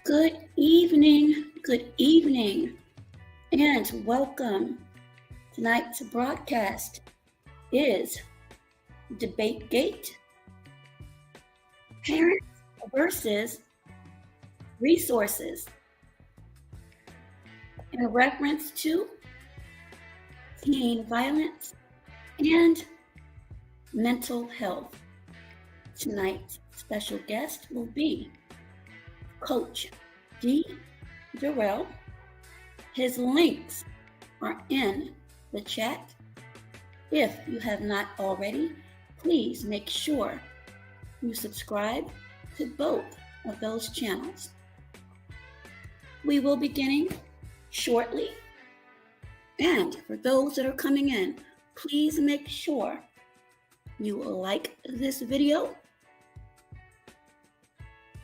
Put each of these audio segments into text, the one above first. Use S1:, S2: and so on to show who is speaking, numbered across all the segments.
S1: good evening, and welcome. Tonight's broadcast is Debate Gate, Parents versus Resources, in reference to teen violence and mental health. Tonight's special guest will be Coach D. Durrell. His links are in the chat. If you have not already, please make sure you subscribe to both of those channels. We will be beginning shortly. And for those that are coming in, please make sure you like this video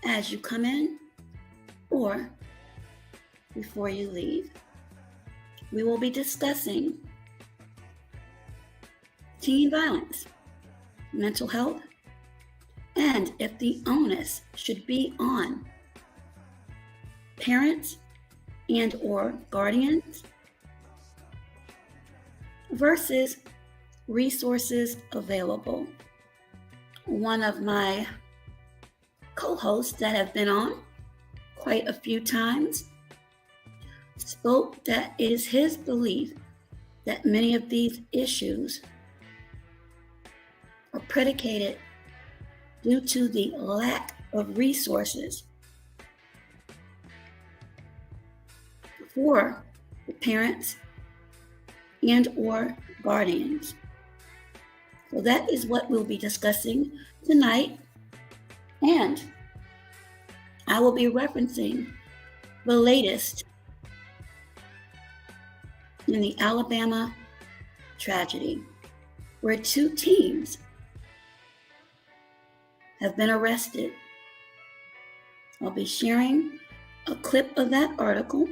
S1: as you come in or before you leave. We will be discussing teen violence, mental health, and if the onus should be on parents and or guardians versus resources available. One of my co-hosts that have been on quite a few times spoke that it is his belief that many of these issues are predicated due to the lack of resources for the parents and or guardians. So that is what we'll be discussing tonight, and I will be referencing the latest in the Alabama tragedy, where 2 teens have been arrested. I'll be sharing a clip of that article.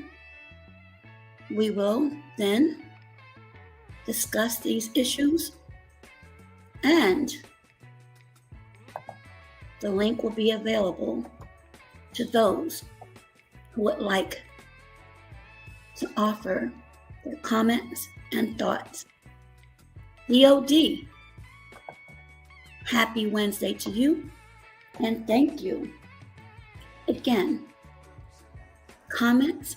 S1: We will then discuss these issues, and the link will be available to those who would like to offer their comments and thoughts. DOD, happy Wednesday to you, and thank you. Again, comments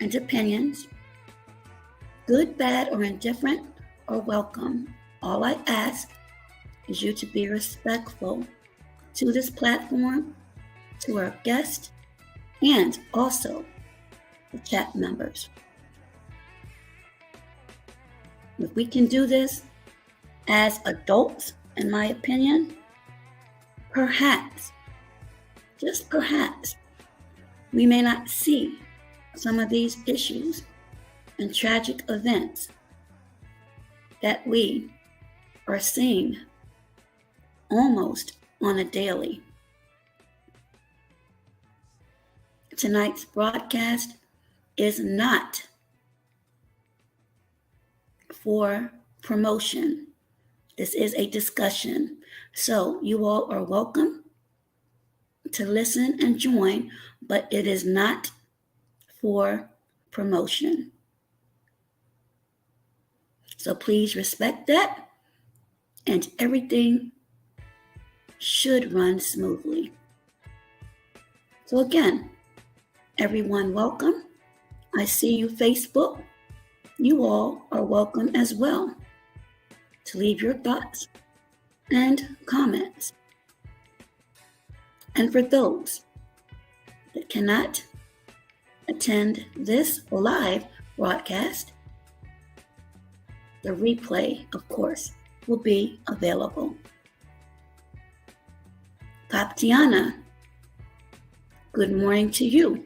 S1: and opinions, good, bad, or indifferent, are welcome. All I ask is you to be respectful to this platform, to our guests, and also the chat members. If we can do this as adults, in my opinion, perhaps, just perhaps, we may not see some of these issues and tragic events that we are seeing almost on a daily. Tonight's broadcast is not for promotion. This is a discussion. So you all are welcome to listen and join, but it is not for promotion. So please respect that, and everything should run smoothly. So again, everyone welcome. I see you, Facebook. You all are welcome as well to leave your thoughts and comments. And for those that cannot attend this live broadcast, the replay, of course, will be available. Tatiana, good morning to you,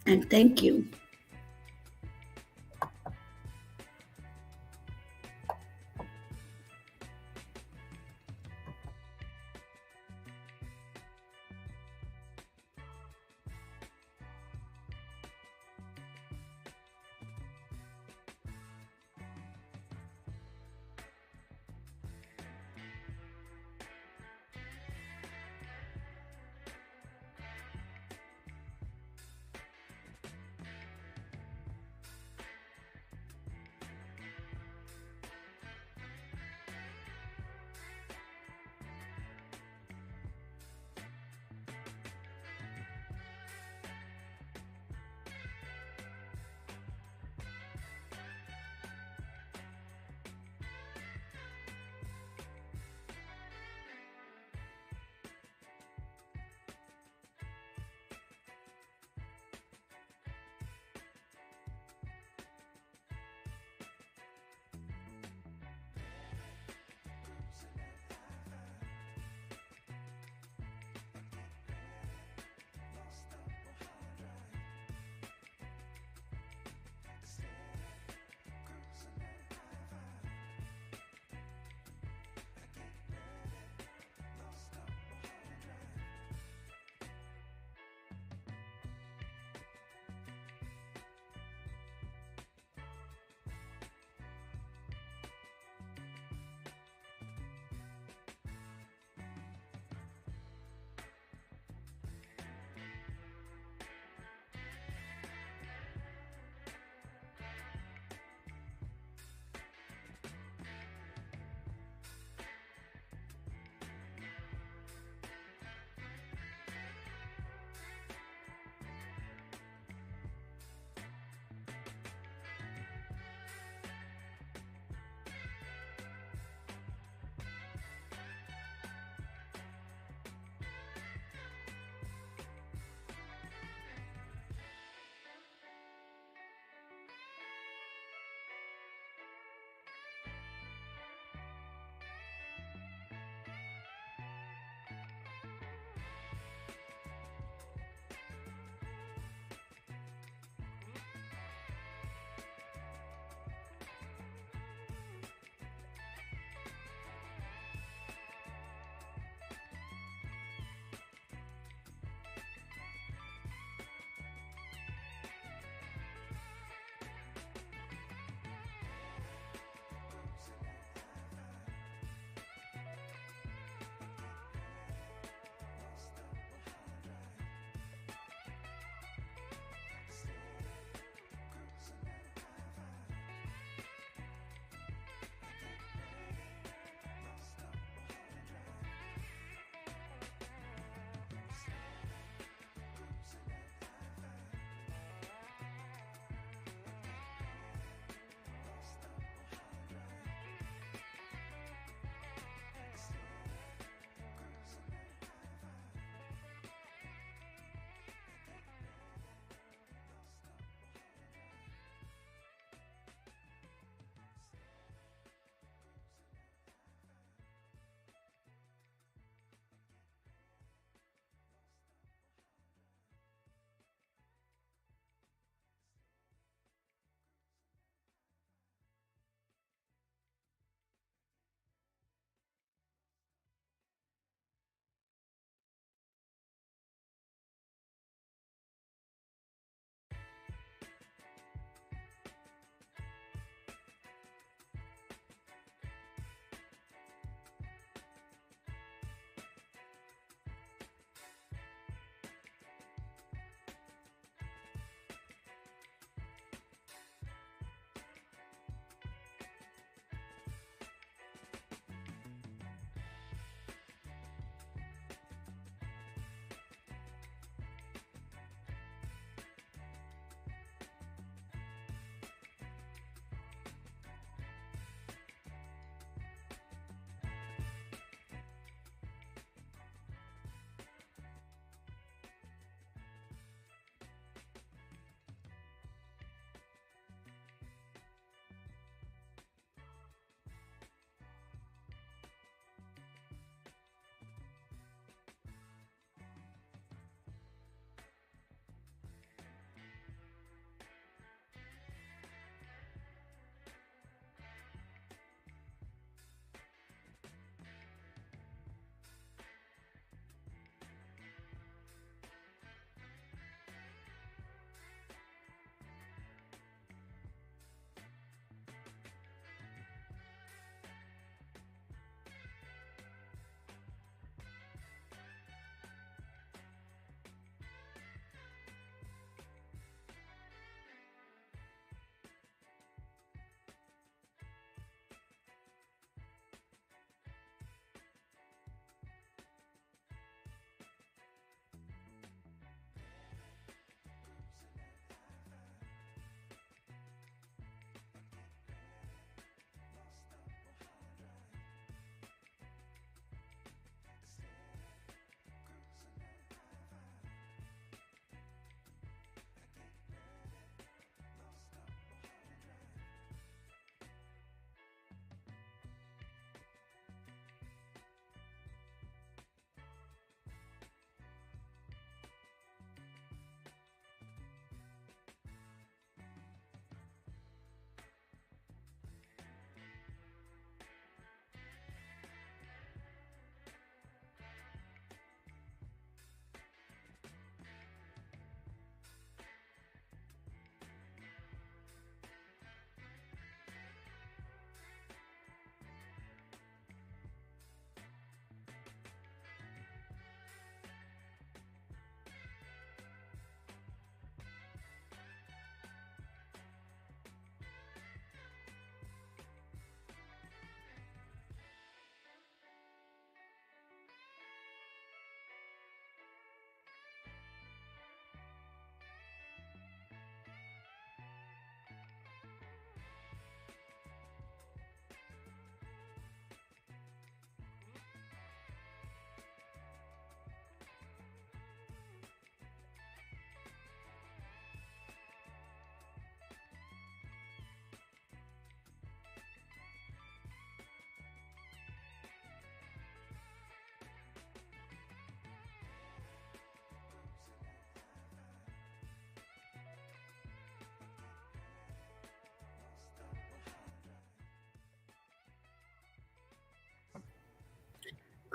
S1: and thank you.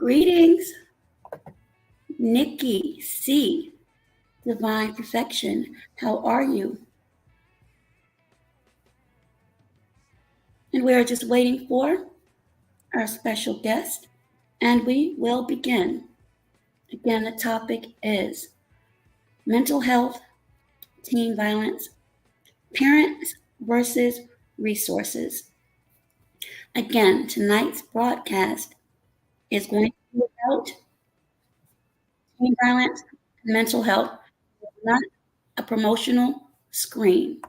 S1: Greetings, Nikki C. Divine Perfection. How are you? And we're just waiting for our special guest, and we will begin. Again, the topic is mental health, teen violence, parents versus resources. Again, tonight's broadcast is going to be about teen violence and mental health, not a promotional screen.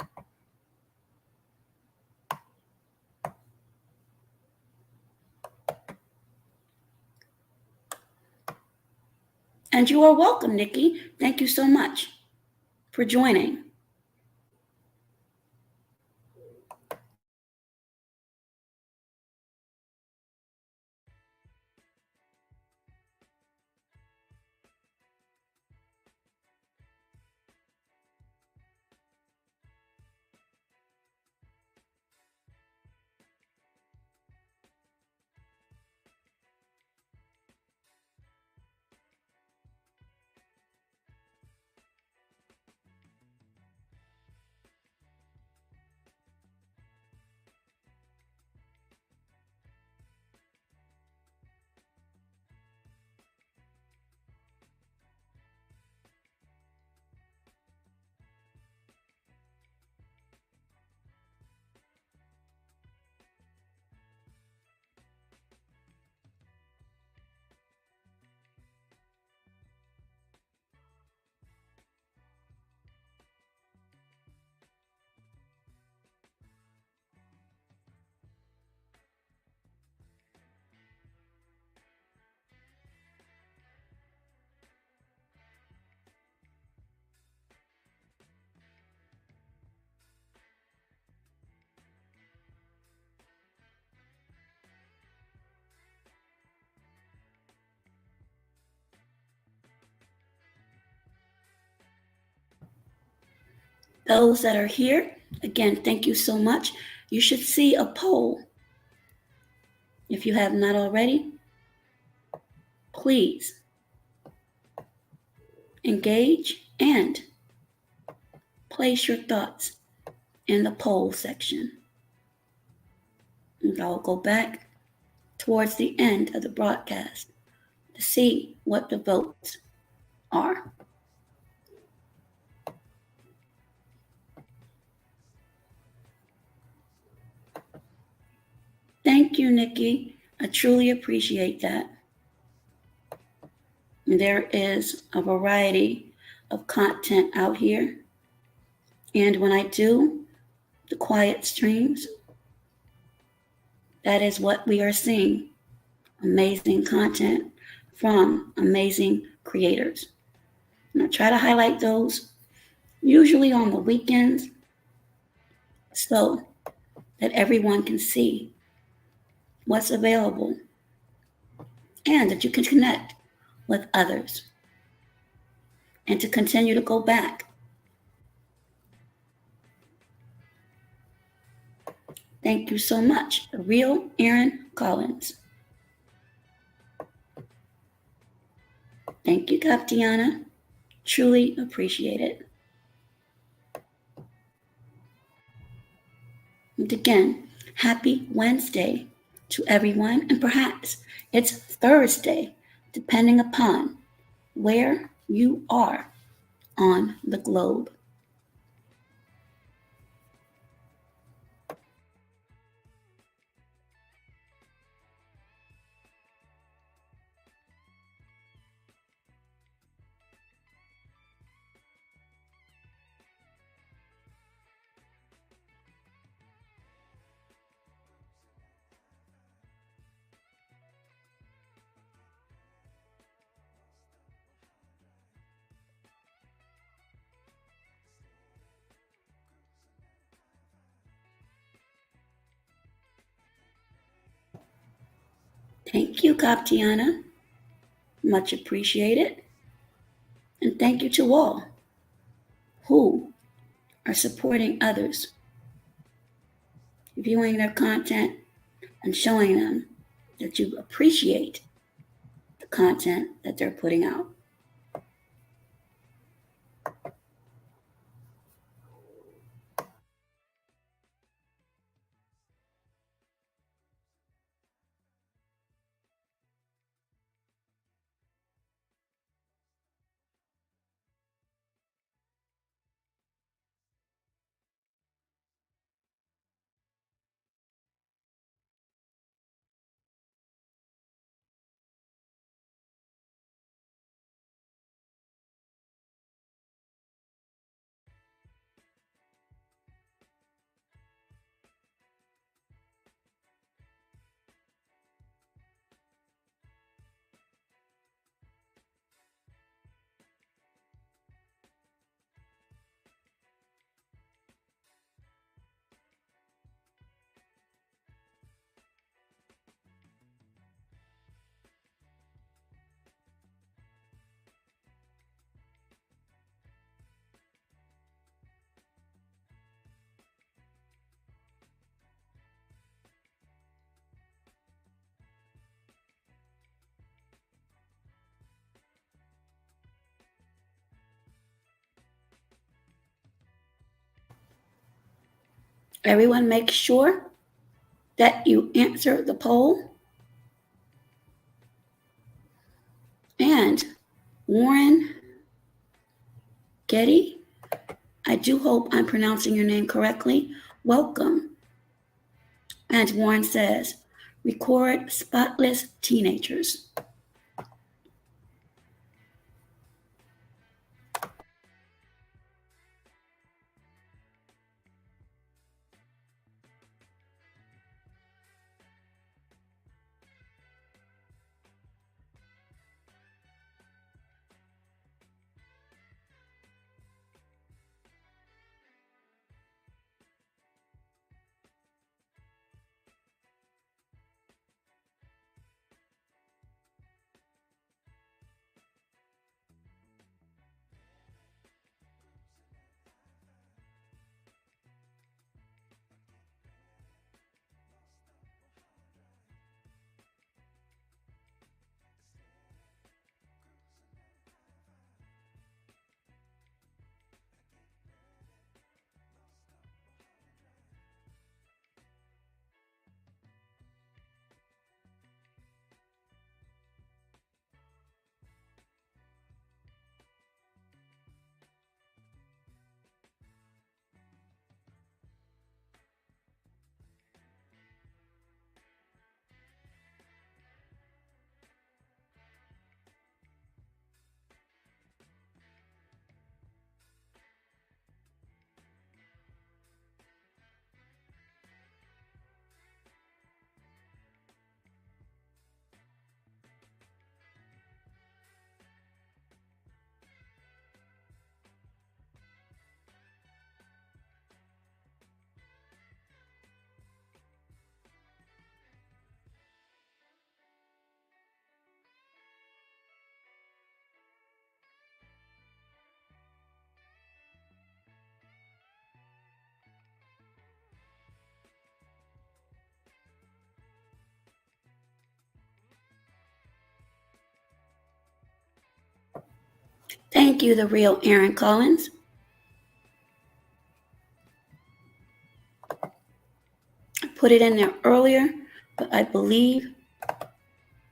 S1: And you are welcome, Nikki. Thank you so much for joining. Those that are here, again, thank you so much. You should see a poll. If you have not already, please engage and place your thoughts in the poll section. And I'll go back towards the end of the broadcast to see what the votes are. Thank you, Nikki. I truly appreciate that. There is a variety of content out here. And when I do the quiet streams, that is what we are seeing. Amazing content from amazing creators. And I try to highlight those usually on the weekends so that everyone can see what's available and that you can connect with others and to continue to go back. Thank you so much. The real Aaron Collins. Thank you, Kaptiana. Truly appreciate it. And again, happy Wednesday to everyone, and perhaps it's Thursday, depending upon where you are on the globe. Thank you, Kaptiana. Much appreciated. And thank you to all who are supporting others, viewing their content and showing them that you appreciate content that they're putting out. Everyone make sure that you answer the poll. And Warren Getty, I do hope I'm pronouncing your name correctly. Welcome. And Warren says, record spotless teenagers. Thank you, the real Aaron Collins. I put it in there earlier, but I believe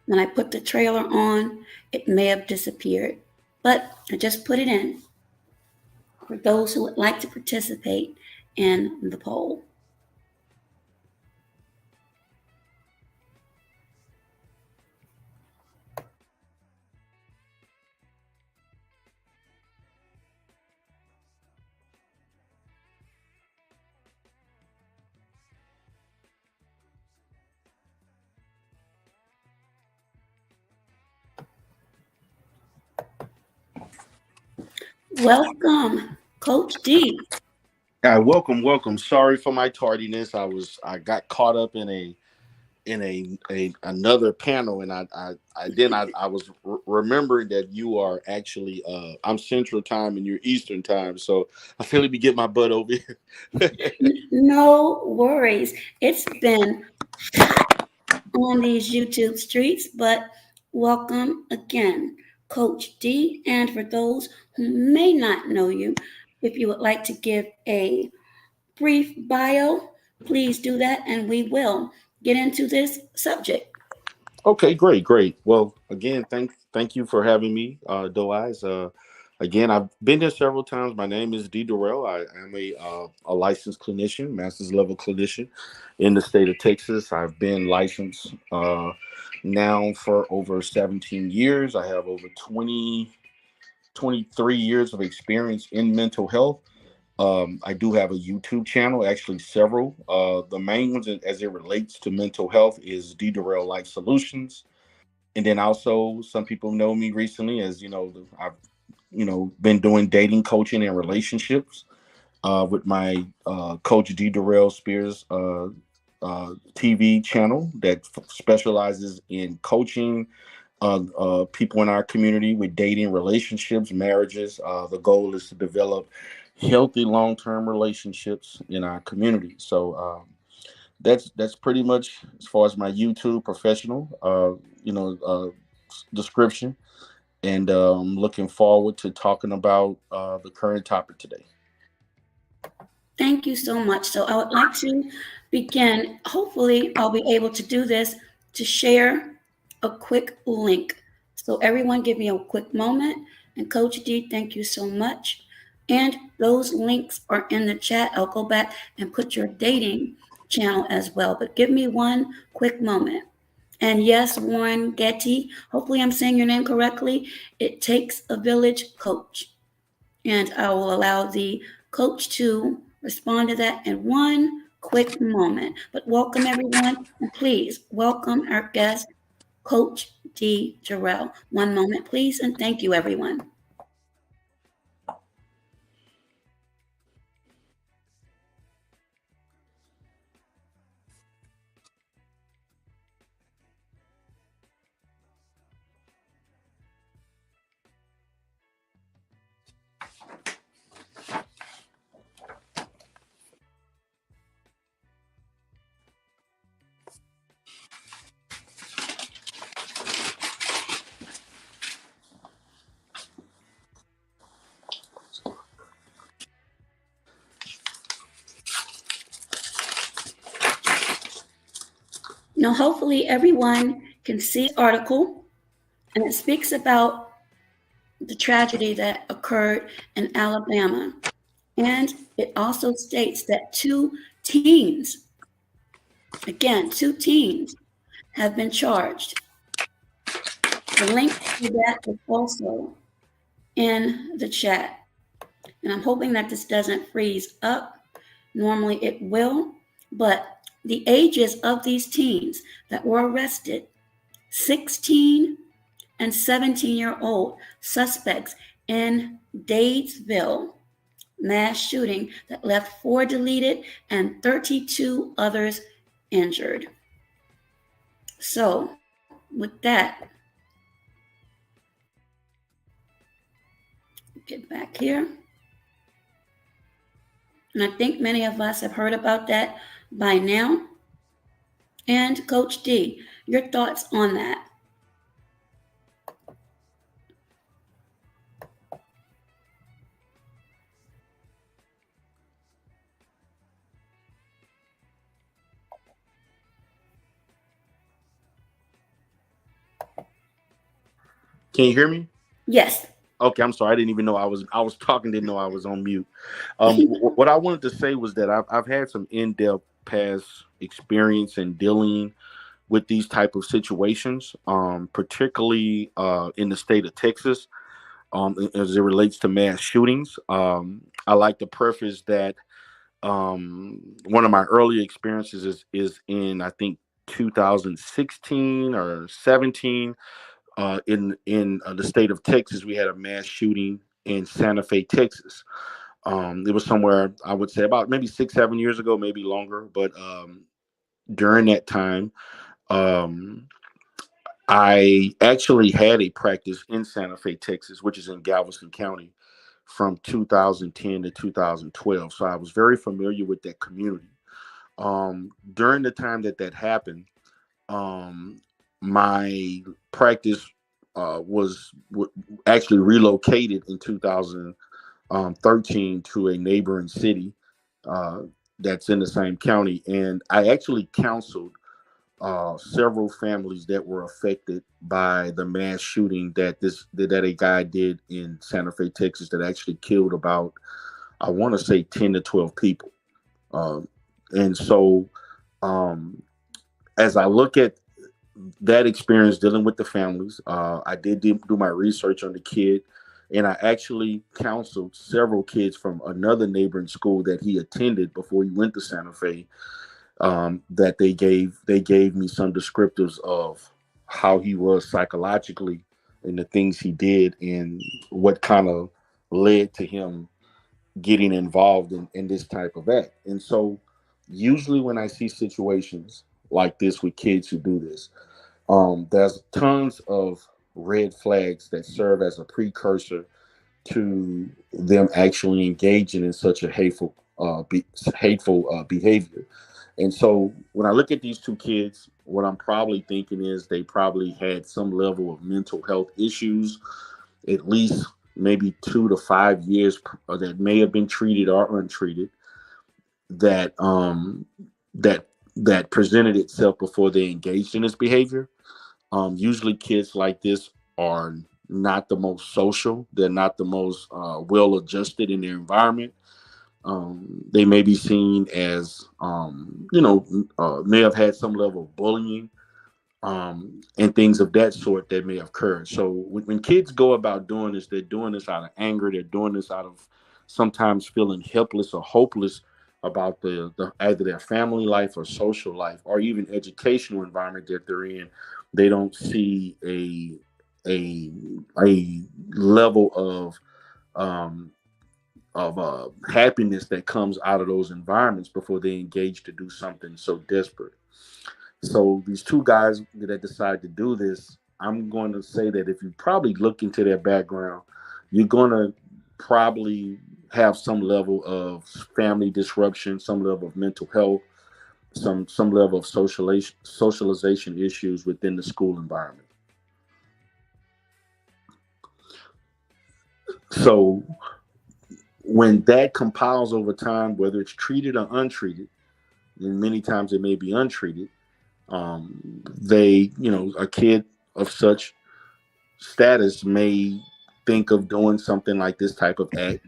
S1: when I put the trailer on, it may have disappeared. But I just put it in for those who would like to participate in the poll. Welcome, Coach D.
S2: Welcome. Sorry for my tardiness. I got caught up in another panel, and I was remembering that you are actually I'm Central Time and you're Eastern Time, so I feel like we get my butt over here.
S1: No worries. It's been hot on these YouTube streets, but Welcome again, Coach D. And for those who may not know you, if you would like to give a brief bio, please do that and we will get into this subject.
S2: Okay, great, great. Well, again, thank you for having me, Doise. Again, I've been there several times. My name is D. Durrell. I am a licensed clinician, master's level clinician in the state of Texas. I've been licensed now for over 17 years. I have over 23 years of experience in mental health. I do have a YouTube channel, actually several. The main ones as it relates to mental health is D. Durrell Life Solutions. And then also some people know me recently as, I've, been doing dating coaching and relationships with my Coach D. Durrell Spears TV channel that specializes in coaching people in our community with dating, relationships, marriages. The goal is to develop healthy long-term relationships in our community. So that's pretty much as far as my YouTube professional, description. And looking forward to talking about the current topic today.
S1: Thank you so much. So I would like to begin. Hopefully, I'll be able to do this to share a quick link. So everyone give me a quick moment. And Coach D, thank you so much. And those links are in the chat. I'll go back and put your dating channel as well. But give me one quick moment. And yes, Warren Getty, hopefully I'm saying your name correctly. It takes a village coach. And I will allow the coach to respond to that in one quick moment. But welcome everyone, and please welcome our guest, Coach D. Jarrell. One moment, please, and thank you, everyone. Now, hopefully, everyone can see this article, and it speaks about the tragedy that occurred in Alabama. And it also states that two teens, again, two teens, have been charged. The link to that is also in the chat. And I'm hoping that this doesn't freeze up. Normally it will, but the ages of these teens that were arrested, 16 and 17-year-old suspects in Dadesville mass shooting that left 4 deleted and 32 others injured. So, with that, get back here. And I think many of us have heard about that by now. And Coach D, your thoughts on that?
S2: Can you hear me?
S1: Yes.
S2: Okay, I'm sorry. I didn't even know I was talking. Didn't know I was on mute. What I wanted to say was that I've had some in-depth past experience in dealing with these type of situations, particularly in the state of Texas, as it relates to mass shootings. I like to preface that one of my early experiences is in, I think, 2016 or 17. In the state of Texas, we had a mass shooting in Santa Fe, Texas. It was somewhere, I would say, about maybe 6, 7 years ago, maybe longer. But during that time, um, I actually had a practice in Santa Fe, Texas, which is in Galveston County, from 2010 to 2012. So I was very familiar with that community. During the time that happened, um, my practice actually relocated in 2013 to a neighboring city uh, that's in the same county, and I actually counseled several families that were affected by the mass shooting that a guy did in Santa Fe, Texas, that actually killed about, I want to say, 10 to 12 people. Um, and so, um, as I look at that experience dealing with the families, I did do my research on the kid, and I actually counseled several kids from another neighboring school that he attended before he went to Santa Fe. That they gave me some descriptives of how he was psychologically and the things he did and what kind of led to him getting involved in this type of act. And so usually when I see situations like this with kids who do this, there's tons of red flags that serve as a precursor to them actually engaging in such a hateful behavior. And so when I look at these two kids, what I'm probably thinking is they probably had some level of mental health issues, at least maybe 2 to 5 years that may have been treated or untreated, that that that presented itself before they engaged in this behavior. Usually, kids like this are not the most social. They're not the most well adjusted in their environment. They may be seen as, may have had some level of bullying, and things of that sort that may have occurred. So when kids go about doing this, they're doing this out of anger. They're doing this out of sometimes feeling helpless or hopeless about the either their family life or social life or even educational environment that they're in. They don't see a a level um, of happiness that comes out of those environments before they engage to do something so desperate. So these two guys that decide to do this, I'm going to say that if you probably look into their background, you're going to probably have some level of family disruption, some level of mental health, some level of socialization issues within the school environment. So when that compiles over time, whether it's treated or untreated, and many times it may be untreated, a kid of such status may think of doing something like this type of act.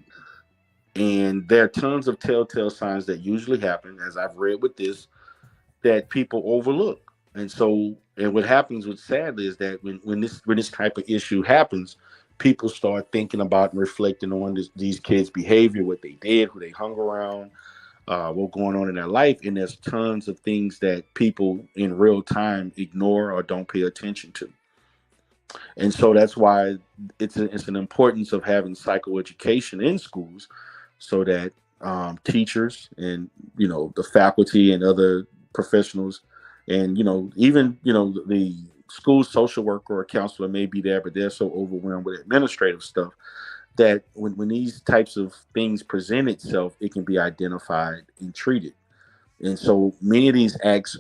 S2: And there are tons of telltale signs that usually happen, as I've read with this, that people overlook. And so, and what happens with sadly is that when this type of issue happens, people start thinking about and reflecting on these kids' behavior, what they did, who they hung around, what's going on in their life, and there's tons of things that people in real time ignore or don't pay attention to. And so that's why it's an importance of having psychoeducation in schools, so that teachers and the faculty and other professionals, and even the school social worker or counselor may be there, but they're so overwhelmed with administrative stuff that when these types of things present itself, it can be identified and treated. And so many of these acts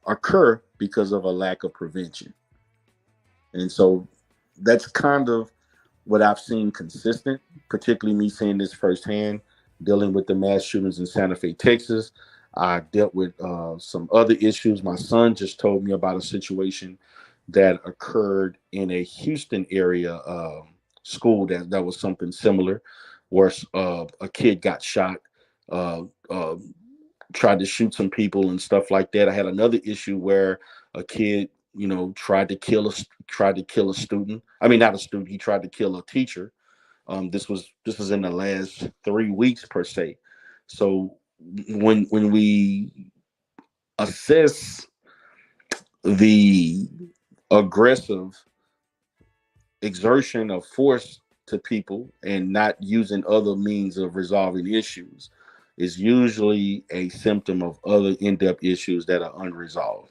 S2: occur because of a lack of prevention. And so that's kind of what I've seen consistent, particularly me seeing this firsthand, dealing with the mass shootings in Santa Fe, Texas. I dealt with some other issues. My son just told me about a situation that occurred in a Houston area school that was something similar, where a kid got shot, uh, uh, tried to shoot some people and stuff like that. I had another issue where a kid, tried to kill a student. I mean, not a student. He tried to kill a teacher. This was in the last 3 weeks per se. So when we assess the aggressive exertion of force to people and not using other means of resolving issues, is usually a symptom of other in-depth issues that are unresolved.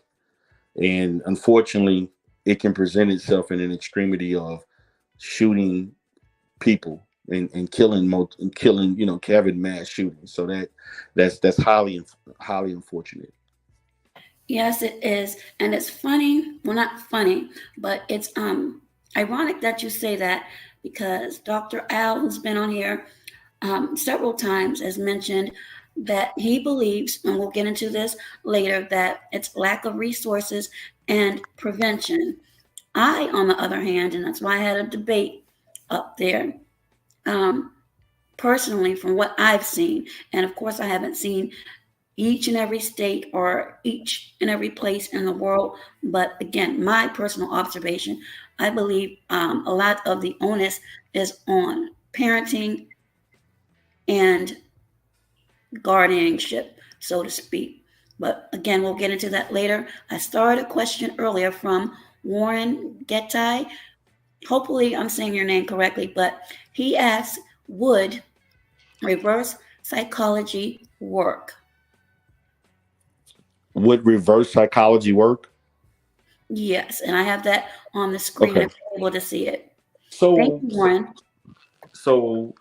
S2: And unfortunately, it can present itself in an extremity of shooting people and killing, having mass shootings. So that's highly unfortunate.
S1: Yes, it is. And it's funny. Well, not funny, but it's ironic that you say that because Dr. Al, who's been on here several times, has mentioned that he believes, and we'll get into this later, that it's lack of resources and prevention. I, on the other hand, and that's why I had a debate up there, um, personally, from what I've seen, and of course, I haven't seen each and every state or each and every place in the world. But again, my personal observation, I believe a lot of the onus is on parenting and guardianship, so to speak. But again, we'll get into that later. I started a question earlier from Warren Getai. Hopefully, I'm saying your name correctly, but he asks, would reverse psychology work?
S2: Would reverse psychology work?
S1: Yes, and I have that on the screen
S2: Okay.
S1: if you're able to see it. Thank
S2: So
S1: you, Warren.
S2: so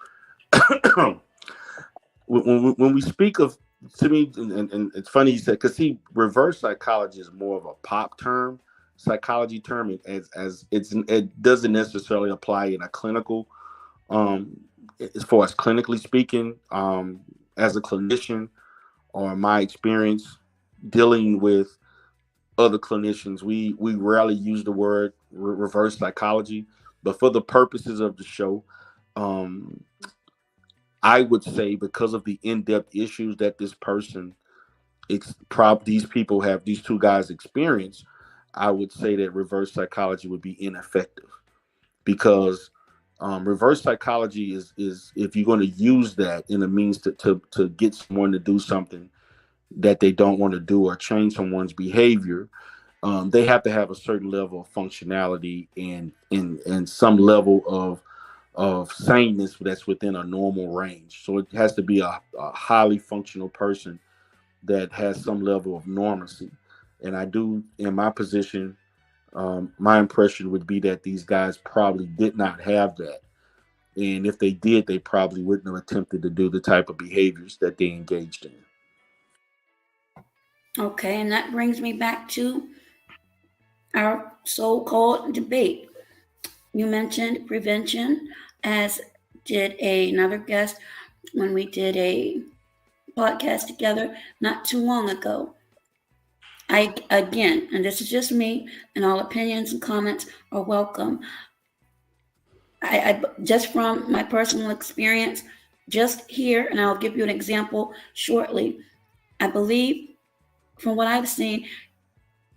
S2: when we speak of, to me, and it's funny you said, because see, reverse psychology is more of a pop term, psychology term, as it doesn't necessarily apply in a clinical, um as far as clinically speaking, as a clinician, or my experience dealing with other clinicians, we rarely use the word reverse psychology. But for the purposes of the show, um I would say, because of the in-depth issues that this person, these people have, these two guys experience, I would say that reverse psychology would be ineffective, because reverse psychology is if you're going to use that in a means to get someone to do something that they don't want to do, or change someone's behavior, they have to have a certain level of functionality and some level of saneness that's within a normal range. So it has to be a highly functional person that has some level of normacy. And I do, in my position, my impression would be that these guys probably did not have that. And if they did, they probably wouldn't have attempted to do the type of behaviors that they engaged in.
S1: Okay, and that brings me back to our so called debate. You mentioned prevention, as did another guest when we did a podcast together not too long ago. I, again, and this is just me, and all opinions and comments are welcome. I just from my personal experience, just here, and I'll give you an example shortly. I believe, from what I've seen,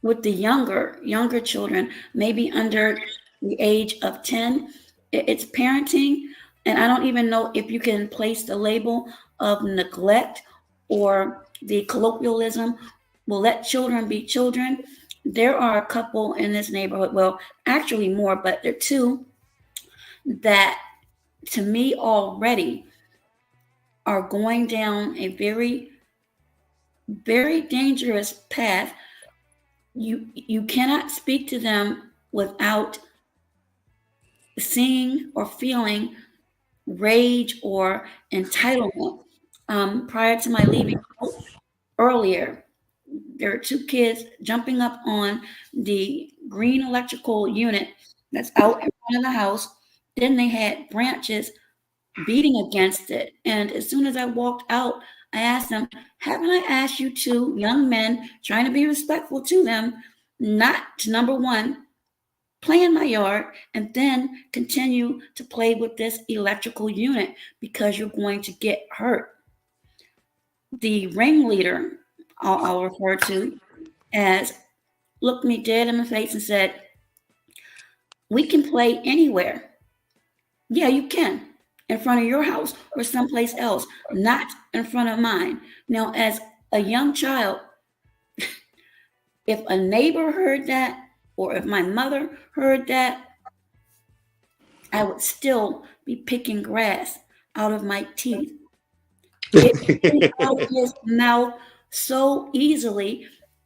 S1: with the younger children, maybe under the age of 10, it's parenting, and I don't even know if you can place the label of neglect or the colloquialism, will let children be children. There are a couple in this neighborhood, well, actually more, but there are two that, to me, already are going down a very, very dangerous path. You cannot speak to them without seeing or feeling rage or entitlement. Prior to my leaving out earlier, there are two kids jumping up on the green electrical unit that's out in front of the house. Then they had branches beating against it. And as soon as I walked out, I asked them, haven't I asked you two young men, trying to be respectful to them, not to, number one, play in my yard and then continue to play with this electrical unit because you're going to get hurt? The ringleader, I'll refer to, as looked me dead in the face and said, we can play anywhere. Yeah, you can. In front of your house or someplace else, not in front of mine. Now, as a young child, if a neighbor heard that, or if my mother heard that, I would still be picking grass out of my teeth. It came out of his mouth so easily.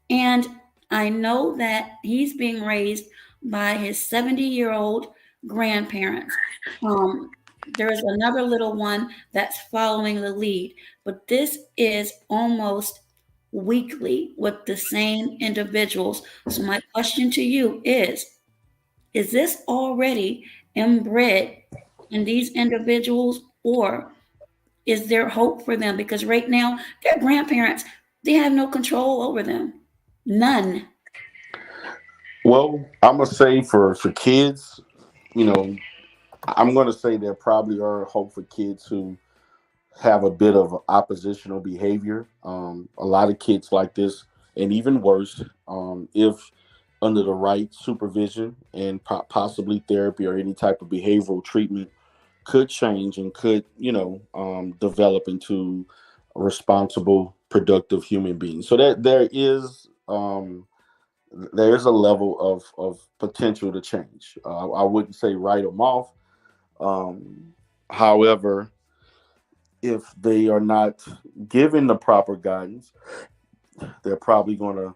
S1: And I know that he's being raised by his 70-year-old grandparents. There is another little one that's following the lead, but this is almost weekly with the same individuals. So my question to you is this already inbred in these individuals, or is there hope for them? Because right now, their grandparents, they have no control over them. None.
S2: Well, I'm gonna say for kids, you know, I'm gonna say there probably are hope for kids who have a bit of oppositional behavior. A lot of kids like this, and even worse, if under the right supervision and possibly therapy or any type of behavioral treatment, could change and could, develop into responsible, productive human beings. So that there is a level of potential to change. I wouldn't say write them off. Um, However, if they are not given the proper guidance, they're probably going to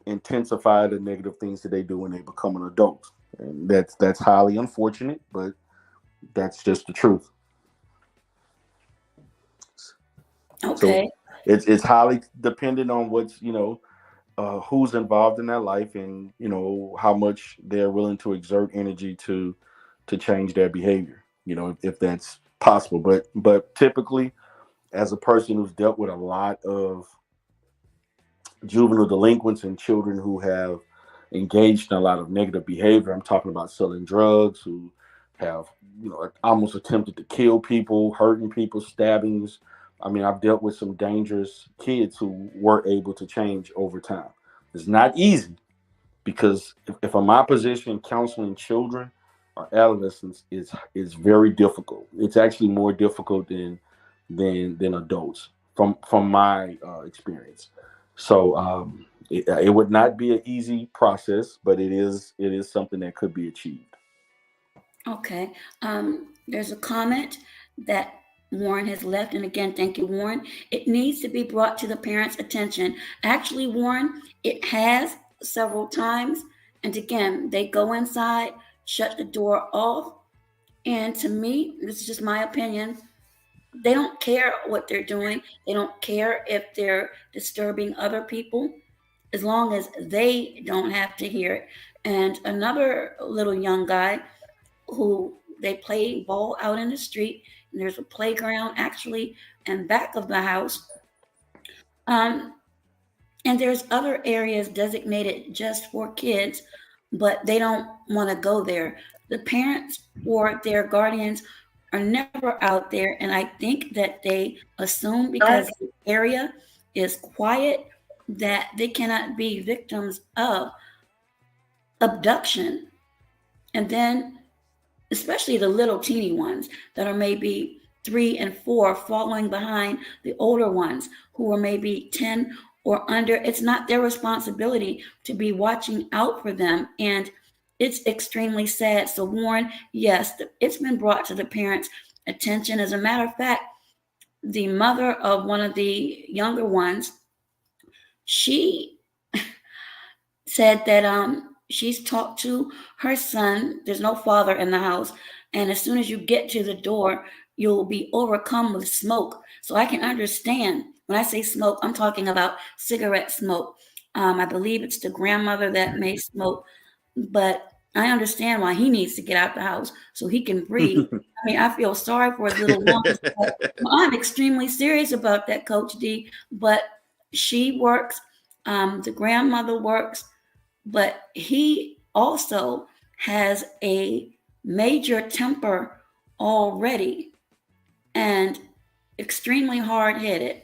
S2: intensify the negative things that they do when they become an adult, and that's highly unfortunate, but that's just the truth. So
S1: Okay.
S2: it's highly dependent on what's who's involved in their life, and how much they're willing to exert energy to change their behavior. If that's possible, but typically, as a person who's dealt with a lot of juvenile delinquents and children who have engaged in a lot of negative behavior. I'm talking about selling drugs, who have, almost attempted to kill people, hurting people, stabbings. I mean, I've dealt with some dangerous kids who were able to change over time. It's not easy because if I'm my position, counseling children or adolescents is very difficult. It's actually more difficult than adults from my experience. So it would not be an easy process, but it is something that could be achieved.
S1: Okay. There's a comment that Warren has left, and again, thank you, Warren. It needs to be brought to the parents' attention. Actually, Warren, it has several times, and again, they go inside, shut the door off, and to me, this is just my opinion. They don't care what they're doing. They don't care if they're disturbing other people, as long as they don't have to hear it. And another little young guy who they play ball out in the street, and there's a playground actually in back of the house. Um, and there's other areas designated just for kids, but they don't want to go there. The parents or their guardians are never out there, and I think that they assume because the area is quiet that they cannot be victims of abduction. And then especially the little teeny ones that are maybe 3 and 4 following behind the older ones who are maybe 10 or under. It's not their responsibility to be watching out for them. And it's extremely sad. So, Warren, yes, it's been brought to the parents' attention. As a matter of fact, the mother of one of the younger ones, she said that she's talked to her son. There's no father in the house, and as soon as you get to the door, you'll be overcome with smoke. So I can understand when I say smoke, I'm talking about cigarette smoke. I believe it's the grandmother that may smoke, but I understand why he needs to get out the house so he can breathe. I mean, I feel sorry for his little lungs. But I'm extremely serious about that, Coach D. But she works, the grandmother works, but he also has a major temper already and extremely hard headed.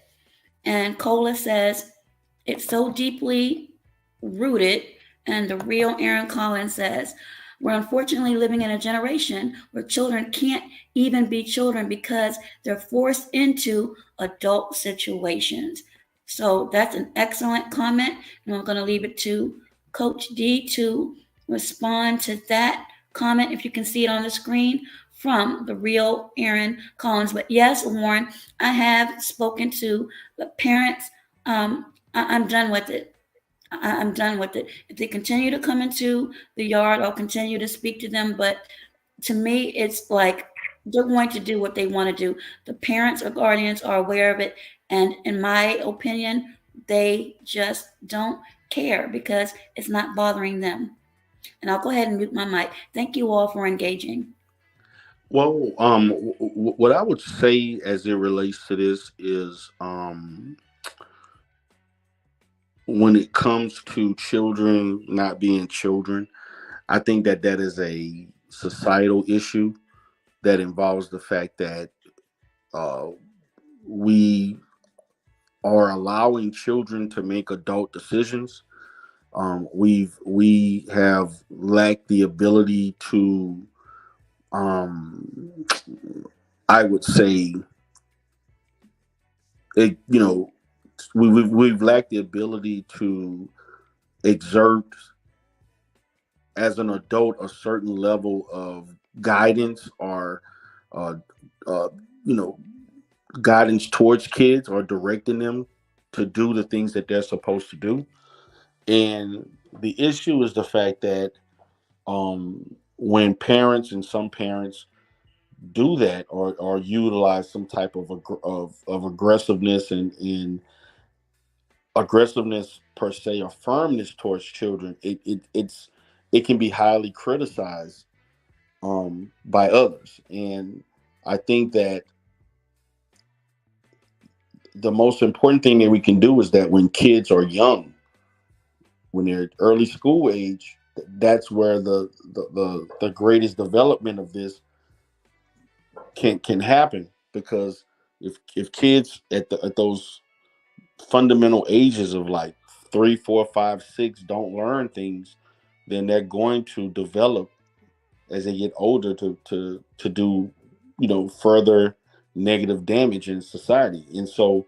S1: And Cola says it's so deeply rooted. And the real Aaron Collins says, we're unfortunately living in a generation where children can't even be children because they're forced into adult situations. So that's an excellent comment. And I'm going to leave it to Coach D to respond to that comment, if you can see it on the screen, from the real Aaron Collins. But yes, Warren, I have spoken to the parents. I'm done with it. I'm done with it. If they continue to come into the yard, I'll continue to speak to them. But to me, it's like they're going to do what they want to do. The parents or guardians are aware of it. And in my opinion, They just don't care because it's not bothering them. And I'll go ahead and mute my mic. Thank you all for engaging.
S2: Well, what I would say as it relates to this is, when it comes to children not being children, I think that that is a societal issue that involves the fact that uh, we are allowing children to make adult decisions. We have lacked the ability to, um, I would say, you know, we've lacked the ability to exert as an adult a certain level of guidance or uh, uh, you know guidance towards kids or directing them to do the things that they're supposed to do. And the issue is the fact that, when parents and some parents do that, or utilize some type of of aggressiveness and aggressiveness per se, or firmness towards children, it can be highly criticized, by others. And I think that the most important thing that we can do is that when kids are young, when they're early school age, that's where the greatest development of this can happen. Because if kids at those fundamental ages of like 3, 4, 5, 6 don't learn things, then they're going to develop as they get older to do, further negative damage in society. And so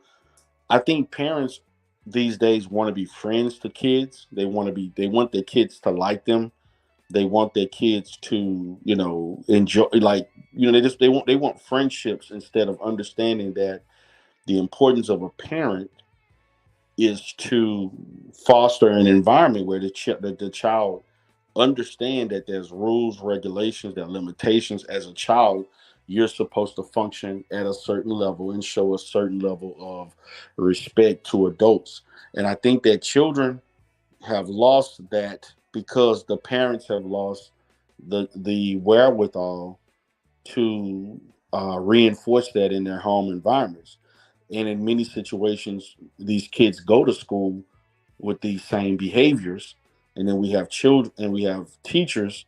S2: I think parents these days want to be friends to kids. They want their kids to like them. They want their kids to, enjoy, like, they want friendships, instead of understanding that the importance of a parent is to foster an environment where the child understand that there's rules, regulations, there are limitations. As a child, you're supposed to function at a certain level and show a certain level of respect to adults. And I think that children have lost that because the parents have lost the wherewithal to reinforce that in their home environments. And in many situations, these kids go to school with these same behaviors. And then we have children and we have teachers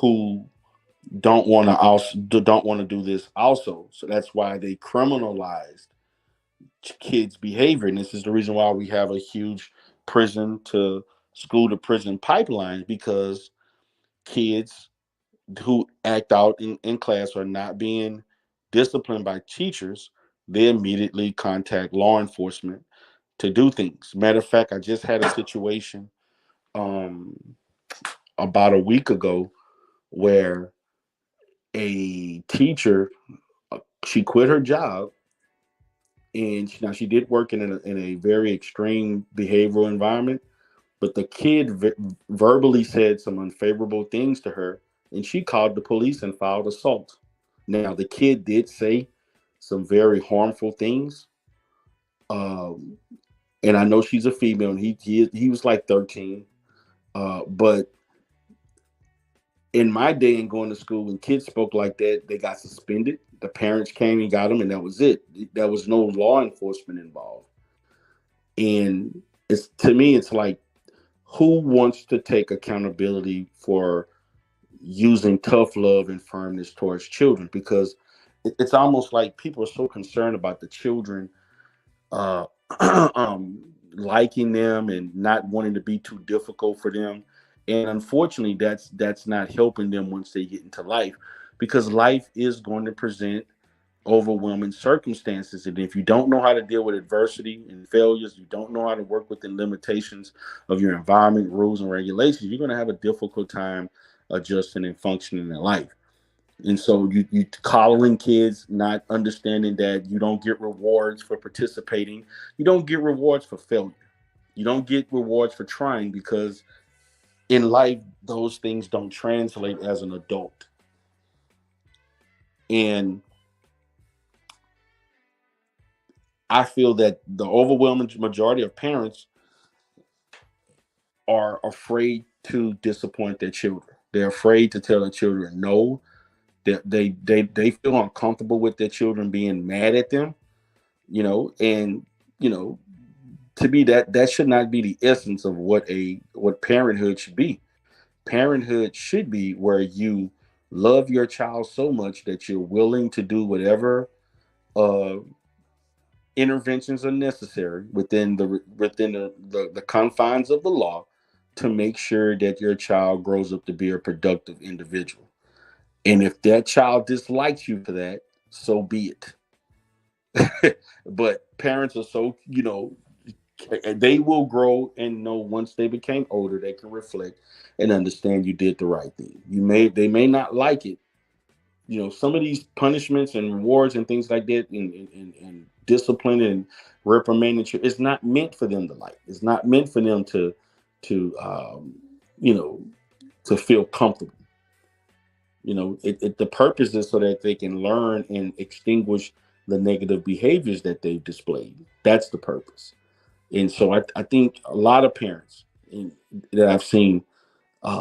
S2: who don't want to do this also. So that's why they criminalized kids' behavior. And this is the reason why we have a huge prison to school to prison pipeline, because kids who act out in class are not being disciplined by teachers, they immediately contact law enforcement to do things. Matter of fact, I just had a situation, um, about a week ago, where a teacher, she quit her job, and she did work in a very extreme behavioral environment, but the kid verbally said some unfavorable things to her, and she called the police and filed assault. Now, the kid did say some very harmful things, um, and I know she's a female, and he was like 13. But in my day and going to school, when kids spoke like that, they got suspended. The parents came and got them, and that was it. There was no law enforcement involved. And it's to me, it's like, who wants to take accountability for using tough love and firmness towards children? Because it's almost like people are so concerned about the children, uh, liking them and not wanting to be too difficult for them. And unfortunately, that's not helping them once they get into life, because life is going to present overwhelming circumstances. And if you don't know how to deal with adversity and failures, you don't know how to work within limitations of your environment, rules, and regulations, you're going to have a difficult time adjusting and functioning in life. And so you coddling kids, not understanding that you don't get rewards for participating. You don't get rewards for failure. You don't get rewards for trying, because in life, those things don't translate as an adult. And I feel that the overwhelming majority of parents are afraid to disappoint their children. They're afraid to tell their children no. They feel uncomfortable with their children being mad at them, and you know, to me that should not be the essence of what parenthood should be. Parenthood should be where you love your child so much that you're willing to do whatever uh, interventions are necessary within the confines of the law to make sure that your child grows up to be a productive individual. And if that child dislikes you for that, so be it. But parents are so, they will grow and know once they became older, they can reflect and understand you did the right thing. They may not like it. Some of these punishments and rewards and things like that, and discipline and reprimanding, it's not meant for them to like. It's not meant for them to you know, to feel comfortable. The purpose is so that they can learn and extinguish the negative behaviors that they've displayed. That's the purpose. And so I think a lot of parents that I've seen,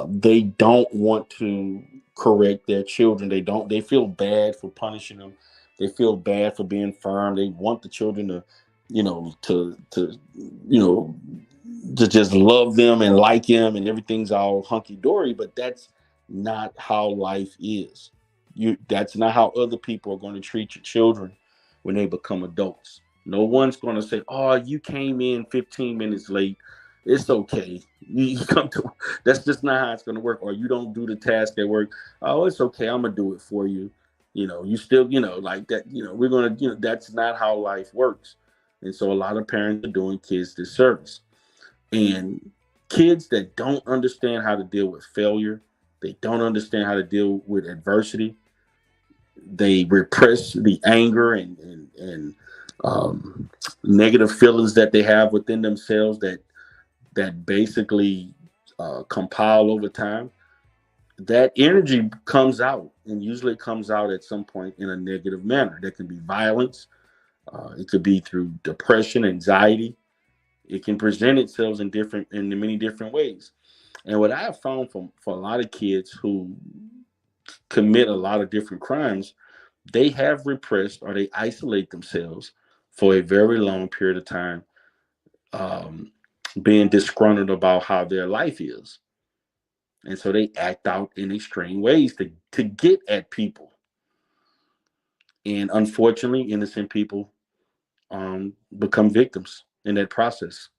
S2: they don't want to correct their children. They feel bad for punishing them. They feel bad for being firm. They want the children to, you know, to just love them and like them and everything's all hunky dory. But that's not how life is. That's not how other people are going to treat your children when they become adults. No one's going to say, "Oh, you came in 15 minutes late. It's okay. You come to." That's just not how it's going to work. Or you don't do the task at work. "Oh, it's okay. I'm gonna do it for you." You still, like that. We're gonna, that's not how life works. And so a lot of parents are doing kids disservice. And kids that don't understand how to deal with failure, they don't understand how to deal with adversity. They repress the anger and negative feelings that they have within themselves that basically compile over time. That energy comes out, and usually it comes out at some point in a negative manner. There can be violence. It could be through depression, anxiety. It can present itself in many different ways. And what I have found for a lot of kids who commit a lot of different crimes, they have repressed or they isolate themselves for a very long period of time, um, being disgruntled about how their life is. And so they act out in extreme ways to get at people. And unfortunately, innocent people become victims in that process.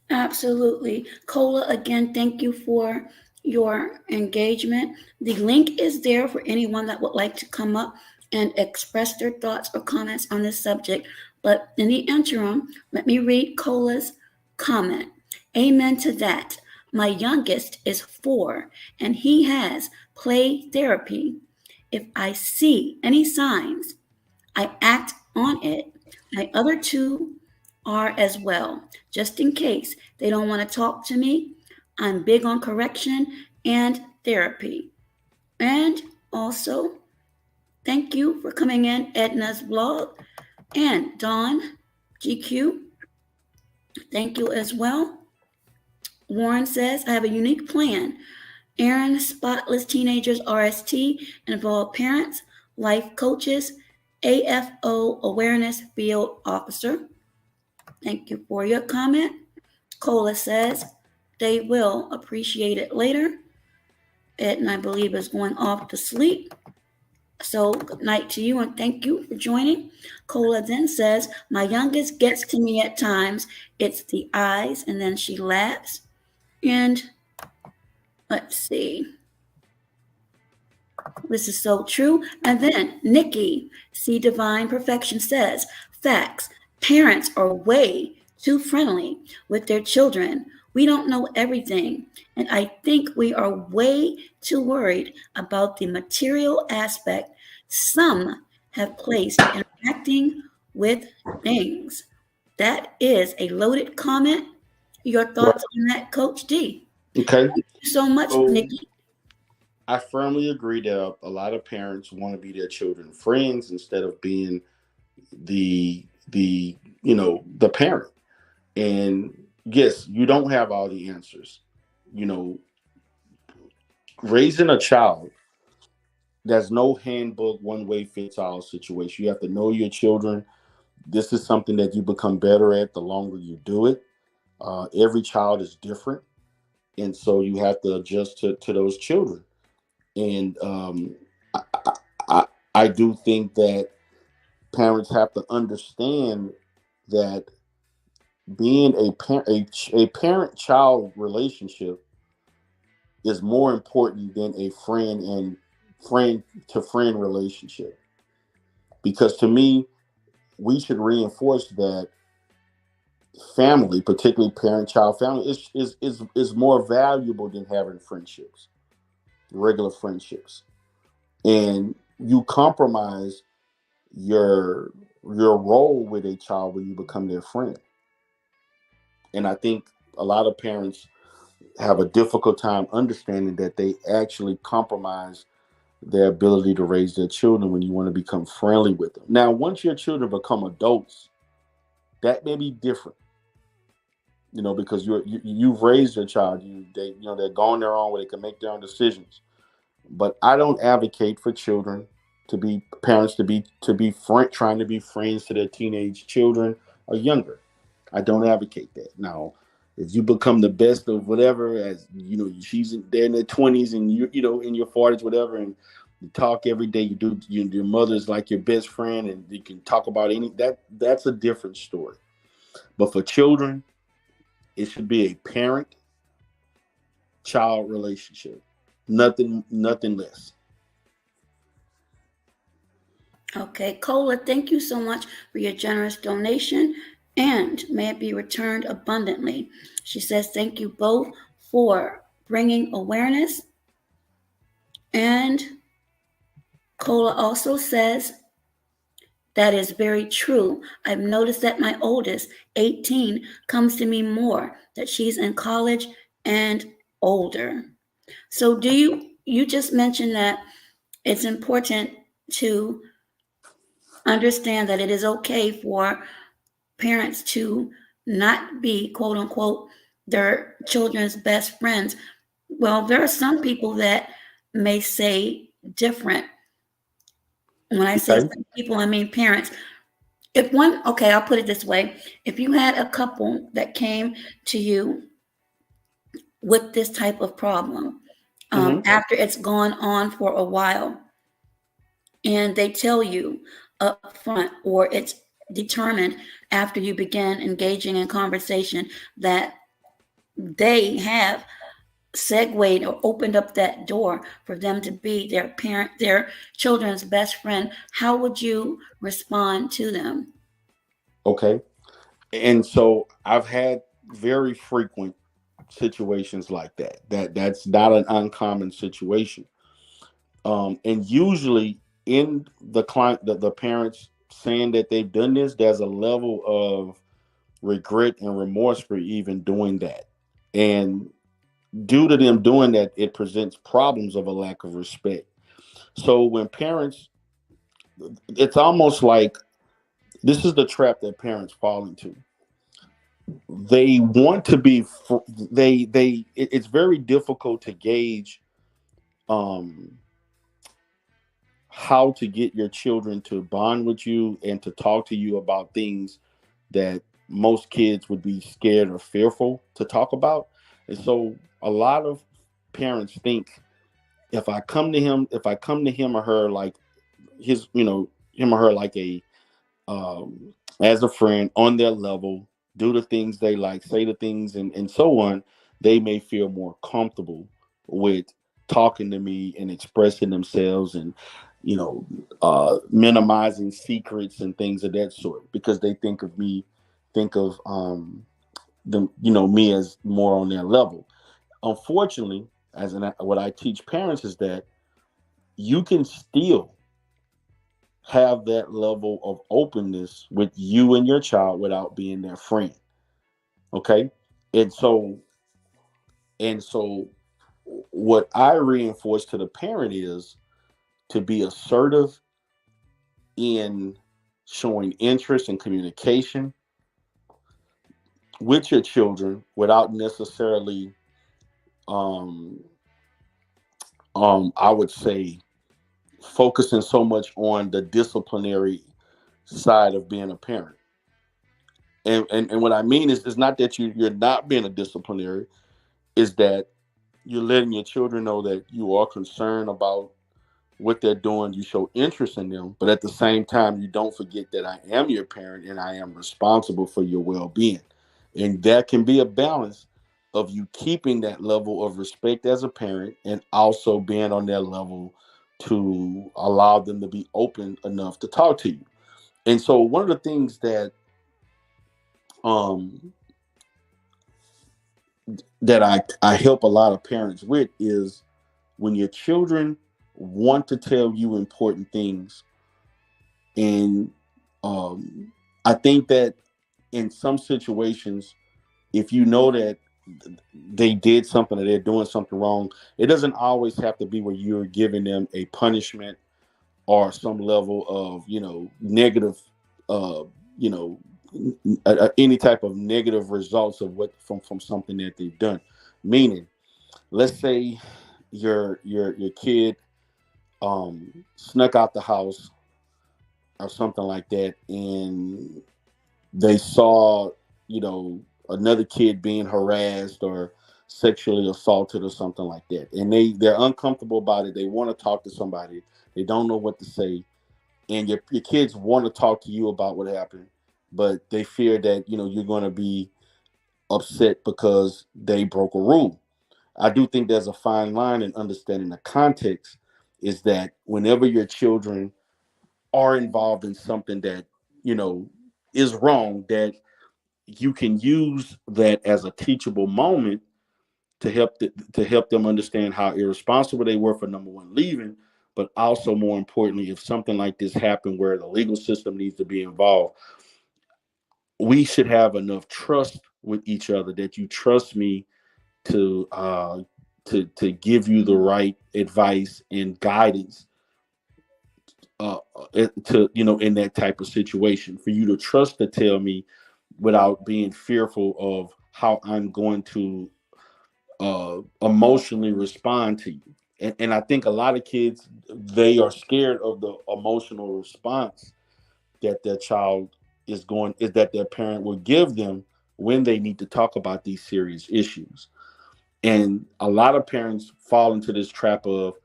S1: Absolutely. Cola, again, thank you for your engagement. The link is there for anyone that would like to come up and express their thoughts or comments on this subject. But in the interim, let me read Cola's comment. Amen to that. My youngest is 4 and he has play therapy. If I see any signs, I act on it. My other two are as well, just in case they don't want to talk to me. I'm big on correction and therapy. And also, thank you for coming in, Edna's blog. And Dawn, GQ, thank you as well. Warren says, I have a unique plan. Aaron, Spotless Teenagers RST, involve parents, life coaches, AFO Awareness Field Officer. Thank you for your comment. Cola says they will appreciate it later. Ed, I believe, is going off to sleep. So good night to you and thank you for joining. Cola then says, my youngest gets to me at times. It's the eyes, and then she laughs. And let's see. This is so true. And then Nikki, See Divine Perfection says, facts. Parents are way too friendly with their children. We don't know everything. And I think we are way too worried about the material aspect some have placed in interacting with things. That is a loaded comment. Your
S2: Right.
S1: thoughts on that, Coach D?
S2: Okay.
S1: Thank you so much,
S2: So
S1: Nikki.
S2: I firmly agree that a lot of parents want to be their children's friends instead of being the the parent. And yes, you don't have all the answers. You know, raising a child, there's no handbook, one way fits all situation. You have to know your children. This is something that you become better at the longer you do it. Every child is different. And so you have to adjust to those children. And I, I, I do think that parents have to understand that being a parent child relationship is more important than a friend to friend relationship, because to me we should reinforce that family, particularly parent child family, is more valuable than having friendships, regular friendships. And you compromise your role with a child when you become their friend. And I think a lot of parents have a difficult time understanding that they actually compromise their ability to raise their children when you want to become friendly with them. Now, once your children become adults, that may be different, because you've raised your child. They're going their own way. They can make their own decisions. But I don't advocate for children to be parents trying to be friends to their teenage children or younger. I don't advocate that. Now, if you become the best of whatever, as they're in their 20s and in your 40s, whatever, and you talk every day. Your mother's like your best friend, and you can talk about that's a different story. But for children, it should be a parent-child relationship. Nothing less.
S1: Okay, Cola, thank you so much for your generous donation, and may it be returned abundantly. She says, thank you both for bringing awareness. And Cola also says, that is very true. I've noticed that my oldest, 18, comes to me more, that she's in college and older. So you just mentioned that it's important to understand that it is okay for parents to not be, quote unquote, their children's best friends. Well, there are some people that may say different. When I say
S2: Okay.
S1: some people, I mean parents. Okay, I'll put it this way. If you had a couple that came to you with this type of problem,
S2: Mm-hmm.
S1: after it's gone on for a while, and they tell you up front, or it's determined after you begin engaging in conversation, that they have segued or opened up that door for them to be their children's best friend, how would you respond to them?
S2: Okay. And so I've had very frequent situations like that. That's not an uncommon situation. And usually in the client, the parents saying that they've done this, there's a level of regret and remorse for even doing that. And due to them doing that, it presents problems of a lack of respect. So when parents, it's almost like this is the trap that parents fall into. They want to be it's very difficult to gauge um how to get your children to bond with you and to talk to you about things that most kids would be scared or fearful to talk about. And so a lot of parents think, if I come to him or her like him or her like a as a friend on their level, do the things they like, say the things, and so on, they may feel more comfortable with talking to me and expressing themselves and, minimizing secrets and things of that sort, because they think of them, me as more on their level. Unfortunately, what I teach parents is that you can still have that level of openness with you and your child without being their friend. Okay. And so and so what I reinforce to the parent is to be assertive in showing interest and communication, with your children without necessarily, um, I would say, focusing so much on the disciplinary side of being a parent. And what I mean is, it's not that you're not being a disciplinary, is that you're letting your children know that you are concerned about what they're doing. You show interest in them, but at the same time, you don't forget that I am your parent and I am responsible for your well-being. And that can be a balance of you keeping that level of respect as a parent and also being on their level to allow them to be open enough to talk to you. And so one of the things that um I help a lot of parents with is when your children want to tell you important things. And um, I think that in some situations, if you know that they did something or they're doing something wrong, it doesn't always have to be where you're giving them a punishment or some level of, negative, uh, you know, any type of negative results of what from something that they've done. Meaning, let's say your kid snuck out the house or something like that, and they saw, another kid being harassed or sexually assaulted or something like that, and they're uncomfortable about it. They want to talk to somebody. They don't know what to say, and your kids want to talk to you about what happened, but they fear that you're going to be upset because they broke a rule. I do think there's a fine line in understanding the context. Is that whenever your children are involved in something that you know is wrong, that you can use that as a teachable moment to help them understand how irresponsible they were for, number one, leaving, but also more importantly, if something like this happened where the legal system needs to be involved, we should have enough trust with each other that you trust me to give you the right advice and guidance, to in that type of situation, for you to trust to tell me without being fearful of how I'm going to emotionally respond to you. And I think a lot of kids, they are scared of the emotional response that their child is that their parent will give them when they need to talk about these serious issues. And a lot of parents fall into this trap of,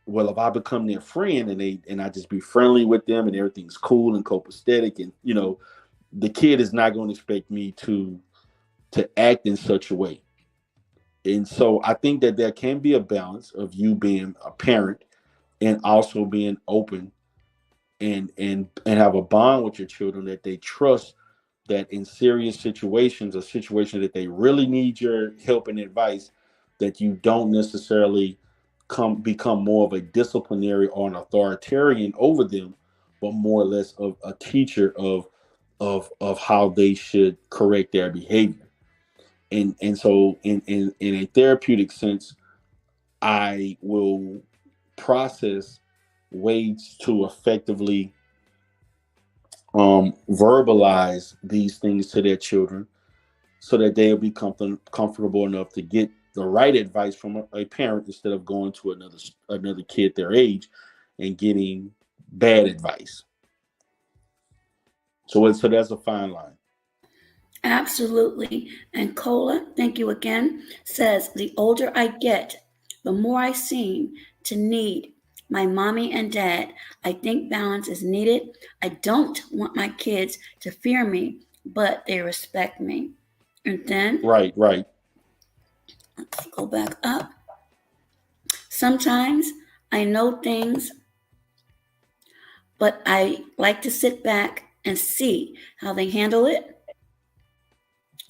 S2: well, if I become their friend and I just be friendly with them and everything's cool and copacetic, and the kid is not going to expect me to act in such a way. And so I think that there can be a balance of you being a parent and also being open and have a bond with your children that they trust, that in serious situations or situations that they really need your help and advice, that you don't necessarily become more of a disciplinary or an authoritarian over them, but more or less of a teacher of how they should correct their behavior. And so in a therapeutic sense, I will process ways to effectively verbalize these things to their children so that they'll be comfortable enough to get the right advice from a parent instead of going to another kid their age and getting bad advice. So that's a fine line.
S1: Absolutely. And Cola, thank you again, says the older I get, the more I seem to need my mommy and dad. I think balance is needed. I don't want my kids to fear me, but they respect me. And then
S2: Right, right.
S1: let's go back up. Sometimes I know things, but I like to sit back and see how they handle it.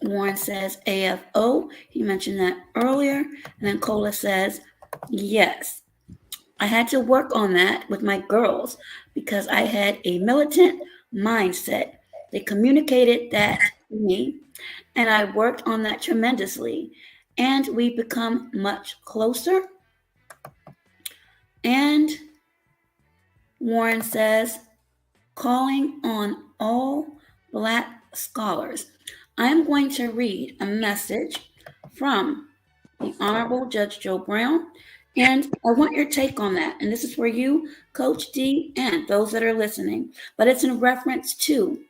S1: Warren says AFO. He mentioned that earlier. And then Cola says, yes. I had to work on that with my girls because I had a militant mindset. They communicated that to me, and I worked on that tremendously. And we become much closer. And Warren says, calling on all Black scholars. I am going to read a message from the Honorable Judge Joe Brown, and I want your take on that. And this is for you, Coach D, and those that are listening. But it's in reference to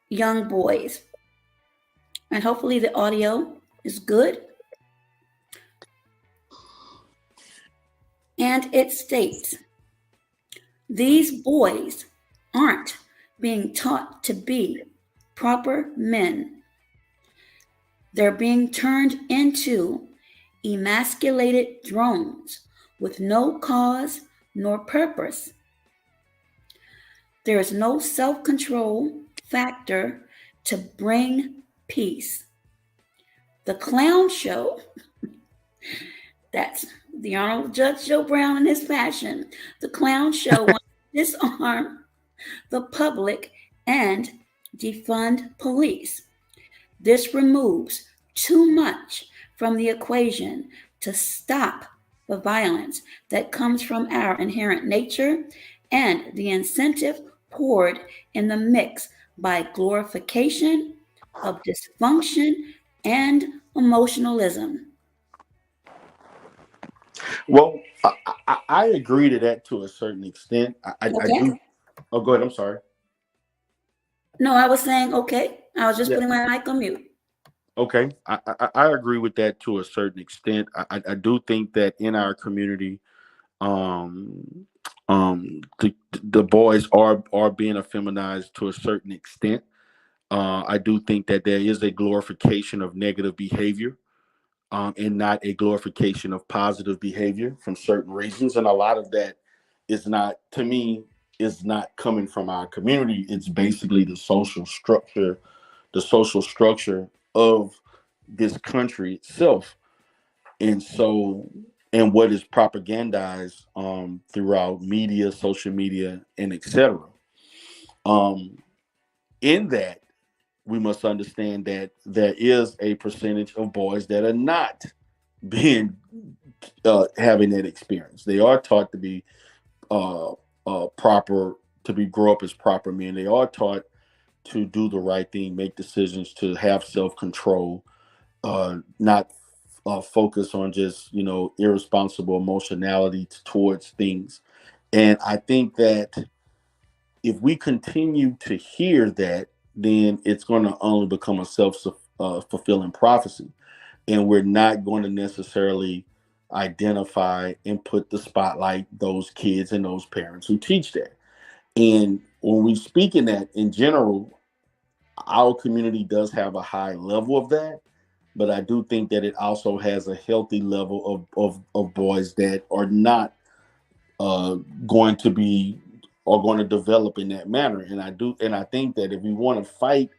S1: young boys. And hopefully the audio is good. And it states, these boys aren't being taught to be proper men. They're being turned into emasculated drones with no cause nor purpose. There is no self-control factor to bring peace. The clown show, that's the Honorable Judge Joe Brown in his passion. The clown show wants to disarm the public and defund police. This removes too much from the equation to stop the violence that comes from our inherent nature and the incentive poured in the mix by glorification of dysfunction and emotionalism.
S2: Well, I agree to that to a certain extent. I
S1: Okay?
S2: do. Oh, go ahead. I'm sorry.
S1: No, I was saying okay. I was just
S2: Yeah.
S1: putting my mic on mute.
S2: Okay. I agree with that to a certain extent. I do think that in our community, um, the boys are being effeminized to a certain extent. I do think that there is a glorification of negative behavior, and not a glorification of positive behavior from certain reasons. And a lot of that is not, to me, is not coming from our community. It's basically the social structure of this country itself. And so, and what is propagandized throughout media, social media, and etc. Um, in that, we must understand that there is a percentage of boys that are not being having that experience. They are taught to be uh, proper, to be grow up as proper men. They are taught to do the right thing, make decisions, to have self control, not focus on just irresponsible emotionality towards things. And I think that if we continue to hear that, then it's going to only become a self fulfilling prophecy, and we're not going to necessarily identify and put the spotlight those kids and those parents who teach that. And when we speak in that in general, our community does have a high level of that, but I do think that it also has a healthy level of boys that are not uh, going to be or going to develop in that manner. And I think that if we want to fight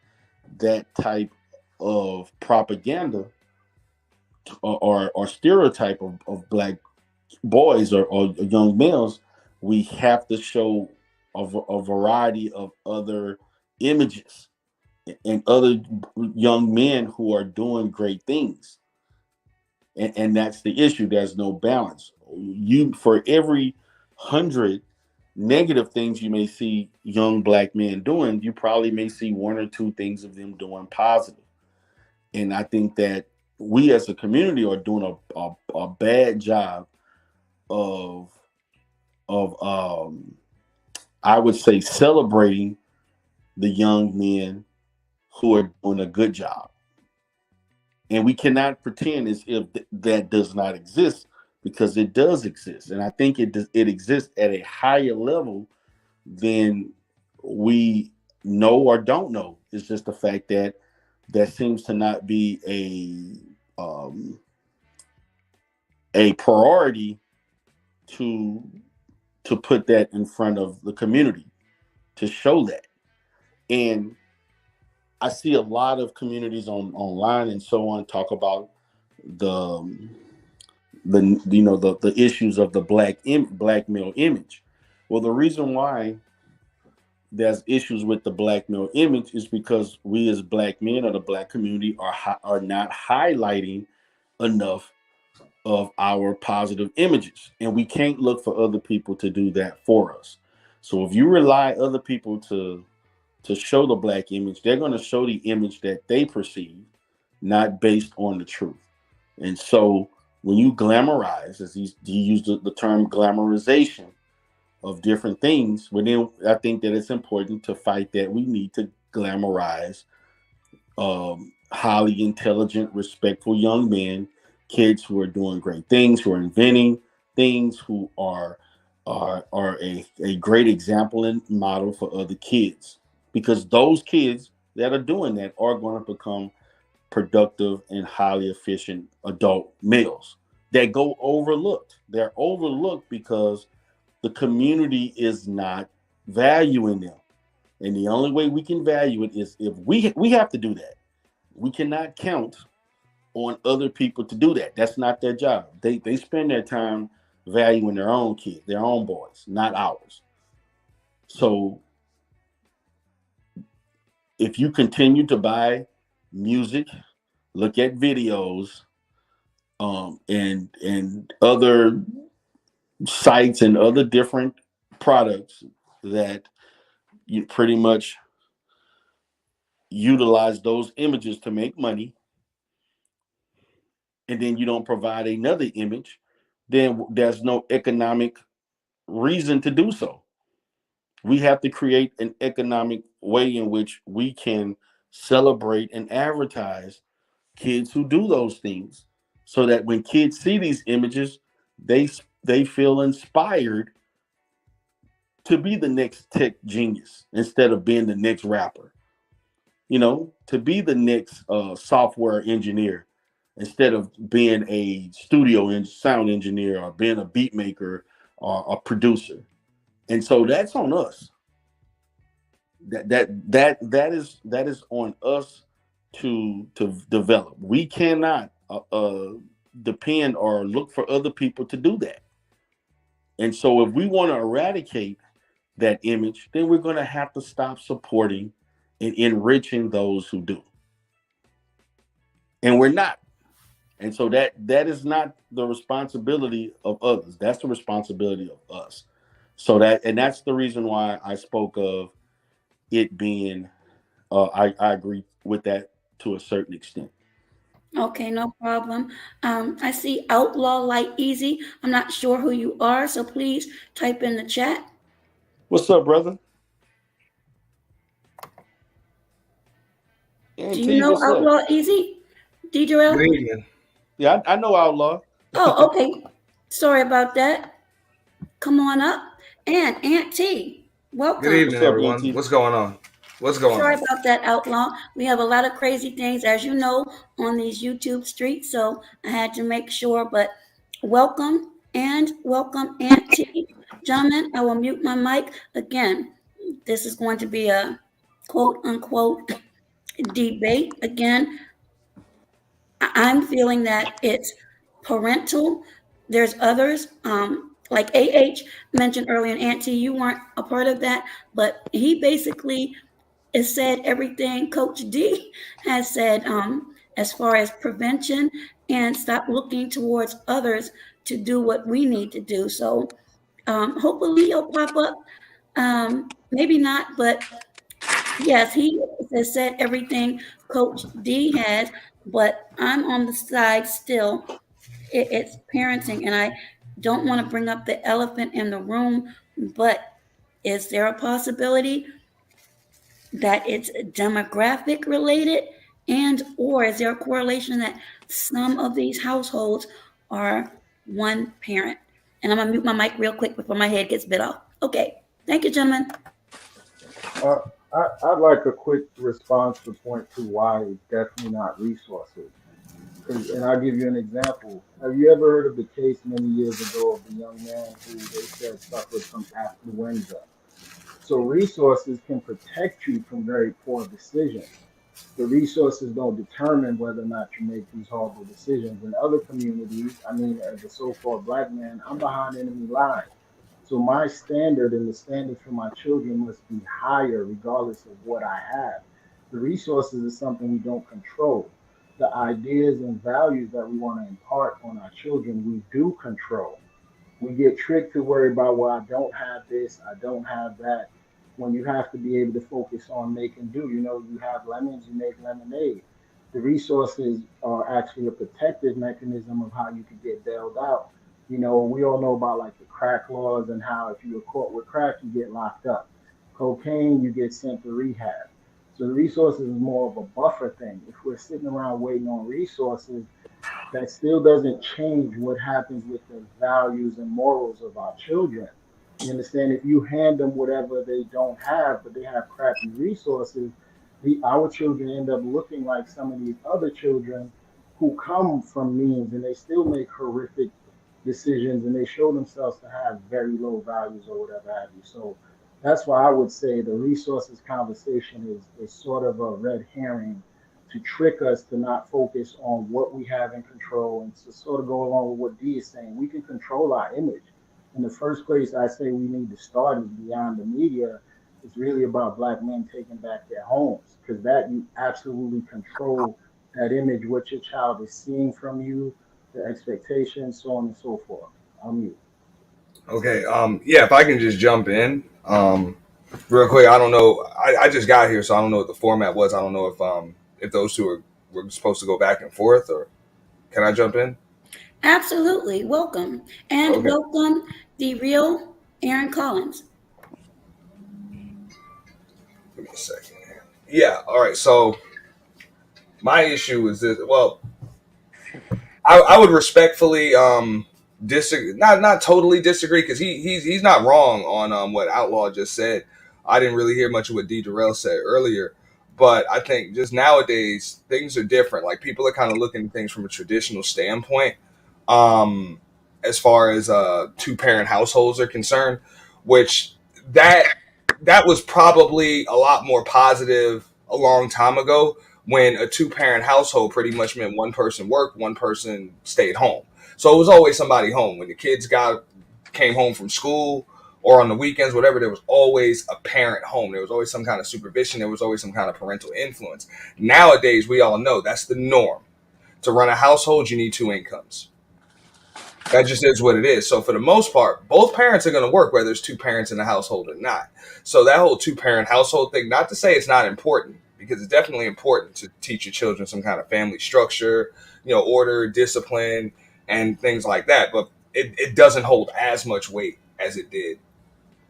S2: that type of propaganda or stereotype of black boys or young males, we have to show a variety of other images and other young men who are doing great things. And that's the issue. There's no balance. You, for every 100 negative things you may see young black men doing, you probably may see one or two things of them doing positive. And I think that we as a community are doing a bad job of of I would say celebrating the young men who are doing a good job. And we cannot pretend as if that does not exist, because it does exist. And I think it exists at a higher level than we know or don't know. It's just the fact that there seems to not be a priority to put that in front of the community, to show that. And I see a lot of communities online and so on talk about the the issues of the black male image. Well, the reason why there's issues with the black male image is because we as black men or the black community are not highlighting enough of our positive images, and we can't look for other people to do that for us. So if you rely other people to show the black image, they're going to show the image that they perceive, not based on the truth. And so when you glamorize, as he used the term glamorization of different things, but then I think that it's important to fight that. We need to glamorize highly intelligent, respectful young men, kids who are doing great things, who are inventing things, who are a great example and model for other kids. Because those kids that are doing that are going to become productive and highly efficient adult males that go overlooked. They're overlooked because the community is not valuing them. And the only way we can value it is if we have to do that. We cannot count on other people to do that. That's not their job. They spend their time valuing their own kids, their own boys, not ours. So if you continue to buy music, look at videos, and other sites and other different products that you pretty much utilize those images to make money, and then you don't provide another image, then there's no economic reason to do so. We have to create an economic way in which we can celebrate and advertise kids who do those things, so that when kids see these images, they they feel inspired to be the next tech genius instead of being the next rapper. To be the next software engineer instead of being a studio and sound engineer or being a beat maker or a producer. And so that's on us. That is on us to develop. We cannot depend or look for other people to do that. And so if we want to eradicate that image, then we're going to have to stop supporting and enriching those who do. And we're not. And so that is not the responsibility of others. That's the responsibility of us. That's the reason why I spoke of it being. I agree with that to a certain extent.
S1: Okay, no problem. I see Outlaw Light Easy. I'm not sure who you are, so please type in the chat.
S2: What's up, brother?
S1: Do you
S2: NT,
S1: know
S2: what's up?
S1: Outlaw Easy?
S3: Good
S1: Deidre?
S3: evening.
S2: Yeah, I know Outlaw.
S1: Oh, okay. Sorry about that. Come on up. And Aunt T,
S3: Good
S1: welcome.
S2: What's
S3: evening,
S2: up,
S3: everyone.
S2: NT?
S3: What's going on? What's going
S1: Sorry
S3: on?
S1: about that, Outlaw. We have a lot of crazy things, as you know, on these YouTube streets, so I had to make sure. But welcome and welcome, Aunt T. Gentlemen, I will mute my mic again. This is going to be a quote unquote debate. Again, I'm feeling that it's parental. There's others, like AH mentioned earlier, and Auntie, you weren't a part of that, but he basically has said everything Coach D has said, as far as prevention and stop looking towards others to do what we need to do. So hopefully he'll pop up. Maybe not, but yes, he has said everything Coach D has, but I'm on the side still. It's parenting, and I don't want to bring up the elephant in the room, but is there a possibility that it's demographic related, and or is there a correlation that some of these households are one parent? And I'm gonna mute my mic real quick before my head gets bit off. Okay, thank you, gentlemen.
S4: Uh, I'd like a quick response to point to why it's definitely not resources. And I'll give you an example. Have you ever heard of the case many years ago of the young man who they said suffered from affluenza? So resources can protect you from very poor decisions. The resources don't determine whether or not you make these horrible decisions. In other communities, I mean, as a so-called black man, I'm behind enemy lines. So my standard and the standard for my children must be higher regardless of what I have. The resources is something we don't control. The ideas and values that we want to impart on our children, we do control. We get tricked to worry about, well, I don't have this, I don't have that. when you have to be able to focus on making do. You know, you have lemons, you make lemonade. The resources are actually a protective mechanism of how you could get bailed out. You know, we all know about like the crack laws and how if you were caught with crack, you get locked up. Cocaine, you get sent to rehab. So the resources is more of a buffer thing. If we're sitting around waiting on resources, that still doesn't change what happens with the values and morals of our children. You understand? If you hand them whatever they don't have, but they have crappy resources, our children end up looking like some of these other children who come from means and they still make horrific decisions and they show themselves to have very low values or whatever have you. So that's why I would say the resources conversation is sort of a red herring to trick us to not focus on what we have in control and to sort of go along with what D is saying. We can control our image. In the first place, I say we need to start is beyond the media. It's really about black men taking back their homes because that you absolutely control that image, what your child is seeing from you, the expectations, so on and so forth. I'm you.
S3: Okay. Yeah. If I can just jump in, real quick. I don't know. I just got here, so I don't know what the format was. I don't know if those two were supposed to go back and forth, or can I jump in?
S1: Absolutely. Welcome. And
S3: Okay.
S1: welcome the real Aaron Collins.
S3: Give me a second here. Yeah. All right. So my issue is this. Well, I would respectfully disagree, not totally disagree, because he's not wrong on what Outlaw just said. I didn't really hear much of what D. Durrell said earlier, but I think just nowadays things are different. Like people are kind of looking at things from a traditional standpoint, um, as far as two parent households are concerned, which that that was probably a lot more positive a long time ago when a two parent household pretty much meant one person worked, one person stayed home. So it was always somebody home. When the kids came home from school or on the weekends, whatever, there was always a parent home. There was always some kind of supervision. There was always some kind of parental influence. Nowadays, we all know that's the norm. To run a household, you need two incomes. That just is what it is. So for the most part, both parents are going to work, whether there's two parents in the household or not. So that whole two parent household thing, not to say it's not important, because it's definitely important to teach your children some kind of family structure, order, discipline, and things like that. But it doesn't hold as much weight as it did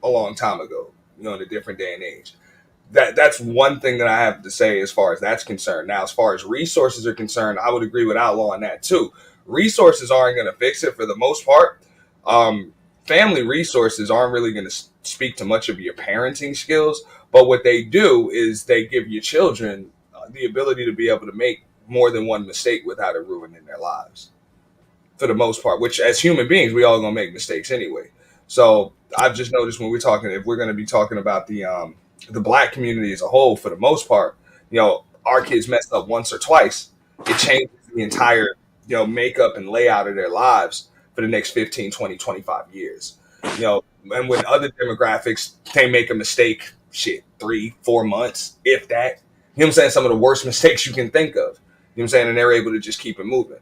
S3: a long time ago, in a different day and age. That's one thing that I have to say as far as that's concerned. Now, as far as resources are concerned, I would agree with Outlaw on that too. Resources aren't going to fix it for the most part. Family resources aren't really going to speak to much of your parenting skills, but what they do is they give your children the ability to be able to make more than one mistake without it ruining their lives. For the most part, which as human beings, we all gonna make mistakes anyway. So I've just noticed when if we're going to be talking about the black community as a whole, for the most part, our kids messed up once or twice. It changes the entire, makeup and layout of their lives for the next 15, 20, 25 years. And when other demographics, they make a mistake, 3-4 months, if that. You know what I'm saying? Some of the worst mistakes you can think of. You know what I'm saying? And they're able to just keep it moving.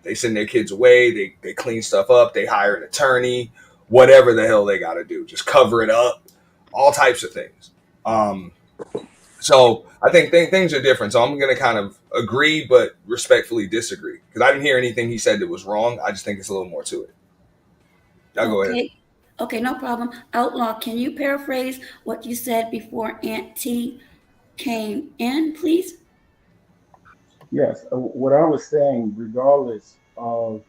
S3: They send their kids away. They clean stuff up. They hire an attorney, whatever the hell they got to do. Just cover it up, all types of things. So I think things are different. So I'm going to kind of agree, but respectfully disagree, because I didn't hear anything he said that was wrong. I just think it's a little more to it. I'll go ahead.
S1: Okay, no problem. Outlaw, can you paraphrase what you said before Aunt T came in, please?
S4: Yes, what I was saying, regardless of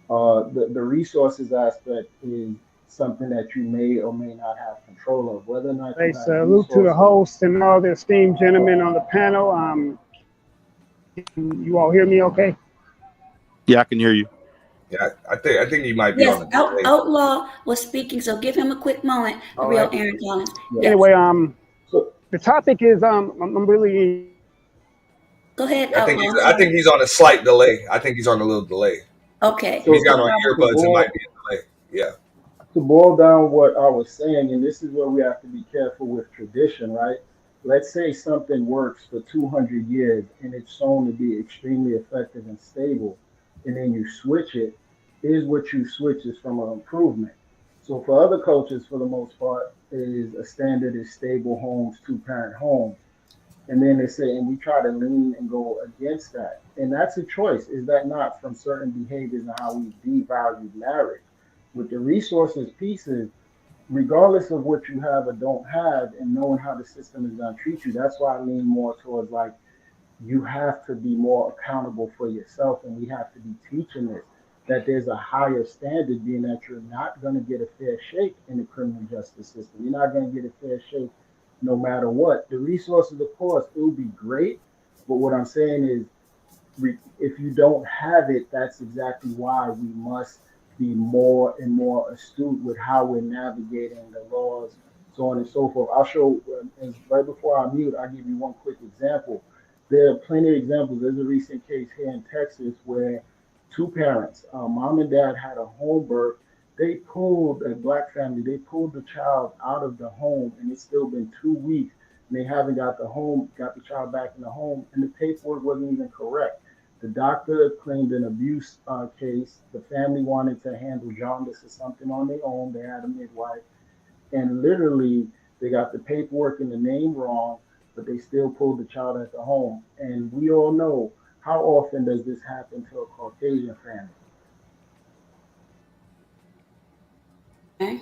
S4: the resources aspect, is something that you may or may not have control of. Whether or not you have
S5: salute to the host and all the esteemed gentlemen on the panel. You all hear me okay?
S2: Yeah, I can hear you.
S3: Yeah, I think he might be on the
S1: Outlaw was speaking, so give him a quick moment. The real right. Aaron Collins.
S5: Yes. Anyway, the topic is I'm really.
S1: Go ahead.
S3: I think he's on a slight delay. I think he's on a little delay.
S1: Okay.
S3: If he's got on earbuds, it might be a delay. Yeah.
S4: To boil down what I was saying, and this is where we have to be careful with tradition, right? Let's say something works for 200 years and it's shown to be extremely effective and stable, and then you switch it. Is what you switch is from an improvement. So for other cultures, for the most part, is a standard is stable homes, two-parent homes. And then they say, and we try to lean and go against that. And that's a choice, is that not, from certain behaviors and how we devalue marriage? With the resources pieces, regardless of what you have or don't have, and knowing how the system is going to treat you, that's why I lean more towards like you have to be more accountable for yourself, and we have to be teaching this that there's a higher standard, being that you're not going to get a fair shake in the criminal justice system. You're not going to get a fair shake no matter what. The resources, of course, it will be great, but what I'm saying is if you don't have it, that's exactly why we must be more and more astute with how we're navigating the laws, so on and so forth. I'll show, as right before I mute, I'll give you one quick example. There are plenty of examples. There's a recent case here in Texas where two parents, mom and dad, had a home birth. They pulled a black family. They pulled the child out of the home, and it's still been 2 weeks, and they haven't got the child back in the home, and the paperwork wasn't even correct. The doctor claimed an abuse case. The family wanted to handle jaundice or something on their own. They had a midwife, and literally they got the paperwork and the name wrong, but they still pulled the child at the home. And we all know, how often does this happen to a Caucasian family?
S1: Okay.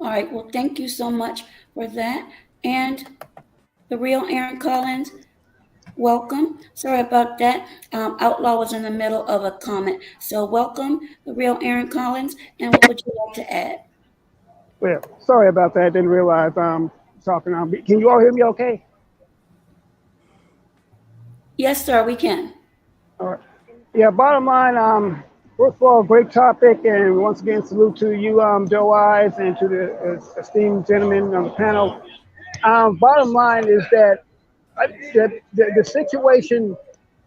S1: All right. Well, thank you so much for that. And the real Aaron Collins, welcome. Sorry about that. Outlaw was in the middle of a comment. So welcome, the real Aaron Collins. And what would you like to add?
S5: Well, sorry about that. Didn't realize talking on. Can you all hear me okay?
S1: Yes, sir, we can.
S5: All right. Yeah, bottom line, first of all, great topic. And once again, salute to you, Joe Eyes, and to the esteemed gentlemen on the panel. Bottom line is that the situation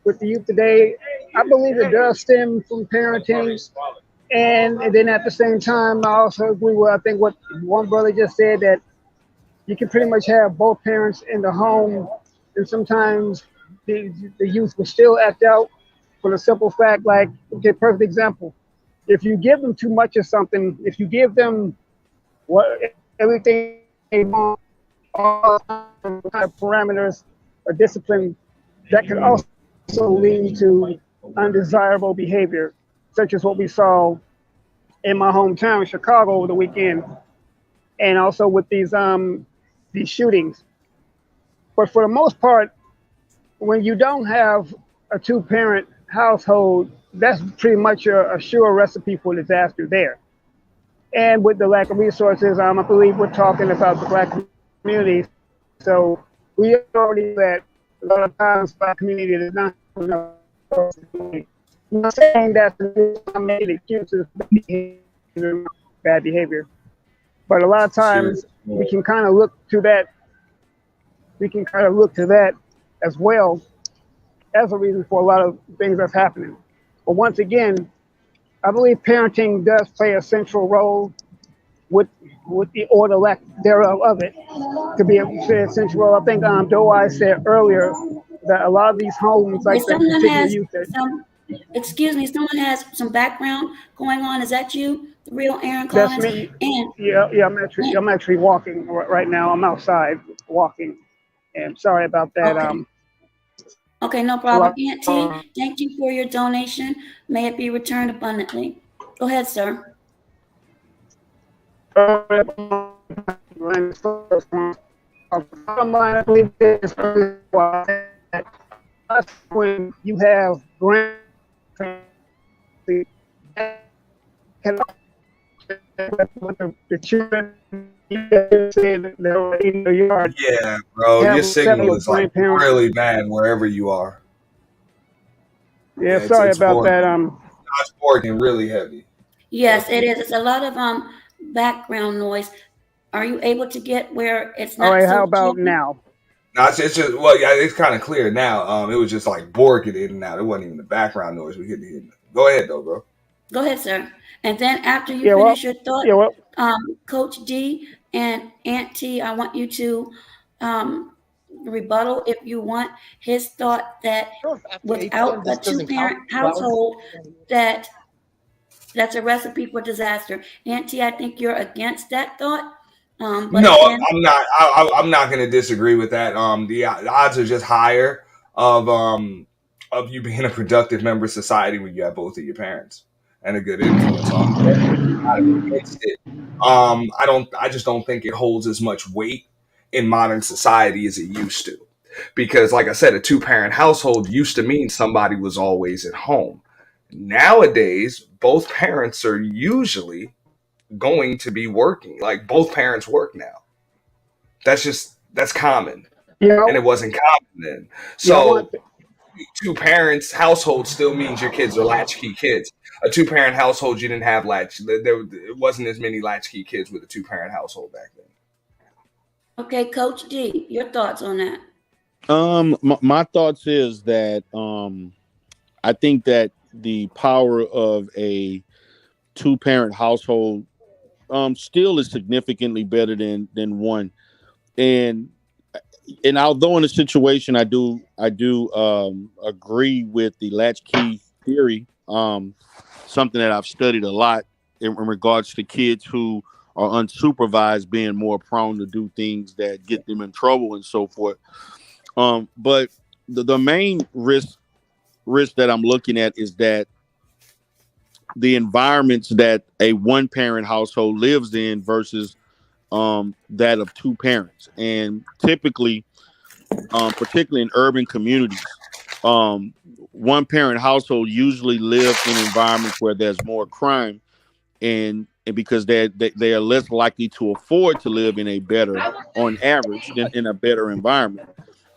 S5: with the youth today, I believe it does stem from parenting. And then at the same time, I also agree with, I think, what one brother just said, that you can pretty much have both parents in the home, and sometimes the youth will still act out for the simple fact, like, okay, perfect example. If you give them too much of something, if you give them what everything they want, all kind of parameters or discipline, that can also lead to undesirable behavior, such as what we saw in my hometown, Chicago, over the weekend, and also with these shootings. But for the most part, when you don't have a two-parent household, that's pretty much a sure recipe for disaster there. And with the lack of resources, I believe we're talking about the black community. So we already know that a lot of times black community is not enough. I'm not saying that I made excuses for bad behavior, but a lot of times we can kind of look to that. We can kind of look to that as well as a reason for a lot of things that's happening. But once again, I believe parenting does play a central role with the or the lack thereof of it to be a central role. I think Doe said earlier that a lot of these homes, like that particular youth,
S1: excuse me, someone has some background going on. Is that you, the real Aaron
S5: that's
S1: Collins?
S5: me.
S1: And
S5: Yeah, I'm actually walking right now. I'm outside walking, and sorry about that.
S1: Okay, no problem. Aunt T, thank you for your donation. May it be returned abundantly. Go ahead, sir.
S5: I believe this when you have grandparents the children in the yard.
S3: Yeah, bro, your signal is like really bad wherever you are.
S5: Yeah, sorry about that.
S3: It's working really heavy.
S1: Yes, it is. It's a lot of background noise. Are you able to get where it's not?
S5: All right, how about now?
S3: No, it's just yeah, it's kind of clear now. It was just like borking in and out. It wasn't even the background noise we couldn't hear. Go ahead though, bro.
S1: Go ahead, sir. And then after you finish your thought, Coach D and Aunt T, I want you to rebuttal if you want his thought that without a two-parent household, that's a recipe for disaster. Aunt T, I think you're against that thought. But
S3: No,
S1: again,
S3: I'm not. I'm not going to disagree with that. The odds are just higher of you being a productive member of society when you have both of your parents and a good influence on you. Not against it. I don't. I just don't think it holds as much weight in modern society as it used to. Because, like I said, a two-parent household used to mean somebody was always at home. Nowadays, both parents are usually going to be working. Like both parents work now. That's common,
S5: You know,
S3: and it wasn't common then.
S5: you know what?
S3: So two parents household still means your kids are latchkey kids. A two parent household, you didn't have latch. It wasn't as many latchkey kids with a two parent household back then.
S1: okay, Coach D, your thoughts on that?
S2: My thoughts is that I think that the power of a two-parent household still is significantly better than one. And although in a situation I do agree with the latchkey theory, something that I've studied a lot in regards to kids who are unsupervised being more prone to do things that get them in trouble and so forth. But the main risk that I'm looking at is that the environments that a one parent household lives in versus that of two parents. And typically, particularly in urban communities, um, one parent household usually live in environments where there's more crime, and because they are less likely to afford to live in a better, on average, than in a better environment.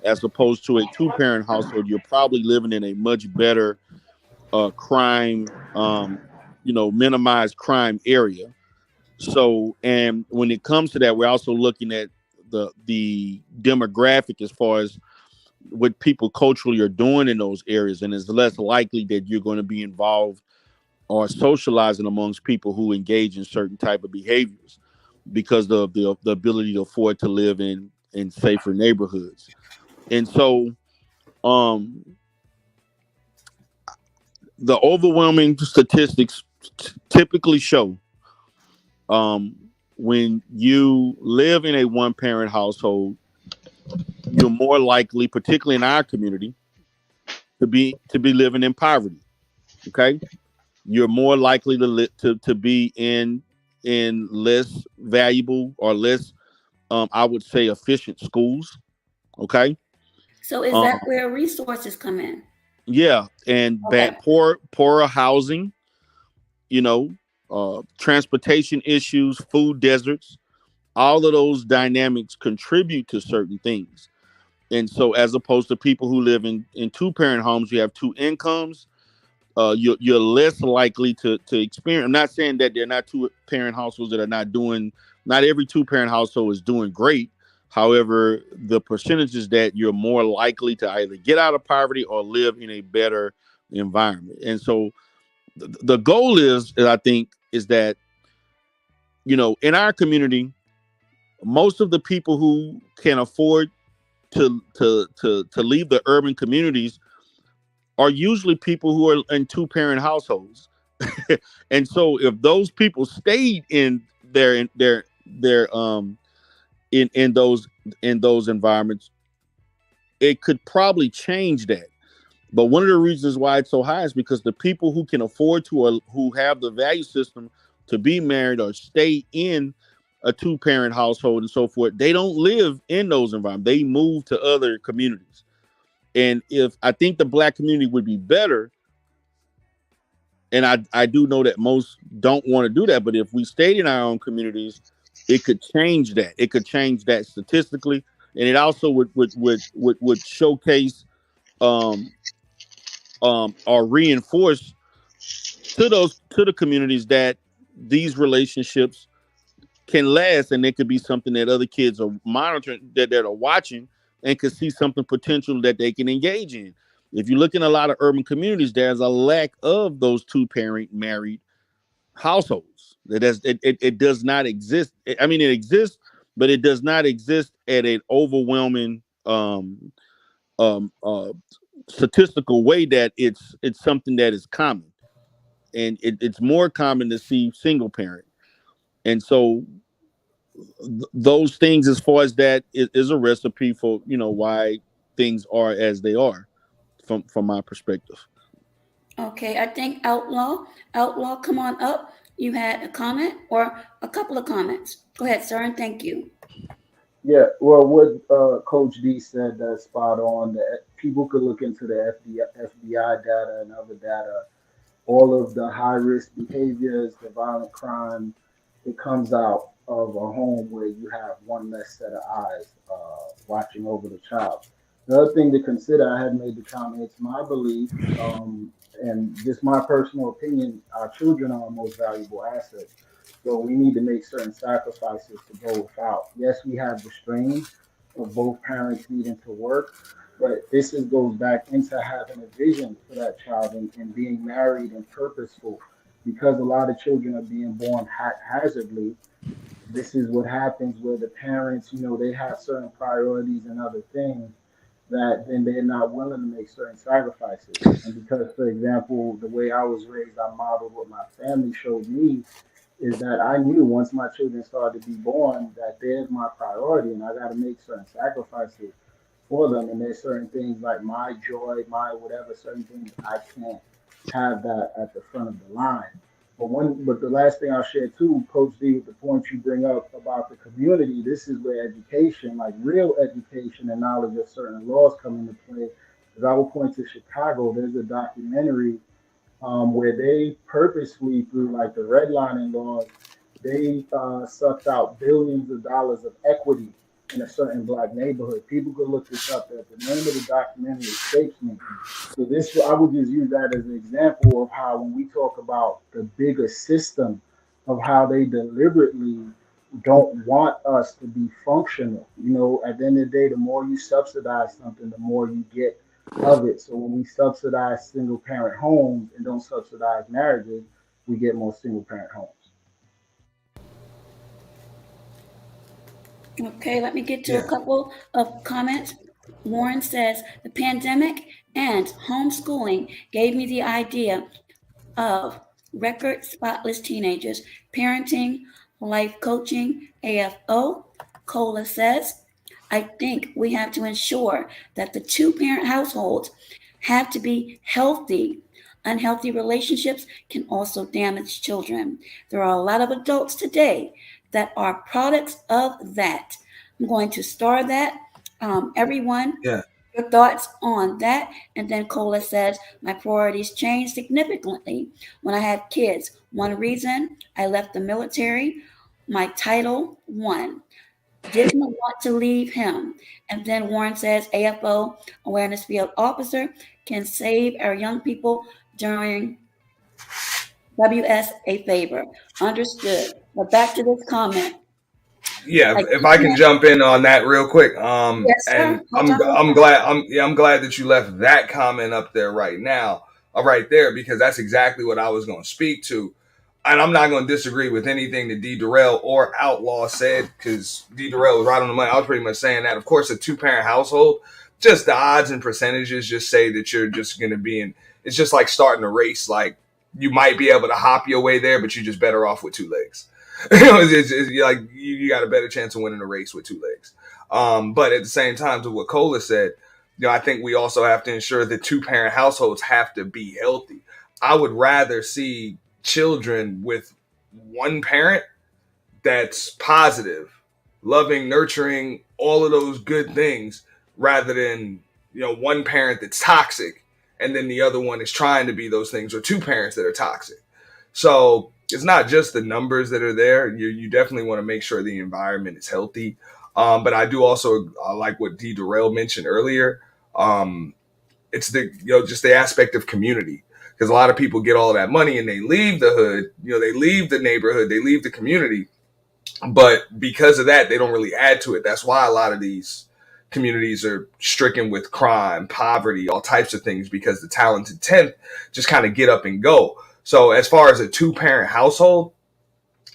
S2: As opposed to a two parent household, you're probably living in a much better crime, minimized crime area. So, and when it comes to that, we're also looking at the demographic as far as what people culturally are doing in those areas, and it's less likely that you're going to be involved or socializing amongst people who engage in certain type of behaviors because of the ability to afford to live in safer neighborhoods. And so, um, the overwhelming statistics typically show, um, when you live in a one parent household, you're more likely, particularly in our community, to be living in poverty. Okay, you're more likely to be in less valuable or less, I would say, efficient schools. Okay,
S1: So is
S2: um,
S1: that where resources come in?
S2: yeah, and
S1: Okay.
S2: bad poorer housing, transportation issues, food deserts, all of those dynamics contribute to certain things. And so, as opposed to people who live in two parent homes, you have two incomes. You're less likely to experience. I'm not saying that they're not two parent households that are not doing. Not every two parent household is doing great. However, the percentages that you're more likely to either get out of poverty or live in a better environment. And so, the goal is, I think, is that, in our community, most of the people who can afford to leave the urban communities are usually people who are in two parent households. And so if those people stayed in their in those environments, it could probably change that. But one of the reasons why it's so high is because the people who can afford to, or who have the value system to be married or stay in a two parent household and so forth, they don't live in those environments. They move to other communities. And if I think the black community would be better, and I do know that most don't want to do that, but if we stayed in our own communities, it could change that. It could change that statistically, and it also would showcase, um or reinforce to the communities that these relationships can last, and it could be something that other kids are monitoring, that are watching, and could see something potential that they can engage in. If you look in a lot of urban communities, there's a lack of those two parent married households. It does not exist. I mean, it exists, but it does not exist at an overwhelming um, uh, statistical way that it's something that is common, and it's more common to see single parent. And so those things, as far as that, is a recipe for why things are as they are, from my perspective.
S1: Okay, I think Outlaw, come on up. You had a comment or a couple of comments. Go ahead, sir, and thank you.
S4: Yeah, well, what Coach D said, that's spot on. That people could look into the FBI data and other data, all of the high risk behaviors, the violent crime. It comes out of a home where you have one less set of eyes watching over the child. The other thing to consider, I had made the comment, it's my belief, and just my personal opinion, our children are our most valuable asset. So we need to make certain sacrifices to go without. Yes, we have the strain of both parents needing to work, but goes back into having a vision for that child and being married and purposeful. Because a lot of children are being born haphazardly, this is what happens where the parents, they have certain priorities and other things that then they're not willing to make certain sacrifices. And because, for example, the way I was raised, I modeled what my family showed me is that I knew once my children started to be born that there's my priority and I got to make certain sacrifices for them. And there's certain things like my joy, my whatever, certain things I can't have that at the front of the line. But the last thing I'll share too, Coach D, with the point you bring up about the community, this is where education, like real education and knowledge of certain laws come into play. Because I will point to Chicago, there's a documentary where they purposely, through like the redlining laws, they sucked out billions of dollars of equity in a certain black neighborhood. People could look this up. That the name of the documentary escapes me. So this, I would just use that as an example of how when we talk about the bigger system of how they deliberately don't want us to be functional. At the end of the day, the more you subsidize something, the more you get of it. So when we subsidize single parent homes and don't subsidize marriages, we get more single parent homes.
S1: Okay, let me get to a
S3: Yeah.
S1: couple of comments. Warren says the pandemic and homeschooling gave me the idea of record spotless teenagers, parenting, life coaching, AFO. Cola says, I think we have to ensure that the two parent households have to be healthy. Unhealthy relationships can also damage children. There are a lot of adults today that are products of that. I'm going to star that. Everyone,
S3: Yeah.
S1: your thoughts on that. And then Cola says, my priorities changed significantly when I had kids. One reason I left the military, my title one. Didn't want to leave him. And then Warren says, AFO, awareness field officer, can save our young people during WS a favor. Understood. But back to this comment.
S3: Yeah,
S1: I
S3: if I can jump in on that real quick,
S1: yes,
S3: and
S1: sir. I'll jump
S3: I'm
S1: in.
S3: glad I'm glad that you left that comment up there right now, right there, because that's exactly what I was going to speak to, and I'm not going to disagree with anything that D. Durrell or Outlaw said, because D. Durrell was right on the money. I was pretty much saying that. Of course, a two parent household, just the odds and percentages just say that you're just going to be in. It's just like starting a race. Like you might be able to hop your way there, but you're just better off with two legs. It's like you got a better chance of winning a race with two legs. But at the same time, to what Cola said, I think we also have to ensure that two parent households have to be healthy. I would rather see children with one parent that's positive, loving, nurturing, all of those good things, rather than one parent that's toxic and then the other one is trying to be those things, or two parents that are toxic. So it's not just the numbers that are there. You definitely want to make sure the environment is healthy. But I do also like what D. Durrell mentioned earlier. It's the just the aspect of community, because a lot of people get all of that money and they leave the hood. They leave the neighborhood, they leave the community, but because of that, they don't really add to it. That's why a lot of these communities are stricken with crime, poverty, all types of things, because the talented 10th just kind of get up and go. So as far as a two parent household,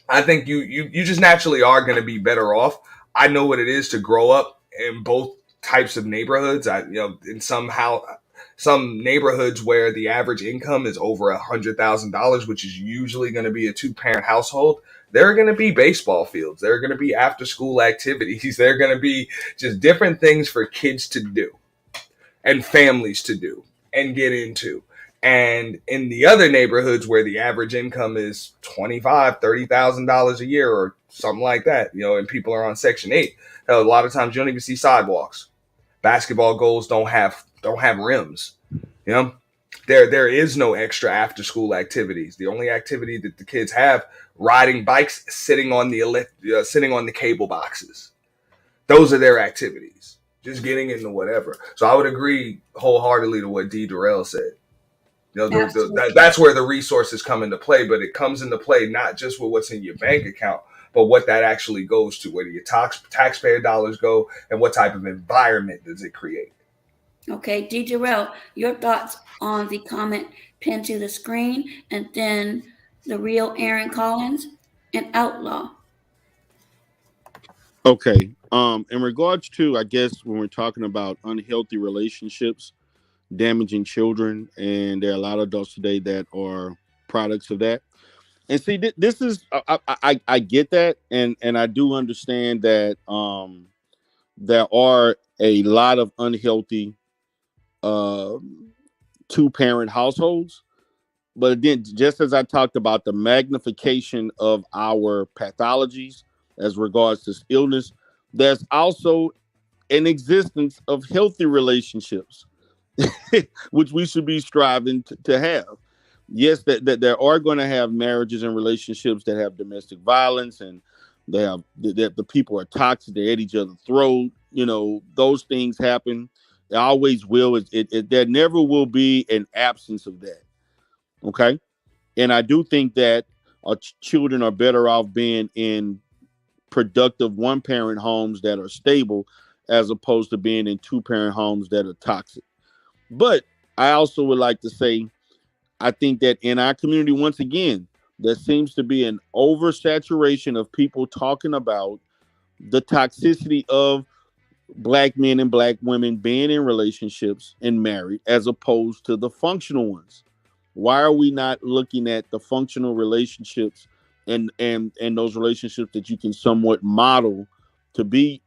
S3: I think you just naturally are going to be better off. I know what it is to grow up in both types of neighborhoods. In some neighborhoods where the average income is over $100,000, which is usually going to be a two parent household. there are going to be baseball fields. There are going to be after school activities. There are going to be just different things for kids to do and families to do and get into. And in the other neighborhoods where the average income is $25,000, $30,000 a year or something like that, and people are on Section 8, hell, a lot of times you don't even see sidewalks. Basketball goals don't have rims. There is no extra after school activities. The only activity that the kids have, riding bikes, sitting on the cable boxes. Those are their activities. Just getting into whatever. So I would agree wholeheartedly to what D. Durrell said. That's where the resources come into play, but it comes into play not just with what's in your bank account, but what that actually goes to, where do your taxpayer dollars go, and what type of environment does it create?
S1: Okay, D. Durrell, your thoughts on the comment pinned to the screen, and then the real Aaron Collins and Outlaw.
S2: Okay. In regards to, I guess, when we're talking about unhealthy relationships, damaging children, and there are a lot of adults today that are products of that. And see, this is I get that, and I do understand that there are a lot of unhealthy uh, two-parent households. But then, just as I talked about the magnification of our pathologies as regards to illness, there's also an existence of healthy relationships, which we should be striving to have. Yes, that there are going to have marriages and relationships that have domestic violence, and they have that the people are toxic, they're at each other's throat. Those things happen. There always will. There never will be an absence of that. Okay, and I do think that children are better off being in productive one-parent homes that are stable, as opposed to being in two-parent homes that are toxic. But I also would like to say, I think that in our community, once again, there seems to be an oversaturation of people talking about the toxicity of black men and black women being in relationships and married, as opposed to the functional ones. Why are we not looking at the functional relationships and those relationships that you can somewhat model to be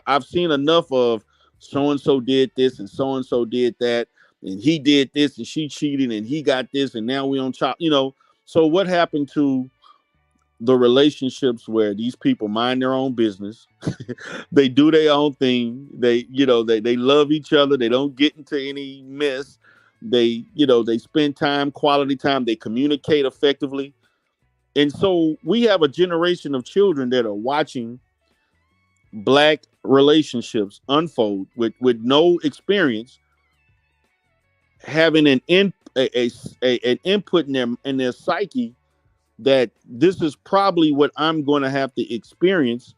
S2: I've seen enough of so and so did this and so did that, and he did this and she cheated and he got this and now we on top. So what happened to the relationships where these people mind their own business, they do their own thing, they love each other, they don't get into any mess, they spend quality time, they communicate effectively. And so we have a generation of children that are watching black relationships unfold with no experience, having an input in their psyche that this is probably what I'm going to have to experience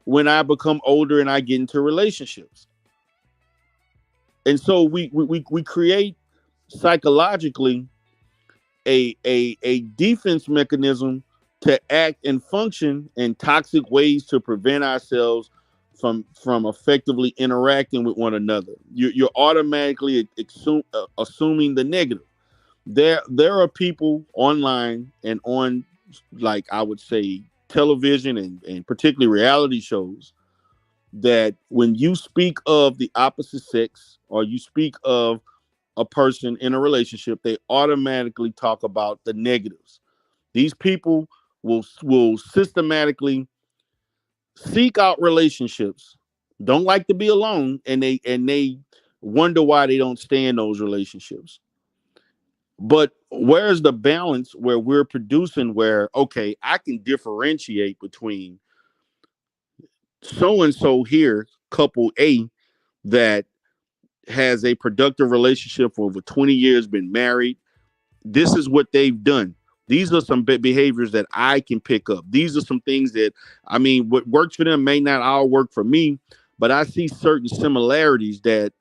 S2: when I become older and I get into relationships. And so we create psychologically a defense mechanism to act and function in toxic ways to prevent ourselves from effectively interacting with one another. You're automatically assuming the negative. There are people online and on, like, I would say, television and particularly reality shows, that when you speak of the opposite sex or you speak of a person in a relationship, they automatically talk about the negatives. These people will systematically seek out relationships, don't like to be alone, and they wonder why they don't stay in those relationships. But where's the balance where we're producing where, okay, I can differentiate between so and so here, couple A, that has a productive relationship for over 20 years, been married. This is what they've done. These are some behaviors that I can pick up. These are some things that, what works for them may not all work for me, but I see certain similarities that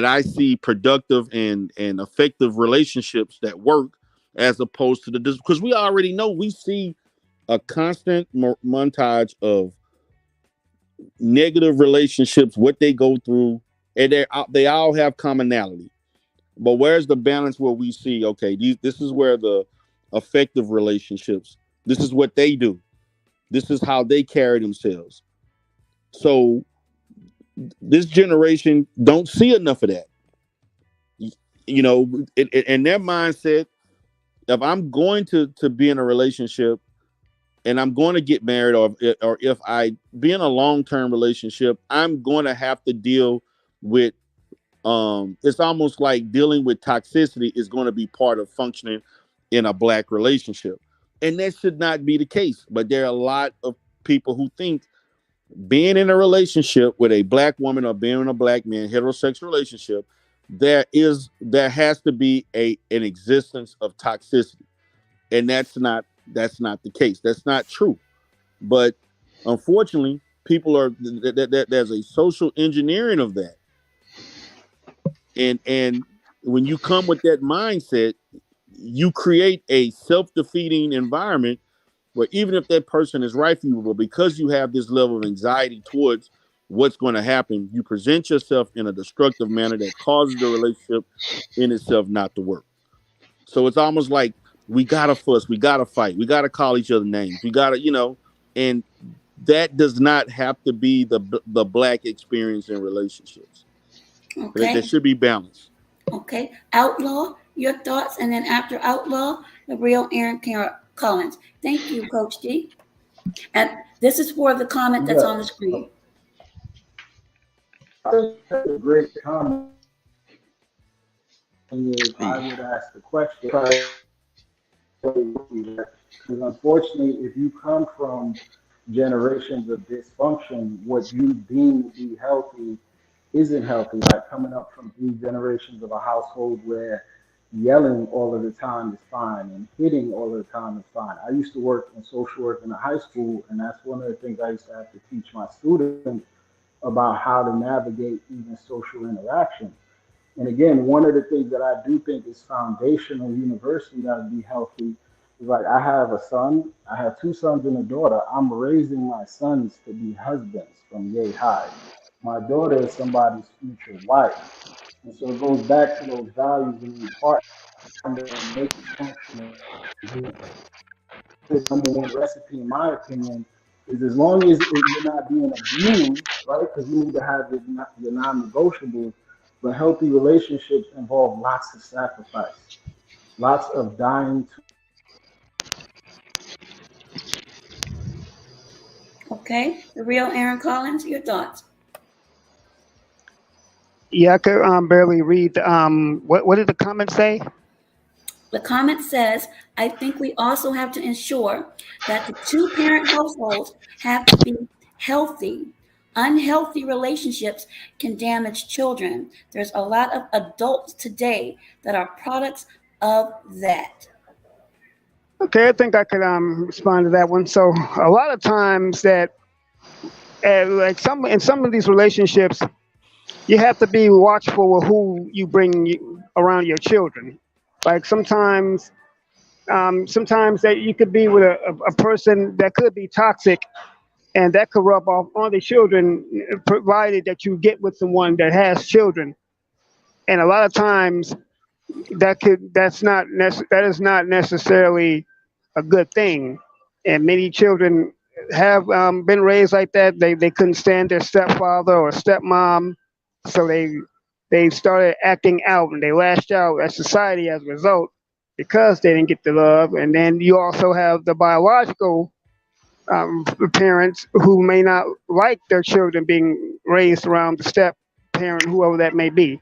S2: I see productive and effective relationships that work, as opposed to because we already know, we see a constant montage of negative relationships, what they go through, and they all have commonality. But where's the balance where we see, okay, this is where the effective relationships This is what they do. This is how they carry themselves. So this generation don't see enough of that. You know, in their mindset, if I'm going to be in a relationship and I'm going to get married, or if I be in a long-term relationship, I'm going to have to deal with it's almost like dealing with toxicity is going to be part of functioning in a black relationship. And that should not be the case. But there are a lot of people who think being in a relationship with a black woman or being in a black man, heterosexual relationship, there has to be an existence of toxicity. And that's not the case. That's not true. But unfortunately, people are there's a social engineering of that. And when you come with that mindset, you create a self-defeating environment where even if that person is right for you, but because you have this level of anxiety towards what's going to happen, you present yourself in a destructive manner that causes the relationship in itself not to work. So it's almost like we gotta fuss, we gotta fight, we gotta call each other names, we gotta, and that does not have to be the black experience in relationships. There
S1: Okay.
S2: should be balance.
S1: Okay. Outlaw, your thoughts, and then after Outlaw, the real Aaron Collins. Thank you, Coach G. And this is for the comment that's on the
S4: Yes,
S1: screen.
S4: I think that's a great comment. Is I would ask the question, because unfortunately, if you come from generations of dysfunction, what you deem to be healthy isn't healthy. Like coming up from 3 generations of a household where yelling all of the time is fine and hitting all of the time is fine. I used to work in social work in a high school, and that's one of the things I used to have to teach my students about how to navigate even social interaction. And again, one of the things that I do think is foundational, universally, that would be healthy is like I have a son, I have 2 sons and a daughter. I'm raising my sons to be husbands from yay high. My daughter is somebody's future wife. And so it goes back to those values and the partner that make it functional. The number one recipe, in my opinion, is as long as you're not being abused, right? Because you need to have your non-negotiables. But healthy relationships involve lots of sacrifice, lots of dying to.
S1: Okay. The real Aaron Collins, your thoughts.
S5: Yeah, I could barely read. What did the comment say?
S1: The comment says, I think we also have to ensure that the two parent households have to be healthy. Unhealthy relationships can damage children. There's a lot of adults today that are products of that.
S5: Okay, I think I could respond to that one. So a lot of times that like some of these relationships, you have to be watchful of who you bring around your children. Like sometimes that you could be with a person that could be toxic, and that could rub off on the children, provided that you get with someone that has children. And a lot of times that is not necessarily a good thing. And many children have been raised like that. They couldn't stand their stepfather or stepmom, so they started acting out and they lashed out at society as a result because they didn't get the love. And then you also have the biological parents who may not like their children being raised around the step parent, whoever that may be.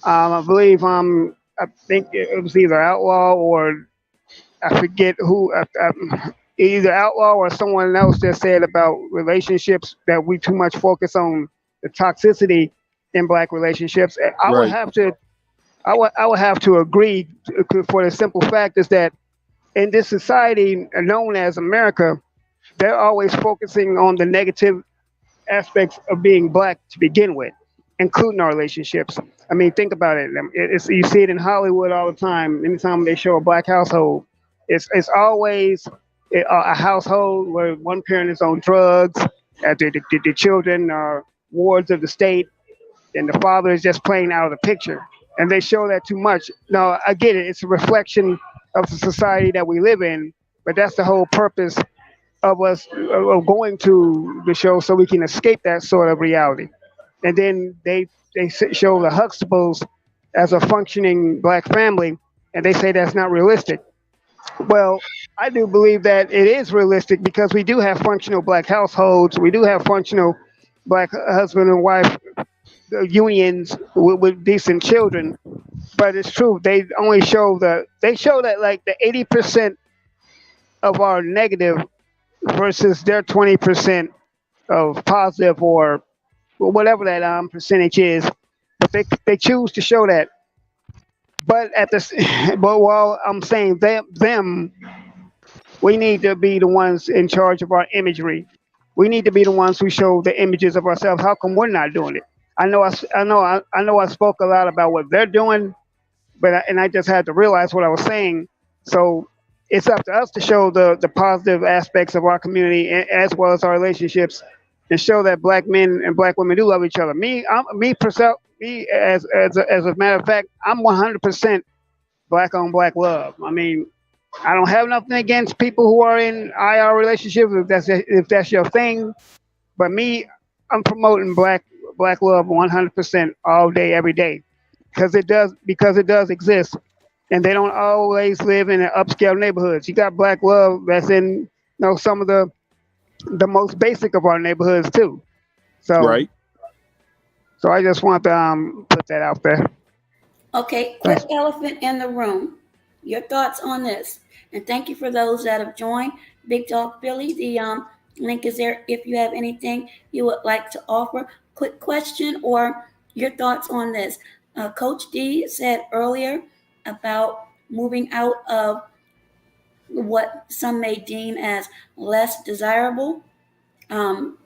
S5: I believe I think it was either Outlaw or I forget who, either Outlaw or someone else that said about relationships that we too much focus on the toxicity in black relationships.
S2: Right.
S5: I would have to agree for the simple fact is that in this society known as America, they're always focusing on the negative aspects of being black to begin with, including our relationships. I mean, think about it. You see it in Hollywood all the time. Anytime they show a black household, it's always a household where one parent is on drugs, the children are wards of the state, and the father is just playing out of the picture. And they show that too much. Now, I get it. It's a reflection of the society that we live in, But that's the whole purpose of us of going to the show so we can escape that sort of reality. And then they show the Huxtables as a functioning black family, and they say that's not realistic. Well, I do believe that it is realistic because we do have functional black households. We do have functional black husband and wife unions with decent children. But it's true. They only show they show that like the 80% of our negative versus their 20% of positive or whatever that percentage is. But they choose to show that. But at this, but while I'm saying them, we need to be the ones in charge of our imagery. We need to be the ones who show the images of ourselves. How come we're not doing it? I know I spoke a lot about what they're doing, and I just had to realize what I was saying. So it's up to us to show the positive aspects of our community as well as our relationships, and show that black men and black women do love each other. Me as a matter of fact, I'm 100% black on black love. I mean, I don't have nothing against people who are in IR relationships if that's your thing. But me, I'm promoting black love 100% all day, every day, because it does exist, and they don't always live in upscale neighborhoods. You got black love that's in some of the most basic of our neighborhoods too. So
S2: Right.
S5: so I just want to put that out there.
S1: Okay, quick
S5: Thanks.
S1: elephant in the room. Your thoughts on this? And thank you for those that have joined. Big Dog Billy, the link is there if you have anything you would like to offer. Quick question or your thoughts on this. Coach D said earlier about moving out of what some may deem as less desirable um,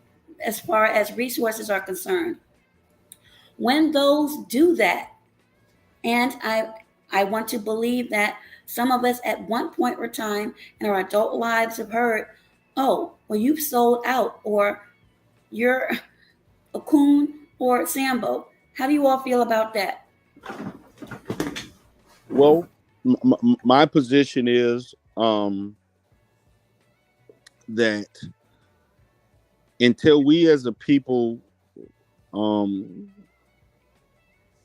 S1: as far as resources are concerned. When those do that, and I want to believe that some of us at one point or time in our adult lives have heard, oh, well, you've sold out, or you're a coon or Sambo. How do you all feel about that?
S2: Well, my position is that until we as a people um,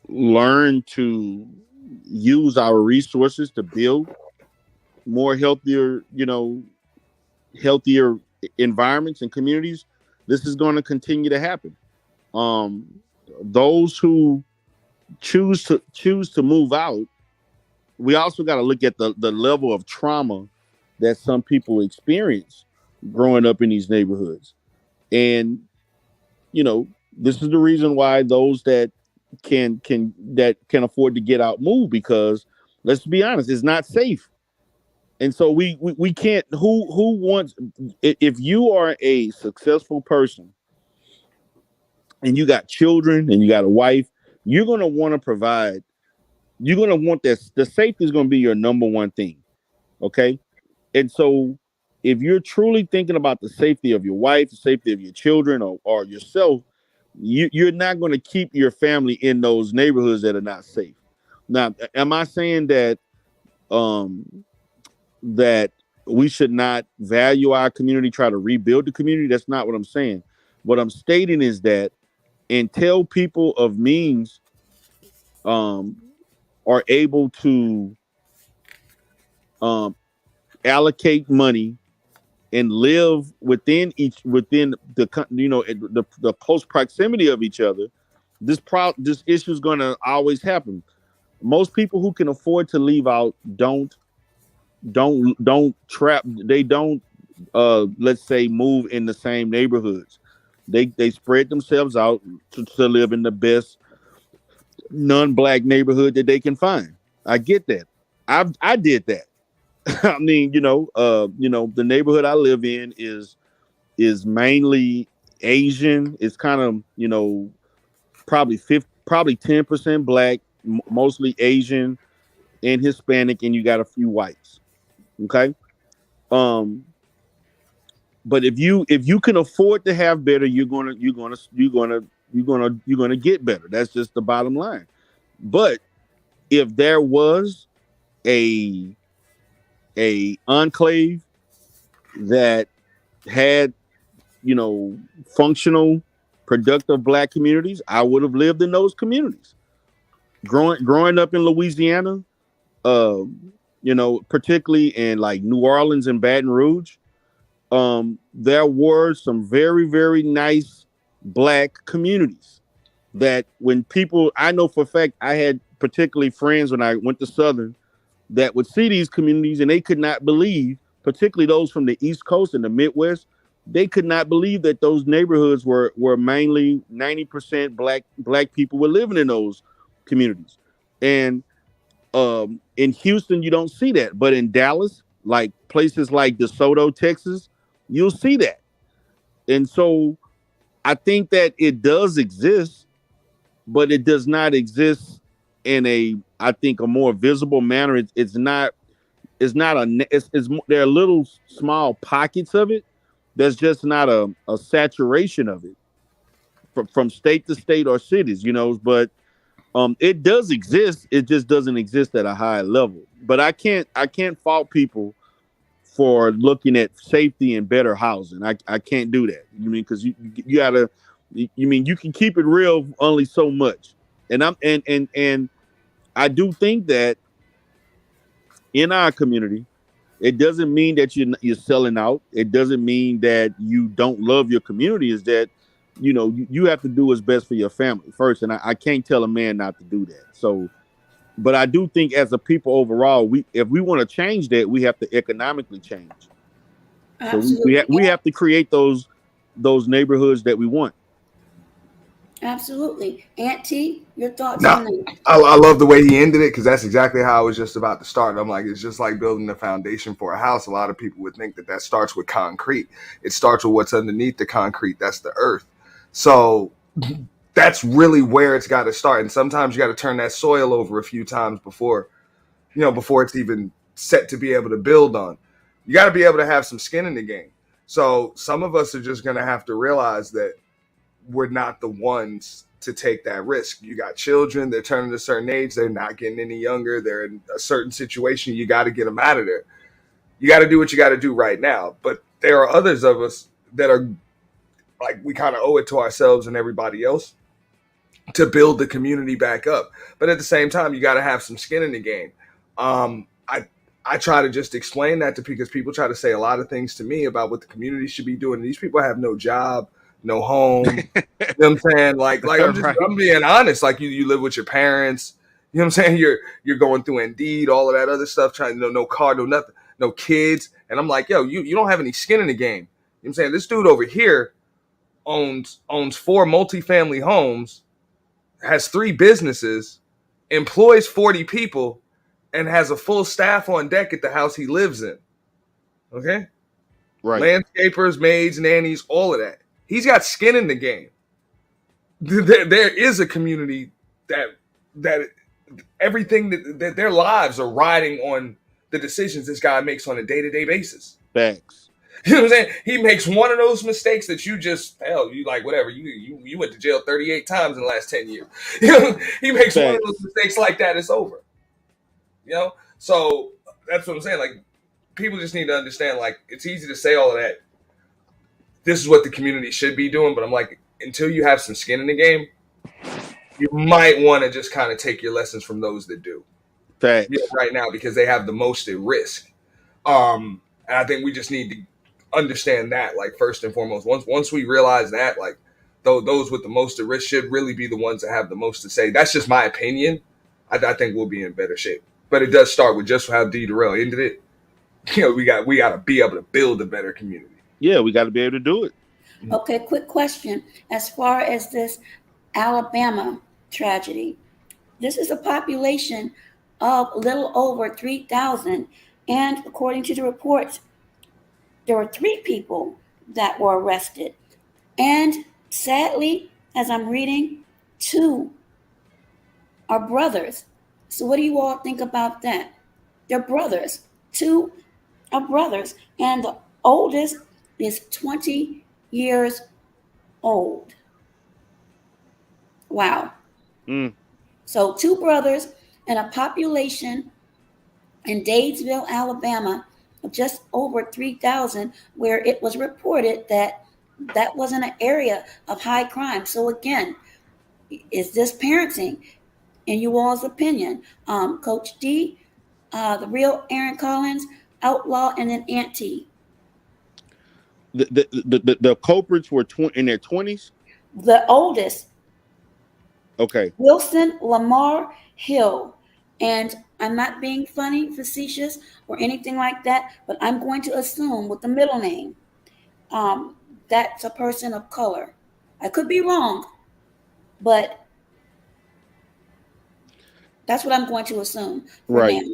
S2: learn to use our resources to build more healthier environments and communities, this is going to continue to happen. Um, those who choose to move out, we also got to look at the level of trauma that some people experience growing up in these neighborhoods. And this is the reason why those that can afford to get out move, because let's be honest, it's not safe. And so we can't, who wants, if you are a successful person and you got children and you got a wife, you're going to want to provide, you're going to want this, the safety is going to be your number one thing. Okay. And so if you're truly thinking about the safety of your wife, the safety of your children, or yourself, you're not going to keep your family in those neighborhoods that are not safe. Now, am I saying um, that we should not value our community, try to rebuild the community? That's not what I'm saying. What I'm stating is that until people of means um, are able to um, allocate money and live within the close proximity of each other, this issue is going to always happen. Most people who can afford to leave out don't trap, they don't let's say move in the same neighborhoods. They spread themselves out to live in the best non-black neighborhood that they can find. I get that. I did that. I mean, the neighborhood I live in is mainly Asian. It's kind of, probably 10% black, mostly Asian and Hispanic, and you got a few whites. Okay. Um, but if you can afford to have better, you're gonna get better. That's just the bottom line. But if there was a enclave that had, functional, productive Black communities, I would have lived in those communities. Growing up in Louisiana, uh, particularly in like New Orleans and Baton Rouge, there were some very, very nice Black communities that when people, I know for a fact, I had particularly friends when I went to Southern that would see these communities and they could not believe, particularly those from the East Coast and the Midwest, they could not believe that those neighborhoods were mainly 90% black people were living in those communities. And in Houston, you don't see that, but in Dallas, like places like DeSoto, Texas, you'll see that. And so I think that it does exist, but it does not exist in I think, a more visible manner. It's not. It's not there are little small pockets of it. There's just not a saturation of it from state to state or cities, But it does exist. It just doesn't exist at a high level. But I can't fault people for looking at safety and better housing. I can't do that. You mean because you gotta. You mean you can keep it real only so much. And and I do think that in our community, it doesn't mean that you're selling out. It doesn't mean that you don't love your community. Is that you have to do what's best for your family first, and I can't tell a man not to do that. So, but I do think as a people overall, if we want to change that, we have to economically change. So
S1: Absolutely.
S2: we have to create those neighborhoods that we want.
S1: Absolutely. Aunt T, your thoughts
S3: Nah,
S1: on that?
S3: I love the way he ended it because that's exactly how I was just about to start. I'm like, it's just like building the foundation for a house. A lot of people would think that starts with concrete. It starts with what's underneath the concrete. That's the earth. So that's really where it's got to start. And sometimes you got to turn that soil over a few times before it's even set to be able to build on. You got to be able to have some skin in the game. So some of us are just going to have to realize that we're not the ones to take that risk. You got children, they're turning a certain age, they're not getting any younger, they're in a certain situation, you got to get them out of there. You got to do what you got to do right now. But there are others of us that are like, we kind of owe it to ourselves and everybody else to build the community back up. But at the same time, you got to have some skin in the game. I try to just explain that to people because people try to say a lot of things to me about what the community should be doing. These people have no job, no home. You know what I'm saying? Like
S2: Right.
S3: I'm being honest. Like you live with your parents. You know what I'm saying? You're going through Indeed, all of that other stuff, trying to no car, no nothing, no kids. And I'm like, yo, you don't have any skin in the game. You know what I'm saying? This dude over here owns 4 multifamily homes, has 3 businesses, employs 40 people, and has a full staff on deck at the house he lives in. Okay?
S2: Right.
S3: Landscapers, maids, nannies, all of that. He's got skin in the game. There is a community that everything that their lives are riding on the decisions this guy makes on a day-to-day basis.
S2: Facts.
S3: You know what I'm saying? He makes one of those mistakes that you like whatever. You went to jail 38 times in the last 10 years. He makes
S2: Facts.
S3: one of those mistakes like that, it's over. So that's what I'm saying. Like, people just need to understand, like, it's easy to say all of that. This is what the community should be doing, but I'm like, until you have some skin in the game, you might want to just kind of take your lessons from those that do.
S2: Facts.
S3: Right now, because they have the most at risk. And I think we just need to understand that, like, first and foremost. Once we realize that, like, those with the most at risk should really be the ones that have the most to say. That's just my opinion. I think we'll be in better shape. But it does start with just how D. Durrell ended it. We got to be able to build a better community.
S2: Yeah, we got to be able to do it.
S1: Okay, quick question. As far as this Alabama tragedy, this is a population of a little over 3,000. And according to the reports, there were 3 people that were arrested. And sadly, as I'm reading, 2 are brothers. So what do you all think about that? They're brothers. 2 are brothers. And the oldest is 20 years old. Wow. So 2 brothers and a population in Daytonville, Alabama of just over 3,000, where it was reported that that wasn't an area of high crime. So again, is this parenting in you all's opinion? Coach D, the real Aaron Collins, outlaw and an auntie.
S2: The culprits were in their 20s.
S1: The oldest,
S2: Okay.
S1: Wilson Lamar Hill. And I'm not being funny, facetious, or anything like that, but I'm going to assume with the middle name, um, that's a person of color. I could be wrong, but that's what I'm going to assume for now.
S2: Right.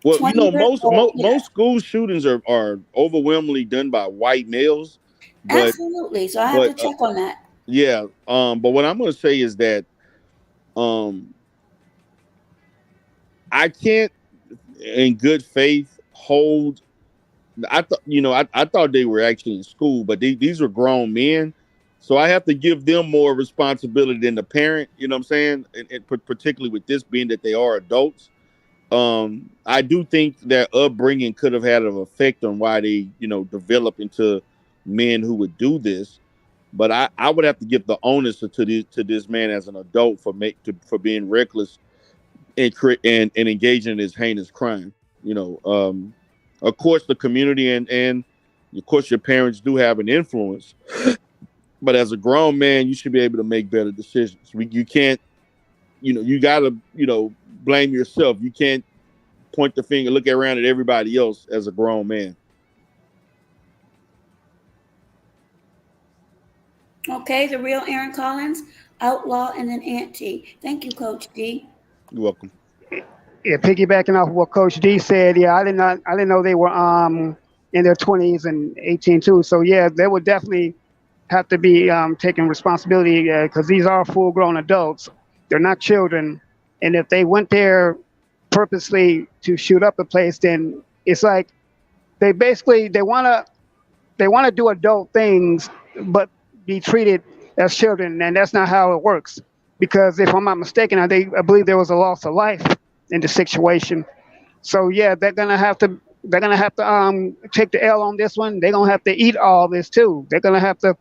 S2: Well,
S1: 20 years old,
S2: most
S1: yes,
S2: school shootings are overwhelmingly done by white males, but
S1: absolutely. So I have to
S2: but
S1: check on that.
S2: yeah. But what I'm going to say is that um, I can't, in good faith, hold. I thought I thought they were actually in school, but these were grown men, so I have to give them more responsibility than the parent. You know what I'm saying? And particularly with this being that they are adults. I do think their upbringing could have had an effect on why they, develop into men who would do this. But I would have to give the onus to this man as an adult for being reckless and engaging in this heinous crime. Of course, the community and of course your parents do have an influence, but as a grown man, you should be able to make better decisions. You can't, you gotta, blame yourself. You can't point the finger, look around at everybody else as a grown man.
S1: Okay, the real Aaron Collins, outlaw and an auntie. Thank you, Coach D.
S2: You're welcome.
S5: Yeah, piggybacking off what Coach D said, yeah, I didn't know they were in their 20s and 18 too. So yeah, they would definitely have to be taking responsibility because these are full grown adults. They're not children, and if they went there purposely to shoot up a place, then it's like they want to do adult things, but be treated as children, and that's not how it works. Because if I'm not mistaken, I believe there was a loss of life in the situation. So yeah, they're gonna have to take the L on this one. They're gonna have to eat all this too. They're gonna have to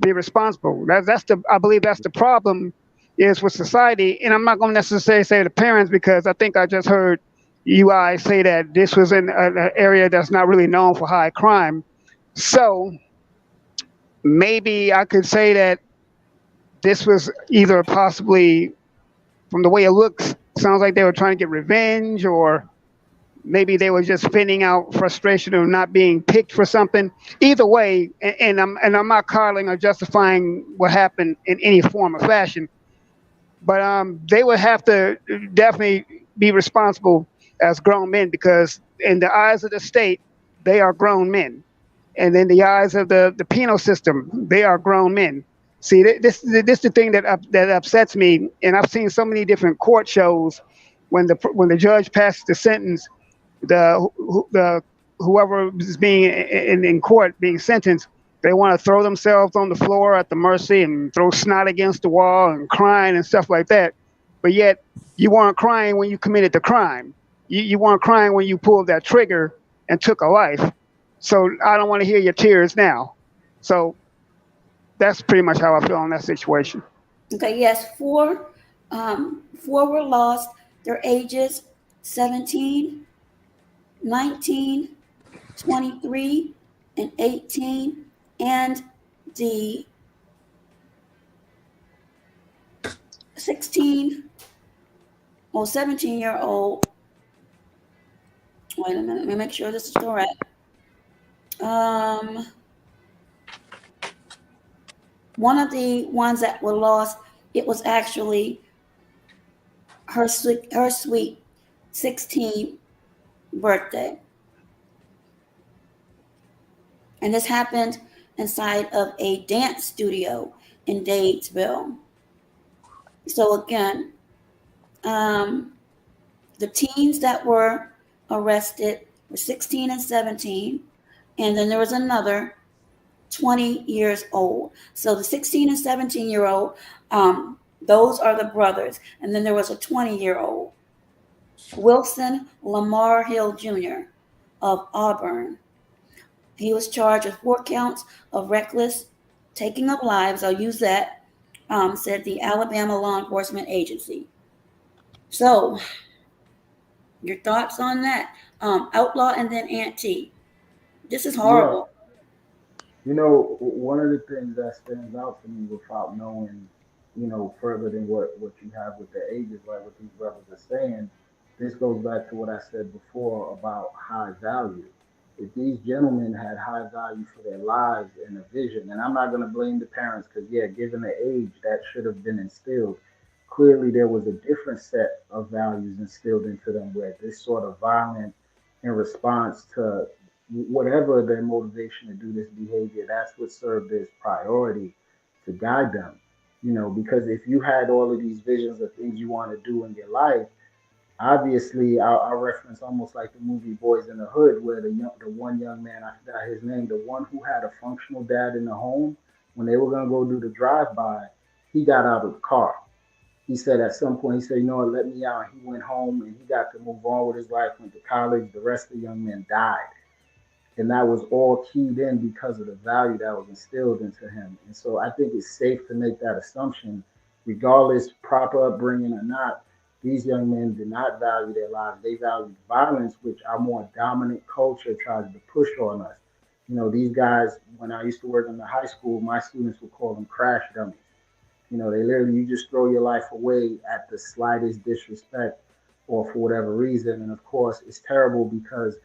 S5: be responsible. I believe that's the problem is with society, and I'm not gonna necessarily say the parents because I think I just heard you guys say that this was in an area that's not really known for high crime. So maybe I could say that this was either possibly, from the way it looks, sounds like they were trying to get revenge, or maybe they were just spinning out frustration of not being picked for something. Either way, and I'm not coddling or justifying what happened in any form or fashion, but they would have to definitely be responsible as grown men because in the eyes of the state, they are grown men, and in the eyes of the penal system, they are grown men. See, this is the thing that upsets me, and I've seen so many different court shows when the judge passes the sentence, the whoever is being in court being sentenced, they want to throw themselves on the floor at the mercy and throw snot against the wall and crying and stuff like that. But yet you weren't crying when you committed the crime. You weren't crying when you pulled that trigger and took a life. So I don't want to hear your tears now. So that's pretty much how I feel in that situation.
S1: Okay, yes, four were lost. Their ages 17, 19, 23, and 18. And the 16 or 17-year-old, wait a minute, let me make sure this is correct. Um, One of the ones that were lost, it was actually her sweet 16th birthday. And this happened inside of a dance studio in Datesville. So again, um, the teens that were arrested were 16 and 17. And then there was another 20 years old. So the 16 and 17-year-old, those are the brothers. And then there was a 20-year-old, Wilson Lamar Hill Jr. of Auburn. He was charged with 4 counts of reckless taking of lives. I'll use that, said the Alabama Law Enforcement Agency. So, your thoughts on that? Outlaw and then Aunt T. This is
S4: Yeah,
S1: horrible.
S4: one of the things that stands out to me without knowing, further than what you have with the ages, like what these brothers are saying, this goes back to what I said before about high value. If these gentlemen had high value for their lives and a vision, and I'm not going to blame the parents because, yeah, given the age, that should have been instilled. Clearly, there was a different set of values instilled into them where this sort of violence in response to whatever their motivation to do this behavior, that's what served as priority to guide them. Because if you had all of these visions of things you want to do in your life, obviously I'll reference almost like the movie Boys in the Hood, where the one young man, I forgot his name, the one who had a functional dad in the home, when they were gonna go do the drive by, he got out of the car. He said at some point, he said, let me out. He went home and he got to move on with his life, went to college. The rest of the young men died. And that was all keyed in because of the value that was instilled into him. And so I think it's safe to make that assumption, regardless proper upbringing or not. These young men did not value their lives. They valued violence, which our more dominant culture tries to push on us. These guys, when I used to work in the high school, my students would call them crash dummies. They literally, you just throw your life away at the slightest disrespect or for whatever reason. And of course, it's terrible because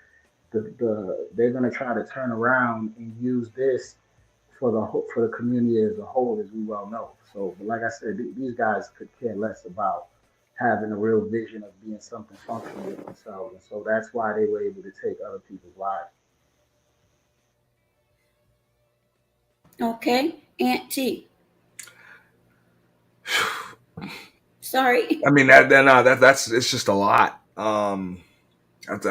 S4: they're going to try to turn around and use this for the community as a whole, as we well know. So, but like I said, these guys could care less about having a real vision of being something functional with themselves, and so that's why they were able to take other people's lives.
S1: Okay, Aunt T. Sorry.
S3: I mean that's it's just a lot. That's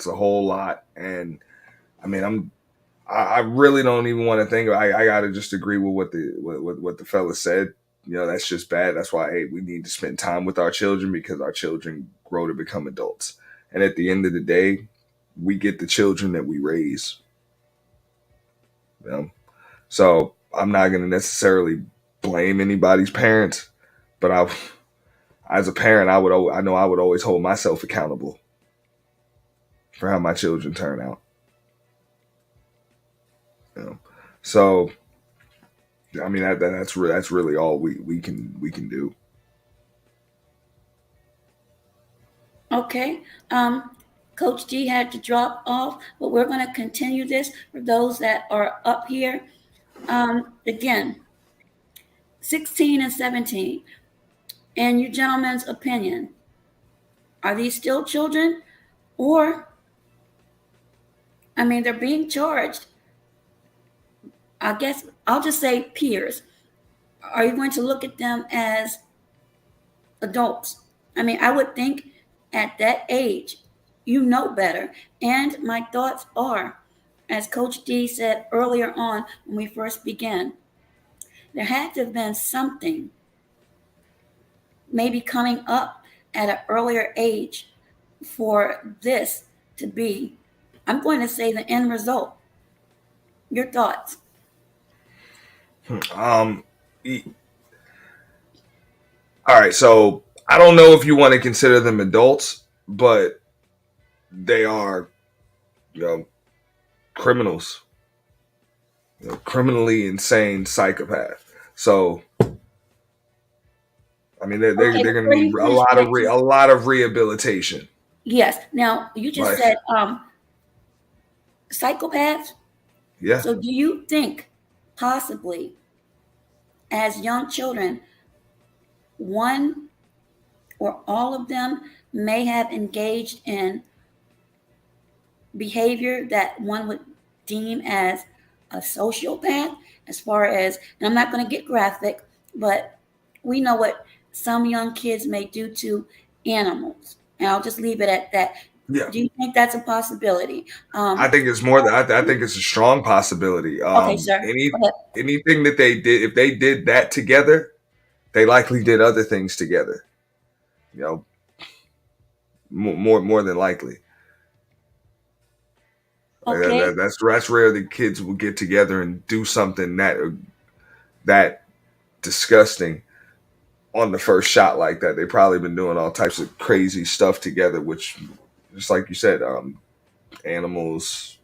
S3: a whole lot, and I mean I really don't even want to think. I gotta just agree with what the fella said. That's just bad. That's why we need to spend time with our children because our children grow to become adults, and at the end of the day, we get the children that we raise. You know? So I'm not gonna necessarily blame anybody's parents, but as a parent, I know I would always hold myself accountable for how my children turn out. You know? So I mean that's really all we can do.
S1: Okay. Coach D had to drop off, but we're going to continue this for those that are up here. Again, 16 and 17. In your gentleman's opinion, are these still children? Or, they're being charged. I guess I'll just say peers. Are you going to look at them as adults? I would think at that age, you know better. And my thoughts are, as Coach D said earlier on when we first began, there had to have been something maybe coming up at an earlier age for this to be, I'm going to say, the end result. Your thoughts?
S3: Um, all right, so I don't know if you want to consider them adults, but they are, you know, criminals, criminally insane psychopath. So I mean,
S1: Okay,
S3: they're going to
S1: before
S3: need
S1: you finish that,
S3: a lot of rehabilitation.
S1: yes. Now you just
S3: Like,
S1: said psychopaths.
S3: yeah,
S1: So do you think possibly as young children, one or all of them may have engaged in behavior that one would deem as a sociopath, as far as, and I'm not going to get graphic, but we know what some young kids may do to animals. And I'll just leave it at that.
S3: yeah.
S1: Do you think that's a possibility?
S3: I think it's more than I think it's a strong possibility.
S1: Okay, sir. Go ahead.
S3: Anything that they did, if they did that together, they likely did other things together. You know, more than likely. Like
S1: Okay.
S3: that's rare that kids will get together and do something that disgusting on the first shot like that. They've probably been doing all types of crazy stuff together, which, just like you said, animals,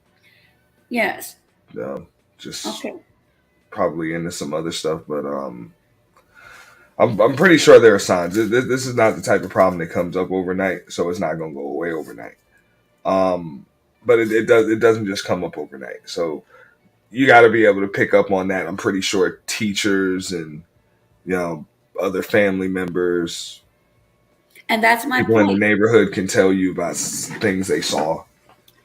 S1: Yes.
S3: um, just
S1: Okay.
S3: probably into some other stuff. But I'm pretty sure there are signs. This is not the type of problem that comes up overnight, so it's not going to go away overnight. Um, but it doesn't just come up overnight. So you got to be able to pick up on that. I'm pretty sure teachers and you know other family members,
S1: And that's my
S3: people in the
S1: point.
S3: neighborhood can tell you about things they saw.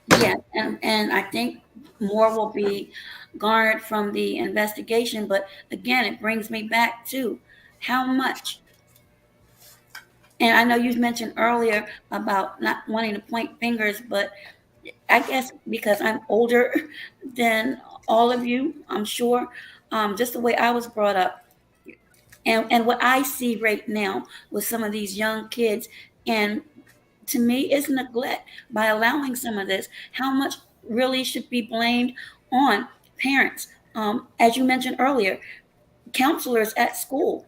S1: Yes, and I think more will be garnered from the investigation. But again, it brings me back to how much. And I know you mentioned earlier about not wanting to point fingers, but I guess because I'm older than all of you, I'm sure, just the way I was brought up, and what I see right now with some of these young kids, and to me, it's neglect by allowing some of this. How much really should be blamed on parents? As you mentioned earlier, counselors at school.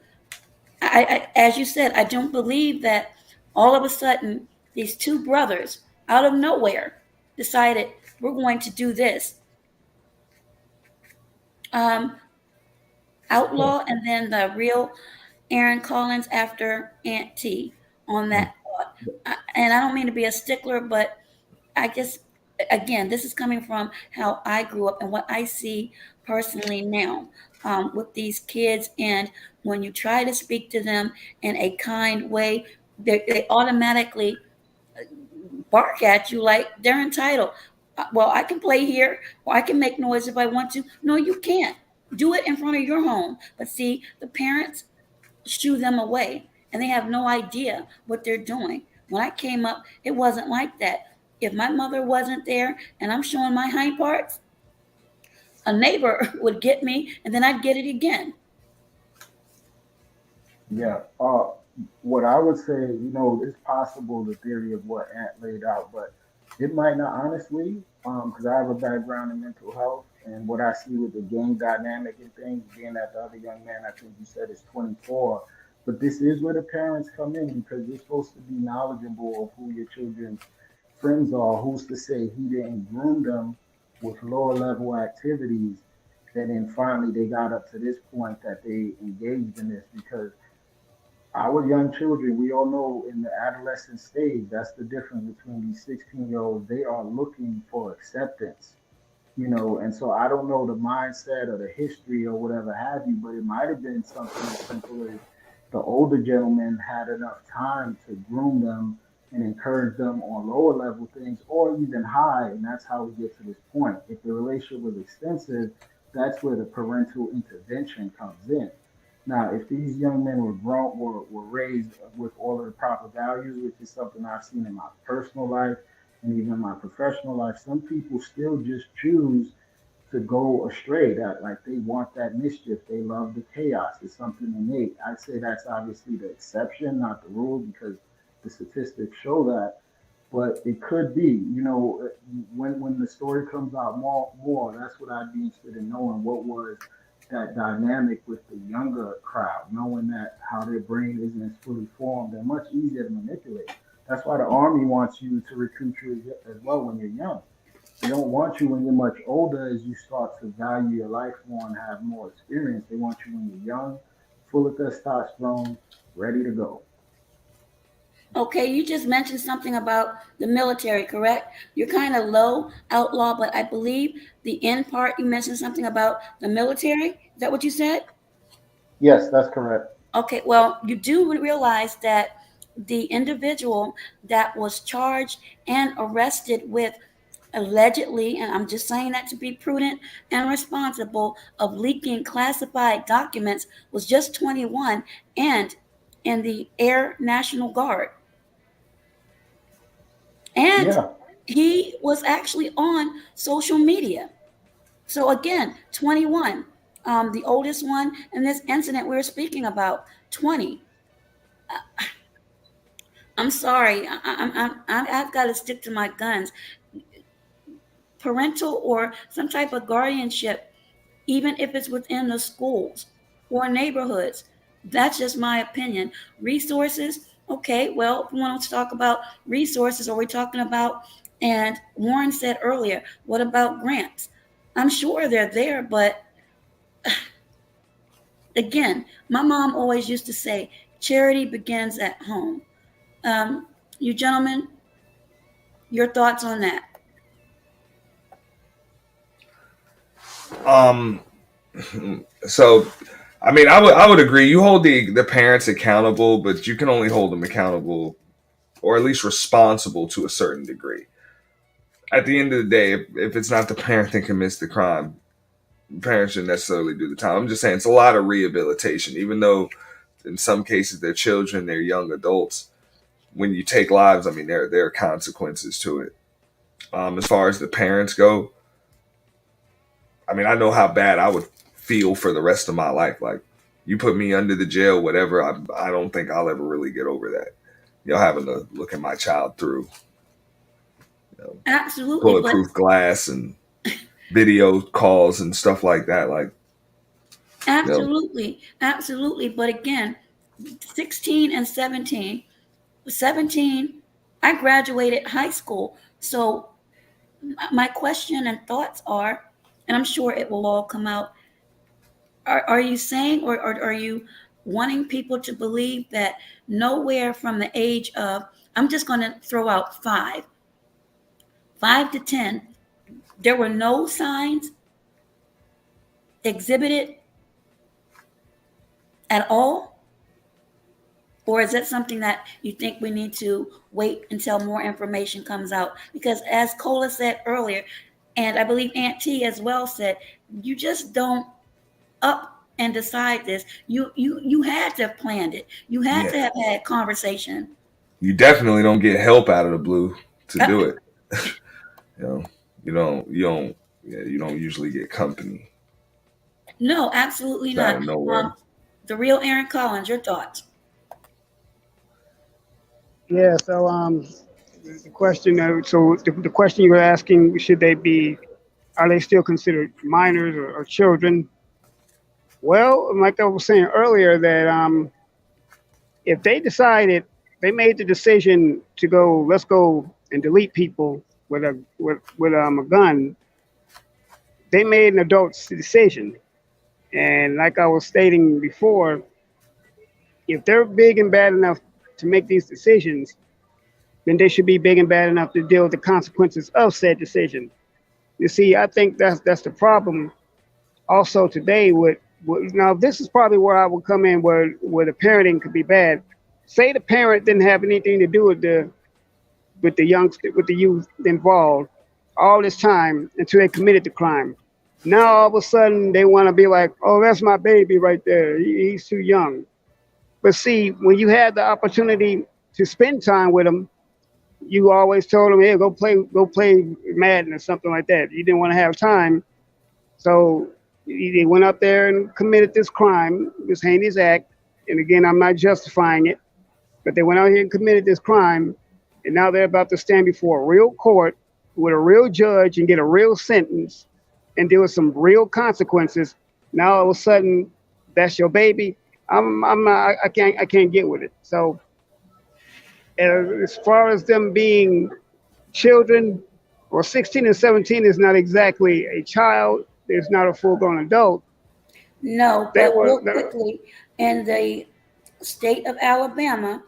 S1: As you said, I don't believe that all of a sudden these two brothers out of nowhere decided we're going to do this. Um, Outlaw and then the real Aaron Collins after Aunt T on that thought. And I don't mean to be a stickler, but I guess again, this is coming from how I grew up and what I see personally now with these kids. And when you try to speak to them in a kind way, they automatically bark at you like they're entitled. Well, I can play here, or I can make noise if I want to. No, you can't. Do it in front of your home. But see, the parents shoo them away and they have no idea what they're doing. When I came up, it wasn't like that. If my mother wasn't there and I'm showing my hind parts, a neighbor would get me and then I'd get it again.
S4: Yeah. What I would say, it's possible the theory of what Ant laid out, but it might not honestly, because I have a background in mental health, and what I see with the gang dynamic and things, being that the other young man, I think you said is 24, but this is where the parents come in because you're supposed to be knowledgeable of who your children's friends are. Who's to say he didn't groom them with lower level activities, and then finally they got up to this point that they engaged in this because our young children, we all know in the adolescent stage, that's the difference between these 16-year-olds. They are looking for acceptance, and so I don't know the mindset or the history or whatever have you, but it might have been something as simple as the older gentleman had enough time to groom them and encourage them on lower level things or even high, and that's how we get to this point. If the relationship was extensive, that's where the parental intervention comes in. Now, if these young men were grown, were raised with all of the proper values, which is something I've seen in my personal life and even my professional life, some people still just choose to go astray. That like they want that mischief, they love the chaos. It's something innate. I'd say that's obviously the exception, not the rule, because the statistics show that. But it could be, when the story comes out more, that's what I'd be interested in knowing. What was that dynamic with the younger crowd, knowing that how their brain isn't as fully formed and much easier to manipulate. That's why the army wants you to recruit you as well when you're young. They don't want you when you're much older as you start to value your life more and have more experience. They want you when you're young, full of testosterone, ready to go.
S1: Okay, you just mentioned something about the military, correct? You're kind of low, outlaw, but I believe the end part you mentioned something about the military. Is that what you said?
S4: Yes, that's correct.
S1: Okay, well, you do realize that the individual that was charged and arrested with allegedly, and I'm just saying that to be prudent and responsible, of leaking classified documents was just 21 and in the Air National Guard. And
S4: Yeah,
S1: he was actually on social media. So again, 21, the oldest one in this incident we are speaking about, 20. I'm sorry. I've got to stick to my guns. parental or some type of guardianship, even if it's within the schools or neighborhoods. That's just my opinion. Resources, okay, well, if we want to talk about resources, are we talking about, and Warren said earlier, what about grants? I'm sure they're there, but again, my mom always used to say, charity begins at home. You gentlemen, your thoughts on that?
S3: Um, so I mean, I would agree. You hold the parents accountable, but you can only hold them accountable, or at least responsible to a certain degree. At the end of the day, if it's not the parent that commits the crime, parents shouldn't necessarily do the time. I'm just saying it's a lot of rehabilitation, even though in some cases they're children, they're young adults. When you take lives, I mean, there are consequences to it. As far as the parents go, I mean, I know how bad I would feel for the rest of my life. Like, you put me under the jail, whatever. I don't think I'll ever really get over that. Having to look at my child through
S1: Absolutely, but
S3: bulletproof glass and video calls and stuff like that. Like,
S1: absolutely, absolutely. But again, 16 and 17, 17, I graduated high school. So my question and thoughts are, and I'm sure it will all come out, are you saying, or are you wanting people to believe that nowhere from the age of, I'm just going to throw out 5 to 10, there were no signs exhibited at all? Or is that something that you think we need to wait until more information comes out? Because as Cola said earlier, and I believe Aunt T as well said, you just don't up and decide this. You had to have planned it. You had
S3: yeah,
S1: to have had conversation.
S3: you definitely don't get help out of the blue to
S1: Uh,
S3: do it. you know, you don't usually get company.
S1: no, absolutely
S3: It's out
S1: not.
S3: of nowhere.
S1: The real Aaron Collins, your thoughts?
S5: Yeah. So the question. The question you were asking, should they be? Are they still considered minors or children? Well, like I was saying earlier, that if they decided they made the decision to go, let's go and delete people with a gun. They made an adult's decision, and like I was stating before, if they're big and bad enough to make these decisions, then they should be big and bad enough to deal with the consequences of said decision. You see, I think that's the problem. Also today, with now this is probably where I would come in, where the parenting could be bad. Say the parent didn't have anything to do with the youth involved all this time until they committed the crime. Now all of a sudden they want to be like, oh, that's my baby right there. He's too young. But see, when you had the opportunity to spend time with him, you always told him, hey, go play Madden or something like that. You didn't want to have time, so they went up there and committed this crime, this heinous act. And again, I'm not justifying it, but they went out here and committed this crime, and now they're about to stand before a real court with a real judge and get a real sentence and deal with some real consequences. Now all of a sudden, that's your baby. I'm not. I can't get with it. So as far as them being children, or 16 and 17 is not exactly a child. It's not a full-grown adult.
S1: No,
S5: They
S1: but
S5: were.
S1: real quickly, in the state of Alabama,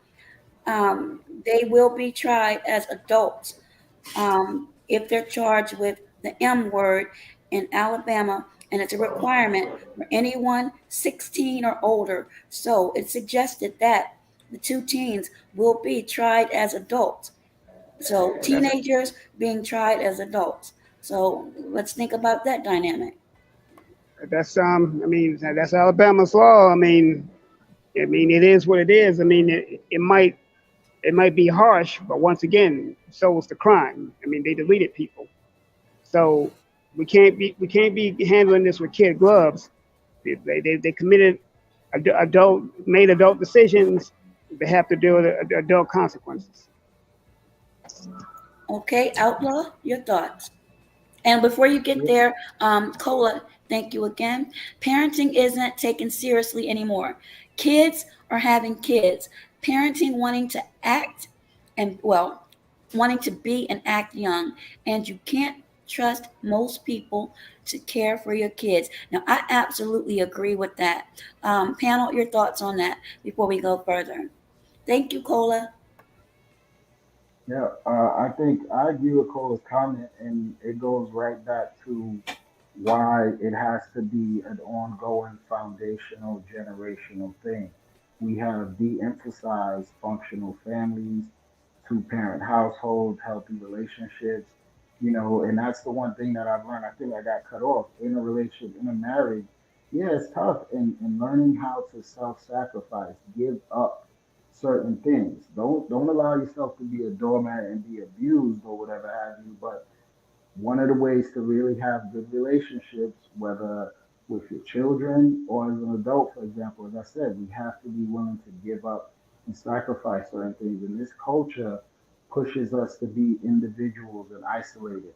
S1: they will be tried as adults if they're charged with the M word in Alabama, and it's a requirement for anyone 16 or older. So it's suggested that the two teens will be tried as adults. So teenagers being tried as adults. So let's think about that dynamic.
S5: That's I mean, that's Alabama's law. I mean, it is what it is. I mean, it might be harsh, but once again, so was the crime. I mean, they deleted people, so we can't be handling this with kid gloves. They committed made adult decisions. They have to deal with adult consequences.
S1: Okay, Outlaw, your thoughts. And before you get
S4: Yeah,
S1: there, Cola, thank you again. Parenting isn't taken seriously anymore. Kids are having kids. Parenting wanting to act and, well, wanting to be and act young. And you can't trust most people to care for your kids. Now, I absolutely agree with that. Panel, your thoughts on that before we go further. Thank you, Cola.
S4: yeah. I think I agree with Cole's comment, and it goes right back to why it has to be an ongoing foundational generational thing. We have de-emphasized functional families, two-parent households, healthy relationships, and that's the one thing that I've learned. I think I got cut off in a relationship, in a marriage. Yeah, it's tough, and learning how to self-sacrifice, give up certain things. Don't allow yourself to be a doormat and be abused or whatever have you. But one of the ways to really have good relationships, whether with your children or as an adult, for example, as I said, we have to be willing to give up and sacrifice certain things. And this culture pushes us to be individuals and isolated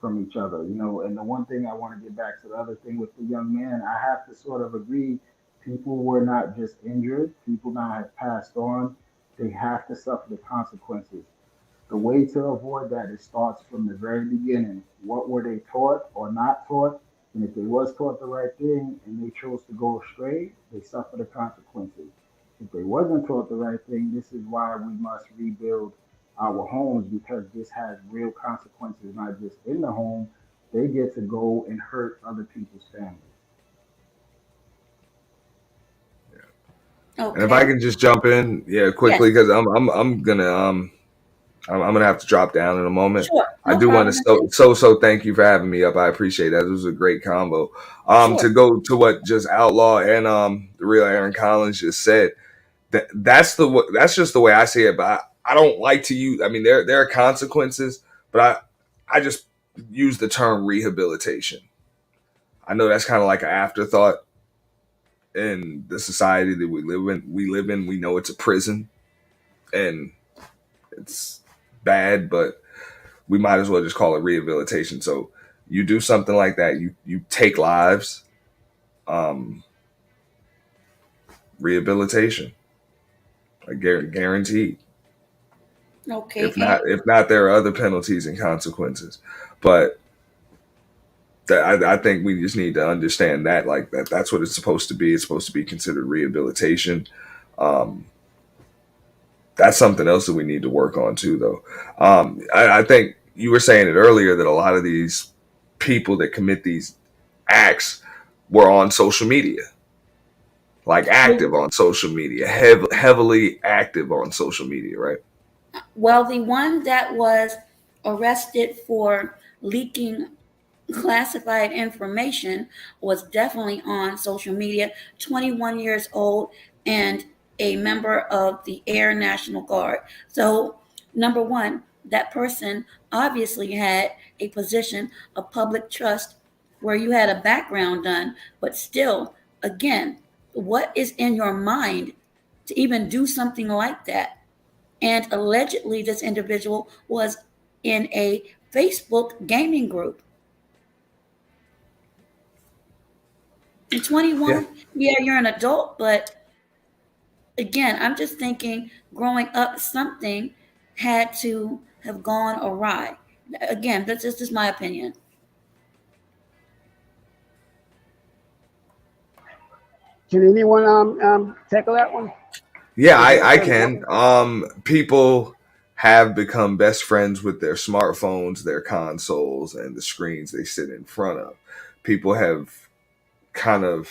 S4: from each other, And the one thing I want to get back to the other thing with the young man, I have to sort of agree. People were not just injured, people now have passed on. They have to suffer the consequences. The way to avoid that, it starts from the very beginning. What were they taught or not taught? And if they was taught the right thing and they chose to go astray, they suffer the consequences. If they wasn't taught the right thing, this is why we must rebuild our homes, because this has real consequences, not just in the home. They get to go and hurt other people's families.
S3: And if I
S1: Okay.
S3: can just jump in, yeah,
S1: Yes.
S3: quickly, because I'm gonna have to drop down in a moment.
S1: Sure.
S3: I
S1: No
S3: do want to
S1: problem.
S3: so thank you for having me up. I appreciate that. This was a great combo.
S1: Sure.
S3: To go to what just Outlaw and the real Aaron Collins just said. That's just the way I see it. But I don't like to use. I mean, there are consequences, but I just use the term rehabilitation. I know that's kind of like an afterthought in the society that we live in. We know it's a prison and it's bad, but we might as well just call it rehabilitation. So you do something like that, you take lives, um, rehabilitation, guaranteed.
S1: Okay.
S3: If not, there are other penalties and consequences. But I think we just need to understand that, like that's what it's supposed to be. It's supposed to be considered rehabilitation. Um, that's something else that we need to work on too, though. I think you were saying it earlier that a lot of these people that commit these acts were on social media, like
S1: The,
S3: active on social media, heavily active on social media, right?
S1: well, the one that was arrested for leaking classified information was definitely on social media, 21 years old and a member of the Air National Guard. So, number one, that person obviously had a position of public trust where you had a background done, but still, again, what is in your mind to even do something like that? And allegedly, this individual was in a Facebook gaming group. At
S3: Yeah.
S1: 21, yeah, you're an adult, but again, I'm just thinking growing up, something had to have gone awry. Again, that's just my opinion.
S5: Can anyone tackle that one?
S3: Yeah,
S5: Is that
S3: I
S5: something?
S3: can. People have become best friends with their smartphones, their consoles, and the screens they sit in front of. People have kind of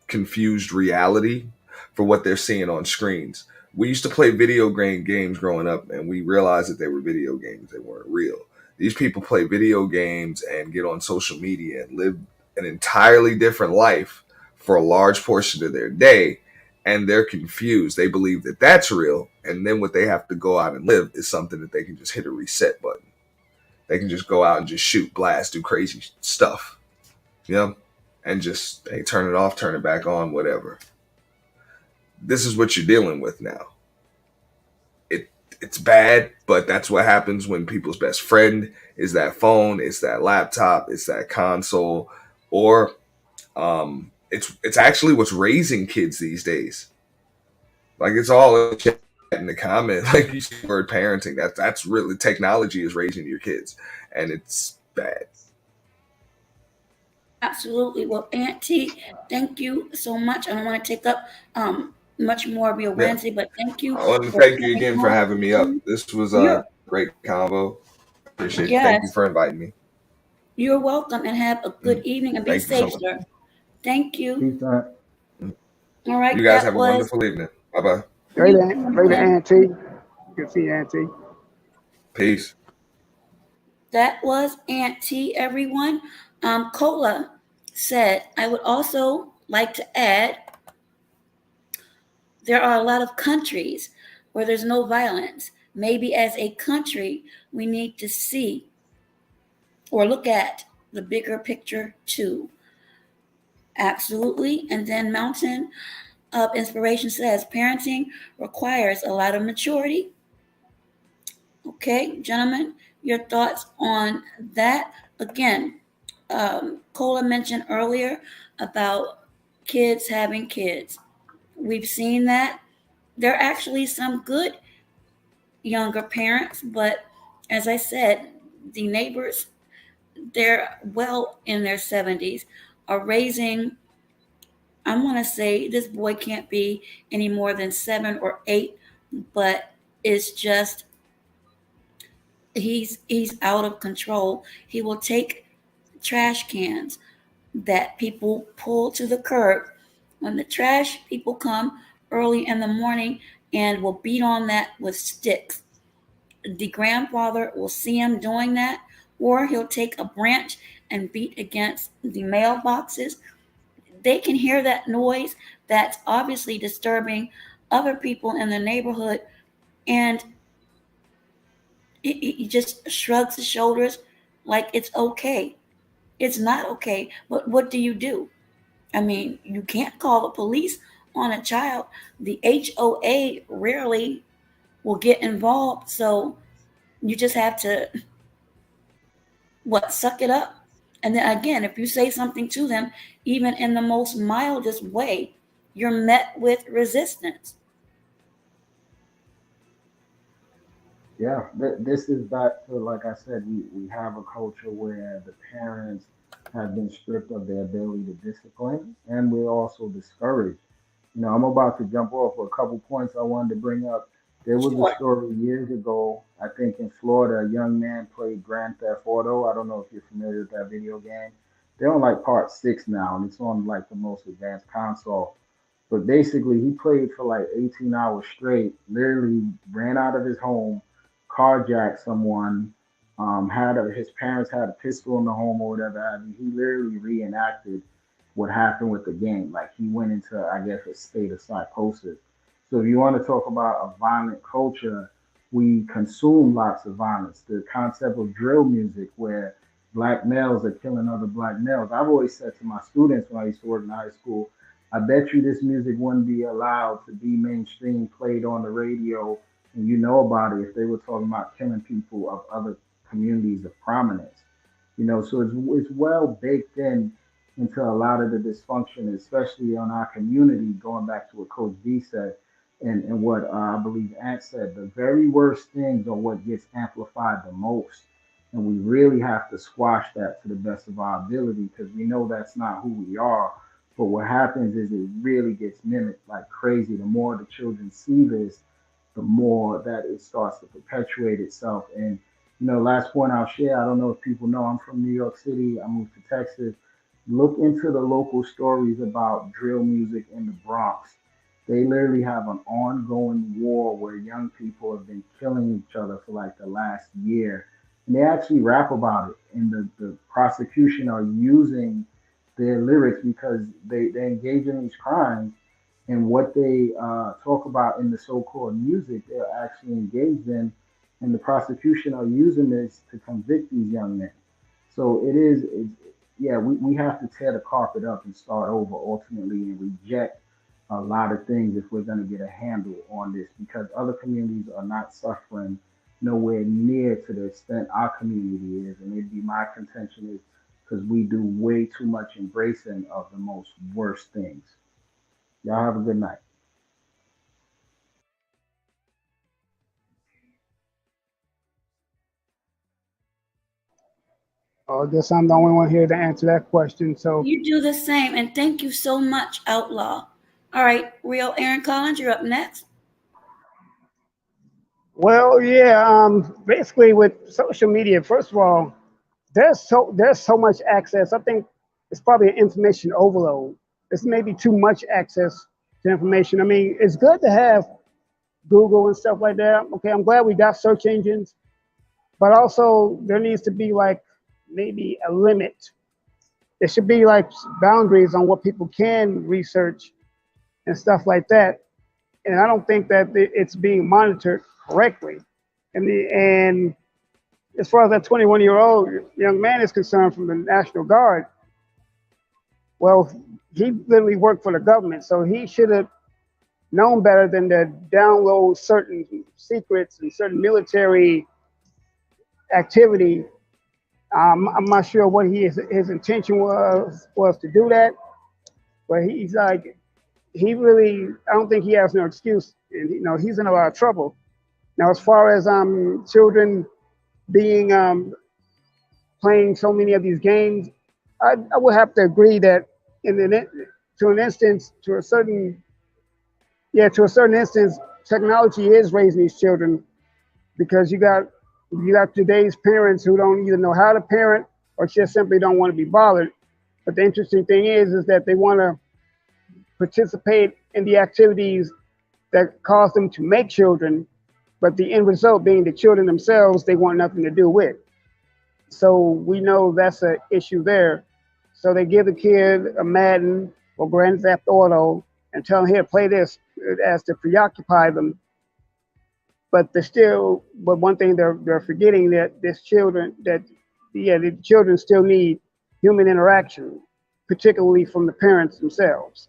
S3: confused reality for what they're seeing on screens. We used to play video games growing up, and we realized that they were video games; they weren't real. These people play video games and get on social media and live an entirely different life for a large portion of their day, and they're confused. They believe that that's real, and then what they have to go out and live is something that they can just hit a reset button. They can just go out and just shoot, blast, do crazy stuff, you know, and just hey, turn it off, turn it back on, whatever. This is what you're dealing with now. It it's bad, but that's what happens when people's best friend is that phone, it's that laptop, it's that console, or it's actually what's raising kids these days. Like it's all in the comment. Like you see the word parenting. That's really technology is raising your kids, and it's bad.
S1: Absolutely. Well, Auntie, thank you so much. I don't want to take up much more of your
S3: Yeah,
S1: Wednesday, but thank you
S3: I want to
S1: for
S3: thank you
S1: coming
S3: again for
S1: on.
S3: having me up. This was
S1: You're
S3: a great convo. Appreciate it. Thank you
S1: yes,
S3: for inviting me.
S1: you're welcome, and have a good
S3: Mm.
S1: evening and be
S3: Thank you so
S1: safe,
S3: much.
S1: sir. Thank you.
S4: Peace out.
S3: Mm.
S1: All right,
S3: You guys
S1: that
S3: have a
S1: was
S3: wonderful evening. Bye bye.
S1: you,
S5: Later,
S1: and
S5: Auntie. Good to see you, Auntie.
S3: Peace.
S1: that was Auntie. Everyone. Cola said, I would also like to add there are a lot of countries where there's no violence. Maybe as a country, we need to see or look at the bigger picture too. Absolutely. And then Mountain of Inspiration says parenting requires a lot of maturity. Okay, gentlemen, your thoughts on that? Again, Cola mentioned earlier about kids having kids. We've seen that. There are actually some good younger parents, but as I said, the neighbors, they're well in their 70s, are raising, I want to say this boy can't be any more than 7 or 8, but it's just he's out of control. He will take trash cans that people pull to the curb when the trash people come early in the morning and will beat on that with sticks. The grandfather will see him doing that, or he'll take a branch and beat against the mailboxes. They can hear that noise that's obviously disturbing other people in the neighborhood, and he just shrugs his shoulders like it's okay. It's not okay, but what do you do? I mean, you can't call the police on a child. The HOA rarely will get involved, so you just have to suck it up. And then again, if you say something to them, even in the most mildest way, you're met with resistance.
S4: Yeah, this is back to, like I said, we have a culture where the parents have been stripped of their ability to discipline, and we're also discouraged. I'm about to jump off a couple points I wanted to bring up. There was a
S1: Sure.
S4: story years ago, I think in Florida, a young man played Grand Theft Auto. I don't know if you're familiar with that video game. They're on like part six now, and it's on like the most advanced console. But basically, he played for like 18 hours straight, literally ran out of his home, carjacked someone, his parents had a pistol in the home or whatever. I mean, he literally reenacted what happened with the game. Like he went into, I guess, a state of psychosis. So if you want to talk about a violent culture, we consume lots of violence. The concept of drill music, where black males are killing other black males. I've always said to my students when I used to work in high school, I bet you this music wouldn't be allowed to be mainstream, played on the radio, and you know about it if they were talking about killing people of other communities of prominence. So it's well baked into a lot of the dysfunction, especially on our community. Going back to what Coach D said, and what I believe Ant said, the very worst things are what gets amplified the most, and we really have to squash that to the best of our ability because we know that's not who we are. But what happens is it really gets mimicked like crazy. The more the children see this, the more that it starts to perpetuate itself. And last point I'll share, I don't know if people know, I'm from New York City. I moved to Texas. Look into the local stories about drill music in the Bronx. They literally have an ongoing war where young people have been killing each other for like the last year. And they actually rap about it. And the prosecution are using their lyrics because they engage in these crimes, and what they talk about in the so-called music, they're actually engaged in, and the prosecution are using this to convict these young men. So yeah, we have to tear the carpet up and start over ultimately and reject a lot of things if we're going to get a handle on this, because other communities are not suffering nowhere near to the extent our community is. And it'd be my contention is because we do way too much embracing of the most worst things. Y'all have a good night.
S5: I guess I'm the only one here to answer that question. So,
S1: You do the same, and thank you so much, Outlaw. All right, real Aaron Collins, you're up next.
S5: well, yeah, basically with social media, first of all, there's so much access. I think it's probably an information overload. It's maybe too much access to information. I mean, it's good to have Google and stuff like that. Okay, I'm glad we got search engines, but also there needs to be like maybe a limit. There should be like boundaries on what people can research and stuff like that. And I don't think that it's being monitored correctly. And as far as that 21-year-old young man is concerned from the National Guard, well, he literally worked for the government, so he should have known better than to download certain secrets and certain military activity. I'm not sure what his intention was to do that, but he's like he really I don't think he has no excuse, and he's in a lot of trouble. Now, as far as children being playing so many of these games, I would have to agree that to an instance, to a certain instance, technology is raising these children because you got today's parents who don't either know how to parent or just simply don't want to be bothered. But the interesting thing is that they want to participate in the activities that cause them to make children, but the end result being the children themselves, they want nothing to do with. So we know that's an issue there. So they give the kid a Madden or Grand Theft Auto and tell them, here, play this as to preoccupy them. But one thing they're forgetting that the children still need human interaction, particularly from the parents themselves.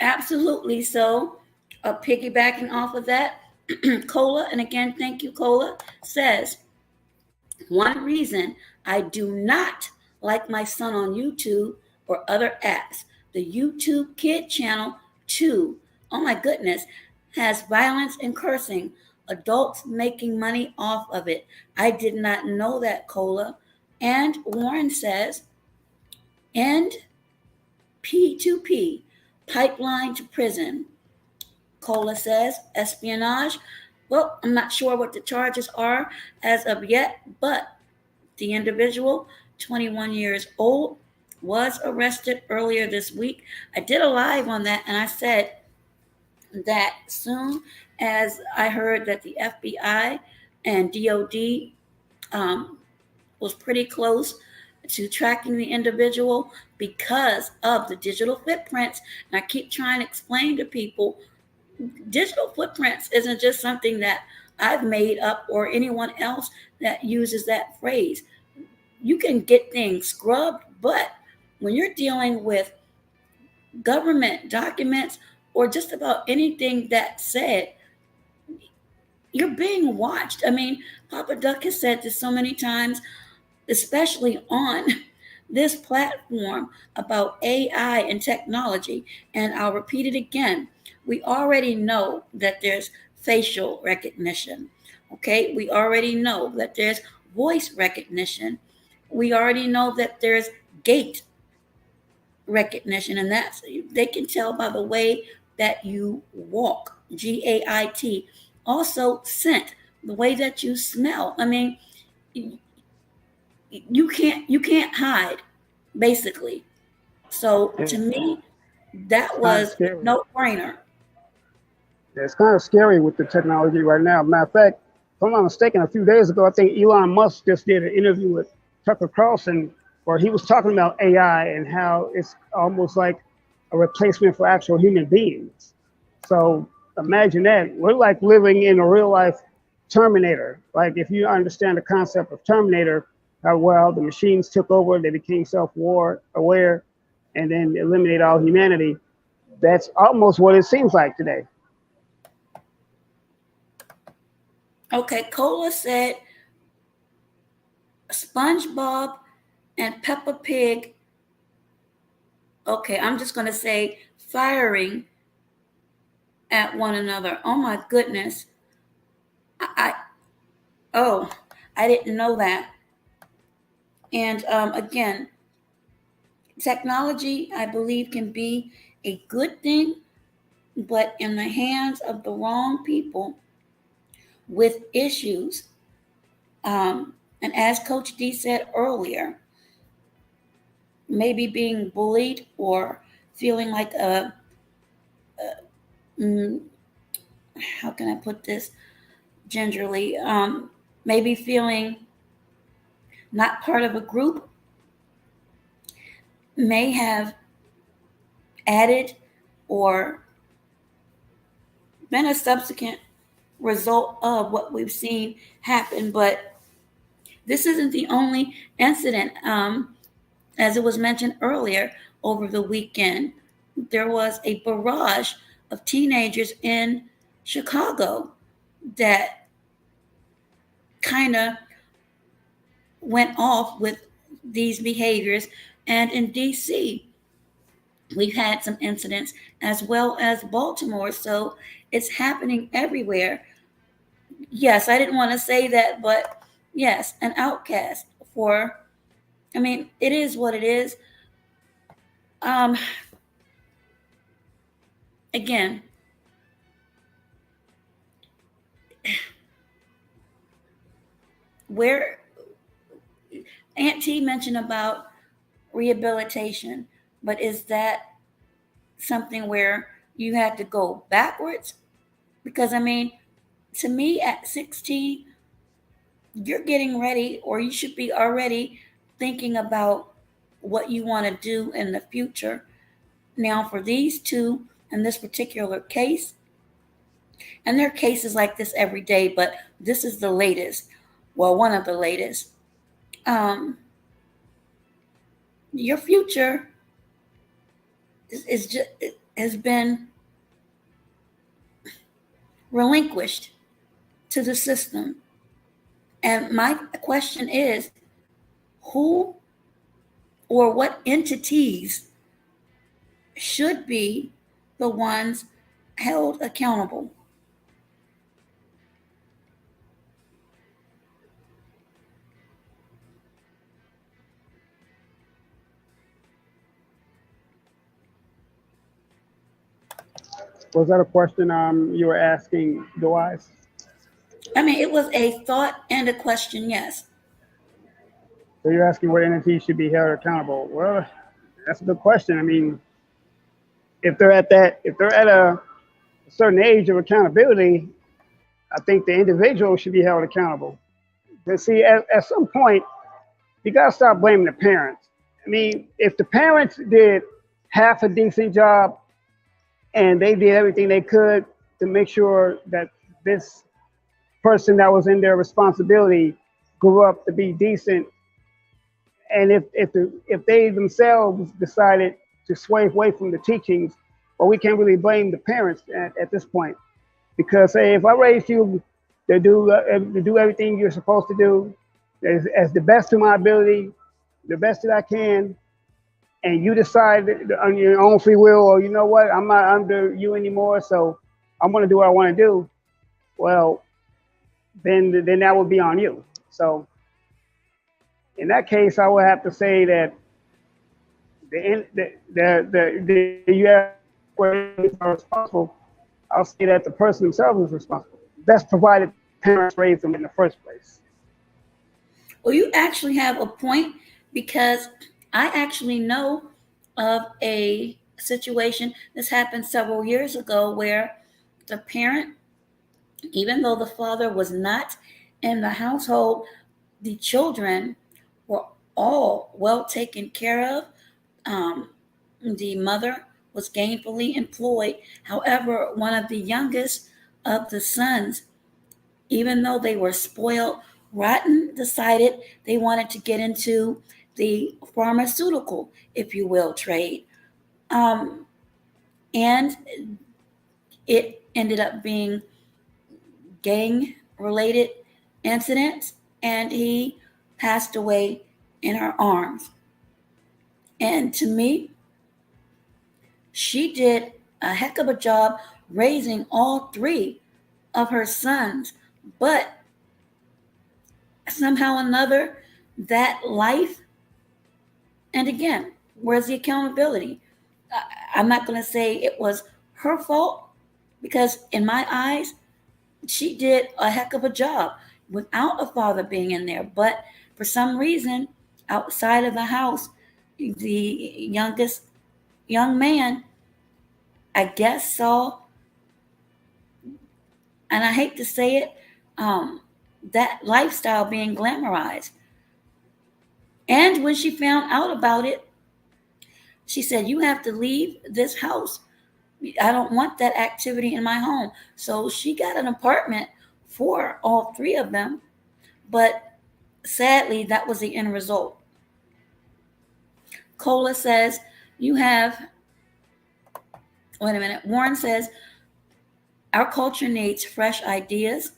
S1: Absolutely. So, piggybacking off of that, Cola, and again, thank you, Cola, says, one reason I do not like my son on YouTube or other apps, the YouTube Kid channel, too. Oh my goodness, has violence and cursing, adults making money off of it. I did not know that, Cola. And Warren says, and P2P, pipeline to prison. Cola says, espionage. Well, I'm not sure what the charges are as of yet, but the individual, 21 years old, was arrested earlier this week. I did a live on that, and I said that soon as I heard that the FBI and DOD was pretty close to tracking the individual because of the digital footprints. And I keep trying to explain to people, digital footprints isn't just something that I've made up or anyone else that uses that phrase. You can get things scrubbed, but when you're dealing with government documents or just about anything that's said, you're being watched. I mean, Papa Duck has said this so many times, especially on this platform about AI and technology. And I'll repeat it again. We already know that there's facial recognition. Okay. We already know that there's voice recognition. We already know that there's gait recognition, and that's they can tell by the way that you walk, GAIT. Also scent, the way that you smell. I mean, you can't hide, basically. So to me, that
S5: Kind of
S1: was a
S5: scary.
S1: no brainer.
S5: It's kind of scary with the technology right now. Matter of fact, if I'm not mistaken, a few days ago, I think Elon Musk just did an interview with Tucker Carlson where he was talking about AI and how it's almost like a replacement for actual human beings. So imagine that. We're like living in a real life Terminator. Like if you understand the concept of Terminator, how well the machines took over, they became self-aware, and then eliminate all humanity. That's almost what it seems like today.
S1: Okay, Cola said SpongeBob and Peppa Pig. Okay, I'm just going to say firing at one another. Oh my goodness. I oh, I didn't know that. And again, technology, I believe, can be a good thing, but in the hands of the wrong people with issues. And as Coach D said earlier, maybe being bullied or feeling like mm, how can I put this gingerly? Maybe feeling not part of a group may have added or been a subsequent result of what we've seen happen. But this isn't the only incident. As it was mentioned earlier, over the weekend, there was a barrage of teenagers in Chicago that kind of went off with these behaviors. And in DC, we've had some incidents as well as Baltimore. So it's happening everywhere. Yes, I didn't want to say that, but yes, an outcast for, I mean, it is what it is. Um, again, where Aunt T mentioned about rehabilitation, but is that something where you had to go backwards? Because I mean, to me, at 16, you're getting ready, or you should be already thinking about what you want to do in the future. Now, for these two in this particular case, and there are cases like this every day, but this is the latest. Well, one of the latest. Um, your future is just has been relinquished to the system. And my question is, who or what entities should be the ones held accountable?
S5: Was that a question you were asking, Dwight?
S1: I mean, it was a thought and a question, yes.
S5: So you're asking what entities should be held accountable? Well, that's a good question. I mean, if they're at a certain age of accountability, I think the individual should be held accountable. But see, at some point, you got to stop blaming the parents. I mean, if the parents did half a decent job and they did everything they could to make sure that this person that was in their responsibility grew up to be decent, and if they themselves decided to sway away from the teachings, well, we can't really blame the parents at this point, because hey, if I raised you to do everything you're supposed to do as the best of my ability, the best that I can, and you decide on your own free will, or you know what, I'm not under you anymore, so I'm going to do what I want to do. Well, then that would be on you. So in that case, I would have to say that you have are responsible. I'll say that the person themselves is responsible. That's provided parents raised them in the first place.
S1: Well, you actually have a point, because I actually know of a situation this happened several years ago where the parent, even though the father was not in the household, the children were all well taken care of. The mother was gainfully employed. However, one of the youngest of the sons, even though they were spoiled rotten, decided they wanted to get into the pharmaceutical, if you will, trade. Um, and it ended up being gang related incidents, and he passed away in her arms. And to me, she did a heck of a job raising all three of her sons, but somehow or another, that life, and again, where's the accountability? I'm not going to say it was her fault, because in my eyes, she did a heck of a job without a father being in there. But for some reason, outside of the house, the youngest young man, I guess, saw, and I hate to say it, that lifestyle being glamorized. And when she found out about it, she said, "You have to leave this house. I don't want that activity in my home." So she got an apartment for all three of them. But sadly, that was the end result. Cola says, "You have," wait a minute. Warren says, "Our culture needs fresh ideas."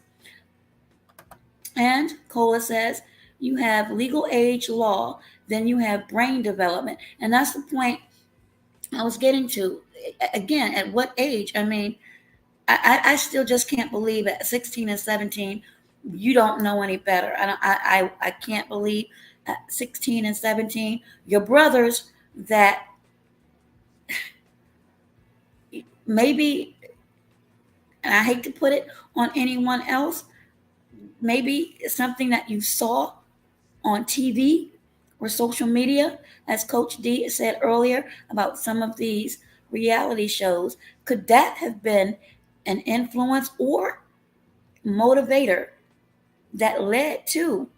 S1: And Cola says, "You have legal age law, then you have brain development." And that's the point I was getting to. Again, at what age? I mean, I still just can't believe at 16 and 17, you don't know any better. I can't believe at 16 and 17, your brothers that maybe, and I hate to put it on anyone else, maybe something that you saw on TV or social media, as Coach D said earlier about some of these reality shows, could that have been an influence or motivator that led to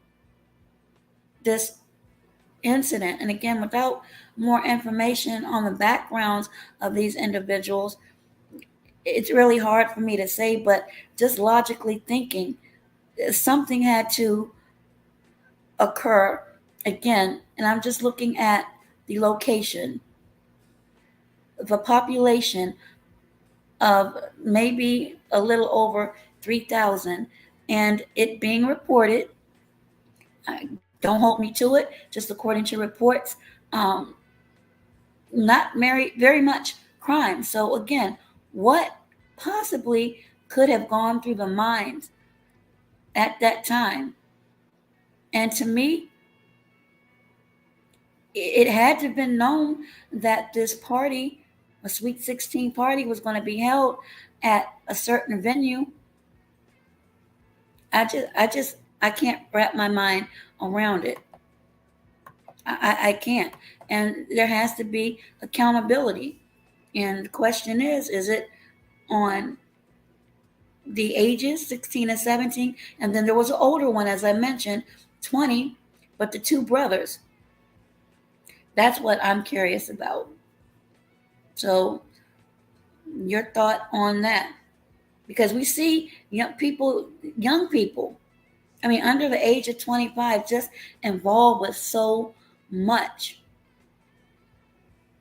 S1: this incident? And again, without more information on the backgrounds of these individuals, it's really hard for me to say, but just logically thinking, something had to occur again. And I'm just looking at the location, the population of maybe a little over 3,000, and it being reported, don't hold me to it, just according to reports, um, not very much crime. So again, what possibly could have gone through the minds at that time? And to me, it had to have been known that this party, a Sweet 16 party, was going to be held at a certain venue. I can't wrap my mind around it. I can't. And there has to be accountability. And the question is it on the ages 16 and 17? And then there was an older one, as I mentioned, 20, but the two brothers. That's what I'm curious about. So, your thought on that? Because we see young people, I mean, under the age of 25, just involved with so much.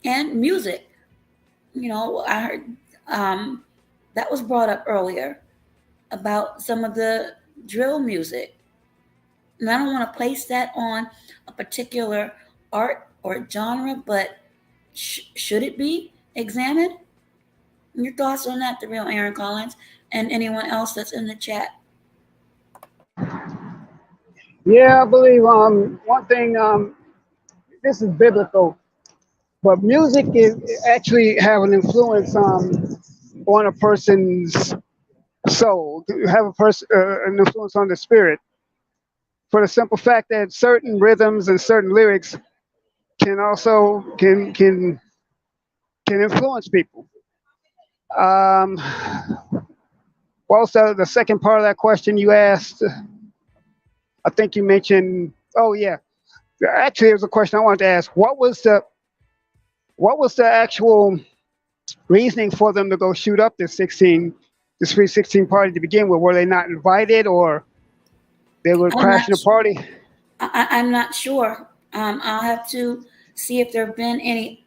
S1: And music. I heard that was brought up earlier about some of the drill music. And I don't want to place that on a particular art or genre, but should it be examined? Your thoughts on that, the real Aaron Collins, and anyone else that's in the chat?
S5: Yeah, I believe one thing, this is biblical, but music is actually have an influence on a person's soul, have a person an influence on the spirit, for the simple fact that certain rhythms and certain lyrics can also can influence people. Um, Also, the second part of that question you asked, I think you mentioned. Oh yeah, actually, it was a question I wanted to ask. What was the actual reasoning for them to go shoot up this Sweet 16 party to begin with? Were they not invited, or they were
S1: I'm
S5: crashing
S1: not.
S5: the party?
S1: I'm not sure. I'll have to see if there have been any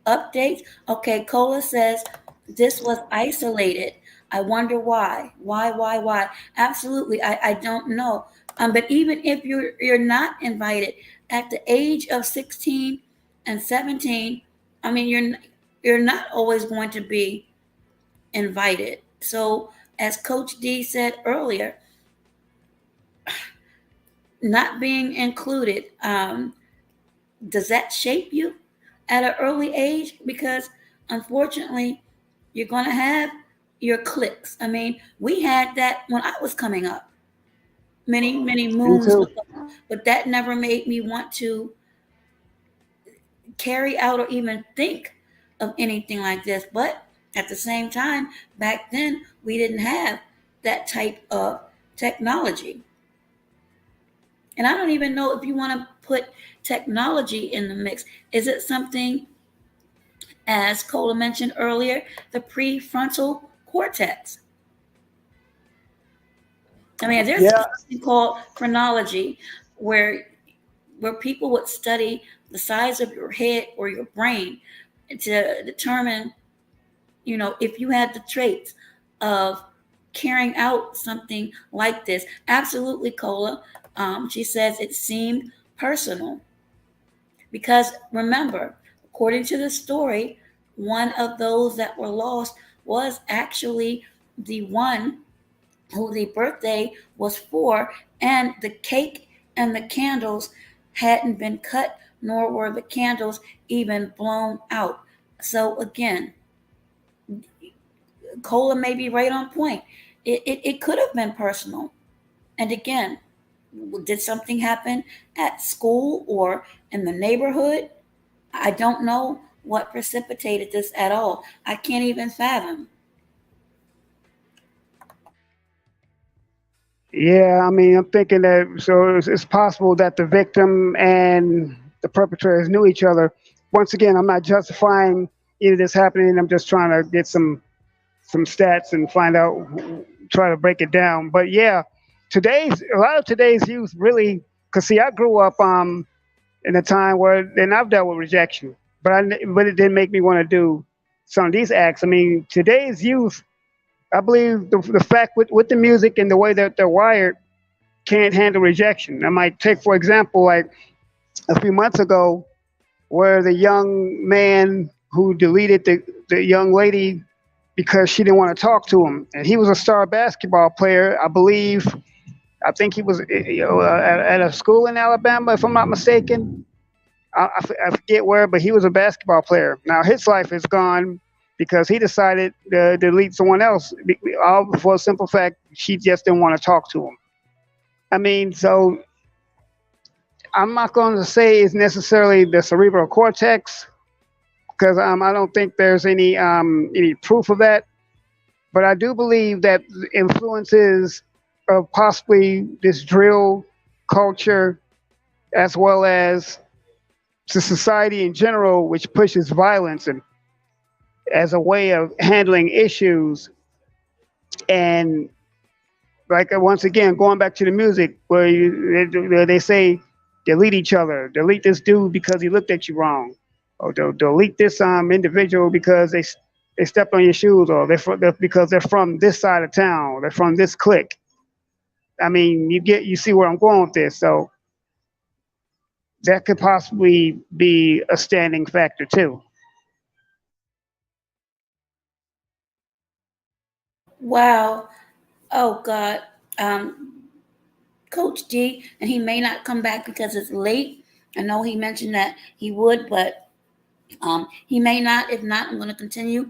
S1: updates. Okay, Cola says this was isolated. I wonder why. Why? Absolutely, I don't know. But even if you're not invited at the age of 16 and 17, I mean you're not always going to be invited. So as Coach D said earlier, not being included, does that shape you at an early age? Because unfortunately, you're going to have your cliques. I mean, we had that when I was coming up many
S5: Me
S1: moons
S5: too.
S1: ago, but that never made me want to carry out or even think of anything like this. But at the same time, back then, we didn't have that type of technology. And I don't even know if you want to put technology in the mix. Is it something, as Cola mentioned earlier, the prefrontal cortex? I mean, there's
S5: Yeah,
S1: something called chronology where people would study the size of your head or your brain to determine, if you had the traits of carrying out something like this. Absolutely, Cola. She says it seemed personal. Because remember, according to the story, one of those that were lost was actually the one who the birthday was for, and the cake and the candles hadn't been cut, nor were the candles even blown out. So, again, Cola may be right on point. It could have been personal. And again, did something happen at school or in the neighborhood? I don't know what precipitated this at all. I can't even fathom.
S5: yeah. I mean, I'm thinking that so it's possible that the victim and the perpetrators knew each other. Once again, I'm not justifying any of this happening. I'm just trying to get some stats and find out, try to break it down. But yeah, a lot of today's youth really, cause see, I grew up in a time where, and I've dealt with rejection, but it didn't make me want to do some of these acts. I mean, today's youth, I believe the fact with the music and the way that they're wired can't handle rejection. I might take, for example, like a few months ago, where the young man who deleted the young lady because she didn't want to talk to him, and he was a star basketball player, I believe. I think he was at a school in Alabama, if I'm not mistaken. I forget where, but he was a basketball player. Now his life is gone because he decided to delete someone else, all for a simple fact she just didn't want to talk to him. I mean, so I'm not going to say it's necessarily the cerebral cortex because I don't think there's any proof of that. But I do believe that influences of possibly this drill culture, as well as to society in general, which pushes violence and as a way of handling issues. And like once again, going back to the music, where they say delete each other, delete this dude because he looked at you wrong, or delete this individual because they stepped on your shoes, or because they're from this side of town, they're from this clique. I mean, you see where I'm going with this. So that could possibly be a standing factor too.
S1: Wow. Oh God. Coach D, and he may not come back because it's late. I know he mentioned that he would, but he may not. If not, I'm going to continue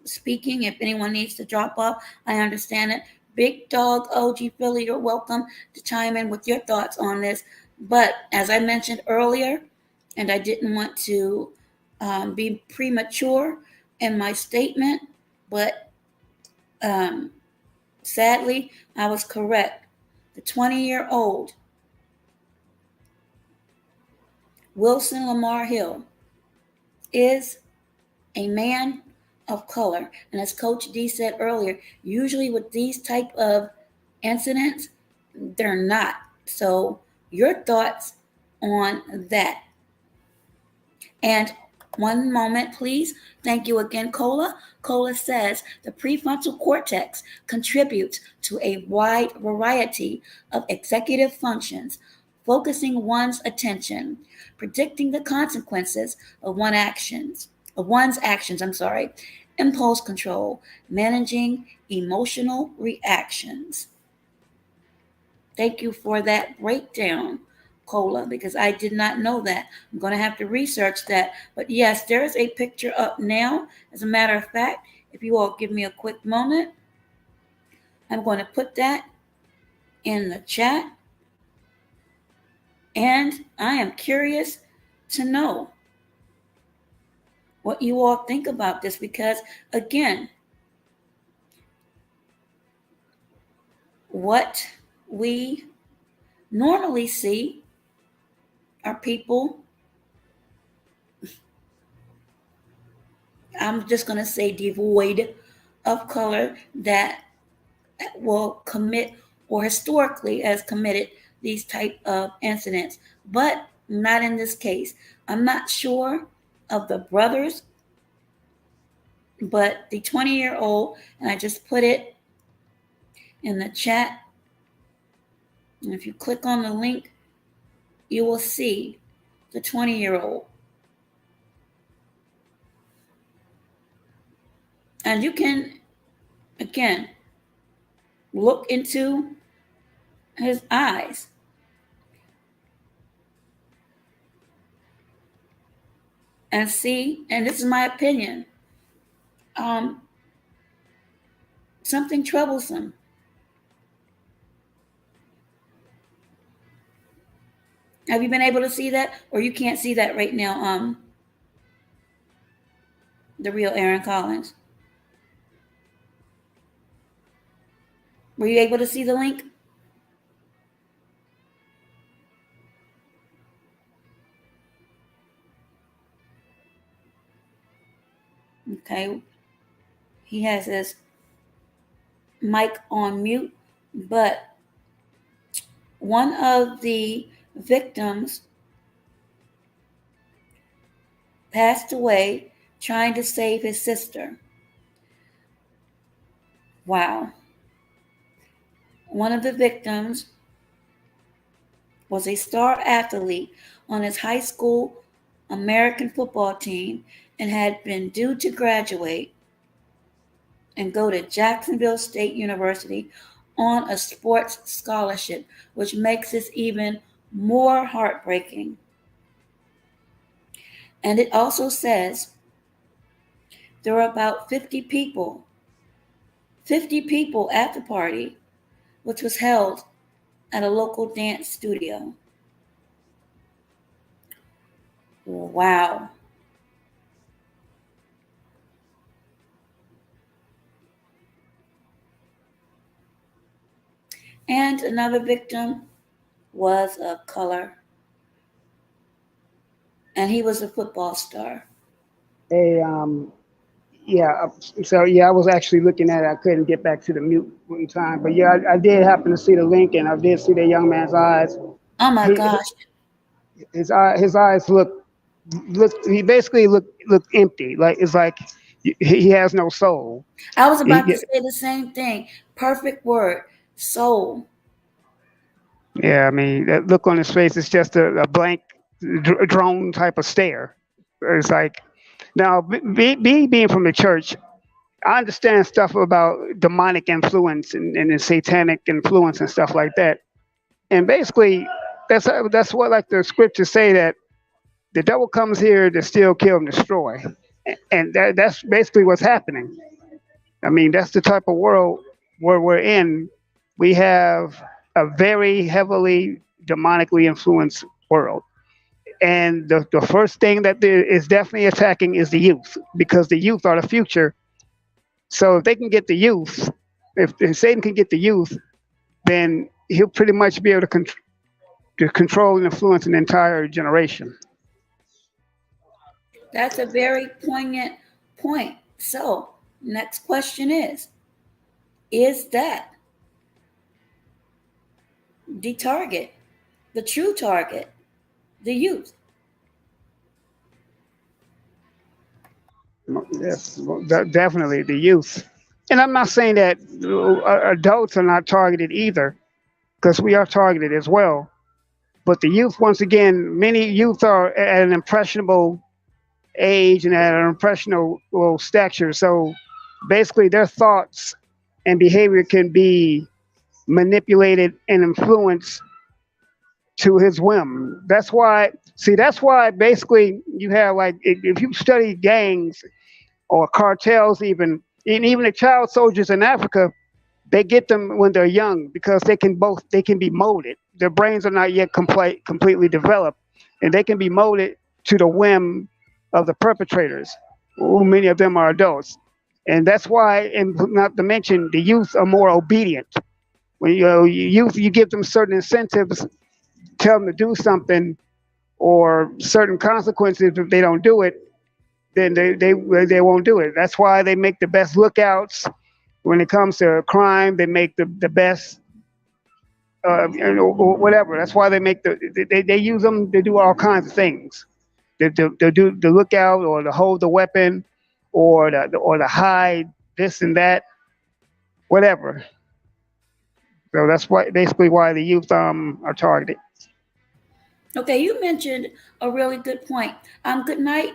S1: speaking. If anyone needs to drop off, I understand it. Big Dog OG Philly, you're welcome to chime in with your thoughts on this. But as I mentioned earlier, and I didn't want to be premature in my statement, but um, sadly, I was correct. The 20-year-old Wilson Lamar Hill is a man of color. And as Coach D said earlier, usually with these type of incidents, they're not. So your thoughts on that? And One moment, please. Thank you again, Cola. Cola says the prefrontal cortex contributes to a wide variety of executive functions, focusing one's attention, predicting the consequences of one's actions, impulse control, managing emotional reactions. Thank you for that breakdown, Cola, because I did not know that. I'm going to have to research that. But yes, there is a picture up now. As a matter of fact, if you all give me a quick moment, I'm going to put that in the chat. And I am curious to know what you all think about this because, again, what we normally see are people, I'm just going to say devoid of color, that will commit or historically has committed these type of incidents, but not in this case. I'm not sure of the brothers, but the 20-year-old, and I just put it in the chat, and if you click on the link, you will see the 20-year-old. And you can, again, look into his eyes. And see, and this is my opinion, something troublesome. Have you been able to see that? Or you can't see that right now, the real Aaron Collins? Were you able to see the link? Okay. He has his mic on mute, but one of the victims passed away trying to save his sister. Wow. One of the victims was a star athlete on his high school American football team and had been due to graduate and go to Jacksonville State University on a sports scholarship, which makes this even more heartbreaking. And it also says there were about 50 people at the party, which was held at a local dance studio. Wow. And another victim was of color, and he was a football star.
S5: Hey, yeah. So yeah, I was actually looking at it. I couldn't get back to the mute one time, but yeah, I did happen to see the link, and I did see the young man's eyes.
S1: Oh my
S5: He,
S1: gosh.
S5: his eyes look. He basically look empty. Like it's like he has no soul.
S1: I was about to
S5: He,
S1: say the same thing. Perfect word. Soul.
S5: yeah, I mean that look on his face is just a blank drone type of stare. It's like now being from the church. I understand stuff about demonic influence and the satanic influence and stuff like that. And basically, that's what like the scriptures say that the devil comes here to steal, kill, and destroy, and that's basically what's happening. I mean, that's the type of world where we're in. We have a very heavily demonically influenced world. And the first thing that is definitely attacking is the youth because the youth are the future. So if they can get the youth, if Satan can get the youth, then he'll pretty much be able to control and influence an entire generation.
S1: That's a very poignant point. So, next question is that the target, the true target, the youth?
S5: Yes, definitely the youth. And I'm not saying that adults are not targeted either, because we are targeted as well. But the youth, once again, many youth are at an impressionable age and at an impressionable stature. So basically, their thoughts and behavior can be manipulated and influenced to his whim. That's why, see, that's why basically you have like, if you study gangs or cartels, even, and even the child soldiers in Africa, they get them when they're young because they can be molded. Their brains are not yet completely developed, and they can be molded to the whim of the perpetrators, who many of them are adults. And that's why, and not to mention, the youth are more obedient. When youth, you give them certain incentives, tell them to do something, or certain consequences if they don't do it, then they won't do it. That's why they make the best lookouts when it comes to crime. They make the best, whatever. That's why they make they use them to do all kinds of things. They do the lookout or to hold the weapon, or to hide this and that, whatever. So that's why basically why the youth are targeted.
S1: Okay, you mentioned a really good point. Good night,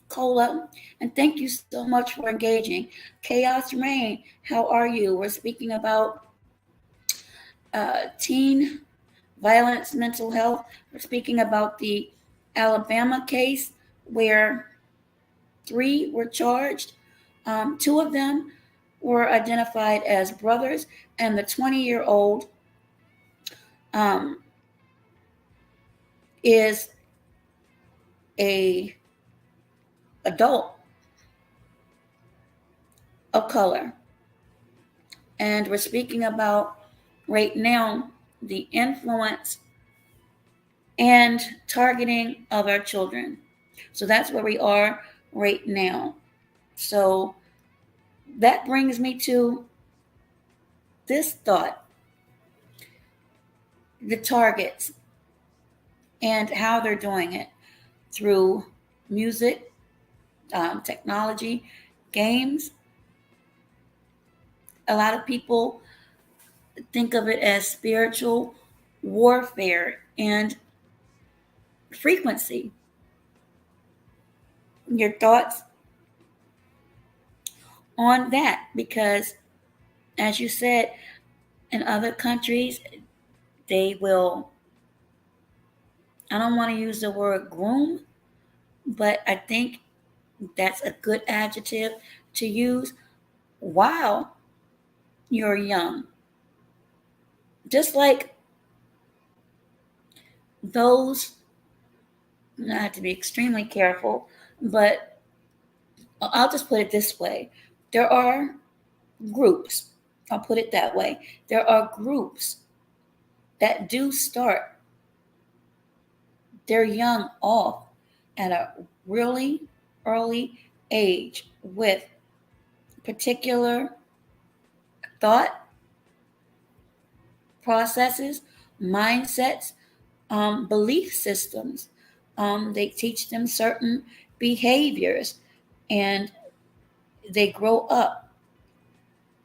S1: Cola, and thank you so much for engaging. Chaos Rain, how are you? We're speaking about teen violence, mental health. We're speaking about the Alabama case where 3 were charged. Two of them were identified as brothers, and the 20-year-old um, is a adult of color. And we're speaking about right now the influence and targeting of our children. So that's where we are right now. So that brings me to this thought: the targets and how they're doing it through music, technology, games. A lot of people think of it as spiritual warfare and frequency. Your thoughts on that? Because, as you said, in other countries, they will, I don't want to use the word groom, but I think that's a good adjective to use while you're young. Just like those, I have to be extremely careful, but I'll just put it this way: there are groups, I'll put it that way, there are groups that do start their young off at a really early age with particular thought processes, mindsets, belief systems. They teach them certain behaviors, and they grow up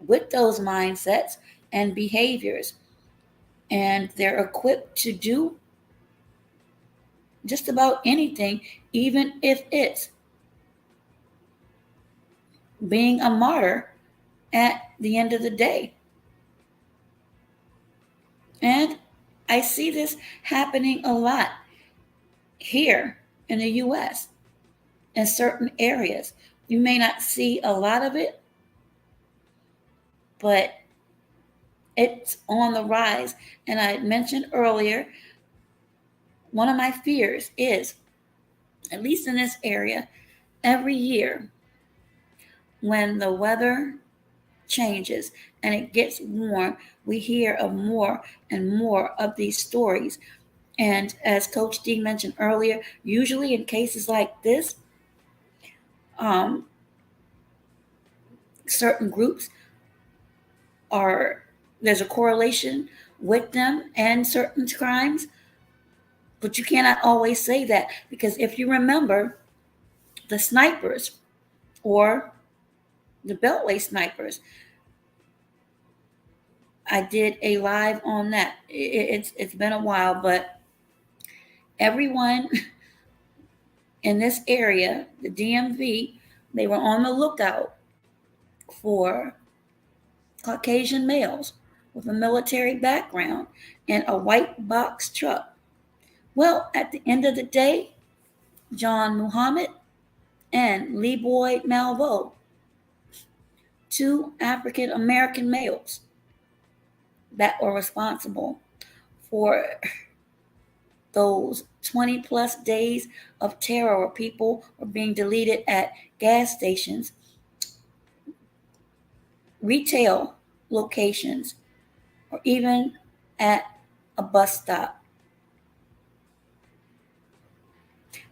S1: with those mindsets and behaviors, and they're equipped to do just about anything, even if it's being a martyr at the end of the day. And I see this happening a lot here in the US in certain areas. You may not see a lot of it, but it's on the rise. And I mentioned earlier, one of my fears is, at least in this area, every year when the weather changes and it gets warm, we hear of more and more of these stories. And as Coach D mentioned earlier, usually in cases like this, um, certain groups are, there's a correlation with them and certain crimes, but you cannot always say that, because if you remember, the snipers or the Beltway snipers. I did a live on that. It's been a while, but everyone in this area, the DMV, they were on the lookout for Caucasian males with a military background and a white box truck. Well, at the end of the day, John Muhammad and Lee Boyd Malvo, two African American males that were responsible for those 20 plus days of terror where people were being deleted at gas stations, retail locations, or even at a bus stop.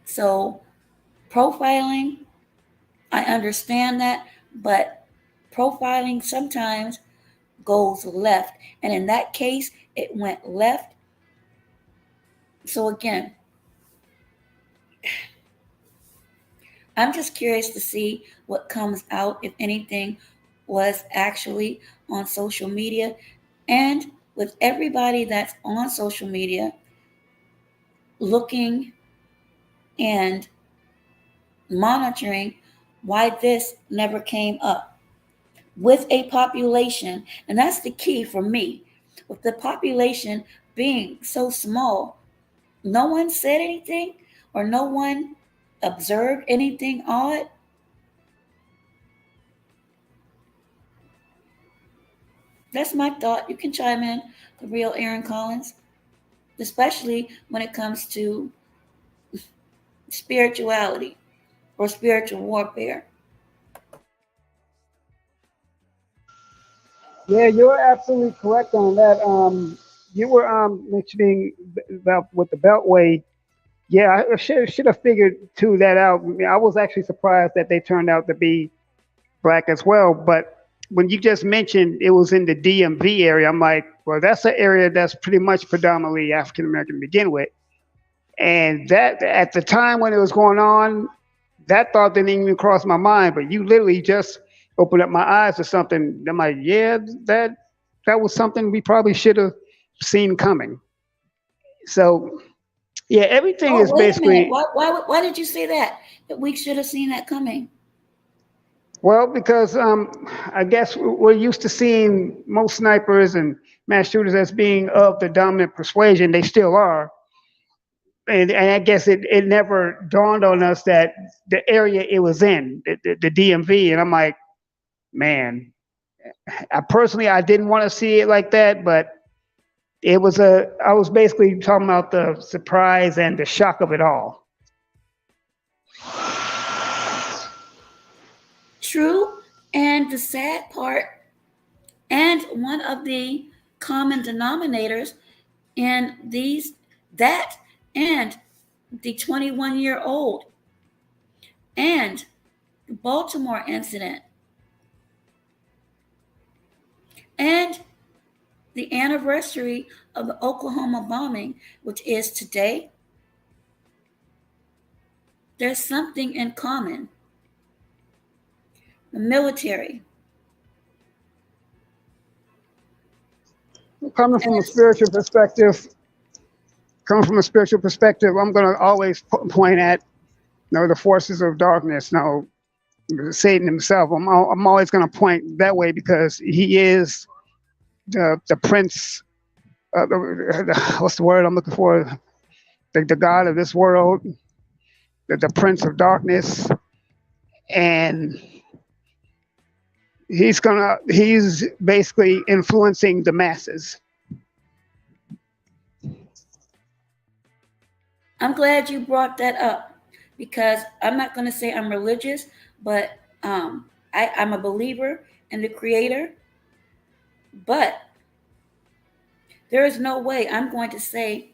S1: So, profiling, I understand that, but profiling sometimes goes left. And in that case, it went left. So, again, I'm just curious to see what comes out, if anything was actually on social media. And with everybody that's on social media looking and monitoring why this never came up with a population, and that's the key for me, with the population being so small, no one said anything or no one observed anything odd. That's my thought. You can chime in, the real Aaron Collins, especially when it comes to spirituality or spiritual warfare.
S5: Yeah, you're absolutely correct on that. You were mentioning about with the Beltway. Yeah, I should have figured too that out. I mean, I was actually surprised that they turned out to be black as well. But when you just mentioned it was in the DMV area, I'm like, well, that's an area that's pretty much predominantly African American to begin with. And that at the time when it was going on, that thought didn't even cross my mind. But you literally just opened up my eyes to something. I'm like, yeah, that was something we probably should have seen coming. So yeah, everything
S1: Oh,
S5: is
S1: wait a minute.
S5: basically
S1: Why did you say that? That we should have seen that coming?
S5: well because I guess we're used to seeing most snipers and mass shooters as being of the dominant persuasion. They still are. And I guess it never dawned on us that the area it was in, the DMV, and I'm like, man, I didn't want to see it like that, but I was basically talking about the surprise and the shock of it all.
S1: True. And the sad part, and one of the common denominators in that and the 21-year-old and the Baltimore incident and the anniversary of the Oklahoma bombing, which is today, there's something in common. The military.
S5: Coming
S1: And
S5: from a spiritual perspective, I'm going to always point at the forces of darkness. Now, Satan himself. I'm always going to point that way because he is the prince. What's the word I'm looking for? The god of this world, the prince of darkness, and he's basically influencing the masses.
S1: I'm glad you brought that up because I'm not going to say I'm religious, but I'm a believer in the Creator. But there is no way I'm going to say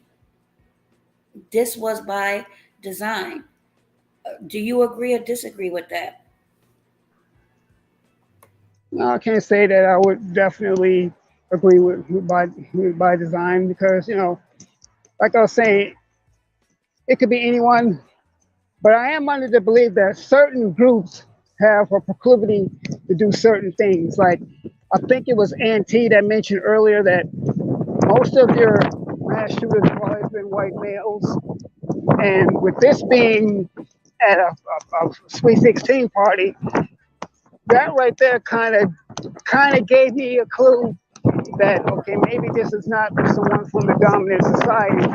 S1: this was by design. Do you agree or disagree with that?
S5: No, I can't say that I would definitely agree with by design because like I was saying, it could be anyone, but I am under the belief that certain groups have a proclivity to do certain things. Like I think it was Auntie that mentioned earlier that most of your mass shooters have always been white males, and with this being at a Sweet 16 party, that right there kind of gave me a clue that okay, maybe this is not someone from the dominant society,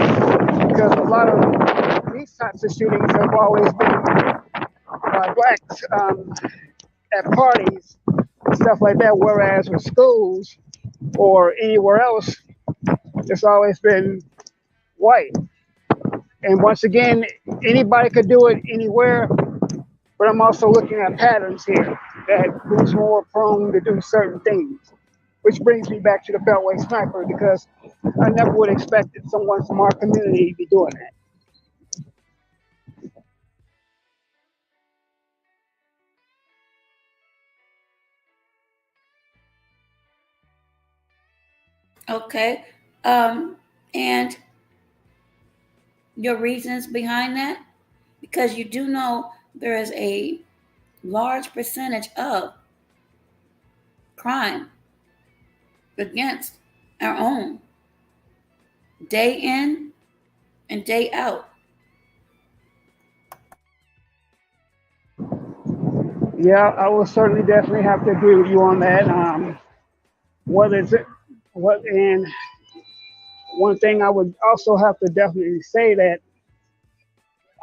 S5: because a lot of these types of shootings have always been blacks at parties and stuff like that, whereas with schools or anywhere else, it's always been white. And once again, anybody could do it anywhere, but I'm also looking at patterns here that who's more prone to do certain things. Which brings me back to the Beltway sniper, because I never would have expected someone from our community to be doing that.
S1: Okay. And your reasons behind that? Because you do know there is a large percentage of crime against our own, day in and day out.
S5: Yeah, I will certainly definitely have to agree with you on that. What is it? What and one thing I would also have to definitely say that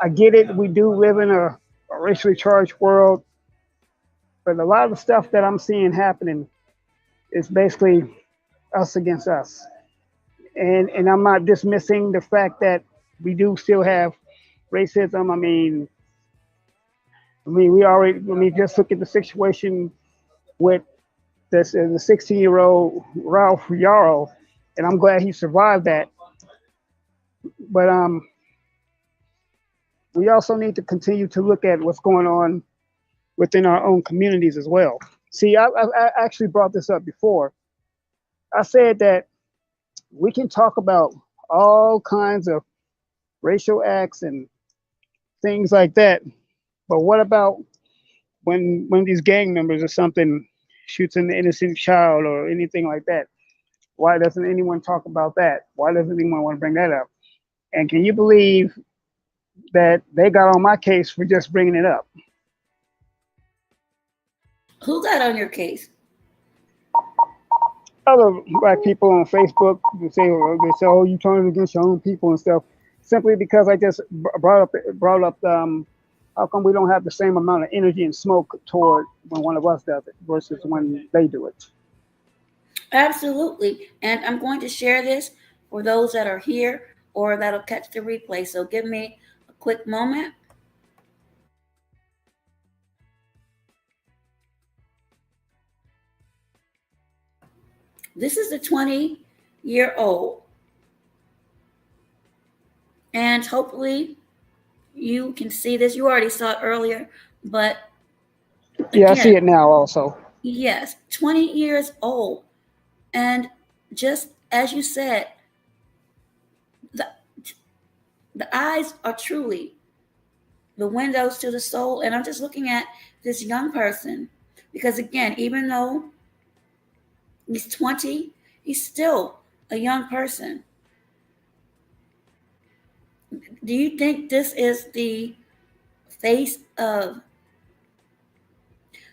S5: I get it. We do live in a racially charged world, but a lot of the stuff that I'm seeing happening is basically us against us. And I'm not dismissing the fact that we do still have racism. Just look at the situation with this the 16-year-old Ralph Yarrow, and I'm glad he survived that. But we also need to continue to look at what's going on within our own communities as well. See, I actually brought this up before. I said that we can talk about all kinds of racial acts and things like that, but what about when these gang members or something shoots an innocent child or anything like that? Why doesn't anyone talk about that? Why doesn't anyone want to bring that up? And can you believe that they got on my case for just bringing it up?
S1: Who got on your case?
S5: Other black people on Facebook they say, "Oh, you turning against your own people and stuff," simply because I just brought up how come we don't have the same amount of energy and smoke toward when one of us does it versus when they do it.
S1: Absolutely. And I'm going to share this for those that are here or that'll catch the replay. So give me a quick moment. This is a 20-year-old. And hopefully you can see this. You already saw it earlier, but
S5: yeah, I see it now also.
S1: Yes, 20 years old. And just as you said, the eyes are truly the windows to the soul. And I'm just looking at this young person because, again, even though he's 20, he's still a young person. Do you think this is the face of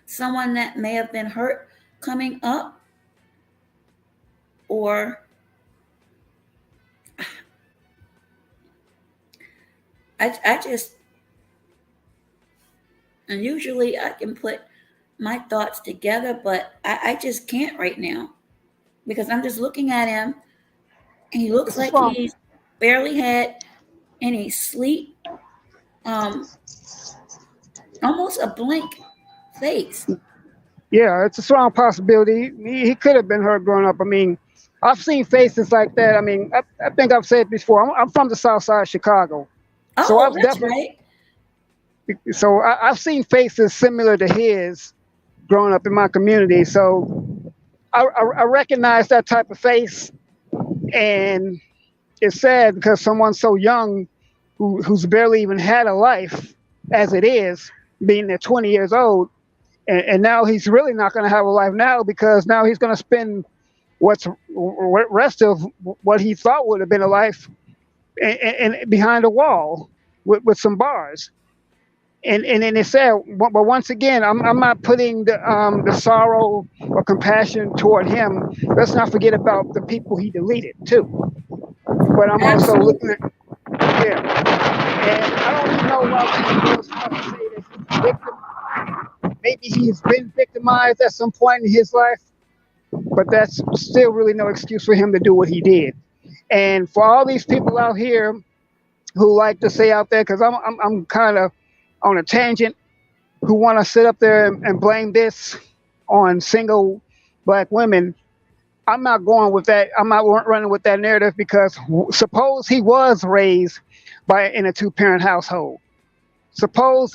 S1: someone that may have been hurt coming up? Or I just, and usually I can put my thoughts together, but I just can't right now because I'm just looking at him and he looks like he's barely had any sleep, almost a blank face.
S5: Yeah, it's a strong possibility. He could have been hurt growing up. I mean, I've seen faces like that. I mean, I think I've said before, I'm from the south side of Chicago.
S1: Oh,
S5: so I've
S1: that's right.
S5: So I've seen faces similar to his growing up in my community. So I recognize that type of face. And it's sad because someone so young who's barely even had a life as it is, being at 20 years old, And now he's really not going to have a life now, because now he's going to spend what's rest of what he thought would have been a life and behind a wall with some bars. And then it said, but once again, I'm not putting the sorrow or compassion toward him. Let's not forget about the people he deleted too. But I'm also looking
S1: Absolutely.
S5: at, yeah, and I don't even know why he was trying to say that he's victim. Maybe he's been victimized at some point in his life, but that's still really no excuse for him to do what he did. And for all these people out here who like to say out there, because I'm kind of on a tangent, who want to sit up there and blame this on single black women. I'm not going with that. I'm not running with that narrative, because suppose he was raised by in a two-parent household. Suppose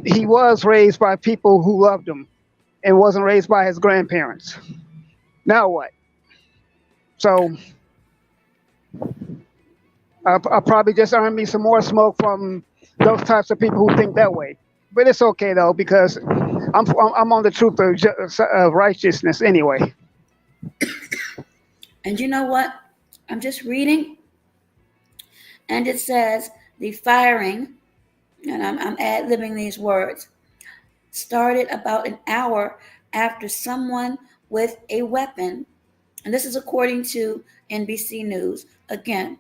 S5: he was raised by people who loved him and wasn't raised by his grandparents. Now what? So I'll probably just earn me some more smoke from those types of people who think that way. But it's okay though, because I'm on the truth of righteousness anyway.
S1: And you know what? I'm just reading, and it says the firing, and I'm ad libbing these words, started about an hour after someone with a weapon, and this is according to NBC News. Again,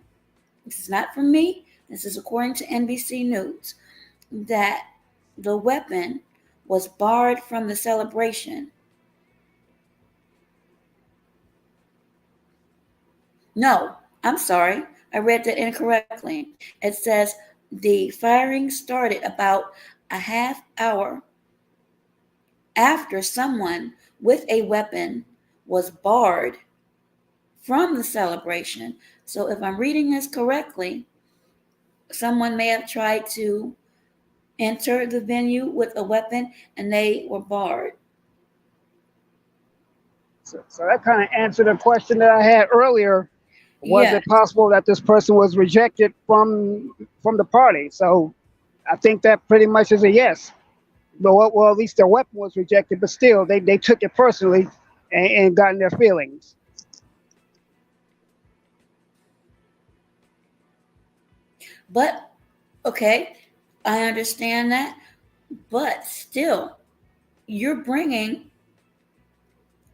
S1: this is not from me, this is according to NBC News, that the weapon was barred from the celebration. No, I'm sorry. I read that incorrectly. It says the firing started about a half hour after someone with a weapon was barred from the celebration. So if I'm reading this correctly, someone may have tried to enter the venue with a weapon and they were barred.
S5: So that kind of answered a question that I had earlier. Was
S1: Yes,
S5: it possible that this person was rejected from the party? So I think that pretty much is a yes. Well, at least their weapon was rejected, but still, they took it personally and got in their feelings.
S1: but okay, I understand that, but still, you're bringing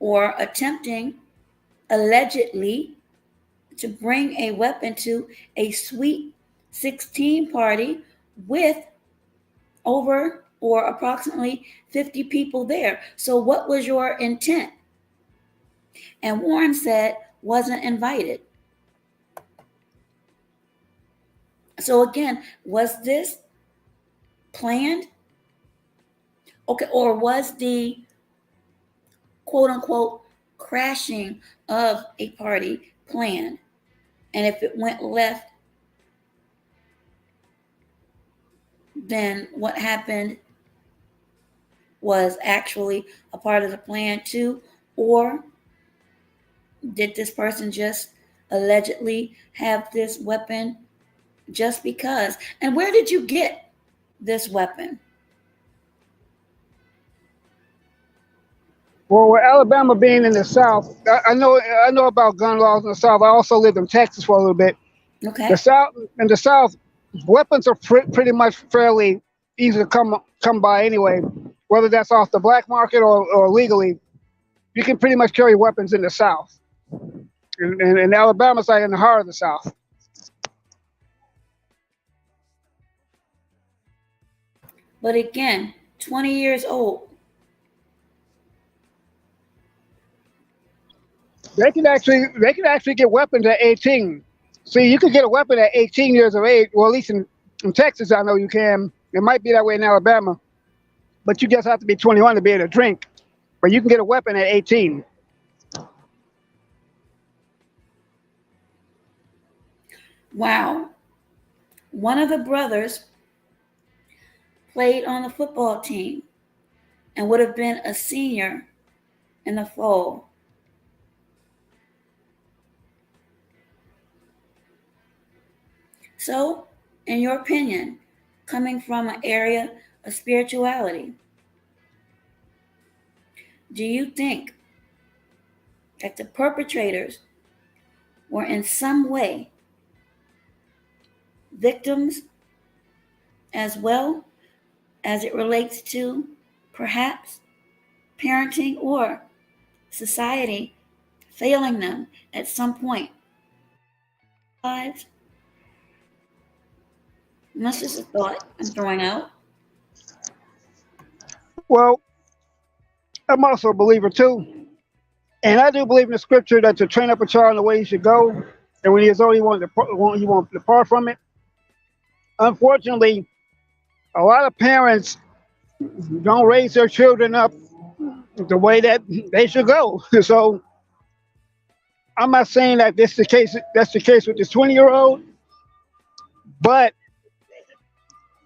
S1: or attempting allegedly to bring a weapon to a sweet 16 party with over or approximately 50 people there. So, what was your intent? And Warren said, wasn't invited. So, again, was this planned? Okay, or was the quote unquote crashing of a party planned? And if it went left, then what happened was actually a part of the plan too? Or did this person just allegedly have this weapon just because? And where did you get this weapon?
S5: Well, with Alabama being in the South, I know about gun laws in the South. I also lived in Texas for a little bit. The
S1: Okay.
S5: South in the South, weapons are pretty much fairly easy to come by anyway. Whether that's off the black market or legally, you can pretty much carry weapons in the South. And Alabama's like in the heart of the South.
S1: But again, 20 years old.
S5: They can actually get weapons at 18. See, you can get a weapon at 18 years of age. Well, at least in Texas, I know you can. It might be that way in Alabama, but you just have to be 21 to be able to drink. But you can get a weapon at 18.
S1: Wow. One of the brothers played on the football team and would have been a senior in the fall. So, in your opinion, coming from an area of spirituality, Do you think that the perpetrators were in some way victims as well as it relates to perhaps parenting or society failing them at some point in their lives? And that's just a thought I'm throwing out.
S5: Well, I'm also a believer too. And I do believe in the scripture that to train up a child in the way he should go, and when he is old, he won't depart from it. Unfortunately, a lot of parents don't raise their children up the way that they should go. So I'm not saying that this is the case. That's the case with this 20-year-old, but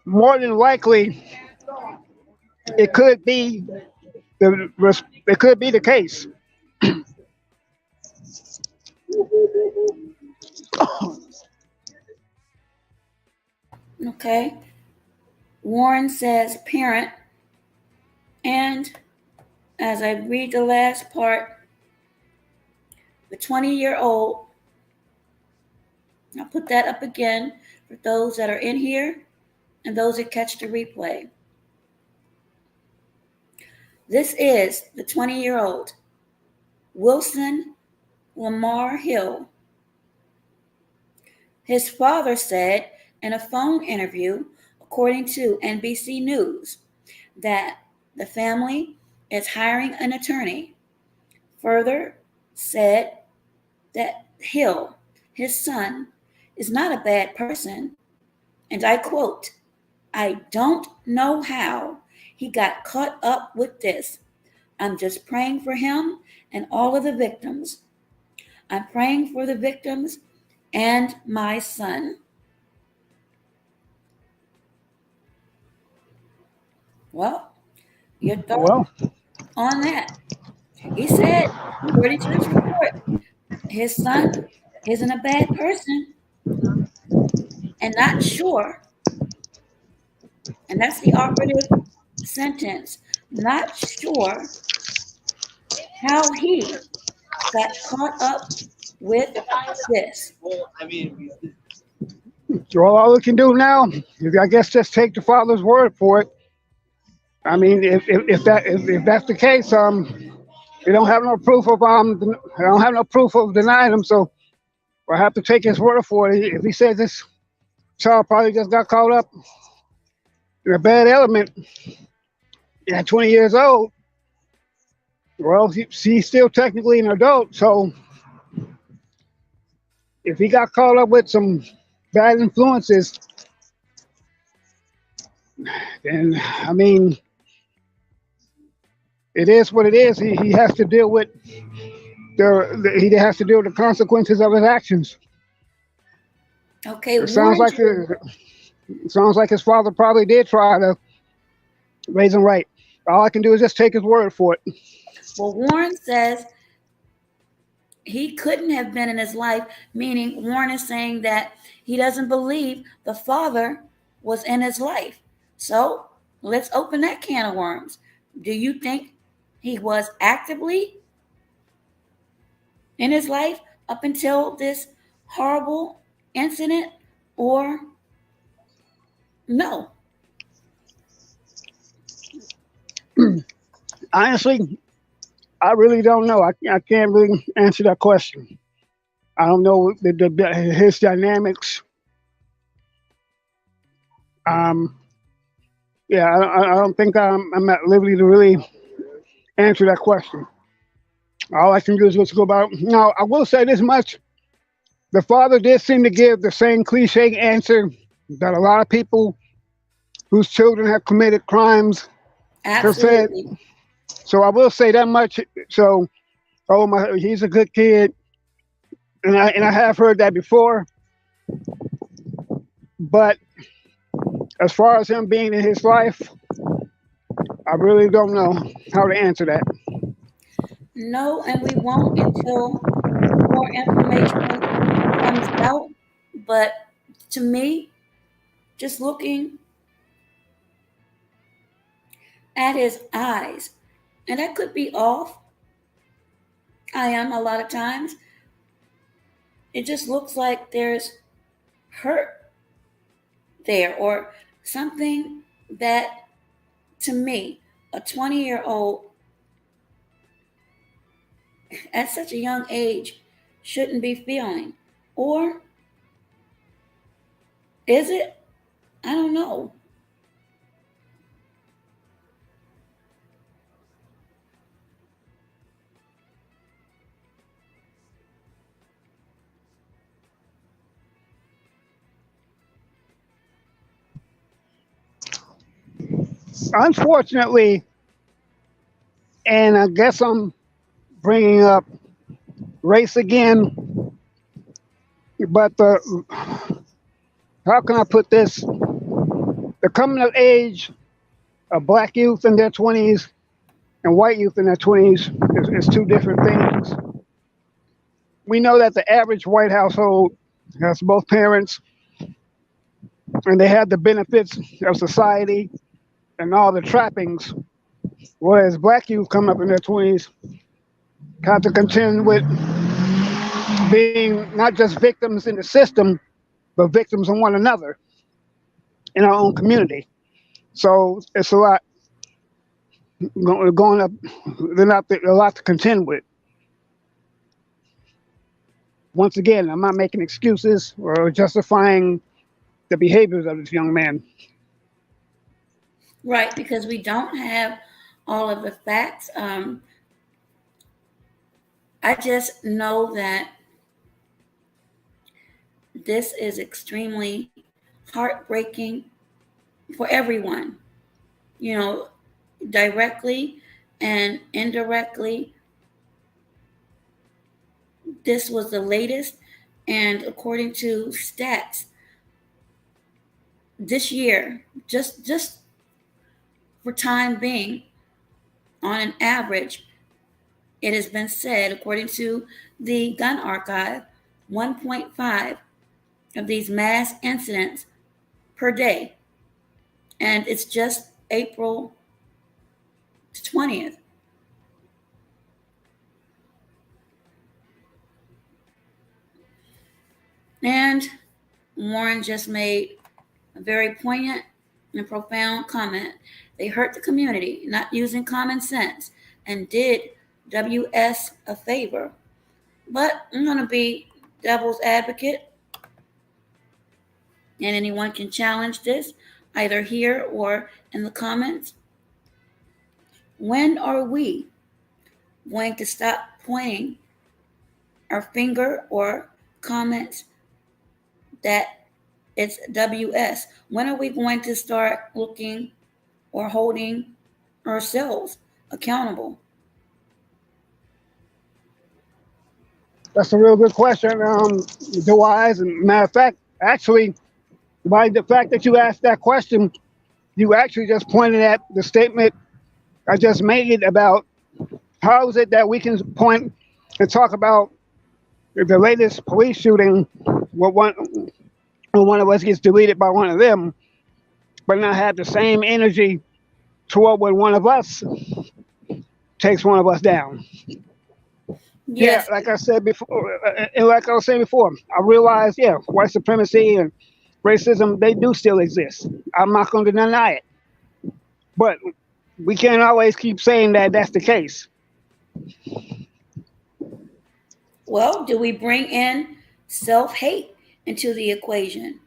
S5: more than likely, it could be the case.
S1: Okay. Warren says parent, and as I read the last part, the 20-year-old, I'll put that up again for those that are in here and those that catch the replay. This is the 20-year-old Wilson Lamar Hill. His father said in a phone interview, according to NBC News, that the family is hiring an attorney. Further said that Hill, his son, is not a bad person. And I quote, "I don't know how he got caught up with this. I'm just praying for him and all of the victims. I'm praying for the victims and my son." Well, your thoughts
S5: Well,
S1: on that? He said, according to this report, his son isn't a bad person and not sure, and that's the operative sentence, not sure how he got caught up with this.
S5: well, all we can do now is, I guess, just take the father's word for it. I mean, if that's the case, we don't have no proof of I don't have no proof of denying him, so I have to take his word for it. If he says this child probably just got caught up in a bad element at 20 years old, well, she's still technically an adult. So if he got caught up with some bad influences, then I mean, it is what it is. He has to deal with he has to deal with the consequences of his actions.
S1: Okay,
S5: It sounds like his father probably did try to raise him right. All I can do is just take his word for it.
S1: Well, Warren says he couldn't have been in his life, meaning Warren is saying that he doesn't believe the father was in his life. So let's open that can of worms. Do you think he was actively in his life up until this horrible incident, or no?
S5: Honestly, I really don't know. I can't really answer that question. I don't know his dynamics. Yeah, I don't think I'm at liberty to really answer that question. All I can do is just go about. Now, I will say this much: the father did seem to give the same cliche answer that a lot of people whose children have committed crimes have said.
S1: Absolutely.
S5: So I will say that much. So, he's a good kid, and I have heard that before. But as far as him being in his life, I really don't know how to answer that.
S1: No, and we won't until more information comes out. But to me, just looking at his eyes, And I could be off. I am a lot of times. It just looks like there's hurt there or something that, to me, a 20-year-old at such a young age shouldn't be feeling. Or is it? I don't know.
S5: Unfortunately, and I guess I'm bringing up race again, but how can I put this? The coming of age of black youth in their 20s and white youth in their 20s is two different things. We know that the average white household has both parents and they have the benefits of society and all the trappings, whereas black youth come up in their 20s have to contend with being not just victims in the system, but victims of one another in our own community. So it's a lot going up. They're not a lot to contend with. Once again, I'm not making excuses or justifying the behaviors of this young man.
S1: Right, because we don't have all of the facts. I just know that this is extremely heartbreaking for everyone, you know, directly and indirectly. This was the latest, and according to stats, this year, just for time being, on an average, it has been said, according to the gun archive, 1.5 of these mass incidents per day. And it's just April 20th. And Warren just made a very poignant and profound comment. They hurt the community, not using common sense, and did WS a favor. But I'm going to be devil's advocate, and anyone can challenge this either here or in the comments. When are we going to stop pointing our finger or comments that it's WS? When are we going to start looking or holding ourselves accountable?
S5: That's a real good question. Do I? As a matter of fact, actually, by the fact that you asked that question, you actually just pointed at the statement I just made about how is it that we can point and talk about the latest police shooting, where one of us gets deleted by one of them, but not have the same energy toward when one of us takes one of us down. Yeah,
S1: Yes,
S5: like I said before, and like I was saying before, I realize, yeah, white supremacy and racism, they do still exist. I'm not going to deny it. But we can't always keep saying that that's the case.
S1: well, do we bring in self hate into the equation?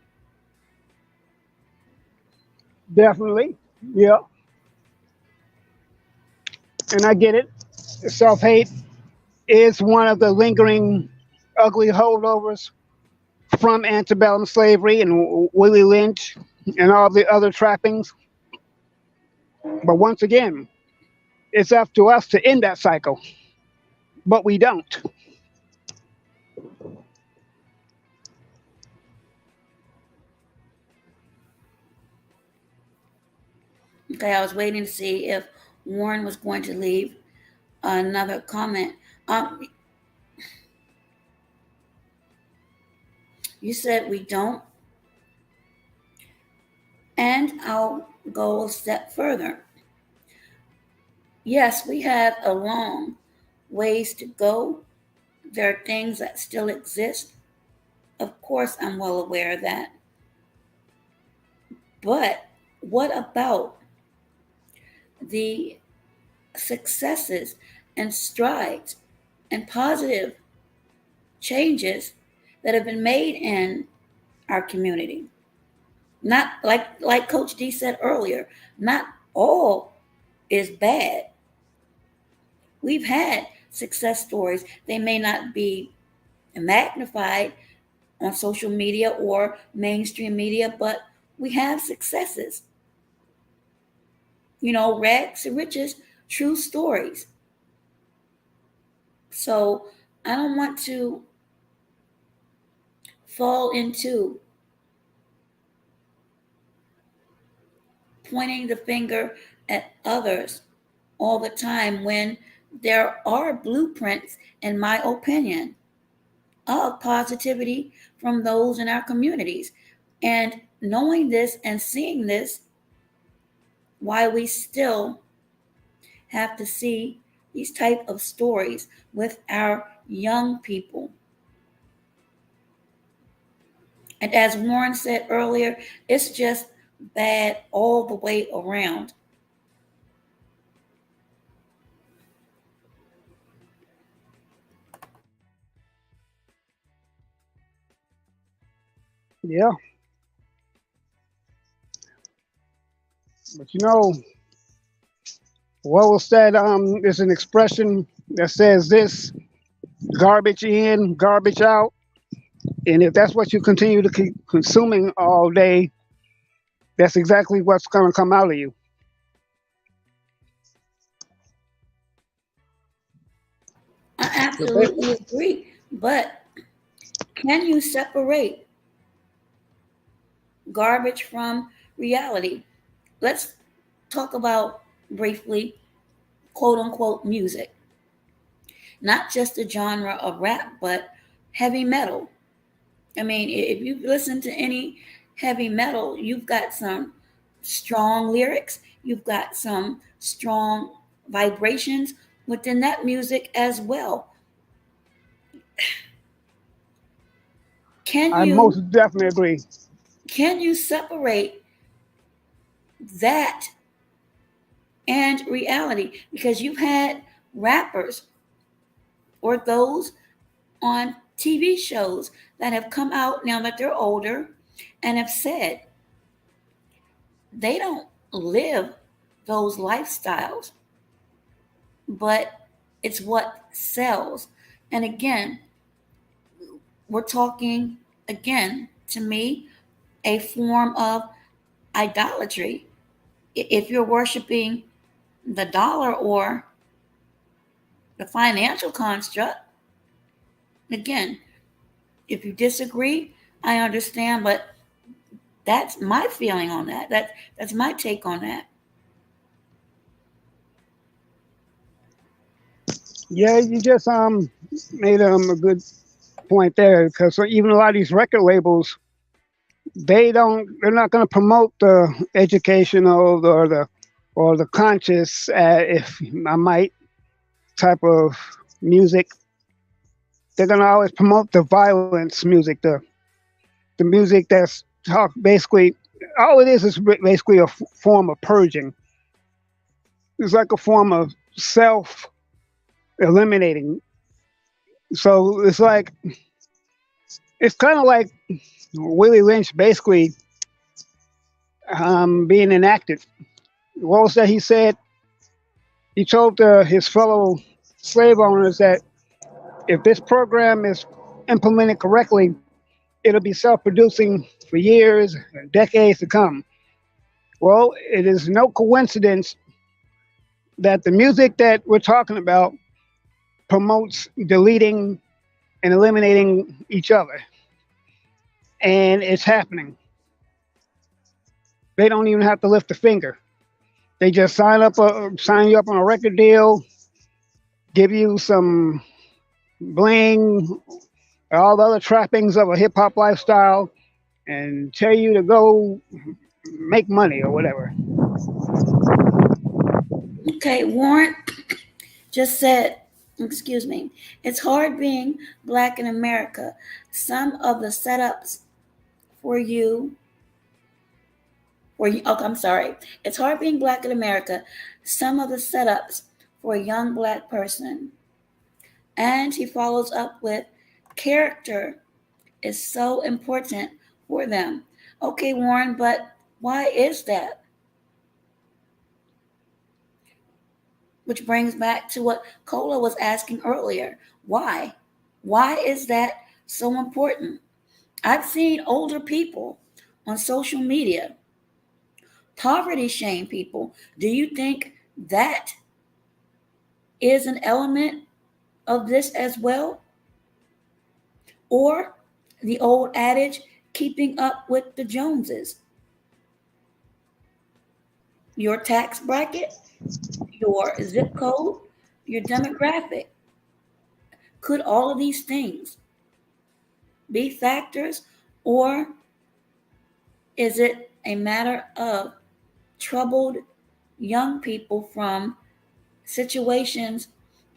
S5: Definitely. Yeah. And I get it. Self hate is one of the lingering ugly holdovers from antebellum slavery and Willie Lynch and all the other trappings. But once again, it's up to us to end that cycle. But we don't.
S1: Okay, I was waiting to see if Warren was going to leave another comment. Um, you said we don't, and I'll go a step further. Yes, we have a long ways to go. There are things that still exist. Of course, I'm well aware of that. But what about the successes and strides and positive changes that have been made in our community? Not like Coach D said earlier, not all is bad. We've had success stories. They may not be magnified on social media or mainstream media, but we have successes. Rags to riches, true stories. So I don't want to fall into pointing the finger at others all the time when there are blueprints, in my opinion, of positivity from those in our communities. And knowing this and seeing this, why we still have to see these type of stories with our young people. And as Warren said earlier, it's just bad all the way around.
S5: Yeah, but what was that? There's an expression that says this: garbage in, garbage out. And if that's what you continue to keep consuming all day, that's exactly what's going to come out of you.
S1: I
S5: So
S1: absolutely agree. But can you separate garbage from reality? Let's talk about briefly quote unquote music. Not just the genre of rap, but heavy metal. I mean, if you listen to any heavy metal, you've got some strong lyrics, you've got some strong vibrations within that music as well. Can
S5: I
S1: you
S5: most definitely agree.
S1: can you separate that and reality? Because you've had rappers or those on TV shows that have come out now that they're older and have said they don't live those lifestyles, but it's what sells. And again, we're talking, again, to me, a form of idolatry. If you're worshiping the dollar or the financial construct, again, if you disagree, I understand, but that's my feeling on that. That's my take on that.
S5: Yeah, you just made a good point there because even a lot of these record labels, they're not going to promote the educational or the conscious, if I might, type of music. They're going to always promote the violence music, the music that's talk basically. All it is basically a form of purging. It's like a form of self eliminating. So it's kind of like Willie Lynch basically being enacted. What was that he said? He told his fellow slave owners that if this program is implemented correctly, it'll be self-producing for years, decades to come. Well, it is no coincidence that the music that we're talking about promotes deleting and eliminating each other, and it's happening. They don't even have to lift a finger. They just sign you up on a record deal, give you some bling, all the other trappings of a hip hop lifestyle, and tell you to go make money or whatever.
S1: Okay, Warren just said, excuse me, it's hard being black in America. Some of the setups for you, okay, I'm sorry. It's hard being black in America. Some of the setups for a young black person. And he follows up with character is so important for them. Okay, Warren, but why is that? Which brings back to what Cola was asking earlier. Why? Why is that so important? I've seen older people on social media poverty shame people. Do you think that is an element of this as well? Or the old adage, keeping up with the Joneses? Your tax bracket, your zip code, your demographic. Could all of these things be factors, or is it a matter of troubled young people from situations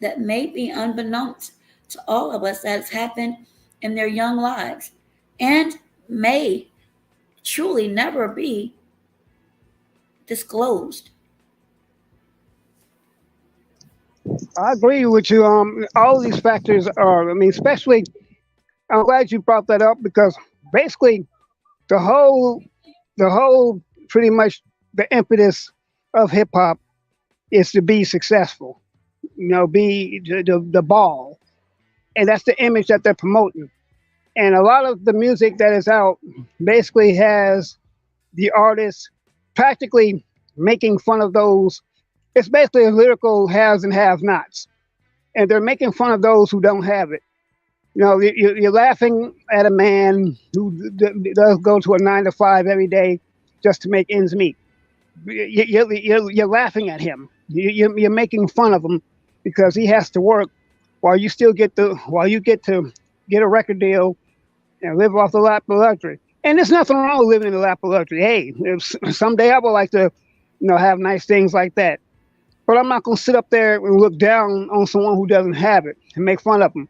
S1: that may be unbeknownst to all of us that has happened in their young lives and may truly never be disclosed?
S5: I agree with you. All of these factors are. I mean, especially, I'm glad you brought that up because basically the whole, the whole, pretty much the impetus of hip hop is to be successful. Be the ball, and that's the image that they're promoting. And a lot of the music that is out basically has the artist practically making fun of those. It's basically a lyrical haves and have nots, and they're making fun of those who don't have it. You're laughing at a man who does go to a 9 to 5 every day just to make ends meet. You're laughing at him. You're making fun of him because he has to work while you get to get a record deal and live off the lap of luxury. And there's nothing wrong with living in the lap of luxury. Hey, if someday I would like to, have nice things like that. But I'm not gonna sit up there and look down on someone who doesn't have it and make fun of them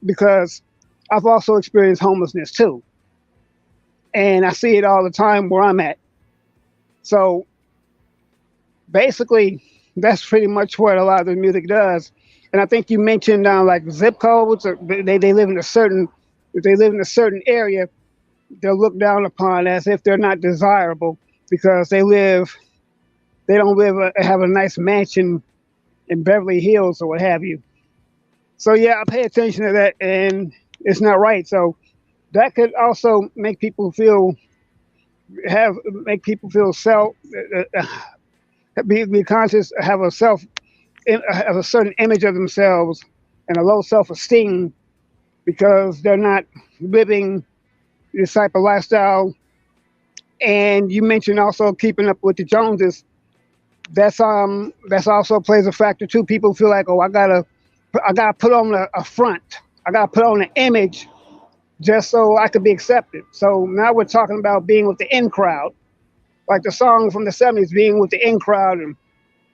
S5: because I've also experienced homelessness too, and I see it all the time where I'm at. So basically, that's pretty much what a lot of the music does. And I think you mentioned like zip codes. Or they live in a certain if they live in a certain area, they're looked down upon as if they're not desirable because they don't live have a nice mansion in Beverly Hills or what have you. So yeah, I pay attention to that, and it's not right. So that could also make people feel be conscious, have a certain image of themselves and a low self esteem because they're not living this type of lifestyle. And you mentioned also keeping up with the Joneses. That's also plays a factor too. People feel like, oh, I gotta put on a front. I gotta put on an image just so I could be accepted. So now we're talking about being with the in crowd, like the song from the '70s, being with the in crowd and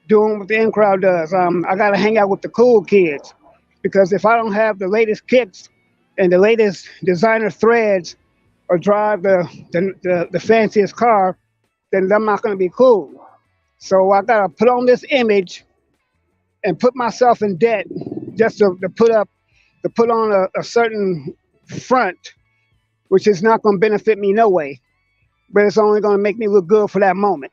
S5: doing what the in crowd does. I gotta hang out with the cool kids because if I don't have the latest kicks and the latest designer threads or drive the fanciest car, then I'm not gonna be cool. So I gotta put on this image and put myself in debt just to put on a certain front, which is not gonna benefit me no way, but it's only gonna make me look good for that moment.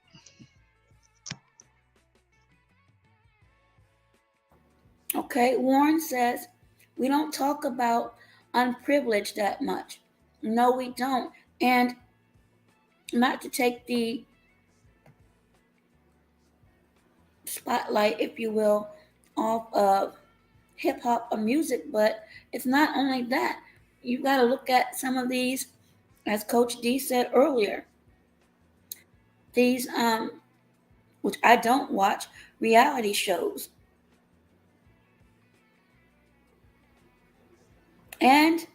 S1: Okay, Warren says we don't talk about unprivileged that much. No, we don't. And not to take the spotlight, if you will, off of hip hop or music, but it's not only that. You got to look at some of these, as Coach D said earlier, these, which I don't watch, reality shows. And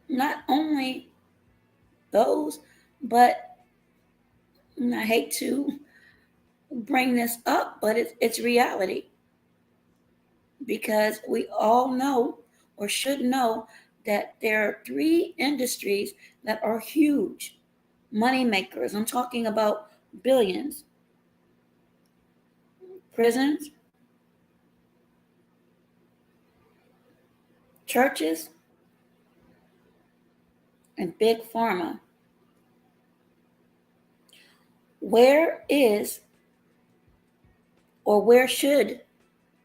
S1: not only those, but I hate to bring this up, but it's reality, because we all know, or should know, that there are three industries that are huge money makers. I'm talking about billions: prisons, churches, and big pharma. Where is, or where should,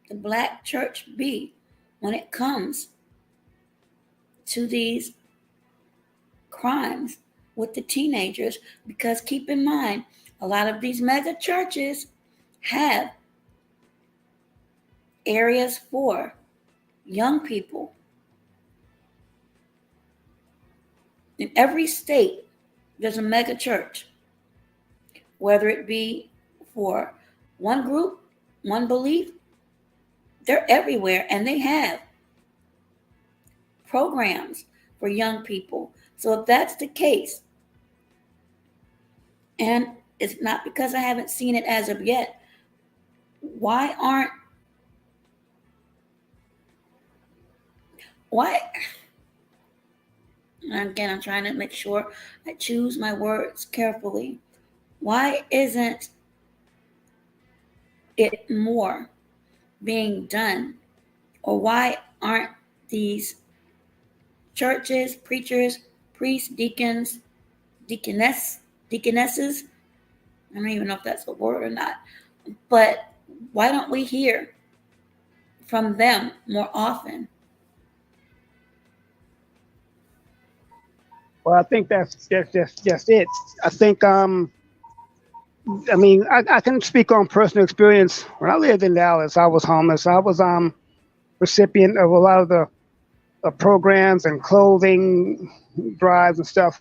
S1: the black church be when it comes to these crimes with the teenagers? Because keep in mind, a lot of these mega churches have areas for young people. In every state, there's a mega church, whether it be for one group, one belief, they're everywhere, and they have programs for young people. So if that's the case, and it's not because I haven't seen it as of yet, why again, I'm trying to make sure I choose my words carefully. Why isn't it more being done? Or why aren't these churches, preachers, priests, deacons, deaconesses, I don't even know if that's a word or not, but why don't we hear from them more often?
S5: Well, I think that's just it. I think I mean, I can speak on personal experience. When I lived in Dallas, I was homeless. I was recipient of a lot of the programs and clothing drives and stuff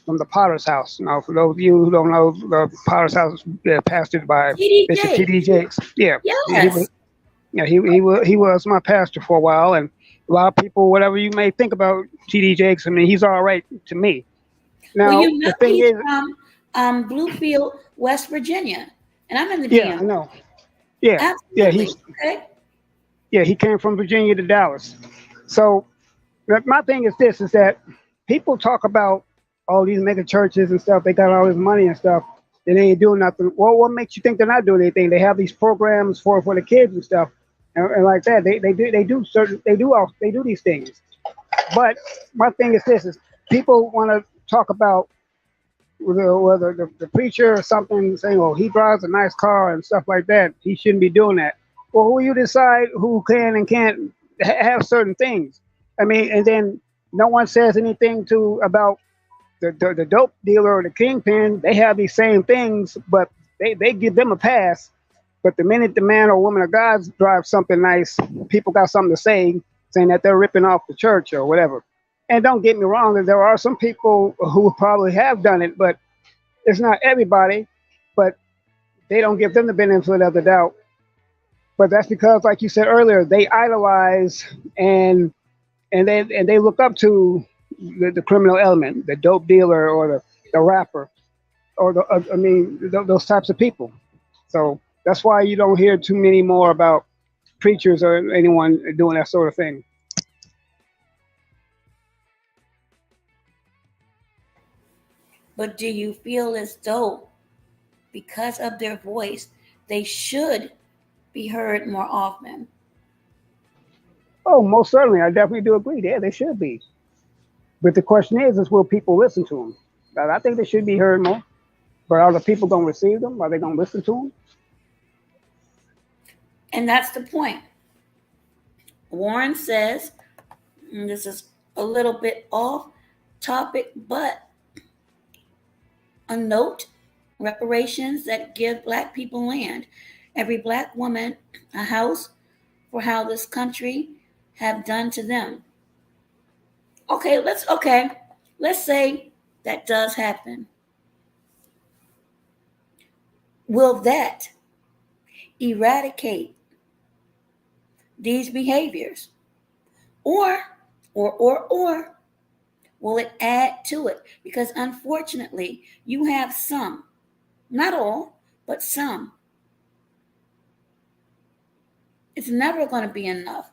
S5: from the Potter's House. You know, for those of you who don't know, the Potter's House pastored by Bishop
S1: TDJ.
S5: T.D. Jakes. Yeah, he was.
S1: Yes.
S5: Yeah, he was my pastor for a while, and a lot of people, whatever you may think about T.D. Jakes, I mean, he's all right to me.
S1: Well,
S5: Now
S1: you know
S5: the thing
S1: he's
S5: is,
S1: from Bluefield, West Virginia, and I'm in the
S5: yeah, I
S1: DMV.
S5: know. Yeah,
S1: Absolutely.
S5: he's
S1: Okay.
S5: yeah, he came from Virginia to Dallas. So my thing is this: is that people talk about all these mega churches and stuff. They got all this money and stuff, and they ain't doing nothing. Well, what makes you think they're not doing anything? They have these programs for the kids and stuff, and like that. They do these things. But my thing is this: is people want to talk about whether the preacher or something saying, "Oh, he drives a nice car and stuff like that. He shouldn't be doing that." Well, who you decide who can and can't have certain things? I mean, and then no one says anything to about the dope dealer or the kingpin. They have these same things, but they give them a pass. But the minute the man or woman of God drives something nice, people got something to say, saying that they're ripping off the church or whatever. And don't get me wrong, there are some people who probably have done it, but it's not everybody. But they don't give them the benefit of the doubt. But that's because, like you said earlier, they idolize and they look up to the criminal element, the dope dealer or the rapper, or I mean those types of people. So that's why you don't hear too many more about preachers or anyone doing that sort of thing.
S1: But do you feel as though, because of their voice, they should be heard more often?
S5: Oh, most certainly, I definitely do agree. Yeah, they should be. But the question is will people listen to them? I think they should be heard more. But are the people going to receive them? Are they going to listen to them?
S1: And that's the point. Warren says, and this is a little bit off topic, but a note: reparations that give black people land, every black woman a house, for how this country have done to them. Let's say that does happen. Will that eradicate these behaviors, or or will it add to it? Because unfortunately, you have some, not all, but some It's never going to be enough.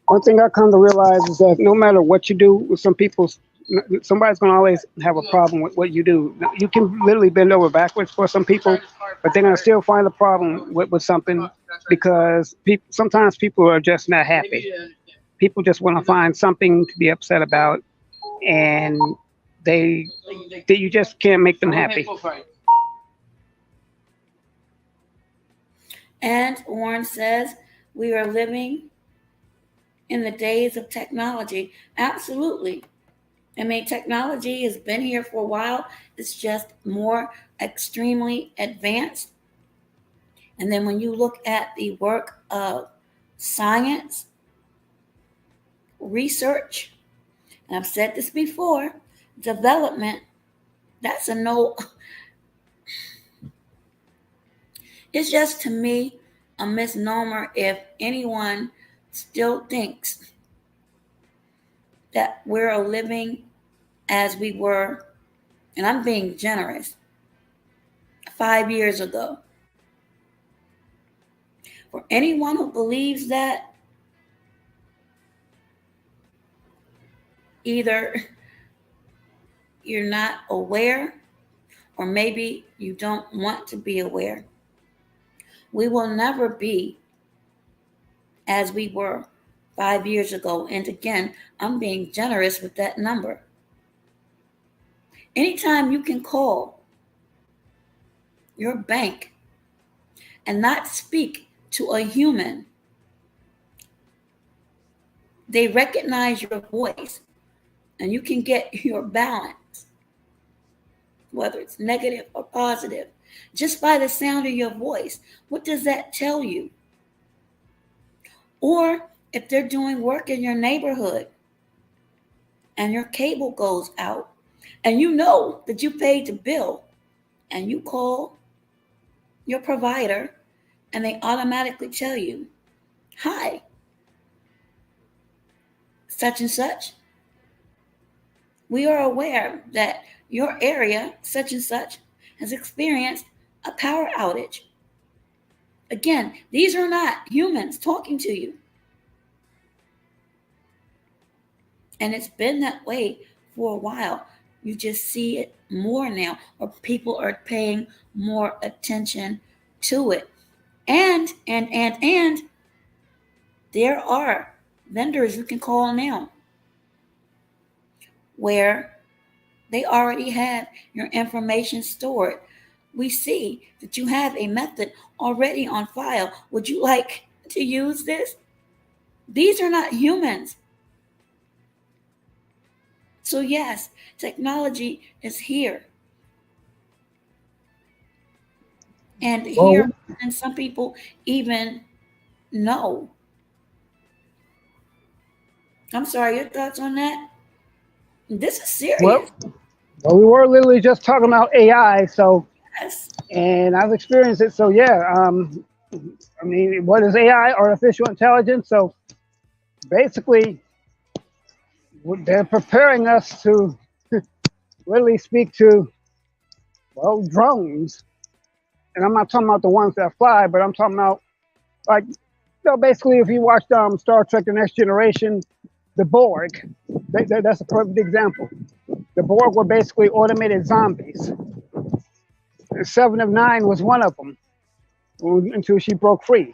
S5: One thing I come to realize is that no matter what you do with some people, somebody's going to always have a problem with what you do. You can literally bend over backwards for some people, but they're going to still find a problem with something because sometimes people are just not happy. People just want to find something to be upset about, and they you just can't make them happy.
S1: And Warren says we are living in the days of technology. Absolutely. I mean, technology has been here for a while. It's just more extremely advanced. And then when you look at the work of science, research, and I've said this before, development, that's a no. It's just to me a misnomer if anyone still thinks that we're living as we were, and I'm being generous, 5 years ago. For anyone who believes that, either you're not aware or maybe you don't want to be aware. We will never be as we were 5 years ago. And again, I'm being generous with that number. Anytime you can call your bank and not speak to a human, they recognize your voice and you can get your balance, whether it's negative or positive, just by the sound of your voice. What does that tell you? Or if they're doing work in your neighborhood and your cable goes out and you know that you paid the bill and you call your provider and they automatically tell you, hi, such and such, we are aware that your area, such and such, has experienced a power outage. Again, these are not humans talking to you. And it's been that way for a while. You just see it more now, or people are paying more attention to it. And there are vendors you can call now where they already have your information stored. We see that you have a method already on file. Would you like to use this? These are not humans. So, yes, technology is here. And here, and some people even know. I'm sorry, your thoughts on that? This is serious.
S5: Well, we were literally just talking about AI, so
S1: Yes.
S5: and I've experienced it. So yeah, I mean, what is AI? Artificial intelligence. So basically, they're preparing us to literally speak to drones, and I'm not talking about the ones that fly, but I'm talking about like basically if you watched Star Trek: The Next Generation, the Borg, that's a perfect example. The Borg were basically automated zombies. Seven of Nine was one of them until she broke free.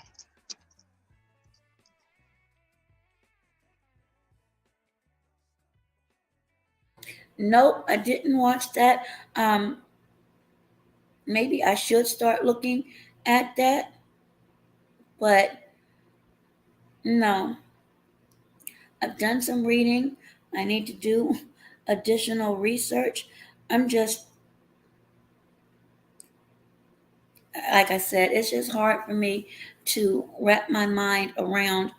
S1: Nope, I didn't watch that. Maybe I should start looking at that, but no. I've done some reading. I need to do additional research. I'm just, like I said, it's just hard for me to wrap my mind around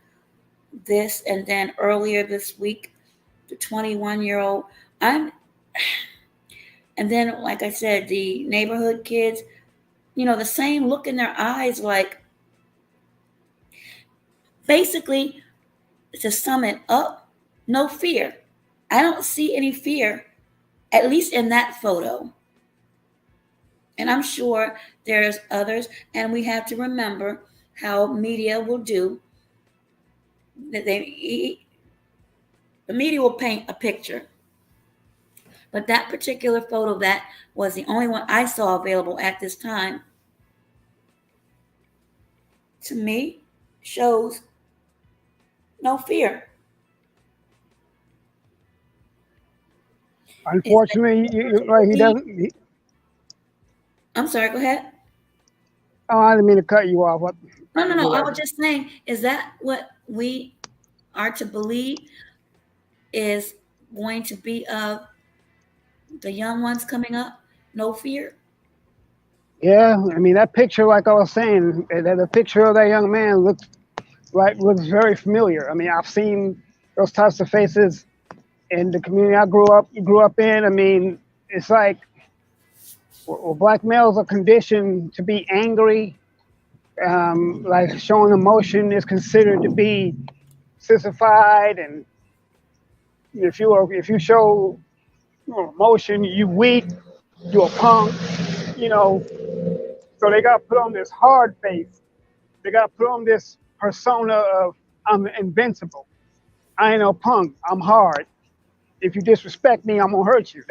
S1: this. And then earlier this week, the 21-year-old, I'm, and then, like I said, the neighborhood kids, the same look in their eyes, like basically, to sum it up, no fear. I don't see any fear, at least in that photo. And I'm sure there's others, and we have to remember how media will do. That the media will paint a picture, but that particular photo that was the only one I saw available at this time, to me, shows no fear. Is that
S5: Unfortunately,
S1: what you
S5: right, he
S1: believe?
S5: doesn't.
S1: I'm sorry, go ahead.
S5: Oh, I didn't mean to cut you off.
S1: No, no, no.
S5: Go
S1: I
S5: ahead.
S1: was just saying, is that what we are to believe is going to be of the young ones coming up? No fear?
S5: Yeah, I mean that picture, like I was saying, that the picture of that young man looks very familiar. I mean, I've seen those types of faces in the community I grew up in. I mean, it's like black males are conditioned to be angry. Like showing emotion is considered to be sissified, and if you show emotion, you weak, you a punk, you know. So they got put on this hard face. They got put on this persona of I'm invincible. I ain't no punk. I'm hard. If you disrespect me, I'm gonna hurt you.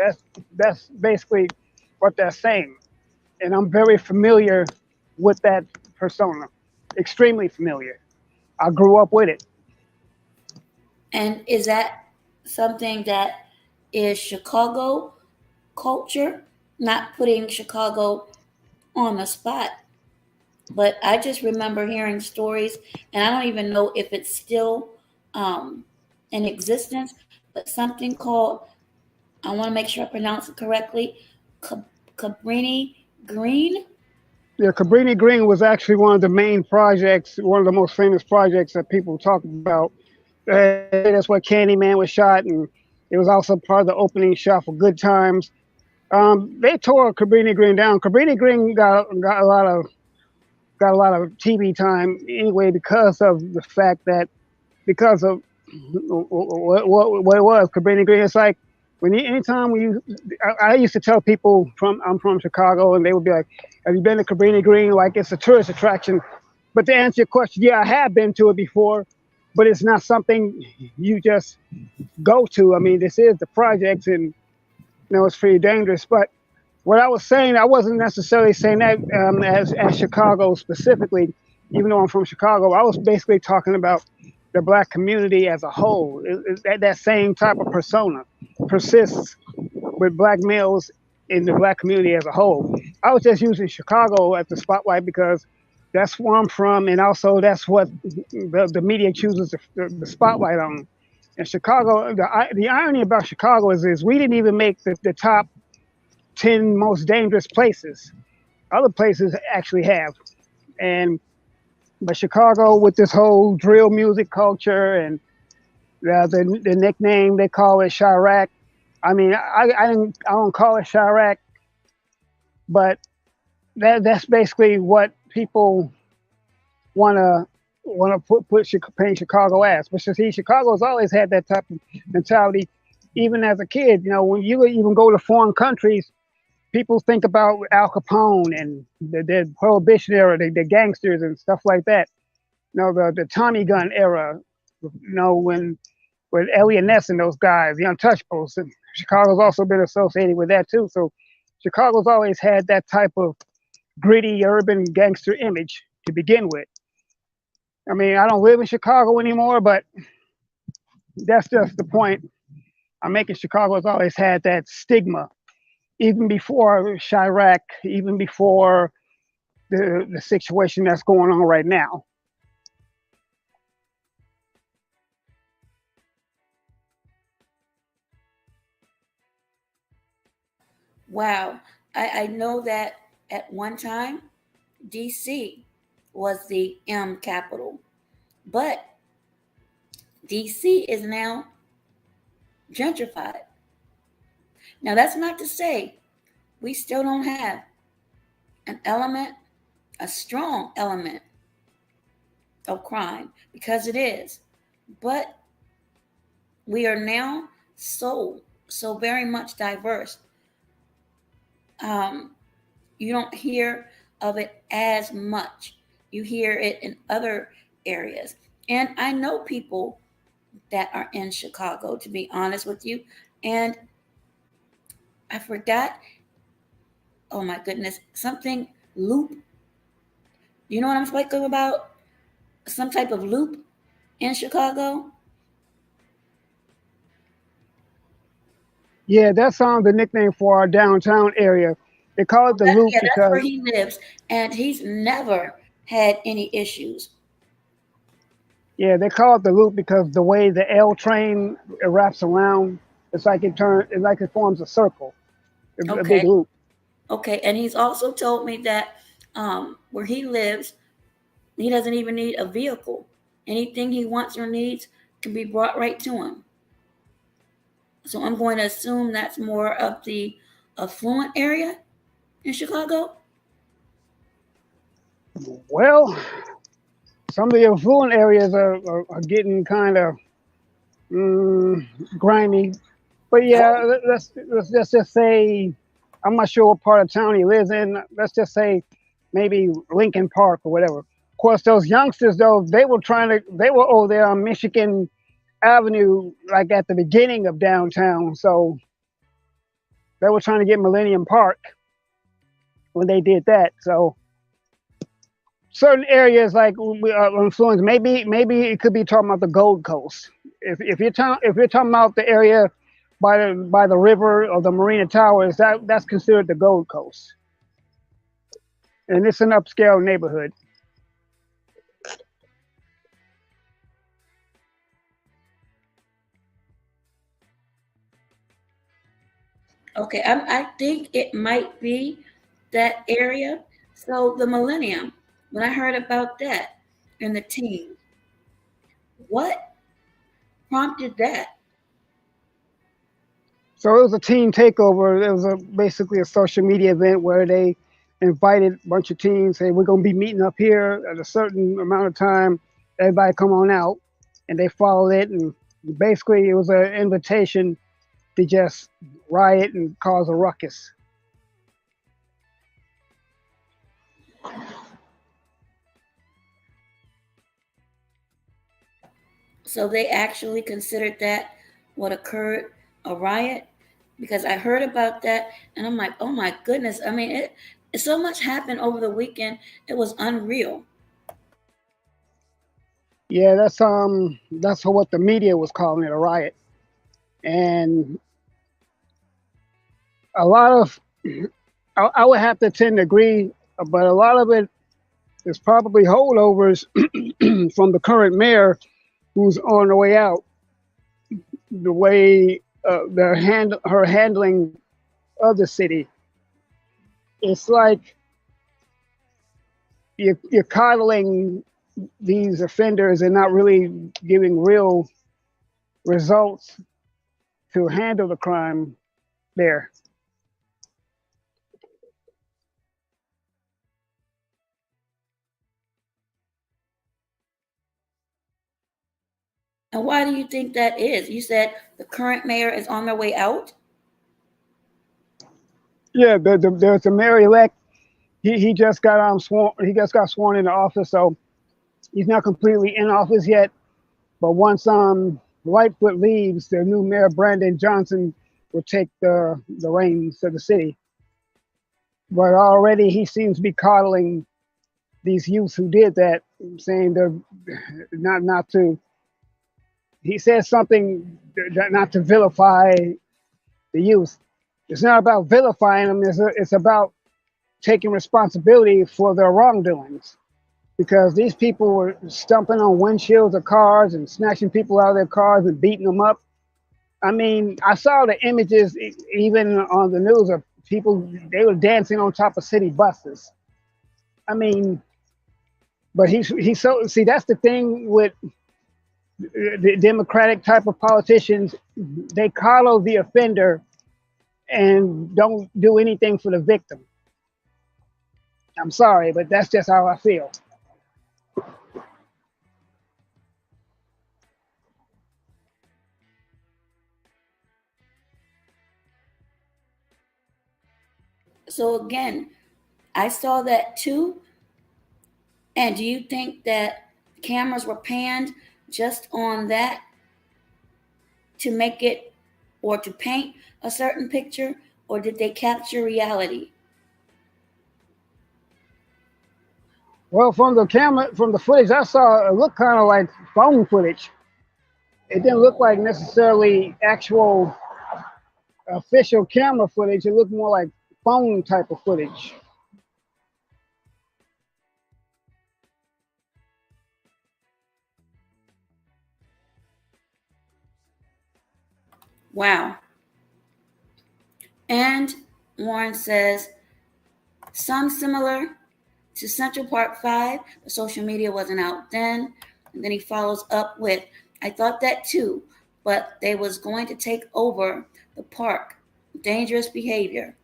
S5: That's basically what they're saying. And I'm very familiar with that persona. Extremely familiar. I grew up with it.
S1: And is that something that is Chicago culture? Not putting Chicago on the spot, but I just remember hearing stories, and I don't even know if it's still um, in existence, but something called, I want to make sure I pronounce it correctly, Cabrini Green.
S5: Yeah, Cabrini Green was actually one of the main projects, one of the most famous projects that people talk about. That's where Candyman was shot, and it was also part of the opening shot for Good Times. They tore Cabrini Green down. Cabrini Green got a lot of TV time anyway because of the fact that because of what it was. Cabrini Green. It's like anytime I used to tell people I'm from Chicago, and they would be like, "Have you been to Cabrini Green?" Like it's a tourist attraction. But to answer your question, yeah, I have been to it before, but it's not something you just go to. I mean, this is the projects, and it's pretty dangerous. But what I was saying, I wasn't necessarily saying that as Chicago specifically, even though I'm from Chicago. I was basically talking about the black community as a whole. That same type of persona persists with black males in the black community as a whole. I was just using Chicago as the spotlight because that's where I'm from, and also that's what the media chooses the spotlight on. In Chicago, the irony about Chicago is we didn't even make the top 10 most dangerous places. Other places actually have. And but Chicago with this whole drill music culture and the nickname they call it Chirac. I mean, I don't call it Chirac, but that's basically what people want to paint Chicago as. But you see, Chicago's always had that type of mentality, even as a kid. When you even go to foreign countries, people think about Al Capone and the Prohibition era, the gangsters and stuff like that. The Tommy gun era. When with Elliot Ness and those guys, the Untouchables. And Chicago's also been associated with that too. So Chicago's always had that type of gritty urban gangster image to begin with. I mean, I don't live in Chicago anymore, but that's just the point I'm making. Chicago's always had that stigma, even before Chirac, even before the situation that's going on right now.
S1: Wow. I know that at one time, DC was the M capital, but DC is now gentrified. Now, that's not to say we still don't have an element, a strong element of crime, because it is. But we are now so very much diverse. Um, you don't hear of it as much. You hear it in other areas. And I know people that are in Chicago, to be honest with you. And I forgot, oh my goodness, something loop. You know what I'm speaking about? Some type of loop in Chicago.
S5: Yeah, that's the nickname for our downtown area. They call it the Loop
S1: Yeah, that's where
S5: because
S1: he lives. And he's never had any issues.
S5: yeah, they call it the Loop because the way the L train wraps around, it's like it forms a circle, a big
S1: Okay.
S5: loop.
S1: Okay. And he's also told me that where he lives, he doesn't even need a vehicle. Anything he wants or needs can be brought right to him. So I'm going to assume that's more of the affluent area in Chicago.
S5: Well, some of the affluent areas are getting kind of mm, grimy. But yeah,
S1: Oh,
S5: let's just say I'm not sure what part of town he lives in. Let's just say maybe Lincoln Park or whatever. Of course, those youngsters though they were over there on Michigan Avenue like at the beginning of downtown, so they were trying to get Millennium Park when they did that. So certain areas like influence. Maybe it could be talking about the Gold Coast. If you're talking about the area by the river or the Marina Towers, that's considered the Gold Coast, and it's an upscale neighborhood.
S1: okay. I think it might be that area. So the Millennium, when I heard about that and the team, what prompted that?
S5: So it was a team takeover. It was basically a social media event where they invited a bunch of teams. Say we're gonna be meeting up here at a certain amount of time. Everybody come on out, and they followed it. And basically, it was an invitation to just riot and cause a ruckus.
S1: So they actually considered that what occurred a riot? Because I heard about that and I'm like, oh my goodness. I mean, so much happened over the weekend. It was unreal.
S5: Yeah, that's what the media was calling it, a riot. And a lot of I would have to tend to agree, but a lot of it is probably holdovers from the current mayor who's on the way out. The way her handling of the city, it's like you're coddling these offenders and not really giving real results to handle the crime there.
S1: And why do you think that is? You said the current mayor is on their way out.
S5: Yeah, there's a mayor elect. He just got sworn. He just got sworn into office, so he's not completely in office yet. But once Lightfoot leaves, the new mayor Brandon Johnson will take the reins of the city. But already he seems to be coddling these youths who did that, saying they're not to. He says something not to vilify the youth. It's not about vilifying them. It's about taking responsibility for their wrongdoings. Because these people were stumping on windshields of cars and snatching people out of their cars and beating them up. I mean, I saw the images even on the news of people, they were dancing on top of city buses. I mean, but he's so, see, that's the thing with the Democratic type of politicians. They coddle the offender and don't do anything for the victim. I'm sorry, but that's just how I feel.
S1: So again, I saw that too. And do you think that cameras were panned just on that to make it or to paint a certain picture, or did they capture reality?
S5: Well, from the camera, from the footage I saw, it looked kind of like phone footage. It didn't look like necessarily actual official camera footage. It looked more like phone type of footage.
S1: Wow. And Warren says, some similar to Central Park 5, the social media wasn't out then. And then he follows up with, I thought that too, but they was going to take over the park. Dangerous behavior.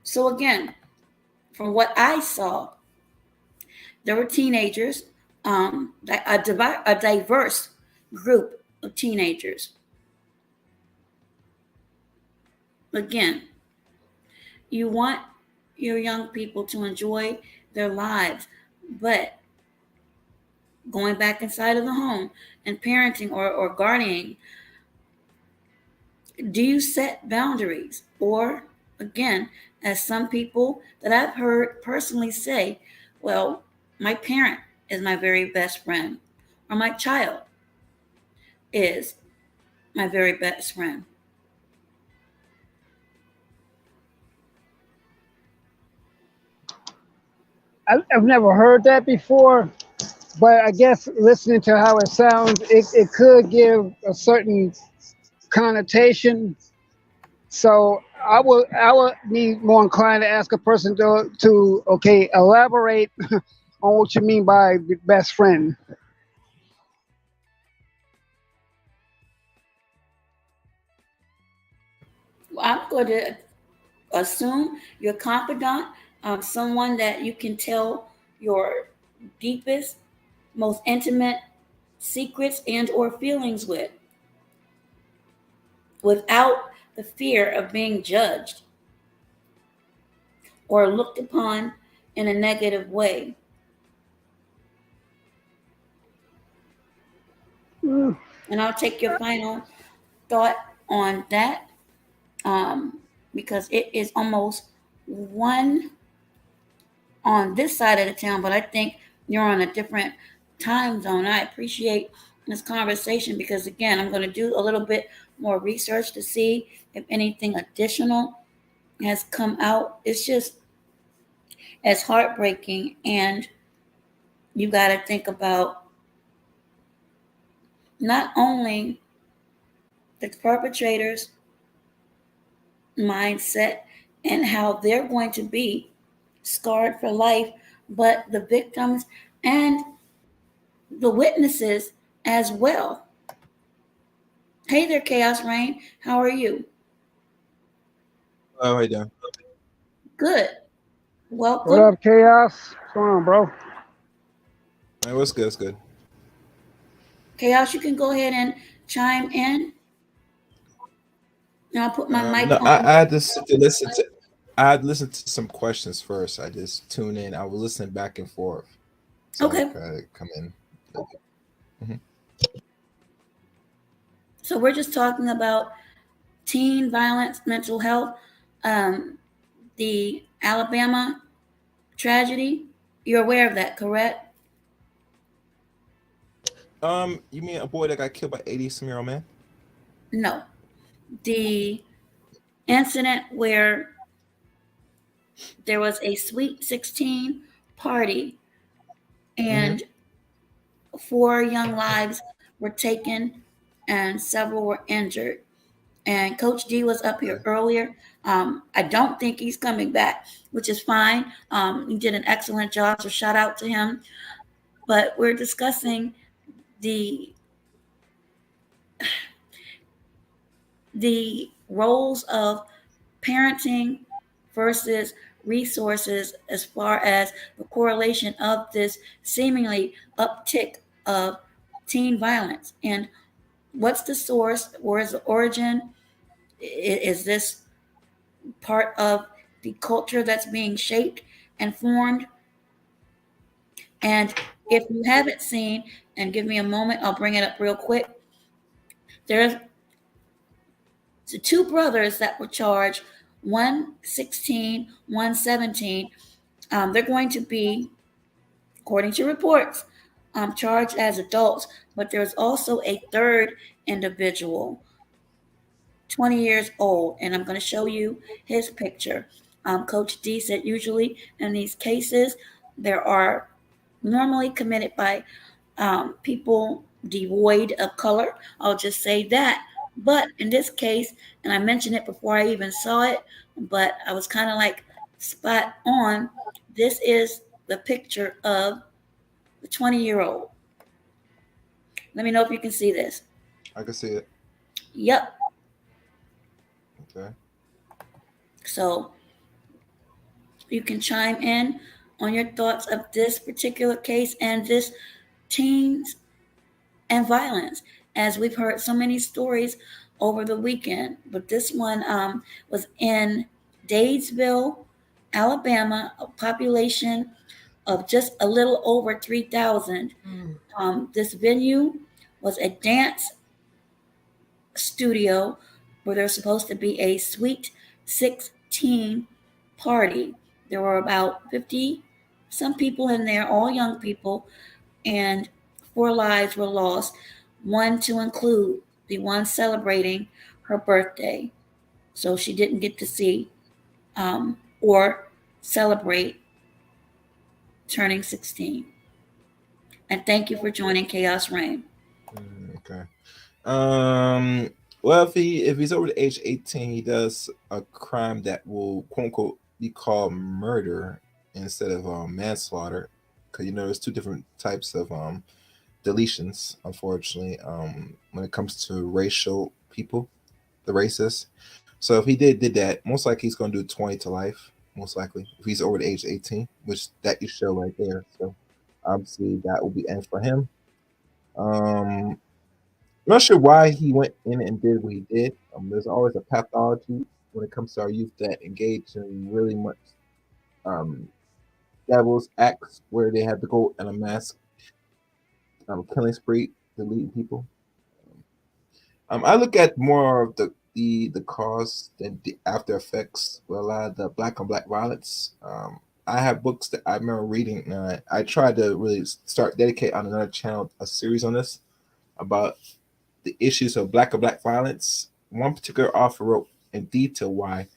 S1: So again, from what I saw, there were teenagers, a diverse group of teenagers. Again, you want your young people to enjoy their lives, but going back inside of the home and parenting or guardianing, do you set boundaries? Or, again, as some people that I've heard personally say, well, my parent is my very best friend, or my child is my very best friend.
S5: I've never heard that before, but I guess listening to how it sounds, it could give a certain connotation. So I would be more inclined to ask a person to okay, elaborate on what you mean by best friend.
S1: Well, I'm going to assume your confidant, someone that you can tell your deepest, most intimate secrets and or feelings with without the fear of being judged or looked upon in a negative way.
S5: Mm,
S1: And I'll take your final thought on that, um, because it is almost one on this side of the town, but I think you're on a different time zone. I appreciate this conversation because, again, I'm going to do a little bit more research to see if anything additional has come out. It's just as heartbreaking, and you got to think about not only the perpetrators' mindset and how they're going to be scarred for life, but the victims and the witnesses as well. Hey there, Chaos Rain. How are you?
S6: Oh, hey there.
S1: Good.
S5: what
S1: Welcome.
S5: up, chaos? What's going on, bro?
S6: Hey, what's good? It's good.
S1: Chaos, you can go ahead and chime in. And I'll put my mic
S6: No,
S1: on.
S6: I had to sit to listen to. I had to listen to some questions first. I just tuned in. I was listening back and forth, so I
S1: Okay.
S6: could come in. Mhm.
S1: So we're just talking about teen violence, mental health, um, the Alabama tragedy. You're aware of that, correct?
S6: You mean a boy that got killed by 80-some-year-old man?
S1: No. The incident where there was a Sweet 16 party
S6: Mm-hmm.
S1: and 4 young lives were taken and several were injured. And Coach D was up here
S6: Okay.
S1: earlier. I don't think he's coming back, which is fine. He did an excellent job, so shout out to him. But we're discussing the the roles of parenting versus resources as far as the correlation of this seemingly uptick of teen violence. And what's the source? Where is the origin? Is this part of the culture that's being shaped and formed. And if you haven't seen, and give me a moment, I'll bring it up real quick. There's the two brothers that were charged, one 16, one 17. They're going to be, according to reports, charged as adults, but there's also a third individual, 20 years old, and I'm going to show you his picture. Coach D said usually in these cases, there are normally committed by people devoid of color. I'll just say that. But in this case, and I mentioned it before I even saw it, but I was kind of like spot on. This is the picture of the 20-year-old. Let me know if you can see this.
S6: I can see it.
S1: Yep.
S6: Okay.
S1: So you can chime in on your thoughts of this particular case and this teens and violence, as we've heard so many stories over the weekend. But this one was in Dayesville, Alabama, a population of just a little over 3,000. This venue was a dance studio where there's supposed to be a Sweet 16 party. There were about 50 some people in there, all young people, and 4 lives were lost, one to include the one celebrating her birthday. So she didn't get to see or celebrate turning 16. And thank you for joining Chaos Reign.
S6: Okay. Well, if he's over the age 18, he does a crime that will quote unquote be called murder instead of manslaughter, because there's two different types of deletions, unfortunately, when it comes to racial people, the racists. So if he did that, most likely he's going to do 20 to life. Most likely, if he's over the age 18, which that you show right there. So obviously that will be end for him. I'm not sure why he went in and did what he did. There's always a pathology when it comes to our youth that engage in really much devil's acts where they have to go in a mass killing spree, deleting people. I look at more of the cause than the after effects with a lot of the black on black violence. I have books that I remember reading. I tried to really start dedicate on another channel a series on this about the issues of black on black violence. One particular author wrote in detail why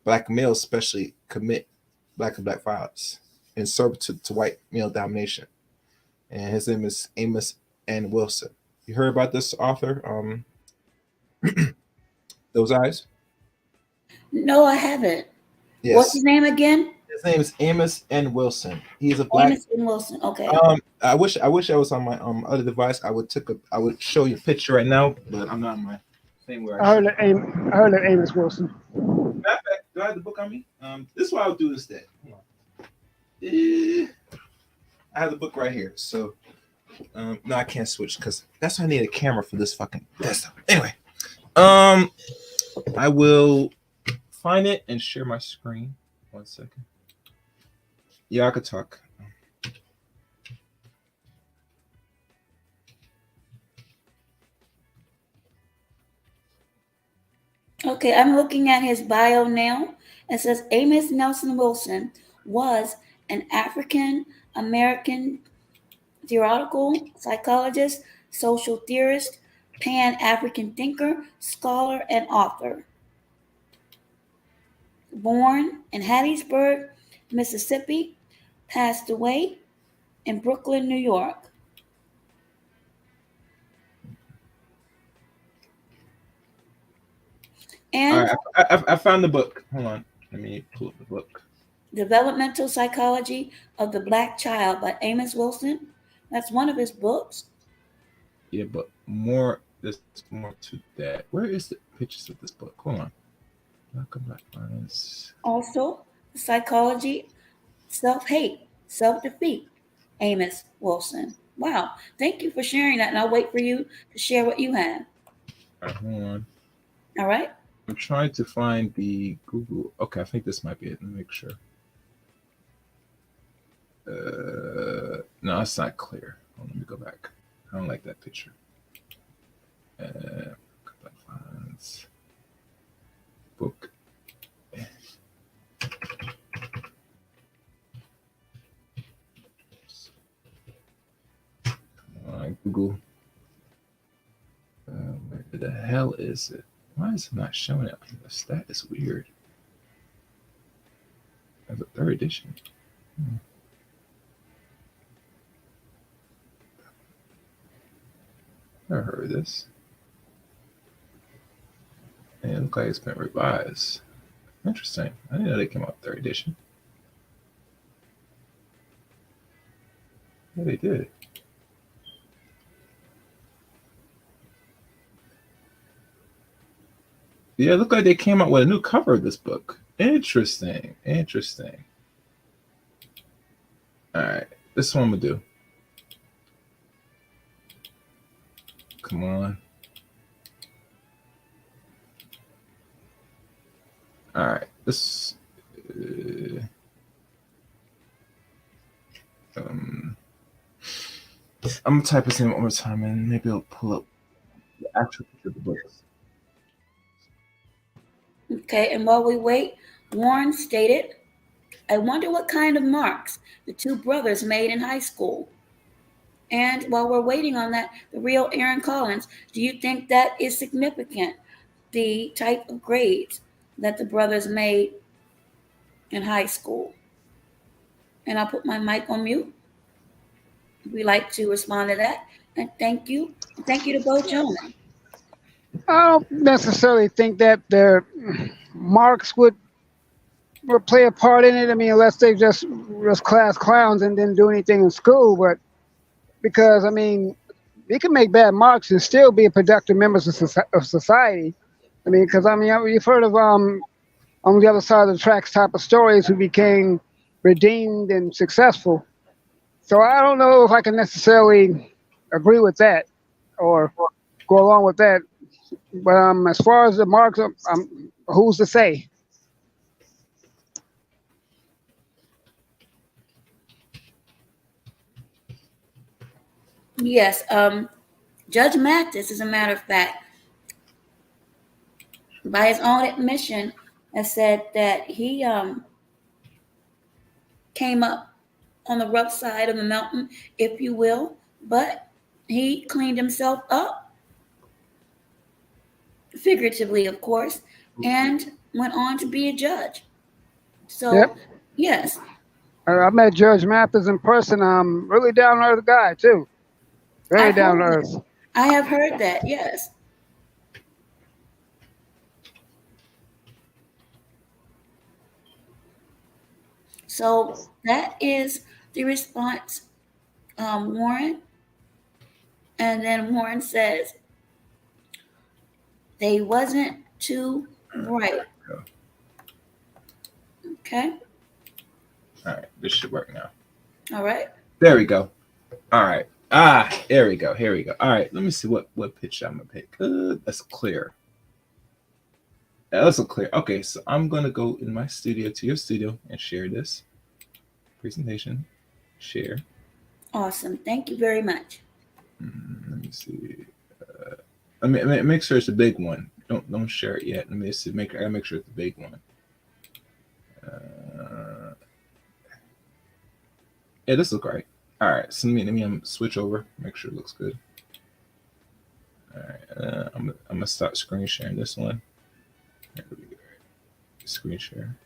S6: black males especially commit black on black violence in servitude to white male domination. And his name is Amos N. Wilson. You heard about this author? Those eyes?
S1: No, I haven't. What's his
S6: Yes.
S1: name again?
S6: His name is Amos N. Wilson. He is a black.
S1: Amos N. Wilson. Okay.
S6: I wish I was on my other device. I would show you a picture right now, but I'm not on my same where
S5: I heard of Amos Wilson.
S6: Matter of fact, do I have the book on me? This is what I'll do instead. Hold on. I have the book right here. So no, I can't switch because that's why I need a camera for this fucking desktop. Anyway, I will find it and share my screen. 1 second. Yeah, I could talk.
S1: Okay, I'm looking at his bio now. It says Amos Nelson Wilson was an African American theoretical psychologist, social theorist, Pan African thinker, scholar, and author. Born in Hattiesburg, Mississippi, passed away in Brooklyn, New York. And
S6: all right, I found the book. Hold on. Let me pull up the book.
S1: Developmental Psychology of the Black Child by Amos Wilson. That's one of his books.
S6: Yeah, but there's more to that. Where is the pictures of this book? Hold on. Black violence.
S1: Also, Psychology, Self-Hate, Self-Defeat, Amos Wilson. Wow. Thank you for sharing that, and I'll wait for you to share what you have.
S6: All right, hold on.
S1: All right?
S6: I'm trying to find the Google. Okay, I think this might be it. Let me make sure. No, it's not clear. Hold on, let me go back. I don't like that picture. Files, book. Come on, Google. Where the hell is it? Why is it not showing up? That is weird. That's a third edition. Never heard of this. And it looks like it's been revised. Interesting. I didn't know they came out third edition. Yeah, they did. Yeah, it looked like they came out with a new cover of this book. Interesting. Interesting. All right. This one I'm going to do. Come on. All right. This. I'm going to type this in one more time and maybe it'll pull up the actual picture of the books.
S1: Okay, and while we wait, Warren stated, I wonder what kind of marks the two brothers made in high school. And while we're waiting on that, the real Aaron Collins, do you think that is significant? The type of grades that the brothers made in high school? And I'll put my mic on mute. We like to respond to that. And thank you. And thank you to both gentlemen.
S5: I don't necessarily think that their marks would play a part in it. I mean, unless they just class clowns and didn't do anything in school. But because I mean, you can make bad marks and still be a productive members of society. I mean, because I mean, you've heard of on the other side of the tracks type of stories who became redeemed and successful. So I don't know if I can necessarily agree with that or go along with that. But as far as the marks, who's to say?
S1: Yes, Judge Mathis, as a matter of fact, by his own admission, has said that he came up on the rough side of the mountain, if you will, but he cleaned himself up, figuratively, of course, and went on to be a judge. So,
S5: Yep.
S1: yes.
S5: I met Judge Mathis in person. Really down to earth guy too. Very down to earth.
S1: I have heard that, yes. So that is the response, Warren. And then Warren says, they wasn't too bright. Okay.
S6: All right. This should work now.
S1: All right.
S6: There we go. All right. There we go. Here we go. All right. Let me see what picture I'm going to pick. That's clear. That's clear. Okay. So I'm going to go in my studio to your studio and share this presentation. Share.
S1: Awesome. Thank you very much.
S6: Let me see. I mean, make sure it's a big one. Don't share it yet. Let me see. I gotta make sure it's a big one. Yeah, this looks right. All right. So let me switch over. Make sure it looks good. All right. I'm gonna start screen sharing this one. There we go. Screen share.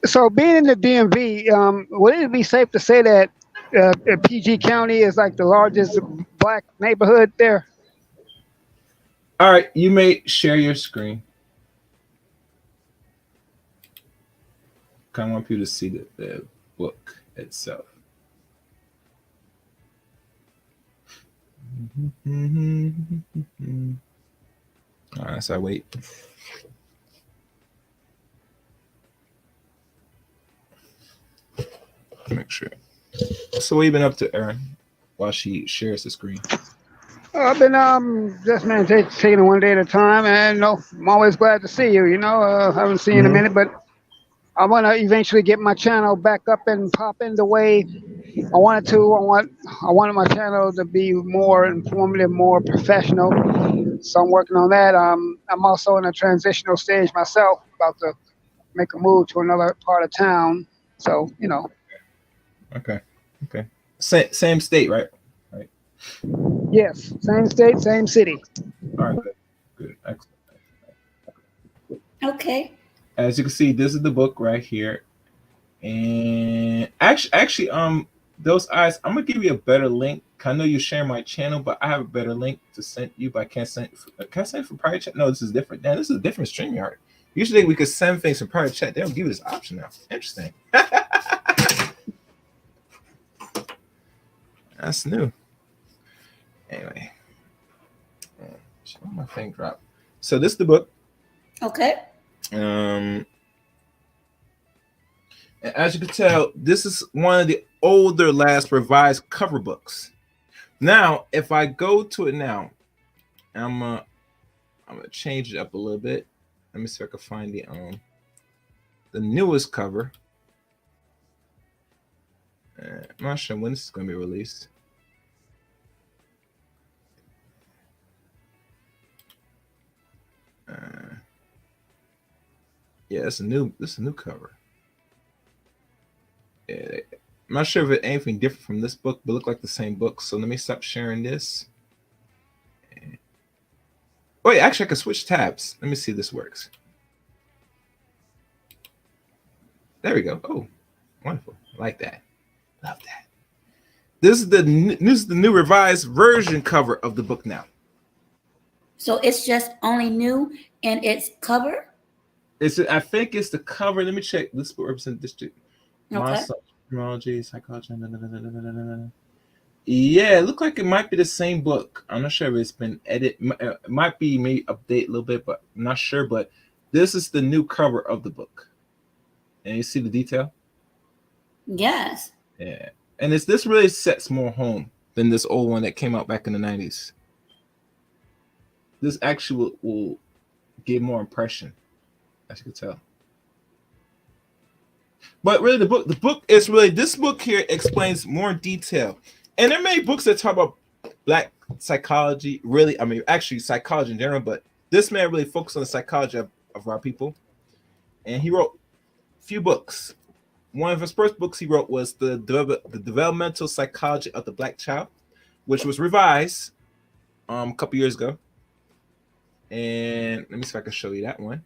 S5: So being in the DMV, would it be safe to say that PG County is like the largest black neighborhood there?
S6: All right, you may share your screen. I want you to see the book itself. All right, so I wait. Make sure. So what have you been up to, Erin, while she shares the screen?
S5: I've been just man taking it one day at a time, and I'm always glad to see you. Haven't seen you in a
S6: Mhm.
S5: minute, but I want to eventually get my channel back up and popping the way I wanted to. I wanted my channel to be more informative, more professional. So I'm working on that. I'm also in a transitional stage myself, about to make a move to another part of town. So
S6: Okay. Okay. Same state, right? Right.
S5: yes, same state, same city.
S6: All right. Good. Good. Excellent.
S1: Okay.
S6: As you can see, this is the book right here. And actually, those eyes, I'm gonna give you a better link. I know you share my channel, but I have a better link to send you. But I can't send. Can I send it from private chat? No, this is different. Now this is a different StreamYard. Usually we could send things from private chat. They don't give you this option now. Interesting. That's new. Anyway, my thing dropped. So this is the book.
S1: Okay.
S6: And as you can tell, this is one of the older, last revised cover books. Now, if I go to it now, I'm gonna change it up a little bit. Let me see if I can find the newest cover. I'm not sure when this is gonna be released. Yeah, it's a new cover. Yeah, I'm not sure if it's anything different from this book, but look like the same book. So let me stop sharing this. Wait, actually, I can switch tabs. Let me see if this works. There we go. Oh, wonderful. I like that. Love that. This is the new revised version cover of the book now.
S1: So it's just only new in its cover?
S6: I think it's the cover. Let me check. This book represents district.
S1: Okay.
S6: Criminology, psychology. Yeah, it looked like it might be the same book. I'm not sure if it's been edited. It might be maybe update a little bit, but I'm not sure. But this is the new cover of the book. And you see the detail?
S1: Yes.
S6: Yeah. And this really sets more home than this old one that came out back in the 90s. This actually will give more impression, as you can tell. But really, the book is really, this book here explains more detail. And there are many books that talk about black psychology, really, I mean, actually psychology in general, but this man really focused on the psychology of our people. And he wrote a few books. One of his first books he wrote was the Developmental Psychology of the Black Child, which was revised a couple years ago. And let me see if I can show you that one.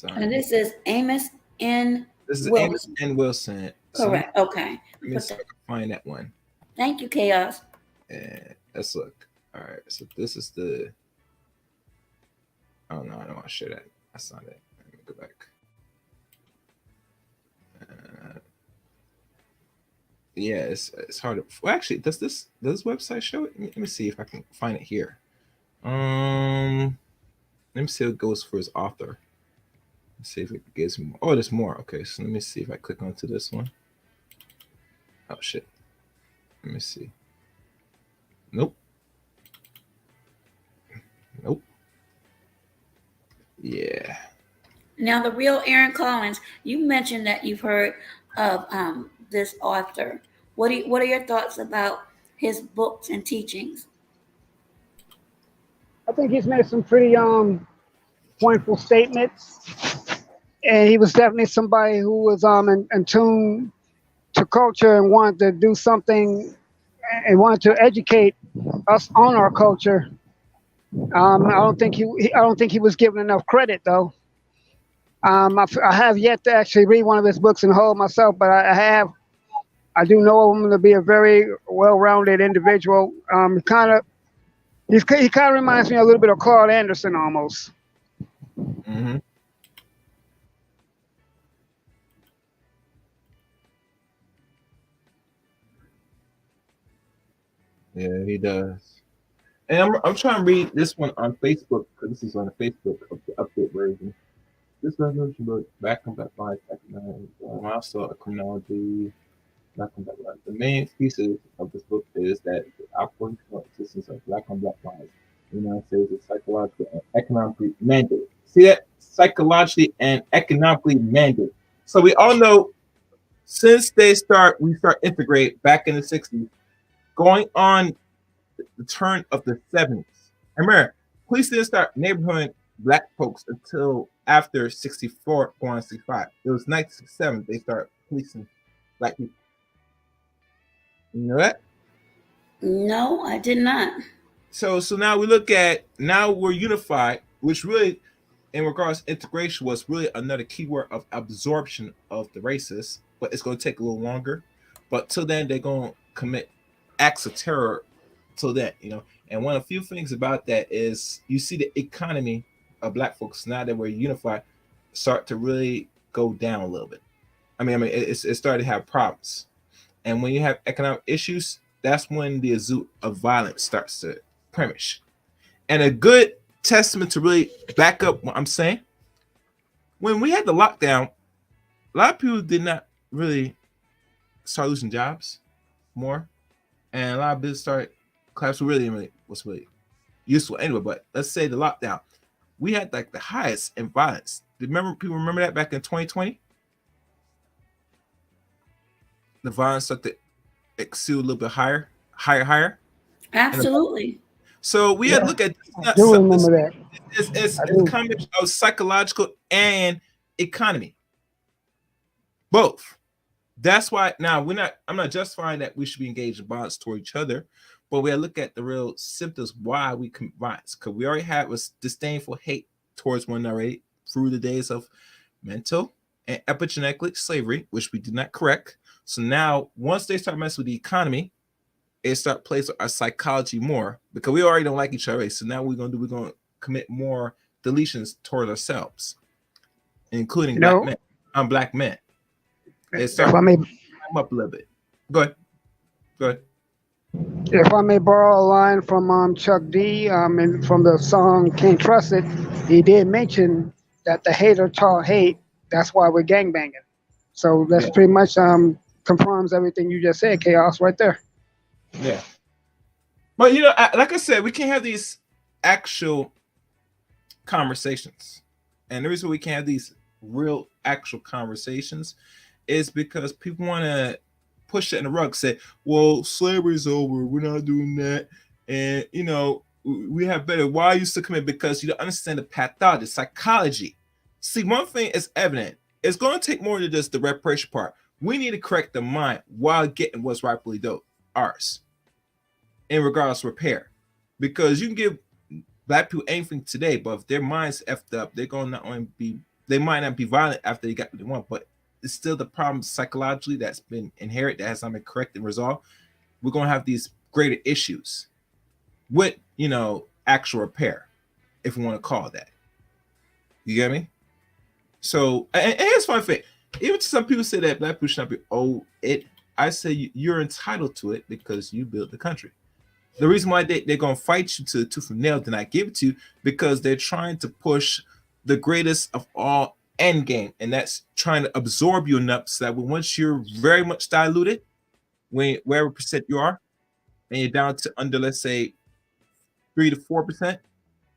S1: And this is Amos N.
S6: This is
S1: Wilson.
S6: Amos N. Wilson.
S1: Correct.
S6: So
S1: Okay.
S6: let me see if I can find that one.
S1: Thank you, Chaos.
S6: And let's look. All right. So this is the. Oh no, I don't want to share that. That's not it. Let me go back. Yeah, it's hard to. Well, actually, does this website show it? Let me see if I can find it here. Let me see what goes for his author. Let's see if it gives me more. Oh, there's more. Okay, so let me see if I click onto this one. Oh shit. Let me see. Nope. Nope. Yeah.
S1: Now, the real Aaron Collins, you mentioned that you've heard of this author. What are your thoughts about his books and teachings?
S5: I think he's made some pretty pointful statements, and he was definitely somebody who was in tune to culture and wanted to do something and wanted to educate us on our culture. I don't think he was given enough credit though. I have yet to actually read one of his books in whole myself, but I do know him to be a very well-rounded individual. He kind of reminds me a little bit of Claude Anderson almost.
S6: Mm-hmm. Yeah, he does. And I'm trying to read this one on Facebook because this is on the Facebook of the update version. This resolution book, back on that by also a criminology. The main pieces of this book is that operational existence of black on black lives in the United States is psychological and economically mandated. See that? Psychologically and economically mandated. So we all know since we start integrate back in the 60s, going on the turn of the 70s. And remember, police didn't start neighborhood black folks until after 64 going 65. It was 1967 they started policing black people. You know that?
S1: No, I did not.
S6: So now we look at now we're unified, which really in regards to integration was really another keyword of absorption of the races, but it's going to take a little longer. But till then, they're going to commit acts of terror till then, And one of the few things about that is you see the economy of black folks now that we're unified start to really go down a little bit. It started to have problems. And when you have economic issues, that's when the zoo of violence starts to premise. And a good testament to really back up what I'm saying, when we had the lockdown, a lot of people did not really start losing jobs more. And a lot of business started collapsing was really useful anyway. But let's say the lockdown, we had like the highest in violence. People remember that back in 2020? The violence started to exude a little bit higher.
S1: Absolutely.
S6: So we had to look at
S5: I do remember that.
S6: It's a combination of psychological and economy. Both. That's why now I'm not justifying that we should be engaged in violence toward each other, but we look at the real symptoms why we commit violence. Because we already have a disdainful hate towards one another through the days of mental and epigenetic slavery, which we did not correct. So now once they start messing with the economy, it start playing with our psychology more because we already don't like each other. So now we're going to commit more deletions toward ourselves, including black men.
S5: If I may,
S6: up a little bit. Go ahead.
S5: If I may borrow a line from Chuck D, and from the song "Can't Trust It," he did mention that the hater taught hate. That's why we're gangbanging. So that's pretty much confirms everything you just said, Chaos, right there.
S6: Yeah. But like I said, we can't have these actual conversations, and the reason we can't have these real actual conversations is because people want to push it in the rug, say, well, slavery's over, we're not doing that, and we have better. Why you still commit? Because you don't understand the pathology, psychology. See, one thing is evident. It's going to take more than just the reparation part. We need to correct the mind while getting what's rightfully ours in regards to repair. Because you can give black people anything today, but if their mind's effed up, they're going to not only they might not be violent after they got what they want, but it's still the problem psychologically that's been inherited, that has not been corrected and resolved. We're going to have these greater issues with, actual repair, if we want to call it that. You get me? So, and here's one thing. Even some people say that black people should not be owed it. I say you're entitled to it because you built the country. The reason why they're going to fight you to the tooth and nail to not give it to you, because they're trying to push the greatest of all end game, and that's trying to absorb you enough so that once you're very much diluted, wherever percent you are, and you're down to under, let's say, 3 to 4%,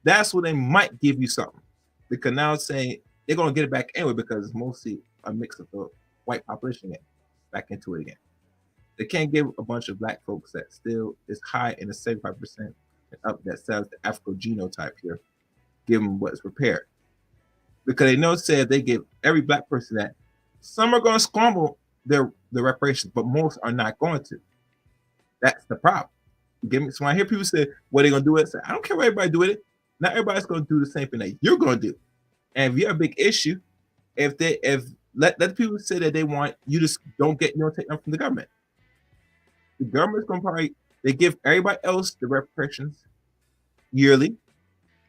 S6: that's when they might give you something. Because now it's saying they're going to get it back anyway, because it's mostly a mix of the white population again, back into it again. They can't give a bunch of black folks that still is high in the 75% and up that sells the Afro genotype here, give them what's repaired. Because they know if they give every black person that, some are going to squabble the reparations, but most are not going to. That's the problem. You get me? So when I hear people say, what are they going to do it? I say, I don't care what everybody do with it. Not everybody's going to do the same thing that you're going to do. And if you have a big issue, if let people say that they want, you just don't take them from the government. The government's going to probably, they give everybody else the reparations yearly,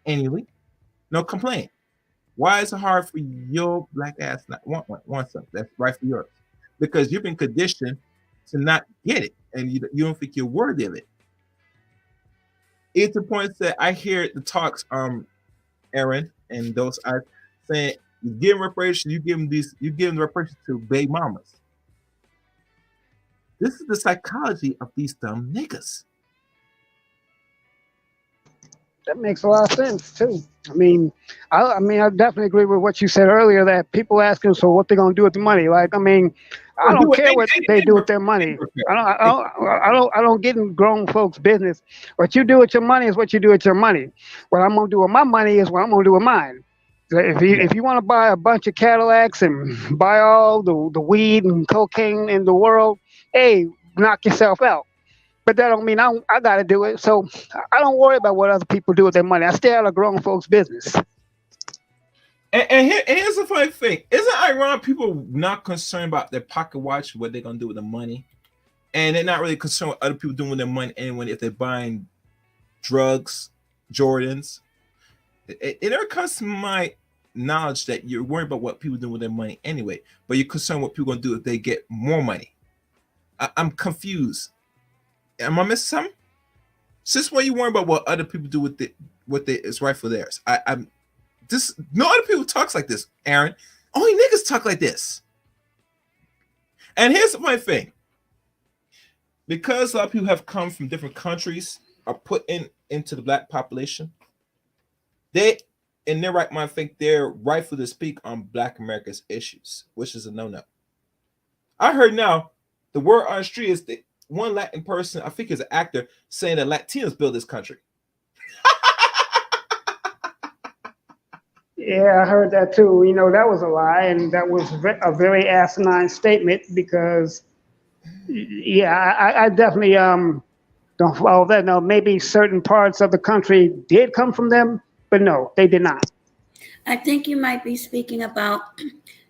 S6: annually, no complaint. Why is it hard for your black ass not want something that's right for yours? Because you've been conditioned to not get it, and you don't think you're worthy of it. It's the point that I hear the talks, Aaron and those are saying, you give them reparations, you give them the reparations to baby mamas. This is the psychology of these dumb niggas.
S5: That makes a lot of sense too. I mean, I definitely agree with what you said earlier that people asking, so what they gonna do with the money? Like, I mean, I
S6: Or do
S5: don't
S6: it
S5: care what they do with their money. I don't get in grown folks' business. What you do with your money is what you do with your money. What I'm gonna do with my money is what I'm gonna do with mine. So if you want to buy a bunch of Cadillacs and buy all the weed and cocaine in the world, hey, knock yourself out. But that don't mean I got to do it. So I don't worry about what other people do with their money. I stay out of grown folks' business.
S6: And here's the funny thing: isn't it ironic people not concerned about their pocket watch, what they're gonna do with the money, and they're not really concerned with other people doing with their money anyway if they're buying drugs, Jordans. It never comes to my knowledge that you're worried about what people do with their money anyway, but you're concerned what people gonna do if they get more money. I'm confused. Am I missing something? Since when you worry about what other people do with what they is rightful theirs? I'm this. No other people talks like this, Aaron. Only niggas talk like this. And here's the funny thing: because a lot of people have come from different countries, are put into the black population. They, in their right mind, think they're rightful to speak on Black America's issues, which is a no-no. I heard now the word on the street is that one Latin person, I think is an actor, saying that Latinos built this country.
S5: Yeah, I heard that too. You know, that was a lie, and that was a very asinine statement because, yeah, I definitely don't follow that. No, maybe certain parts of the country did come from them, but no, they did not.
S1: I think you might be speaking about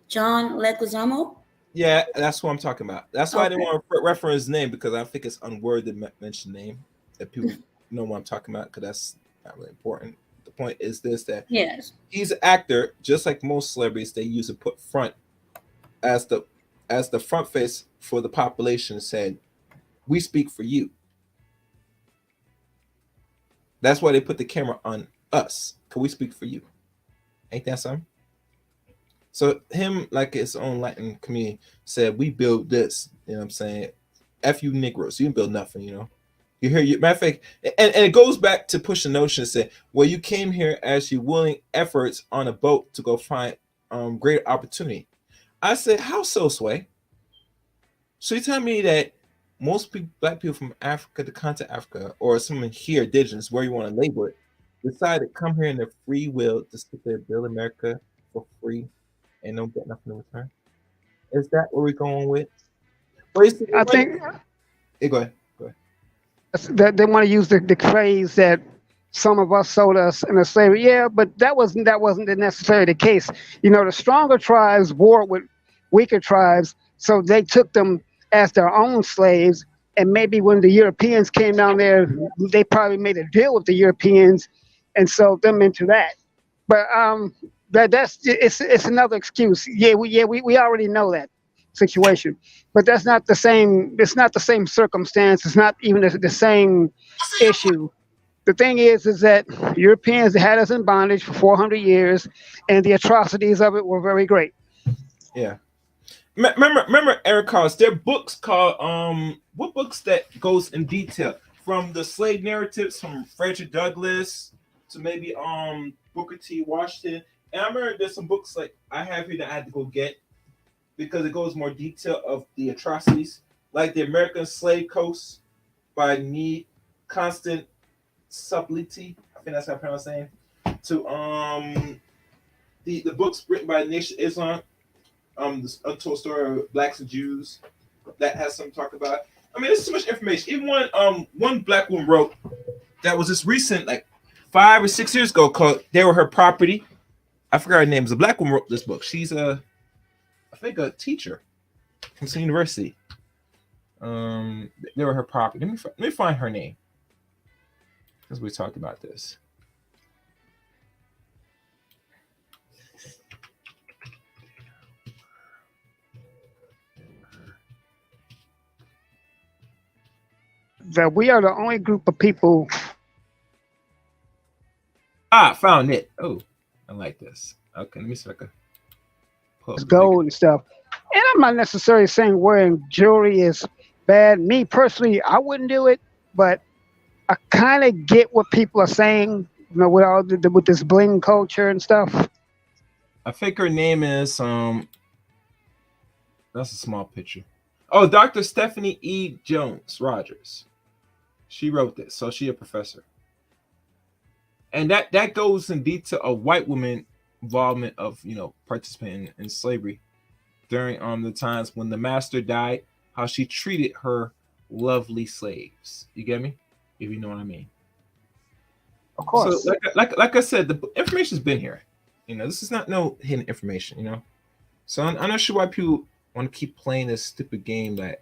S1: John Leguizamo.
S6: Yeah, that's what I'm talking about. That's why I didn't
S1: Okay.
S6: want to reference his name because I think it's unworthy to mention name that people know what I'm talking about because that's not really important. The point is this: that
S1: Yes.
S6: he's an actor, just like most celebrities. They use to put front as the front face for the population, saying, "We speak for you." That's why they put the camera on us. Can we speak for you? Ain't that something? So him, like his own Latin community, said, "We build this." You know what I'm saying? F you Negroes, you didn't build nothing. You know. You hear you matter of fact, and it goes back to push the notion and say, well, you came here as your willing efforts on a boat to go find greater opportunity. I said, how so, Sway? So you tell me that most people, black people from Africa, the continent Africa, or someone here, indigenous, where you want to label it, decide to come here in their free will to sit there, build America for free, and don't get nothing in return? Is that what we're going with? Well, you see,
S5: I think
S6: hey, go ahead. Go ahead.
S5: that they want to use the phrase that some of us sold us in a slavery. Yeah, but that wasn't necessarily the case. You know, the stronger tribes warred with weaker tribes, so they took them as their own slaves. And maybe when the Europeans came down there, they probably made a deal with the Europeans and sold them into that. But that's it's another excuse. We already know that situation, but that's not the same. It's not the same circumstance. It's not even the same issue. The thing is that Europeans had us in bondage for 400 years, and the atrocities of it were very great.
S6: Yeah. Remember, Eric Carls, there are books called what books that goes in detail from the slave narratives from Frederick Douglass to maybe Booker T. Washington. And I remember there's some books like I have here that I had to go get because it goes more detail of the atrocities, like the American Slave Coast by Need Constant Subliti. I think that's how I pronounce his name. To the books written by the Nation of Islam, this untold story of blacks and Jews that has some talk about. I mean, there's so much information. Even one black woman wrote that was just recent, like 5 or 6 years ago, called "They Were Her Property." I forgot her name. It's a black woman wrote this book. She's I think a teacher from some university. They were her property. Let me find her name because we talked about this.
S5: That we are the only group of people.
S6: Found it. Oh, I like this. Okay, let me see if I can pull up
S5: Gold and stuff. And I'm not necessarily saying wearing jewelry is bad. Me personally, I wouldn't do it, but I kind of get what people are saying with all with this bling culture and stuff.
S6: I think her name is That's a small picture. Oh, Dr. Stephanie E. Jones Rogers. She wrote this, so she a professor, and that goes in detail of white women involvement of participating in slavery during the times when the master died, how she treated her lovely slaves. You get me? If you know what I mean.
S5: Of
S6: So
S5: course.
S6: like I said, the information's been here. This is not no hidden information. So I'm not sure why people want to keep playing this stupid game that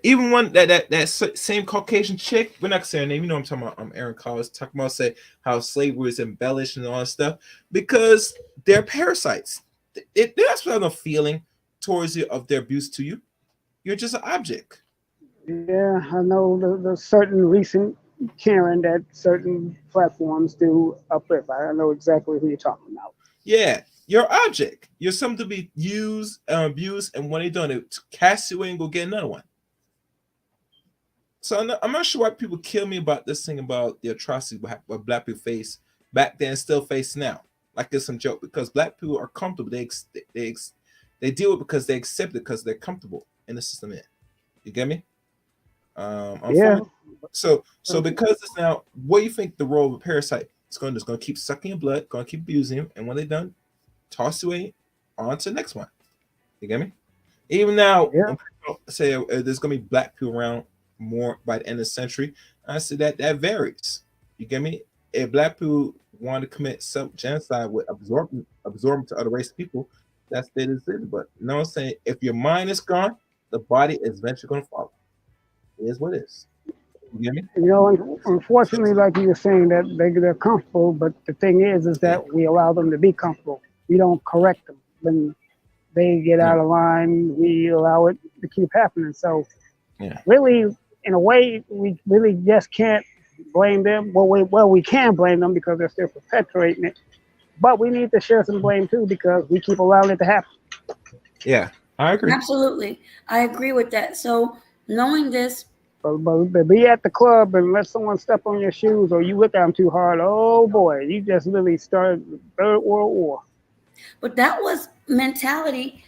S6: even one that same Caucasian chick, we're not saying her name, I'm talking about Aaron Collins, talking about say how slavery is embellished and all that stuff because they're parasites. That's what I'm feeling towards you of their abuse to you. You're just an object.
S5: Yeah, I know the certain recent Karen that certain platforms do uplift. I know exactly who you're talking about.
S6: Yeah, you're an object. You're something to be used, abused, and when they done it, to cast you away and go get another one. So I'm not sure why people kill me about this thing about the atrocity what black people face back then, still face now. Like it's some joke because black people are comfortable. They deal with it because they accept it because they're comfortable in the system. You get me?
S5: Yeah.
S6: So because it's now, what do you think the role of a parasite is going to do? It's going to keep sucking your blood, going to keep abusing you, and when they're done, toss you away on to the next one. You get me? Even now,
S5: Yeah.
S6: when people say there's going to be black people around more by the end of the century, I say that varies. You get me? If black people want to commit self-genocide with absorbing to other race people, that's their decision. But you know what I'm saying? If your mind is gone, the body is eventually going to follow. It is what it is. You get me?
S5: Unfortunately, like you were saying, that they're comfortable, but the thing is
S6: Yeah.
S5: that we allow them to be comfortable. We don't correct them when they get
S6: Yeah.
S5: out of line. We allow it to keep happening. So,
S6: Yeah.
S5: really, in a way, we really just can't blame them. We can blame them because they're still perpetuating it, but we need to share some blame too because we keep allowing it to happen.
S6: Yeah, I agree.
S1: Absolutely. I agree with that. So, knowing this,
S5: But be at the club and let someone step on your shoes or you look at them too hard. Oh boy, you just really started the Third World War.
S1: but that was mentality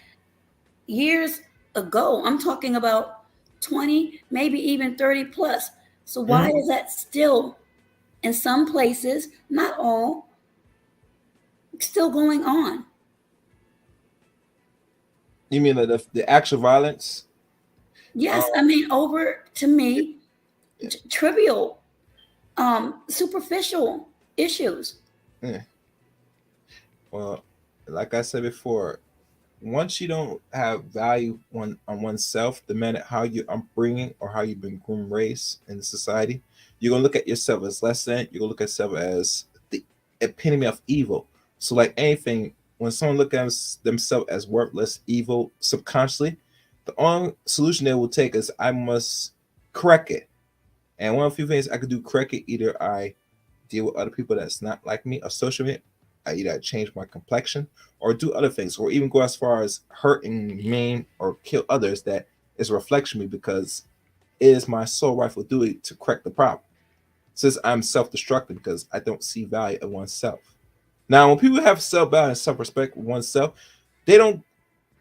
S1: years ago. I'm talking about 20, maybe even 30 plus. So, why
S6: Mhm.
S1: is that still in some places, not all, still going on?
S6: You mean the actual violence? Um,
S1: Yes, I mean, over to me,
S6: yeah,
S1: trivial, superficial issues.
S6: yeah. Well, like I said before, once you don't have value on oneself, no matter how you upbringing or how you've been groomed, raised in society, you're gonna look at yourself as less than. You're gonna look at yourself as the epitome of evil. So, like anything, when someone look at themselves as worthless, evil, subconsciously, the only solution they will take is I must correct it. And one of the few things I could do correct it, either I deal with other people that's not like me, associate. I either change my complexion or do other things, or even go as far as hurt and maim or kill others that is a reflection of me because it is my sole rightful duty to correct the problem. Since I'm self-destructive because I don't see value in oneself. Now, when people have self-value and self-respect with oneself, they don't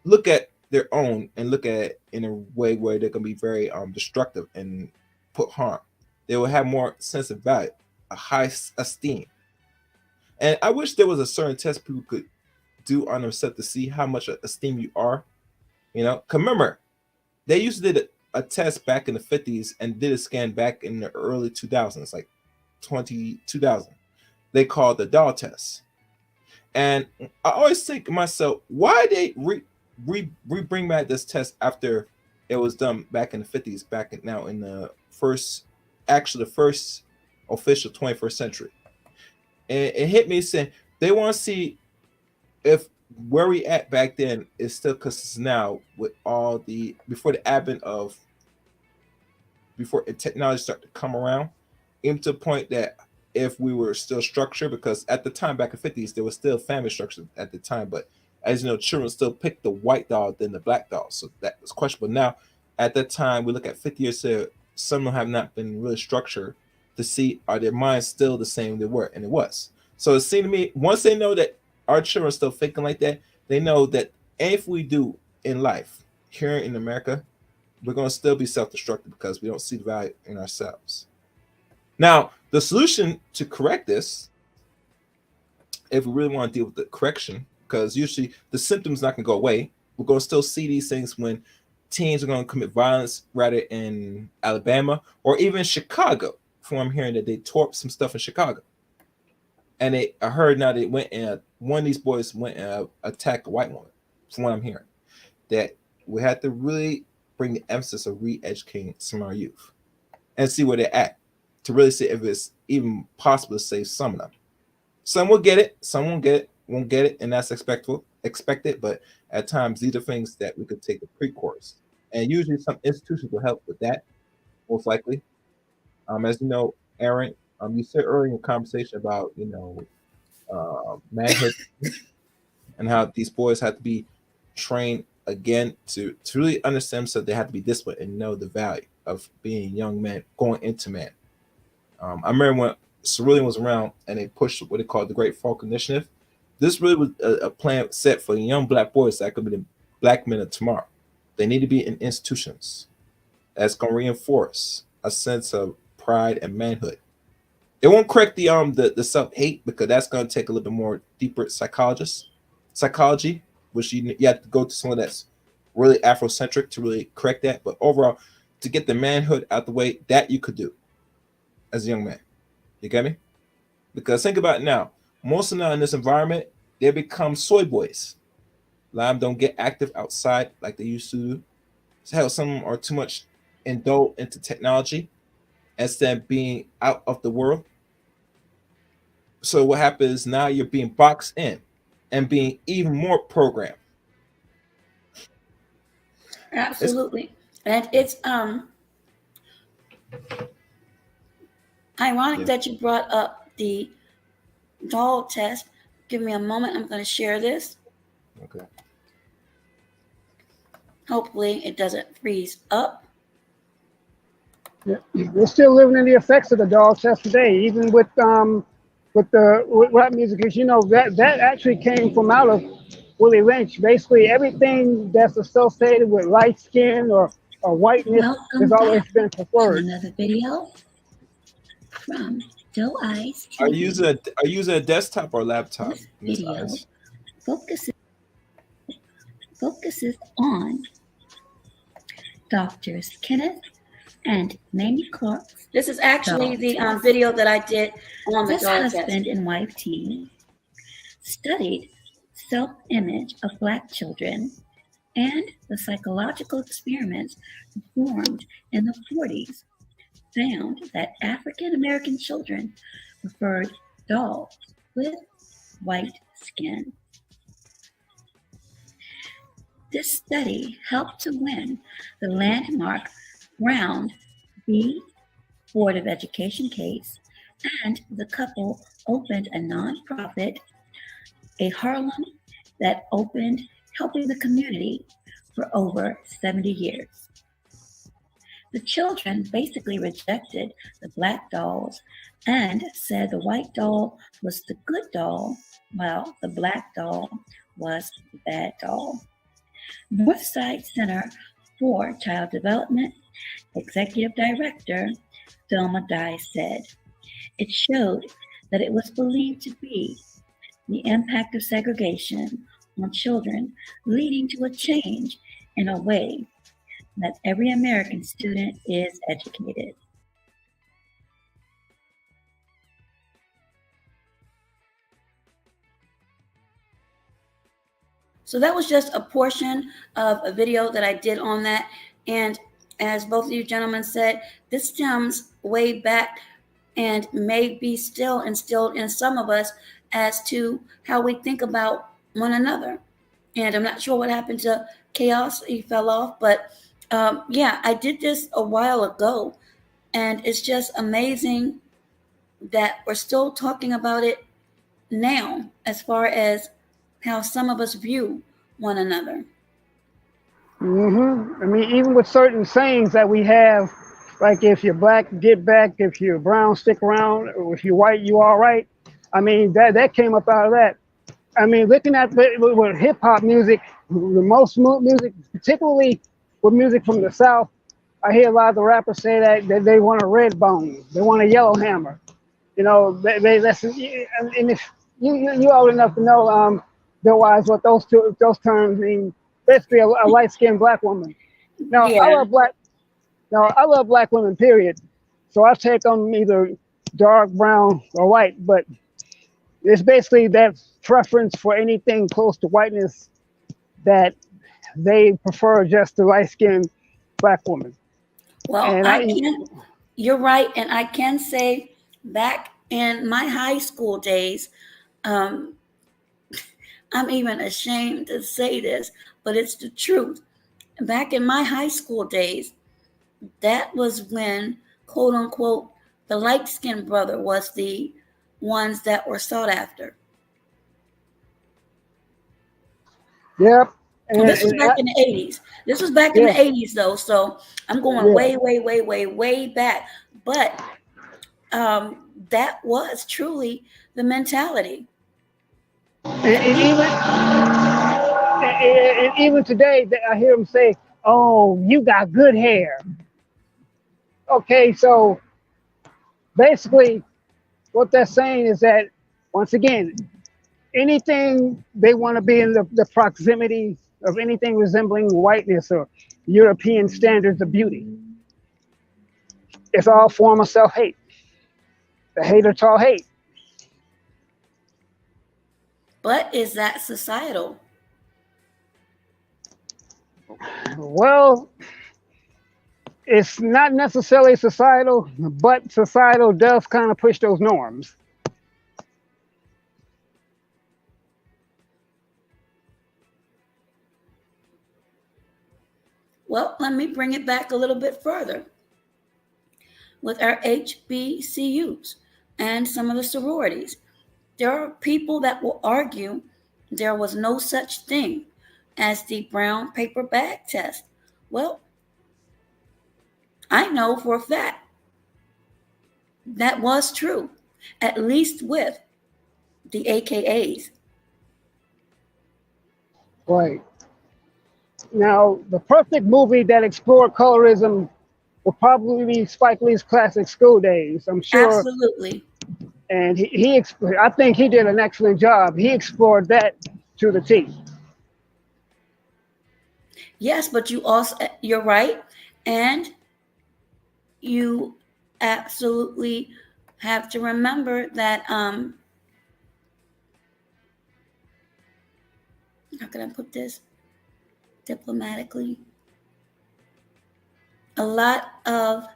S6: look at their own and look at it in a way where they're gonna be very destructive and put harm. They will have more sense of value, a high esteem. And I wish there was a certain test people could do on themselves to see how much esteem you are. 'Cause remember, they used to did a test back in the 50s and did a scan back in the early 2000s, like 2000. They called the doll test. And I always think to myself, why they bring back this test after it was done back in the 50s, back in, now in the first, actually the first official 21st century. And it hit me saying they want to see if where we at back then is still because it's now with all the before the advent of before technology started to come around, even to the point that if we were still structured, because at the time back in the 50s there was still family structure at the time, but as you know, children still pick the white doll than the black doll, so that was questionable. Now, at that time, we look at 50 years later, some have not been really structured to see are their minds still the same they were, and it was. So it seemed to me once they know that our children are still thinking like that, they know that if we do in life here in America, we're going to still be self-destructive because we don't see the value in ourselves. Now, the solution to correct this, if we really want to deal with the correction, because usually the symptoms not going to go away, we're going to still see these things when teens are going to commit violence, rather in Alabama or even Chicago. From what I'm hearing, that they tore up some stuff in Chicago, and I heard now they went and one of these boys went and attacked a white woman. From what I'm hearing, that we had to really bring the emphasis of re-educating some of our youth and see where they're at to really see if it's even possible to save some of them. Some will get it, some won't get it, and that's expected. But at times, these are things that we could take a pre-course, and usually some institutions will help with that, most likely. As you know, Aaron, you said earlier in the conversation about manhood and how these boys have to be trained again to really understand, so they have to be disciplined and know the value of being young men going into man. I remember when Cerulean was around and they pushed what they called the Great Folk Initiative. This really was a plan set for young black boys that could be the black men of tomorrow. They need to be in institutions that's going to reinforce a sense of pride and manhood. It won't correct the self-hate, because that's going to take a little bit more deeper psychology, which you have to go to someone that's really Afrocentric to really correct that. But overall, to get the manhood out the way, that you could do as a young man. You get me? Because think about it now. Most of them in this environment, they become soy boys. A lot of them don't get active outside like they used to do. Hell, some of them are too much indulged into technology instead of being out of the world. So what happens now, you're being boxed in and being even more programmed.
S1: Absolutely. And it's ironic that you brought up the doll test. Give me a moment. I'm going to share this.
S6: Okay.
S1: Hopefully it doesn't freeze up.
S5: Yeah. We're still living in the effects of the doll test today, even with rap music. Because that actually came from out of Willie Lynch. Basically, everything that's associated with light skin or whiteness has always been preferred.
S1: Another video from Doe Eyes TV.
S6: Are you using a desktop or laptop?
S1: This video focuses on Doctors Kenneth and Mamie Clark's. This is actually the video that I did on the doll test. This husband and wife team studied self-image of Black children and the psychological experiments performed in the 40s found that African American children preferred dolls with white skin. This study helped to win the landmark Brown v. Board of Education case, and the couple opened a nonprofit, a Harlem, that opened helping the community for over 70 years. The children basically rejected the Black dolls and said the white doll was the good doll, while the Black doll was the bad doll. Northside Center for Child Development Executive Director Thelma Dye said, it showed that it was believed to be the impact of segregation on children, leading to a change in a way that every American student is educated. So that was just a portion of a video that I did on that. And as both of you gentlemen said, this stems way back and may be still instilled in some of us as to how we think about one another. And I'm not sure what happened to Chaos. He fell off. But yeah, I did this a while ago. And it's just amazing that we're still talking about it now, as far as how some of us view one another.
S5: I mean, even with certain sayings that we have, Like if you're black, get back. If you're brown, stick around. Or if you're white, you all right. I mean, that came up out of that. I mean, looking at with hip hop music, the most music, particularly with music from the South, I hear a lot of the rappers say that they want a red bone, they want a yellow hammer. You know, that's and if you old enough to know, Bill Wise, what those terms mean. Basically, a light skinned black woman. Now, I
S1: Yeah.
S5: love black. Now, I love black women. Period. So I take them either dark brown or white, but it's basically that preference for anything close to whiteness that they prefer just the light skinned black woman.
S1: Well,
S5: And
S1: I
S5: I,
S1: can. You're right, and I can say back in my high school days, um, I'm even ashamed to say this, but it's the truth. Back in my high school days, that was when, quote unquote, the light skinned brother was the ones that were sought after.
S5: yep,
S1: And this was
S5: and
S1: back in the 80s. This was back in
S5: yeah,
S1: the 80s, though. So I'm going
S5: yeah.
S1: way, way, way, way, way back. But that was truly the mentality.
S5: And even today, I hear them say, "Oh, you got good hair." Okay, so basically, what they're saying is that once again, anything they want to be in the proximity of anything resembling whiteness or European standards of beauty, it's all form of self hate. The hater tall hate.
S1: But is that societal?
S5: Well, it's not necessarily societal, but societal does kind of push those norms.
S1: Well, let me bring it back a little bit further with our HBCUs and some of the sororities. There are people that will argue there was no such thing as the brown paper bag test. Well, I know for a fact that was true, at least with the AKAs.
S5: Right. Now, the perfect movie that explored colorism will probably be Spike Lee's classic School Days. I'm sure,
S1: Absolutely.
S5: and I think he did an excellent job. He explored that to the T.
S1: Yes, but you're right. And you absolutely have to remember that how can I put this diplomatically? A lot of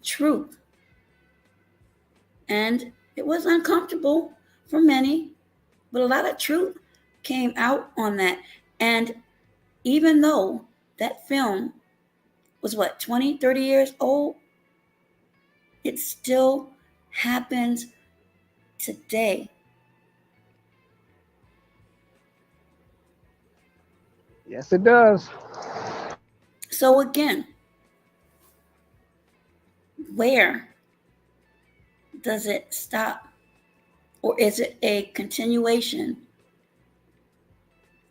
S1: truth, and it was uncomfortable for many, but a lot of truth came out on that. And even though that film was what, 20, 30 years old, it still happens today.
S5: Yes, it does.
S1: So again, where does it stop? Or is it a continuation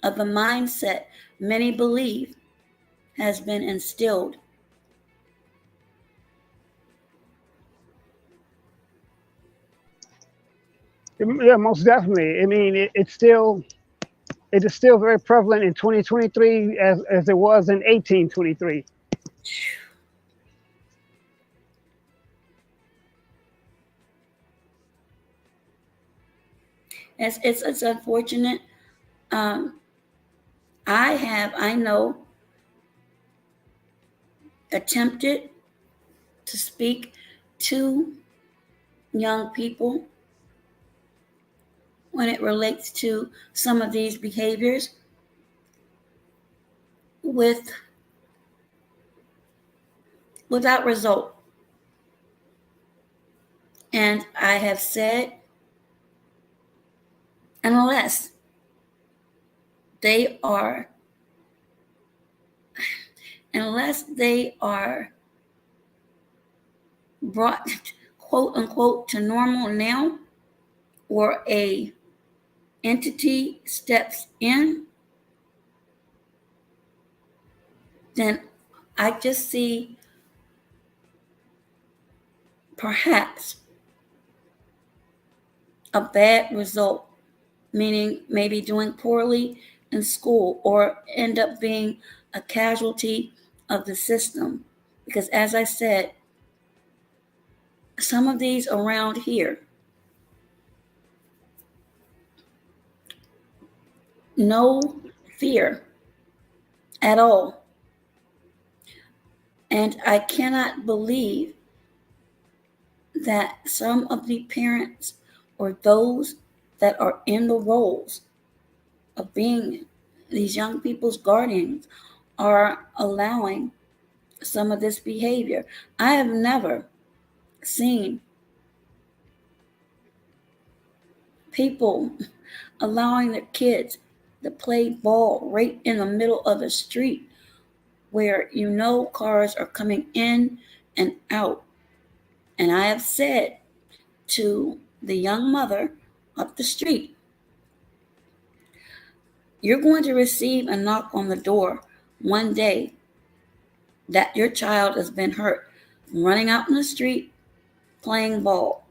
S1: of a mindset many believe has been instilled?
S5: Yeah, most definitely. I mean, it is still very prevalent in 2023 as it was in 1823.
S1: It's unfortunate. Um, I know, attempted to speak to young people when it relates to some of these behaviors with without result. And I have said, unless they are unless they are brought quote unquote to normal now, or a entity steps in, then I just see perhaps a bad result, meaning maybe doing poorly in school or end up being a casualty of the system. Because as I said, some of these around here, no fear at all. And I cannot believe that some of the parents or those that are in the roles of being these young people's guardians are allowing some of this behavior. I have never seen people allowing their kids to play ball right in the middle of the street where cars are coming in and out. And I have said to the young mother up the street, you're going to receive a knock on the door one day that your child has been hurt running out in the street playing ball.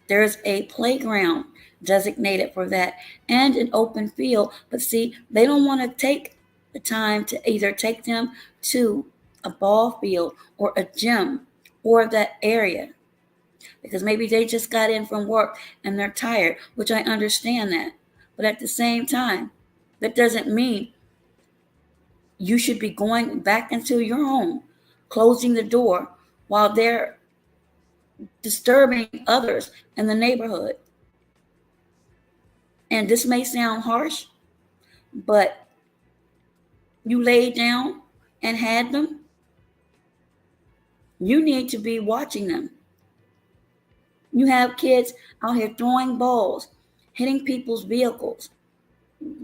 S1: There's a playground designated for that and an open field. But see, they don't want to take the time to either take them to a ball field or a gym or that area because maybe they just got in from work and they're tired, which I understand that. But at the same time, that doesn't mean you should be going back into your home, closing the door while they're disturbing others in the neighborhood. And this may sound harsh, but you laid down and had them. You need to be watching them. You have kids out here throwing balls, hitting people's vehicles.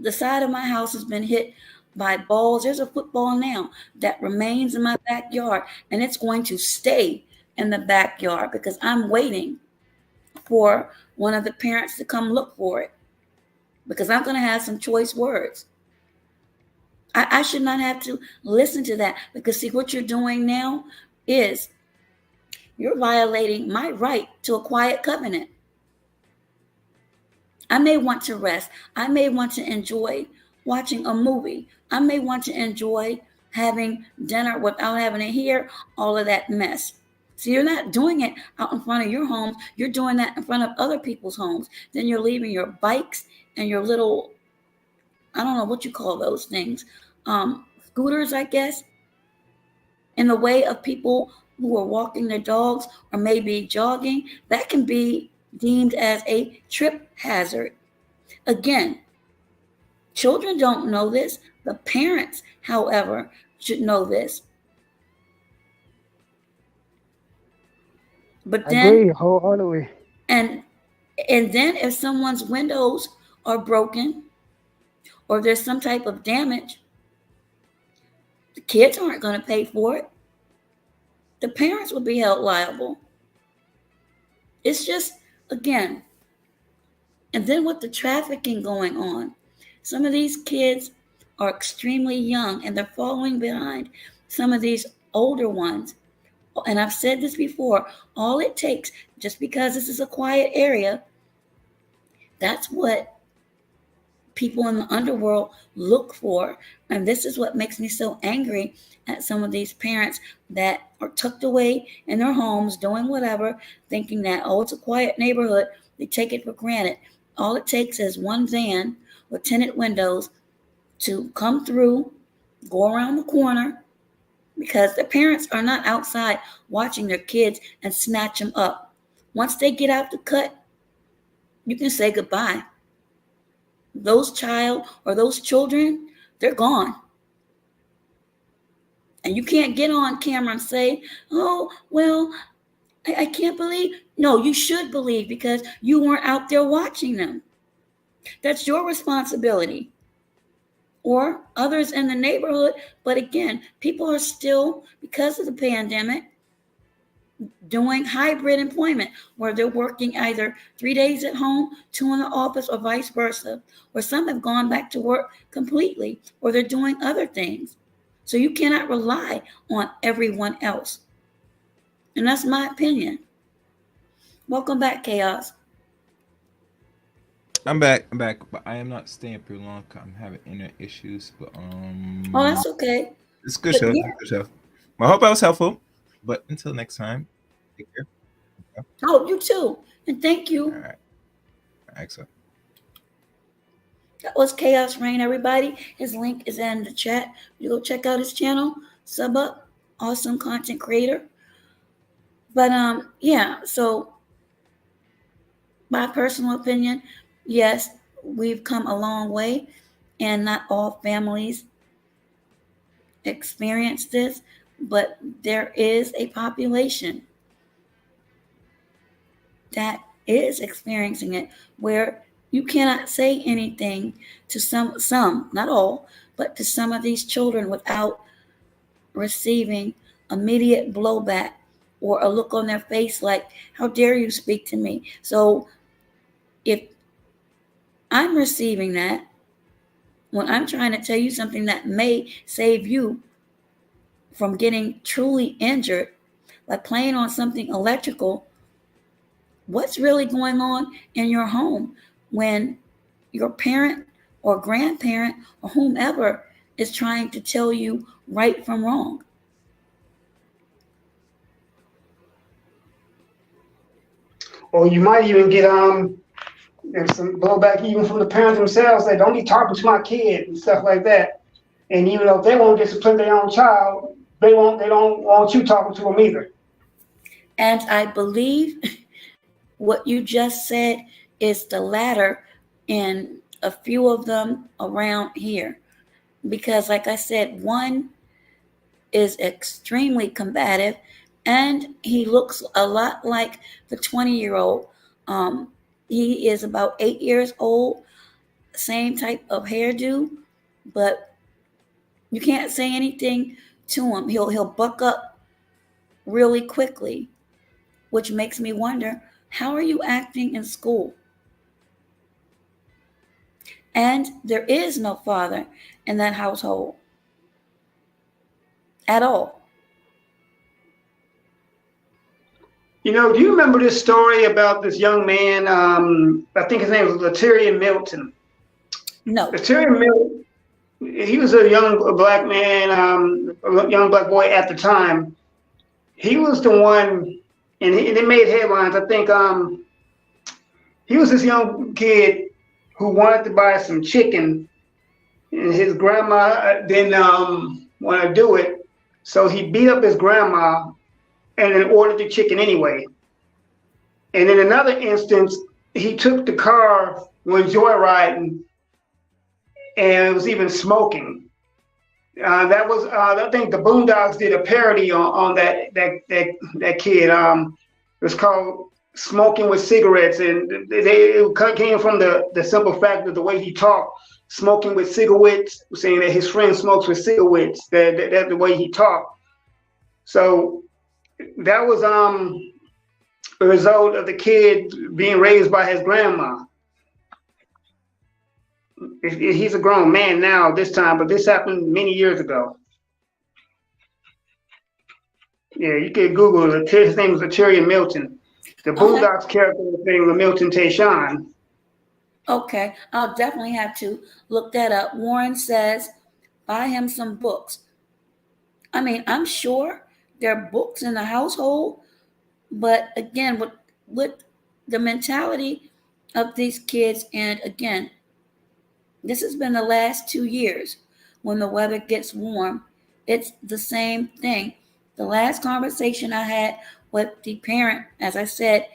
S1: The side of my house has been hit by balls. There's a football now that remains in my backyard, and it's going to stay in the backyard because I'm waiting for one of the parents to come look for it because I'm going to have some choice words. I should not have to listen to that because see what you're doing now is you're violating my right to a quiet covenant. I may want to rest. I may want to enjoy watching a movie. I may want to enjoy having dinner without having to hear all of that mess. So you're not doing it out in front of your home. You're doing that in front of other people's homes. Then you're leaving your bikes and your little, I don't know what you call those things, scooters, I guess, in the way of people who are walking their dogs or maybe jogging. That can be deemed as a trip hazard. Again, children don't know this. The parents, however, should know this. But
S5: I
S1: then,
S5: agree wholeheartedly.
S1: and then if someone's windows are broken or there's some type of damage, the kids aren't going to pay for it. The parents will be held liable. It's just, again, and then with the trafficking going on, some of these kids are extremely young and they're following behind some of these older ones. And I've said this before, all it takes, just because this is a quiet area, that's what people in the underworld look for. And this is what makes me so angry at some of these parents that are tucked away in their homes doing whatever, thinking that, oh, it's a quiet neighborhood. They take it for granted. All it takes is one van with tinted windows to come through, go around the corner, because the parents are not outside watching their kids and snatch them up. Once they get out the cut, you can say goodbye. Those child or those children, they're gone. And you can't get on camera and say, oh, well, I can't believe. No, you should believe because you weren't out there watching them. That's your responsibility. Or others in the neighborhood. But again, people are still, because of the pandemic, doing hybrid employment where they're working either 3 days at home, 2 in the office, or vice versa. Or some have gone back to work completely, or they're doing other things. So you cannot rely on everyone else. And that's my opinion. Welcome back, Chaos.
S6: I'm back. I'm back, but I am not staying for long. I'm having internet issues, but
S1: Oh, that's okay.
S6: it's good
S1: But
S6: show.
S1: yeah.
S6: Good show. I hope I was helpful. But until next time, take care.
S1: Oh, you too. And thank
S6: All
S1: you.
S6: right. Excellent.
S1: That was Chaos Rain, everybody. His link is in the chat. You go check out his channel, sub up, awesome content creator. But yeah, so my personal opinion, yes, we've come a long way, and not all families experience this, but there is a population that is experiencing it where you cannot say anything to some, not all, but to some of these children without receiving immediate blowback or a look on their face like, how dare you speak to me? So if I'm receiving that when I'm trying to tell you something that may save you from getting truly injured, like playing on something electrical, what's really going on in your home when your parent or grandparent or whomever is trying to tell you right from wrong?
S5: Or you might even get there's some blowback even from the parents themselves that don't be talking to my kid and stuff like that. And even though they won't discipline their own child, they don't want you talking to them either.
S1: And I believe what you just said is the latter in a few of them around here. Because like I said, one is extremely combative and he looks a lot like the 20-year-old. He is about 8 years old, same type of hairdo, but you can't say anything to him. He'll buck up really quickly, which makes me wonder, how are you acting in school? And there is no father in that household at all.
S5: You know, do you remember this story about this young man? I think his name was Laterian Milton.
S1: No.
S5: Laterian Milton, he was a young black man, a young black boy at the time. He was the one, and it made headlines. I think he was this young kid who wanted to buy some chicken, and his grandma didn't want to do it, so he beat up his grandma and then ordered the chicken anyway. And in another instance, he took the car when joyriding, and it was even smoking. That was I think the Boondocks did a parody on that kid. It was called "Smoking with Cigarettes," and it came from the simple fact of the way he talked, smoking with cigarettes, saying that his friend smokes with cigarettes. That's the way he talked. So that was a result of the kid being raised by his grandma. He's a grown man now this time, but this happened many years ago. Yeah, you can Google it. His name is Laterian Milton. The Boondocks character was named Milton Tayshawn.
S1: Okay, I'll definitely have to look that up. Warren says, buy him some books. I mean, I'm sure there are books in the household, but again, with the mentality of these kids, and again, this has been the last 2 years when the weather gets warm, it's the same thing. The last conversation I had with the parent, as I said,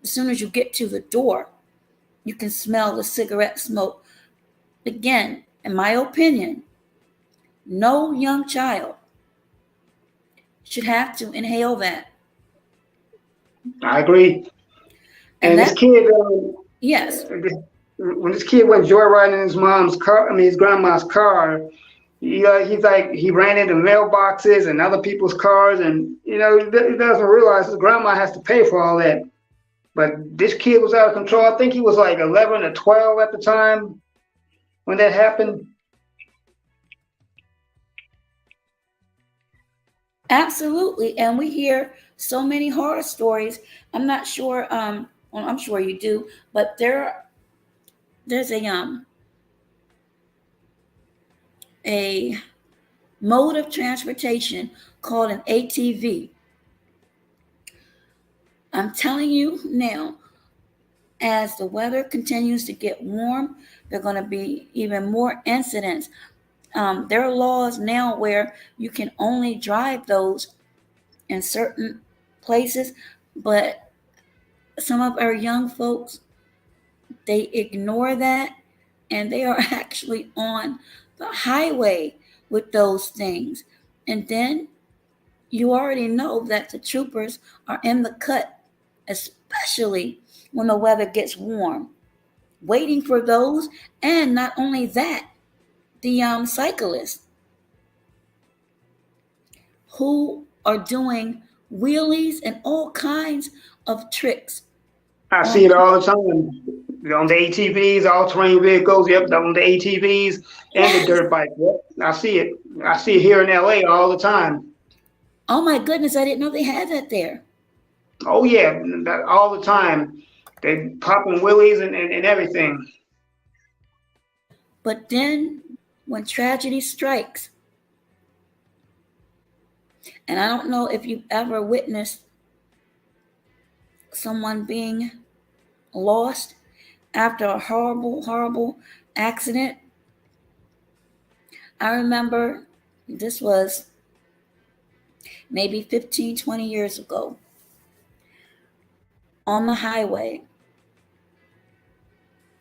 S1: as soon as you get to the door, you can smell the cigarette smoke. Again, in my opinion, no young child should have to inhale that.
S5: I agree. And this kid,
S1: yes.
S5: When this kid went joyriding in his grandma's car, He's like he ran into mailboxes and other people's cars, and he doesn't realize his grandma has to pay for all that. But this kid was out of control. I think he was like 11 or 12 at the time when that happened.
S1: Absolutely. And we hear so many horror stories. I'm not sure, well, I'm sure you do, but there's a mode of transportation called an ATV. I'm telling you now, as the weather continues to get warm, there are going to be even more incidents. There are laws now where you can only drive those in certain places, but some of our young folks, they ignore that, and they are actually on the highway with those things. And then you already know that the troopers are in the cut, especially when the weather gets warm, waiting for those. And not only that, the cyclists who are doing wheelies and all kinds of tricks
S5: I see
S1: on.
S5: it all the time on the ATVs, all-terrain vehicles. Yep, on the ATVs and the
S1: Yes.
S5: dirt bike. Yep, I see it. I see it here in LA all the time.
S1: Oh my goodness, I didn't know they had that there.
S5: Oh yeah, all the time. They popping willies and everything.
S1: But then when tragedy strikes, and I don't know if you've ever witnessed someone being lost after a horrible, horrible accident. I remember this was maybe 15, 20 years ago on the highway.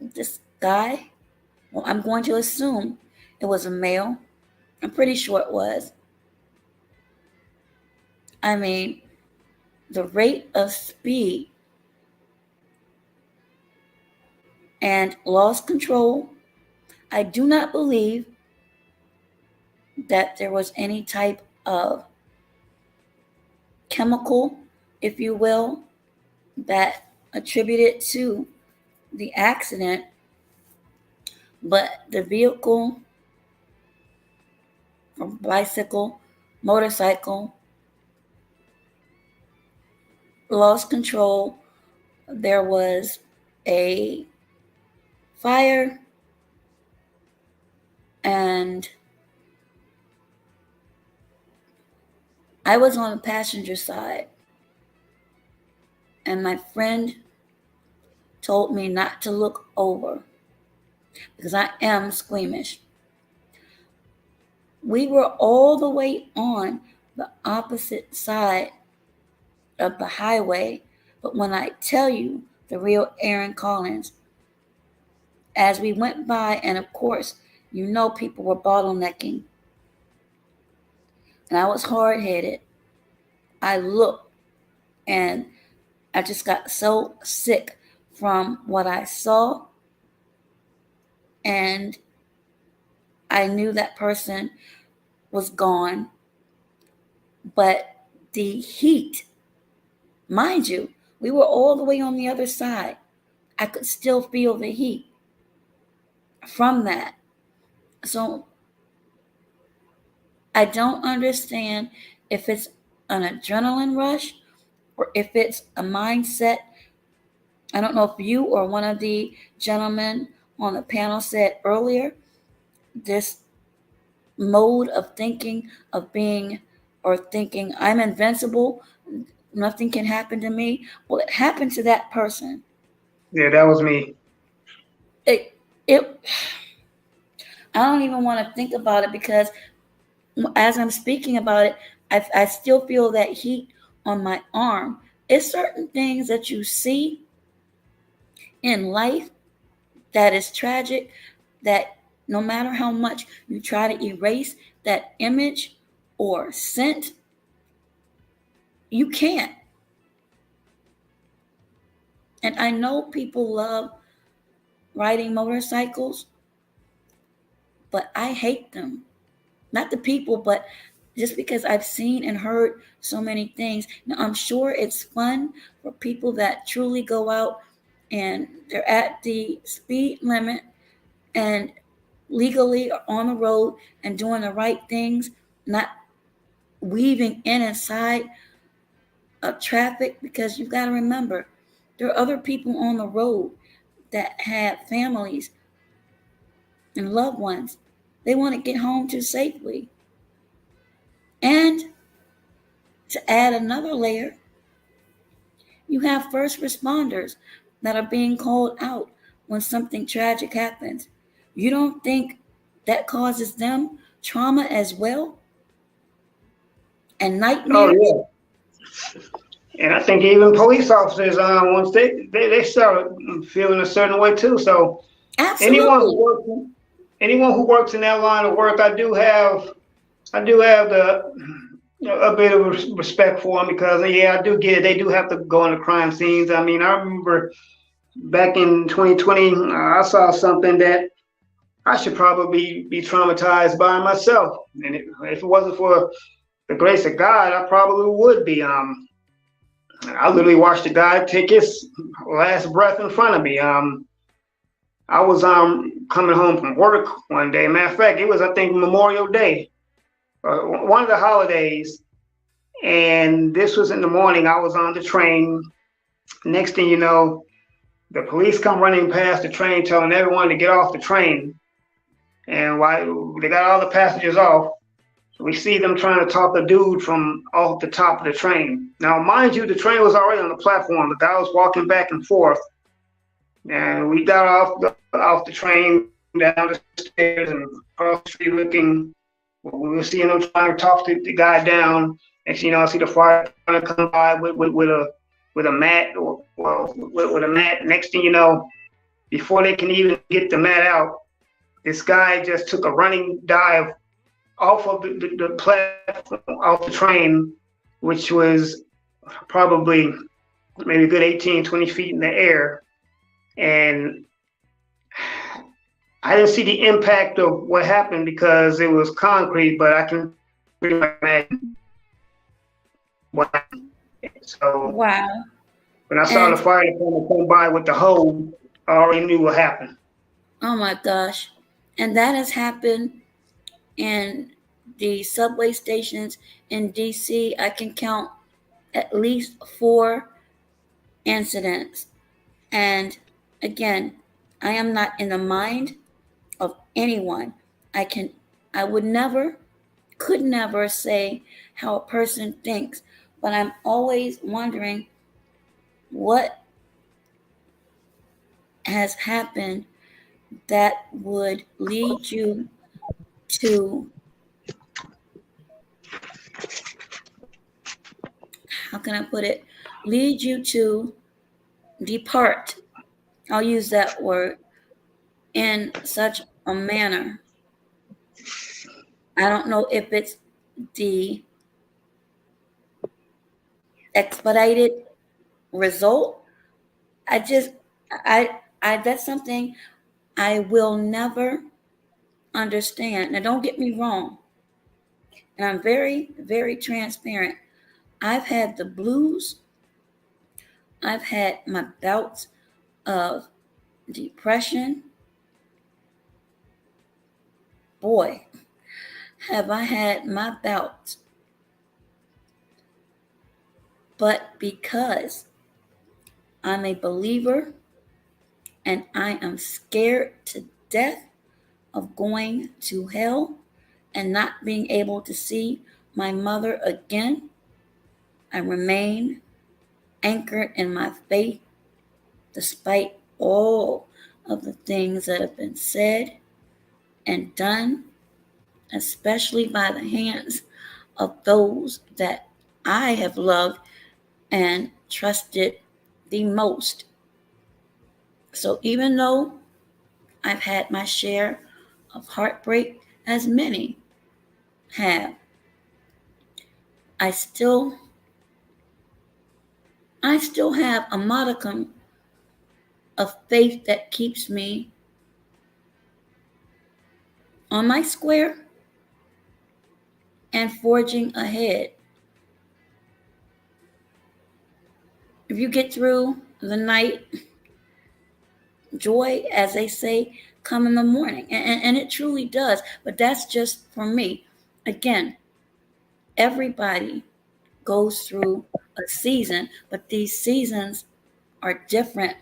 S1: This guy, well, I'm going to assume it was a male. I'm pretty sure it was. I mean, the rate of speed and lost control. I do not believe that there was any type of chemical, if you will, that attributed to the accident, but the vehicle, from bicycle, motorcycle, lost control. There was a fire, and I was on the passenger side, and my friend told me not to look over because I am squeamish. We were all the way on the opposite side of the highway, but when I tell you the real Aaron Collins, as we went by, and of course, people were bottlenecking, and I was hard headed. I looked, and I just got so sick from what I saw, and I knew that person was gone. But the heat, mind you, we were all the way on the other side. I could still feel the heat from that. So I don't understand if it's an adrenaline rush or if it's a mindset. I don't know if you or one of the gentlemen on the panel said earlier, this mode of thinking, of being, or thinking I'm invincible, nothing can happen to me. Well, it happened to that person.
S5: Yeah, that was me.
S1: It I don't even want to think about it because as I'm speaking about it, I still feel that heat on my arm. It's certain things that you see in life that is tragic, that no matter how much you try to erase that image or scent, you can't. And I know people love riding motorcycles, but I hate them. not the people, but just because I've seen and heard so many things. Now, I'm sure it's fun for people that truly go out and they're at the speed limit and legally on the road and doing the right things, not weaving in inside of traffic, because you've got to remember there are other people on the road that have families and loved ones they want to get home to safely. And to add another layer, you have first responders that are being called out when something tragic happens. You don't think that causes them trauma as well and
S5: Oh
S1: nightmares?
S5: yeah. And I think even police officers, once they start feeling a certain way too. So anyone who
S1: Absolutely.
S5: works anyone who works in that line of work, I do have a bit of respect for them, because yeah, I do get it. They do have to go on the crime scenes. I mean, I remember back in 2020, I saw something that I should probably be traumatized by myself, and if it wasn't for the grace of God, I probably would be. I literally watched a guy take his last breath in front of me. I was coming home from work one day. Matter of fact, it was, I think, Memorial Day, one of the holidays, and this was in the morning. I was on the train. Next thing you know, the police come running past the train, telling everyone to get off the train. And while they got all the passengers off, we see them trying to talk a dude from off the top of the train. Now, mind you, the train was already on the platform. The guy was walking back and forth, and we got off the train, down the stairs, and across the street looking. We were seeing them trying to talk the guy down. Next thing you know, I see the fire come by with a mat, or well, with a mat. Next thing you know, before they can even get the mat out, this guy just took a running dive off of the platform, off the train, which was probably maybe a good 18, 20 feet in the air. And I didn't see the impact of what happened because it was concrete, but I can pretty much imagine what happened. So
S1: Wow.
S5: when I saw the
S1: And
S5: fire department come by with the hose, I already knew what happened.
S1: oh my gosh. And that has happened in the subway stations in DC. I can count at least 4 incidents. And again, I am not in the mind of anyone. I can I would never could never say how a person thinks, but I'm always wondering what has happened that would lead you to, how can I put it, lead you to depart. I'll use that word in such a manner. I don't know if it's the expedited result. I just, I that's something I will never understand. Now, don't get me wrong, and I'm very, very transparent. I've had the blues. I've had my bouts of depression. Boy, have I had my bouts. But because I'm a believer and I am scared to death of going to hell and not being able to see my mother again, I remain anchored in my faith despite all of the things that have been said and done, especially by the hands of those that I have loved and trusted the most. So even though I've had my share of heartbreak, as many have, I still I still have a modicum of faith that keeps me on my square and forging ahead. If you get through the night, joy, as they say, come in the morning. And it truly does. But that's just for me. Again, everybody goes through a season, but these seasons are different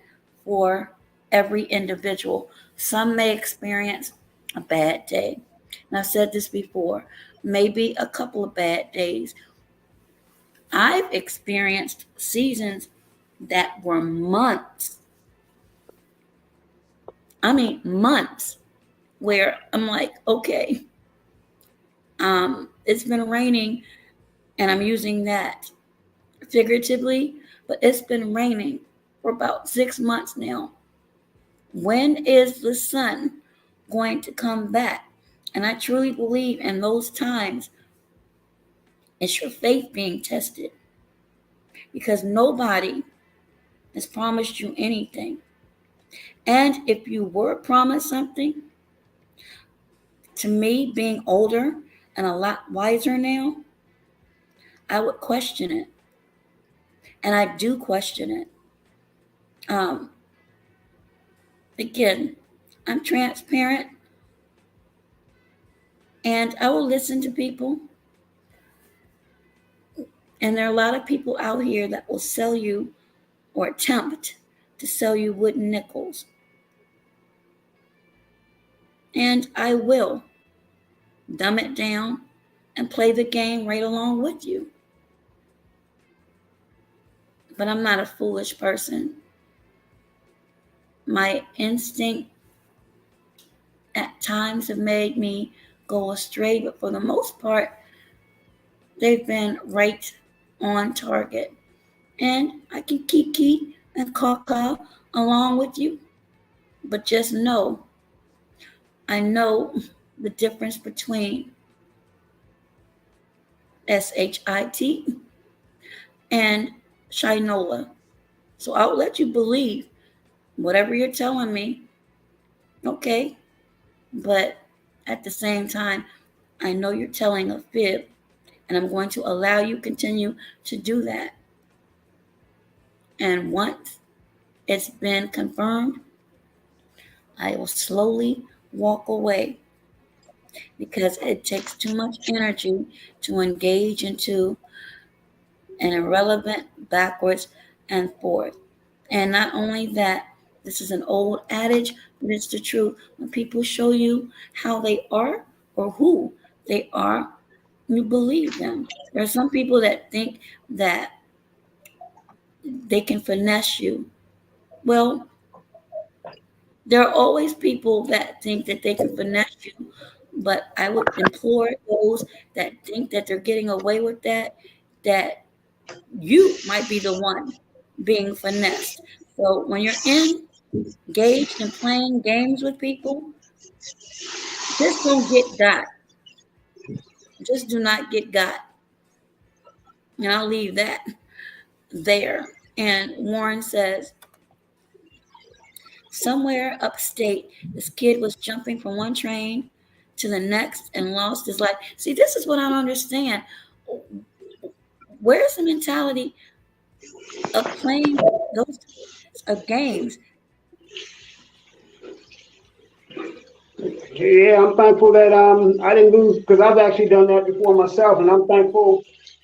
S1: for every individual. Some may experience a bad day. And I've said this before, maybe a couple of bad days. I've experienced seasons that were months. I mean, months where I'm like, okay, it's been raining, and I'm using that figuratively, but it's been raining for about 6 months now. When is the sun going to come back? And I truly believe in those times it's your faith being tested, because nobody has promised you anything. And if you were promised something, to me, being older and a lot wiser now, I would question it. And I do question it. Um, Again, I'm transparent and I will listen to people. And there are a lot of people out here that will sell you or attempt to sell you wooden nickels. And I will dumb it down and play the game right along with you. But I'm not a foolish person. My instinct at times have made me go astray, but for the most part, they've been right on target. And I can kiki and caw along with you, but just know, I know the difference between SHIT and Shinola. So I'll let you believe whatever you're telling me, okay? But at the same time, I know you're telling a fib, and I'm going to allow you continue to do that. And once it's been confirmed, I will slowly walk away, because it takes too much energy to engage into an irrelevant backwards and forth. And not only that, this is an old adage, but it's the truth. When people show you how they are or who they are, you believe them. There are some people that think that they can finesse you. Well, there are always people that think that they can finesse you, but I would implore those that think that they're getting away with that you might be the one being finessed. So when you're engaged in playing games with people, just don't get got. Just do not get got. And I'll leave that there. And Warren says, somewhere upstate, this kid was jumping from one train to the next and lost his life. See, this is what I don't understand. Where's the mentality of playing those of games?
S5: Yeah, I'm thankful that I didn't lose, because I've actually done that before myself, and I'm thankful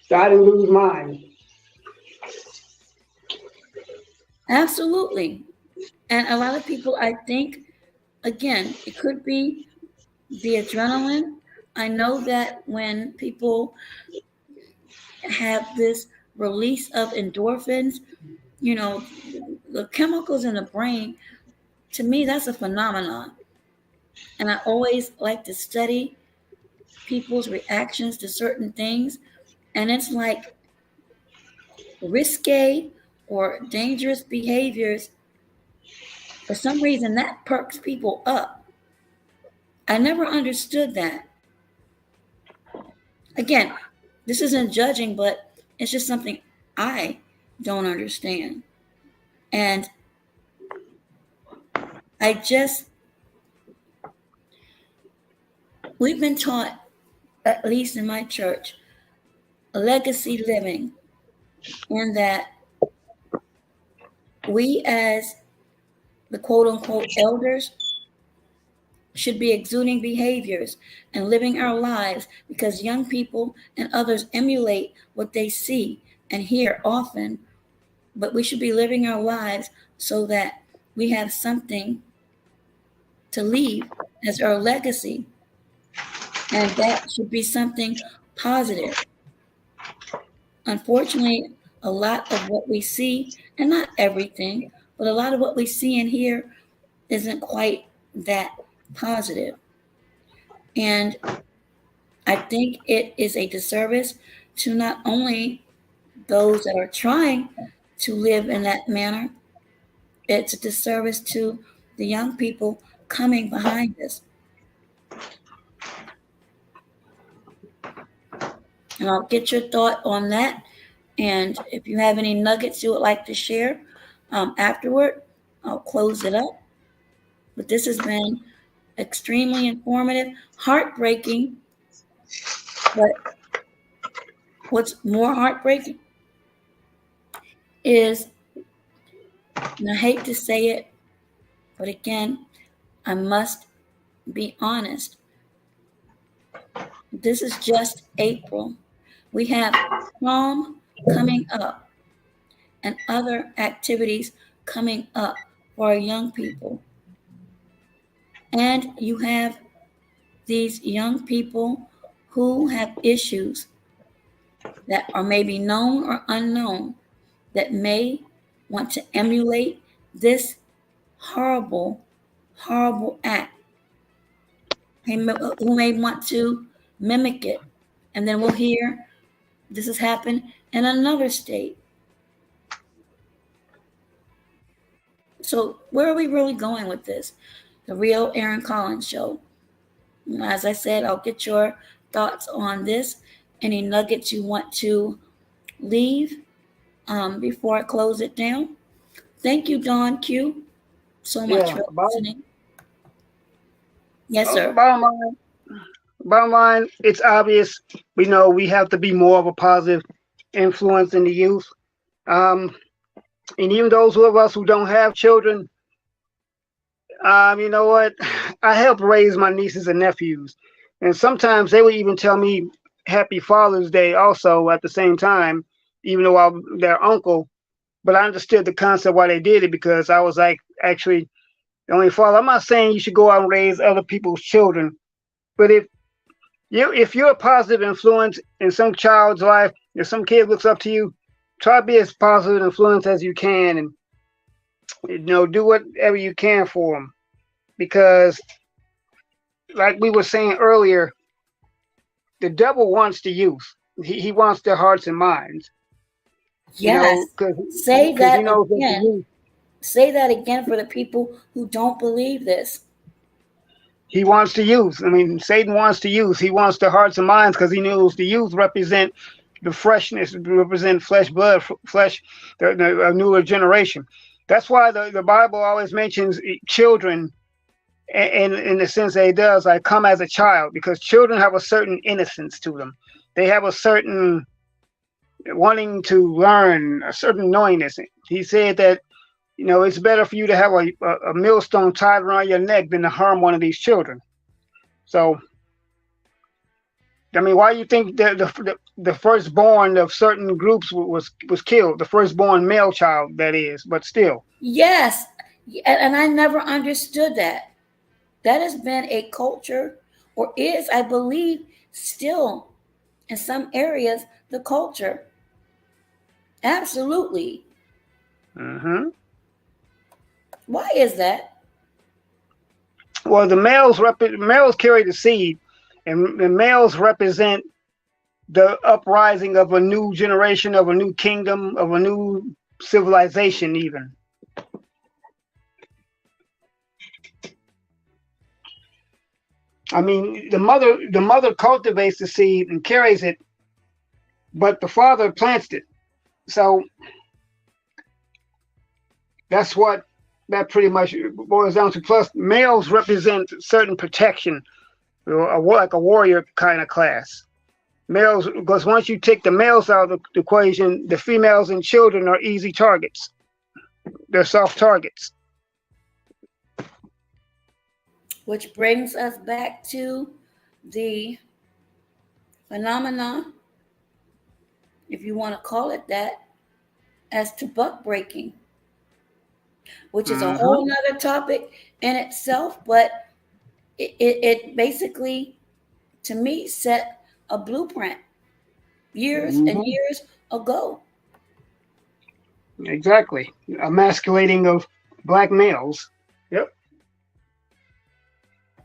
S5: that I didn't lose mine.
S1: Absolutely. And a lot of people, I think, again, it could be the adrenaline. I know that when people have this release of endorphins, you know, the chemicals in the brain, to me, that's a phenomenon. And I always like to study people's reactions to certain things. And it's like risque or dangerous behaviors, for some reason, that perks people up. I never understood that. Again, this isn't judging, but it's just something I don't understand. And I just, we've been taught at least in my church, legacy living, in that we as the quote unquote elders should be exuding behaviors and living our lives, because young people and others emulate what they see and hear often. But we should be living our lives so that we have something to leave as our legacy, and that should be something positive. Unfortunately, a lot of what we see, and not everything, but a lot of what we see and hear isn't quite that positive. And I think it is a disservice to not only those that are trying to live in that manner, it's a disservice to the young people coming behind us. And I'll get your thought on that. And if you have any nuggets you would like to share afterward, I'll close it up. But this has been extremely informative, heartbreaking. But what's more heartbreaking is, and I hate to say it, but again, I must be honest. This is just April. We have prom coming up and other activities coming up for our young people. And you have these young people who have issues that are maybe known or unknown, that may want to emulate this horrible, horrible act, who may want to mimic it. And then we'll hear this has happened in another state. So where are we really going with this? The Real Aaron Collins Show. As I said, I'll get your thoughts on this. Any nuggets you want to leave before I close it down? Thank you, Don Q, so much for listening. Yes, sir.
S5: Bottom line, it's obvious. We know we have to be more of a positive influence in the youth. And even those of us who don't have children, you know what? I help raise my nieces and nephews. And sometimes they would even tell me Happy Father's Day also at the same time, even though I'm their uncle. But I understood the concept why they did it, because I was like, actually, the only father. I'm not saying you should go out and raise other people's children, but if you're a positive influence in some child's life, if some kid looks up to you, try to be as positive influence as you can, and do whatever you can for them, because like we were saying earlier, the devil wants the youth. He wants their hearts and minds.
S1: Yes. Say that again. Say that again for the people who don't believe this.
S5: He wants the youth. I mean, Satan wants the youth. He wants their hearts and minds, because he knows the youth represent the freshness, represent flesh, blood, flesh, a newer generation. That's why the Bible always mentions children, and in the sense that it does, like, come as a child, because children have a certain innocence to them. They have a certain wanting to learn, a certain knowingness. He said that, it's better for you to have a millstone tied around your neck than to harm one of these children. So, I mean, why do you think the firstborn of certain groups was killed? The firstborn male child, that is, but still.
S1: Yes, and I never understood that. That has been a culture, or is, I believe, still in some areas, the culture. Absolutely.
S5: Mm-hmm.
S1: Why is that?
S5: Well, the males carry the seed, and the males represent the uprising of a new generation, of a new kingdom, of a new civilization, even. I mean, the mother cultivates the seed and carries it, but the father plants it. So that's what that pretty much boils down to. Plus, males represent certain protection, like a warrior kind of class. Males, because once you take the males out of the equation, the females and children are easy targets. They're soft targets.
S1: Which brings us back to the phenomena, if you want to call it that, as to buck breaking, which is a
S5: Mm-hmm.
S1: whole nother topic in itself, but it basically, to me, set a blueprint years and
S5: Mm-hmm.
S1: years ago.
S5: Exactly. Emasculating of black males. Yep.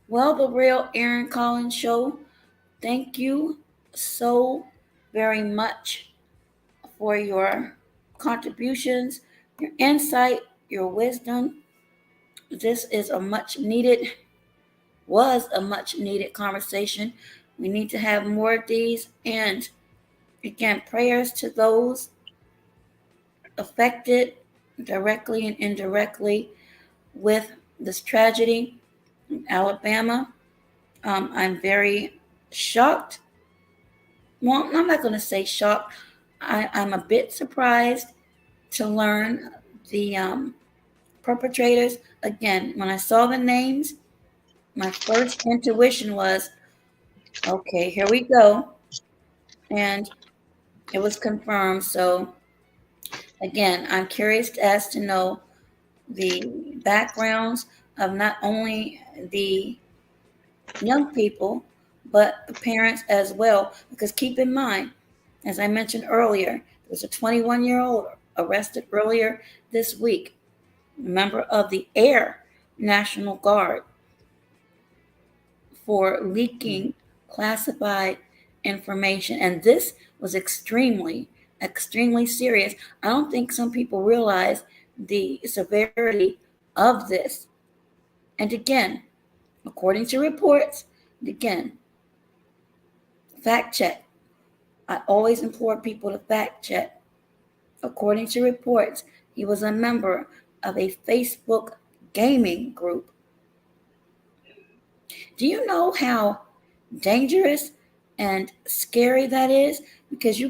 S1: Well, the real Aaron Collins show, thank you so very much for your contributions, your insight, your wisdom. This is a much needed, was a much needed conversation. We need to have more of these. And again, prayers to those affected directly and indirectly with this tragedy in Alabama. I'm very shocked. Well, I'm not going to say shocked. I'm a bit surprised to learn the perpetrators. Again, when I saw the names, my first intuition was, okay, here we go. And it was confirmed. So, again, I'm curious as to know the backgrounds of not only the young people, but the parents as well. Because keep in mind, as I mentioned earlier, there was a 21-year-old arrested earlier this week, a member of the Air National Guard, for leaking classified information. And this was extremely, extremely serious. I don't think some people realize the severity of this. And again, according to reports, and again, fact check. I always implore people to fact check. According to reports, he was a member of a Facebook gaming group. Do you know how dangerous and scary that is? Because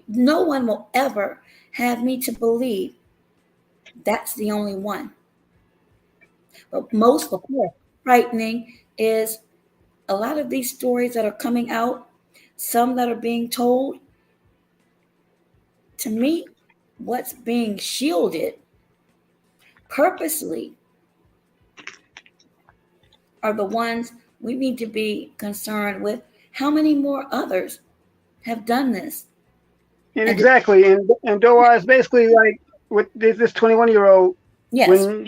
S1: no one will ever have me to believe that's the only one. But most
S5: Of course.
S1: frightening is a lot of these stories that are coming out, some that are being told. To me, what's being shielded purposely are the ones we need to be concerned with. How many more others have done this?
S5: And
S1: And
S5: exactly. And Doa is basically like with this 21-year-old
S1: yes,
S5: when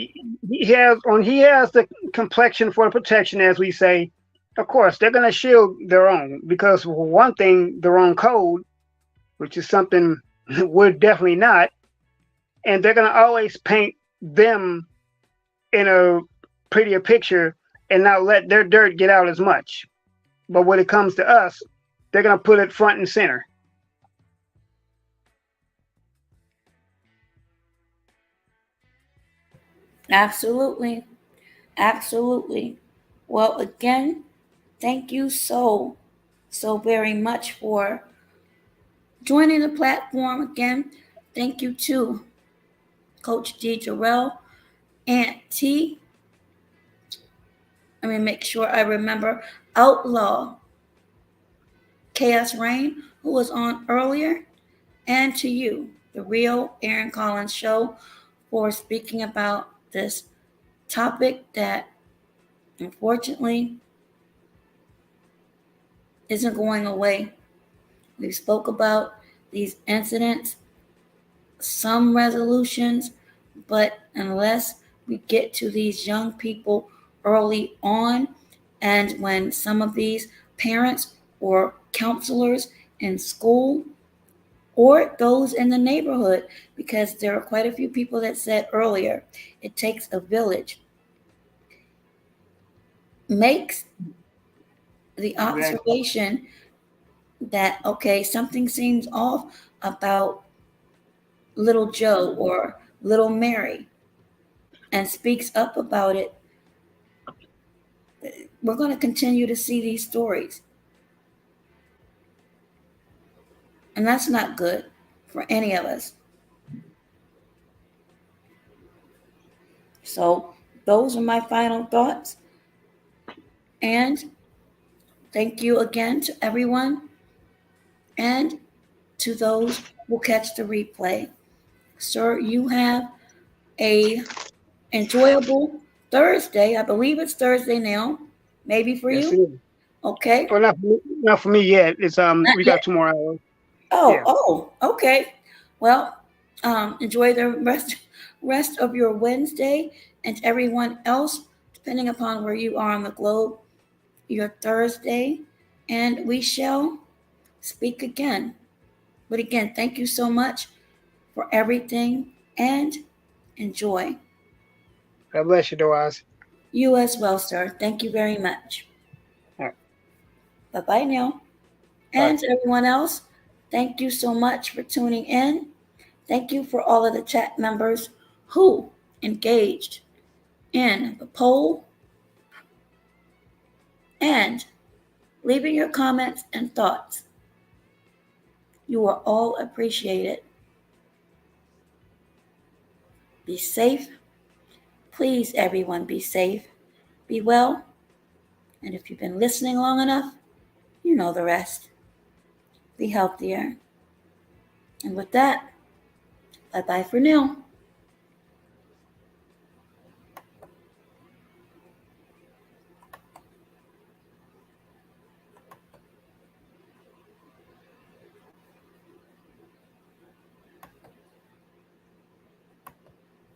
S5: he has the complexion for protection, as we say. Of course, they're going to shield their own because for one thing, they're on code, which is something we're definitely not, and they're going to always paint them in a prettier picture and not let their dirt get out as much. But when it comes to us, they're going to put it front and center.
S1: absolutely. Absolutely. Well, again, thank you so, so very much for joining the platform. Again, thank you to Coach D. Jarrell, Aunt T. Let me make sure I remember Outlaw Chaos Rain, who was on earlier, and to you, the real Aaron Collins Show, for speaking about this topic that unfortunately isn't going away. We spoke about these incidents, some resolutions, but unless we get to these young people early on, and when some of these parents or counselors in school or those in the neighborhood, because there are quite a few people that said earlier, it takes a village, makes the
S5: Exactly.
S1: observation that, okay, something seems off about little Joe or little Mary, and speaks up about it, we're going to continue to see these stories. And that's not good for any of us. So those are my final thoughts. And thank you again to everyone and to those who catch the replay. Sir, you have a enjoyable Thursday. I believe it's Thursday now. Maybe for
S5: Yes,
S1: you.
S5: it is.
S1: Okay.
S5: Well, not for me yet. It's
S1: Not
S5: we
S1: yet.
S5: got 2 more hours.
S1: Oh,
S5: Yeah.
S1: oh, okay. Well, enjoy the rest of your Wednesday, and everyone else, depending upon where you are on the globe, your Thursday, and we shall speak again. But again, thank you so much for everything, and enjoy.
S5: God bless you, Doaz.
S1: You as well, sir. Thank you very much.
S5: All right.
S1: Bye-bye now.
S5: Bye.
S1: And to everyone else, thank you so much for tuning in. Thank you for all of the chat members who engaged in the poll and leaving your comments and thoughts. You are all appreciated. Be safe. Please, everyone, be safe. Be well. And if you've been listening long enough, you know the rest. Be healthier. And with that, bye-bye for now.